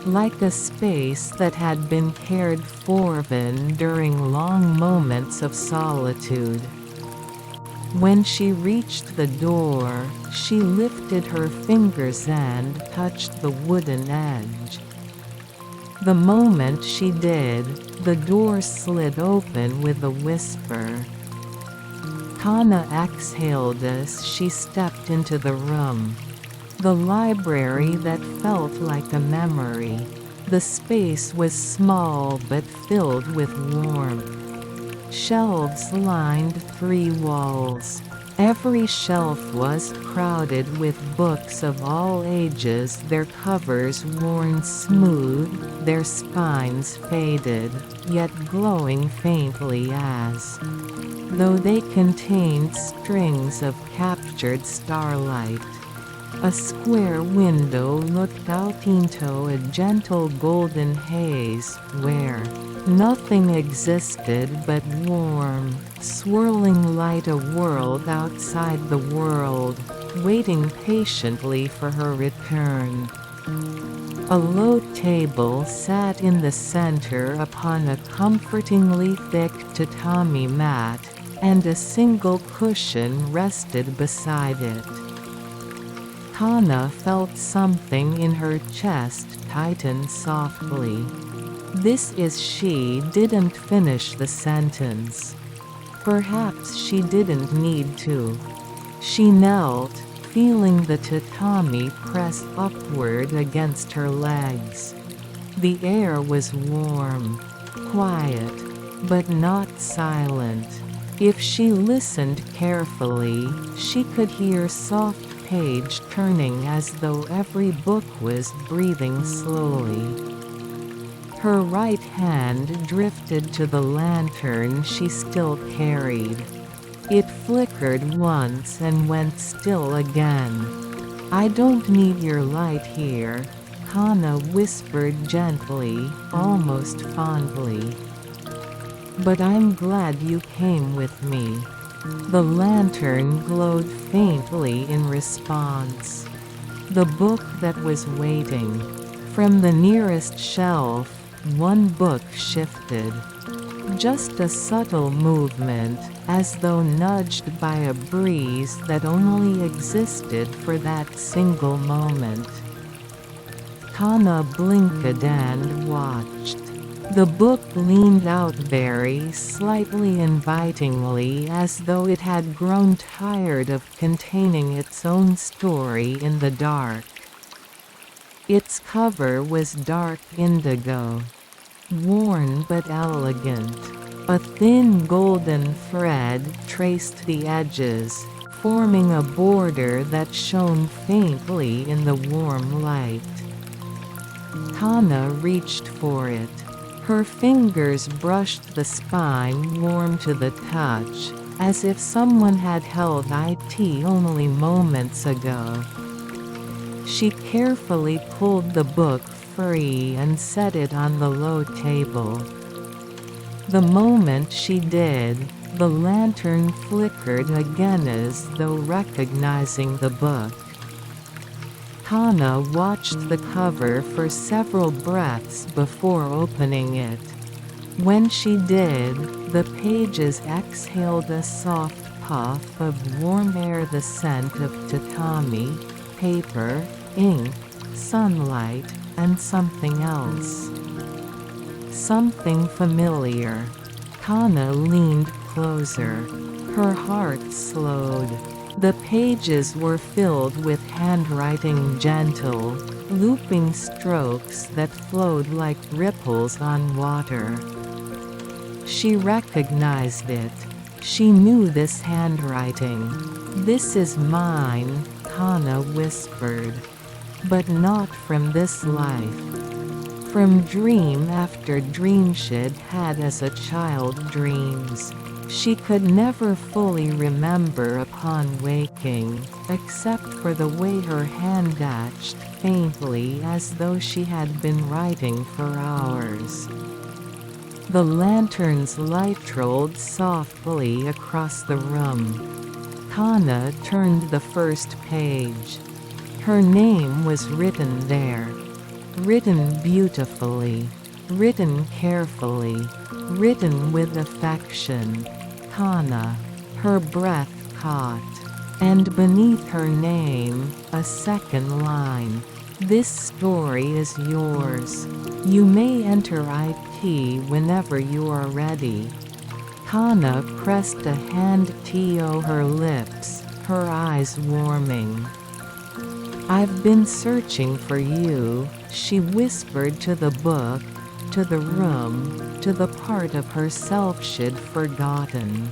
Like a space that had been cared for during long moments of solitude. When she reached the door, she lifted her fingers and touched the wooden edge. The moment she did, the door slid open with a whisper. Kana exhaled as she stepped into the room. The library that felt like a memory. The space was small but filled with warmth. Shelves lined 3 walls. Every shelf was crowded with books of all ages, their covers worn smooth, their spines faded, yet glowing faintly as though they contained strings of captured starlight. A square window looked out into a gentle golden haze, where nothing existed but warm, swirling light, a world outside the world, waiting patiently for her return. A low table sat in the center upon a comfortingly thick tatami mat, and a single cushion rested beside it. Kana felt something in her chest tighten softly. This is she didn't finish the sentence. Perhaps she didn't need to. She knelt, feeling the tatami press upward against her legs. The air was warm, quiet, but not silent. If she listened carefully, she could hear soft page turning as though every book was breathing slowly. Her right hand drifted to the lantern she still carried. It flickered once and went still again. "I don't need your light here," Kana whispered gently, almost fondly. "But I'm glad you came with me." The lantern glowed faintly in response. The book that was waiting. From the nearest shelf, one book shifted. Just a subtle movement, as though nudged by a breeze that only existed for that single moment. Kana blinked and watched. The book leaned out very slightly invitingly, as though it had grown tired of containing its own story in the dark. Its cover was dark indigo. Worn but elegant. A thin golden thread traced the edges, forming a border that shone faintly in the warm light. Kana reached for it. Her fingers brushed the spine warm to the touch, as if someone had held it only moments ago. She carefully pulled the book free and set it on the low table. The moment she did, the lantern flickered again as though recognizing the book. Kana watched the cover for several breaths before opening it. When she did, the pages exhaled a soft puff of warm air, the scent of tatami, paper, ink, sunlight, and something else. Something familiar. Kana leaned closer. Her heart slowed. The pages were filled with handwriting, gentle, looping strokes that flowed like ripples on water. She recognized it. She knew this handwriting. "This is mine," Kana whispered. "But not from this life. From dream after dream she'd had as a child, dreams she could never fully remember upon waking, except for the way her hand etched faintly as though she had been writing for hours." The lantern's light rolled softly across the room. Kana turned the first page. Her name was written there. Written beautifully. Written carefully. Written with affection. Kana. Her breath caught. And beneath her name, a second line. "This story is yours. You may enter it whenever you are ready." Kana pressed a hand to her lips, her eyes warming. "I've been searching for you," she whispered to the book, to the room, to the part of herself she'd forgotten.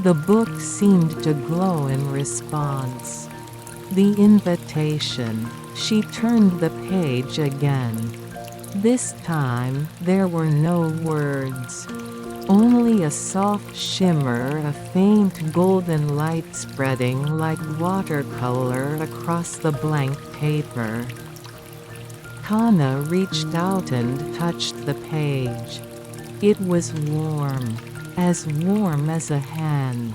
The book seemed to glow in response. The invitation. She turned the page again. This time, there were no words. Only a soft shimmer, a faint golden light spreading like watercolor across the blank paper. Kana reached out and touched the page. It was warm as a hand,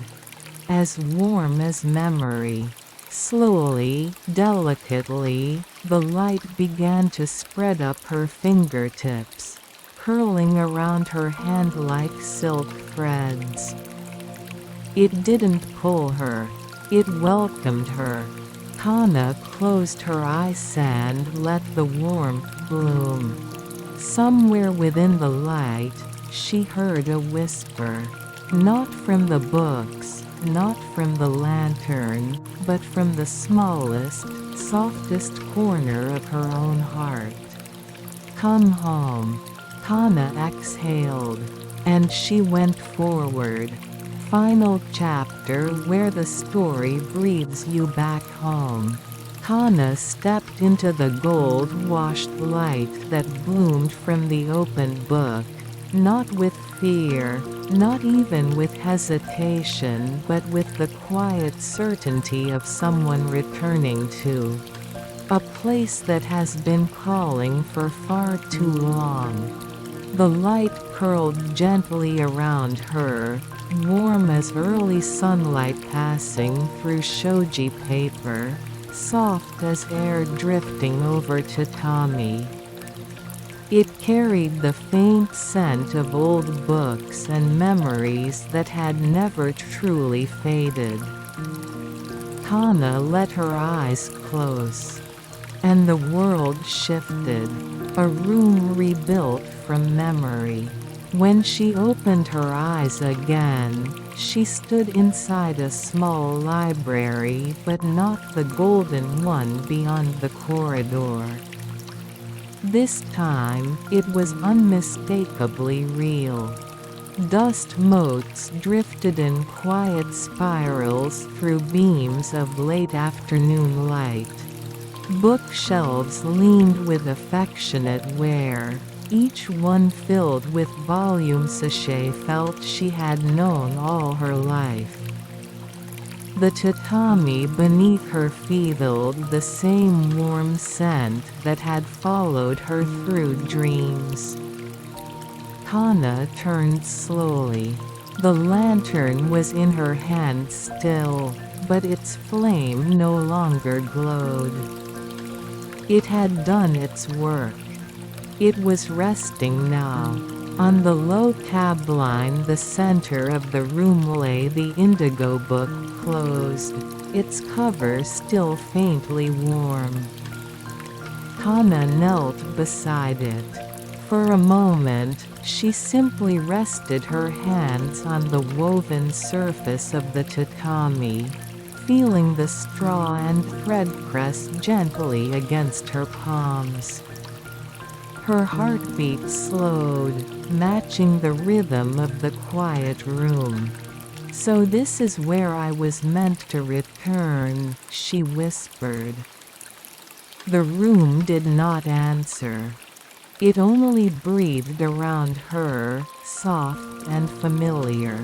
as warm as memory. Slowly, delicately, the light began to spread up her fingertips, curling around her hand like silk threads. It didn't pull her. It welcomed her. Kana closed her eyes and let the warmth bloom. Somewhere within the light, she heard a whisper. Not from the books, not from the lantern, but from the smallest, softest corner of her own heart. "Come home." Kana exhaled. And she went forward. Final chapter where the story breathes you back home. Kana stepped into the gold-washed light that bloomed from the open book, not with fear, not even with hesitation, but with the quiet certainty of someone returning to a place that has been calling for far too long. The light curled gently around her, warm as early sunlight passing through shoji paper, soft as air drifting over tatami. It carried the faint scent of old books and memories that had never truly faded. Kana let her eyes close. And the world shifted. A room rebuilt from memory. When she opened her eyes again, she stood inside a small library, but not the golden one beyond the corridor. This time, it was unmistakably real. Dust motes drifted in quiet spirals through beams of late afternoon light. Bookshelves leaned with affectionate wear, each one filled with volumes she felt she had known all her life. The tatami beneath her filled the same warm scent that had followed her through dreams. Kana turned slowly. The lantern was in her hand still, but its flame no longer glowed. It had done its work. It was resting now. On the low tabline the center of the room lay the indigo book closed, its cover still faintly warm. Kana knelt beside it. For a moment, she simply rested her hands on the woven surface of the tatami, feeling the straw and thread press gently against her palms. Her heartbeat slowed, matching the rhythm of the quiet room. "So this is where I was meant to return," she whispered. The room did not answer. It only breathed around her, soft and familiar.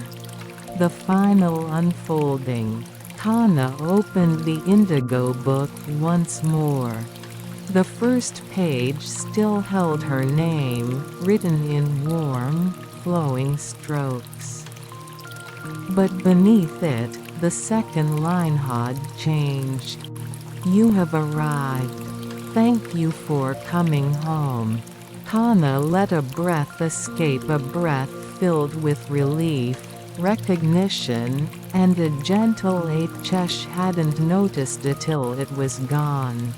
The final unfolding. Kana opened the indigo book once more. The first page still held her name, written in warm, flowing strokes. But beneath it, the second line had changed. "You have arrived. Thank you for coming home." Kana let a breath escape, a breath filled with relief, recognition, and a gentle ache she hadn't noticed till it was gone.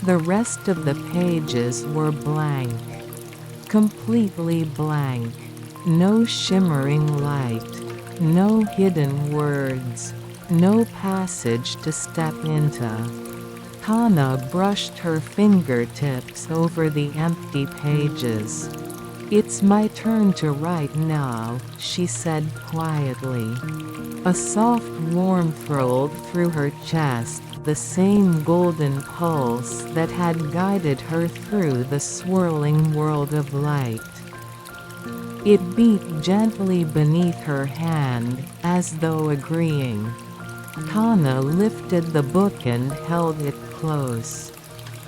The rest of the pages were blank. Completely blank. No shimmering light. No hidden words. No passage to step into. Kana brushed her fingertips over the empty pages. "It's my turn to write now," she said quietly. A soft warmth rolled through her chest, the same golden pulse that had guided her through the swirling world of light. It beat gently beneath her hand, as though agreeing. Kana lifted the book and held it close.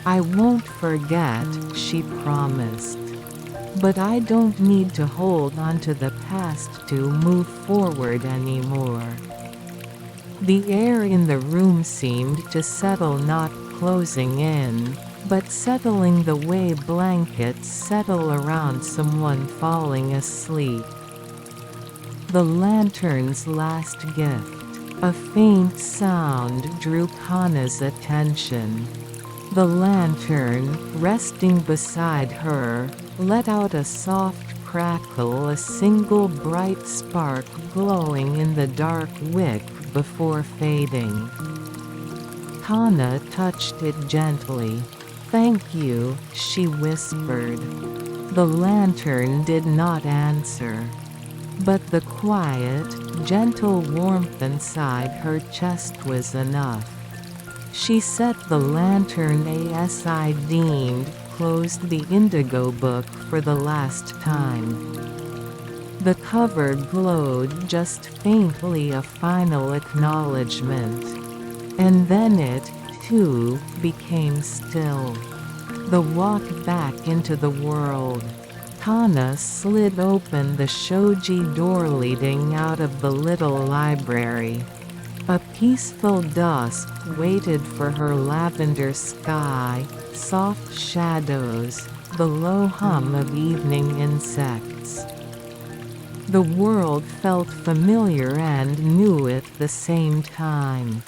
"I won't forget," she promised. "But I don't need to hold onto the past to move forward anymore." The air in the room seemed to settle, not closing in, but settling the way blankets settle around someone falling asleep. The lantern's last gift. A faint sound drew Kana's attention. The lantern, resting beside her, let out a soft crackle, a single bright spark glowing in the dark wick before fading. Kana touched it gently. "Thank you," she whispered. The lantern did not answer. But the quiet, gentle warmth inside her chest was enough. She set the lantern aside, closed the indigo book for the last time. The cover glowed just faintly, a final acknowledgement. And then it, too, became still. The walk back into the world. Kana slid open the shoji door leading out of the little library. A peaceful dusk waited for her, lavender sky, soft shadows, the low hum of evening insects. The world felt familiar and new at the same time.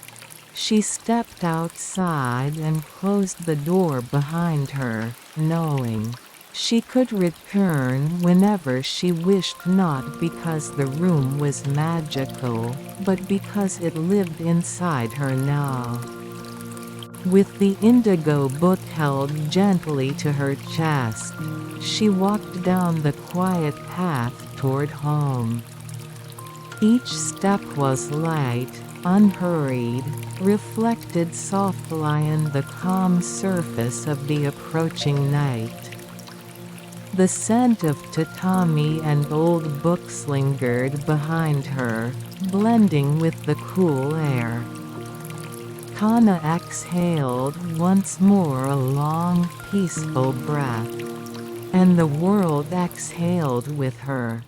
She stepped outside and closed the door behind her, knowing she could return whenever she wished, not because the room was magical, but because it lived inside her now. With the indigo book held gently to her chest, she walked down the quiet path toward home. Each step was light, unhurried, reflected softly in the calm surface of the approaching night. The scent of tatami and old books lingered behind her, blending with the cool air. Kana exhaled once more, a long, peaceful breath, and the world exhaled with her.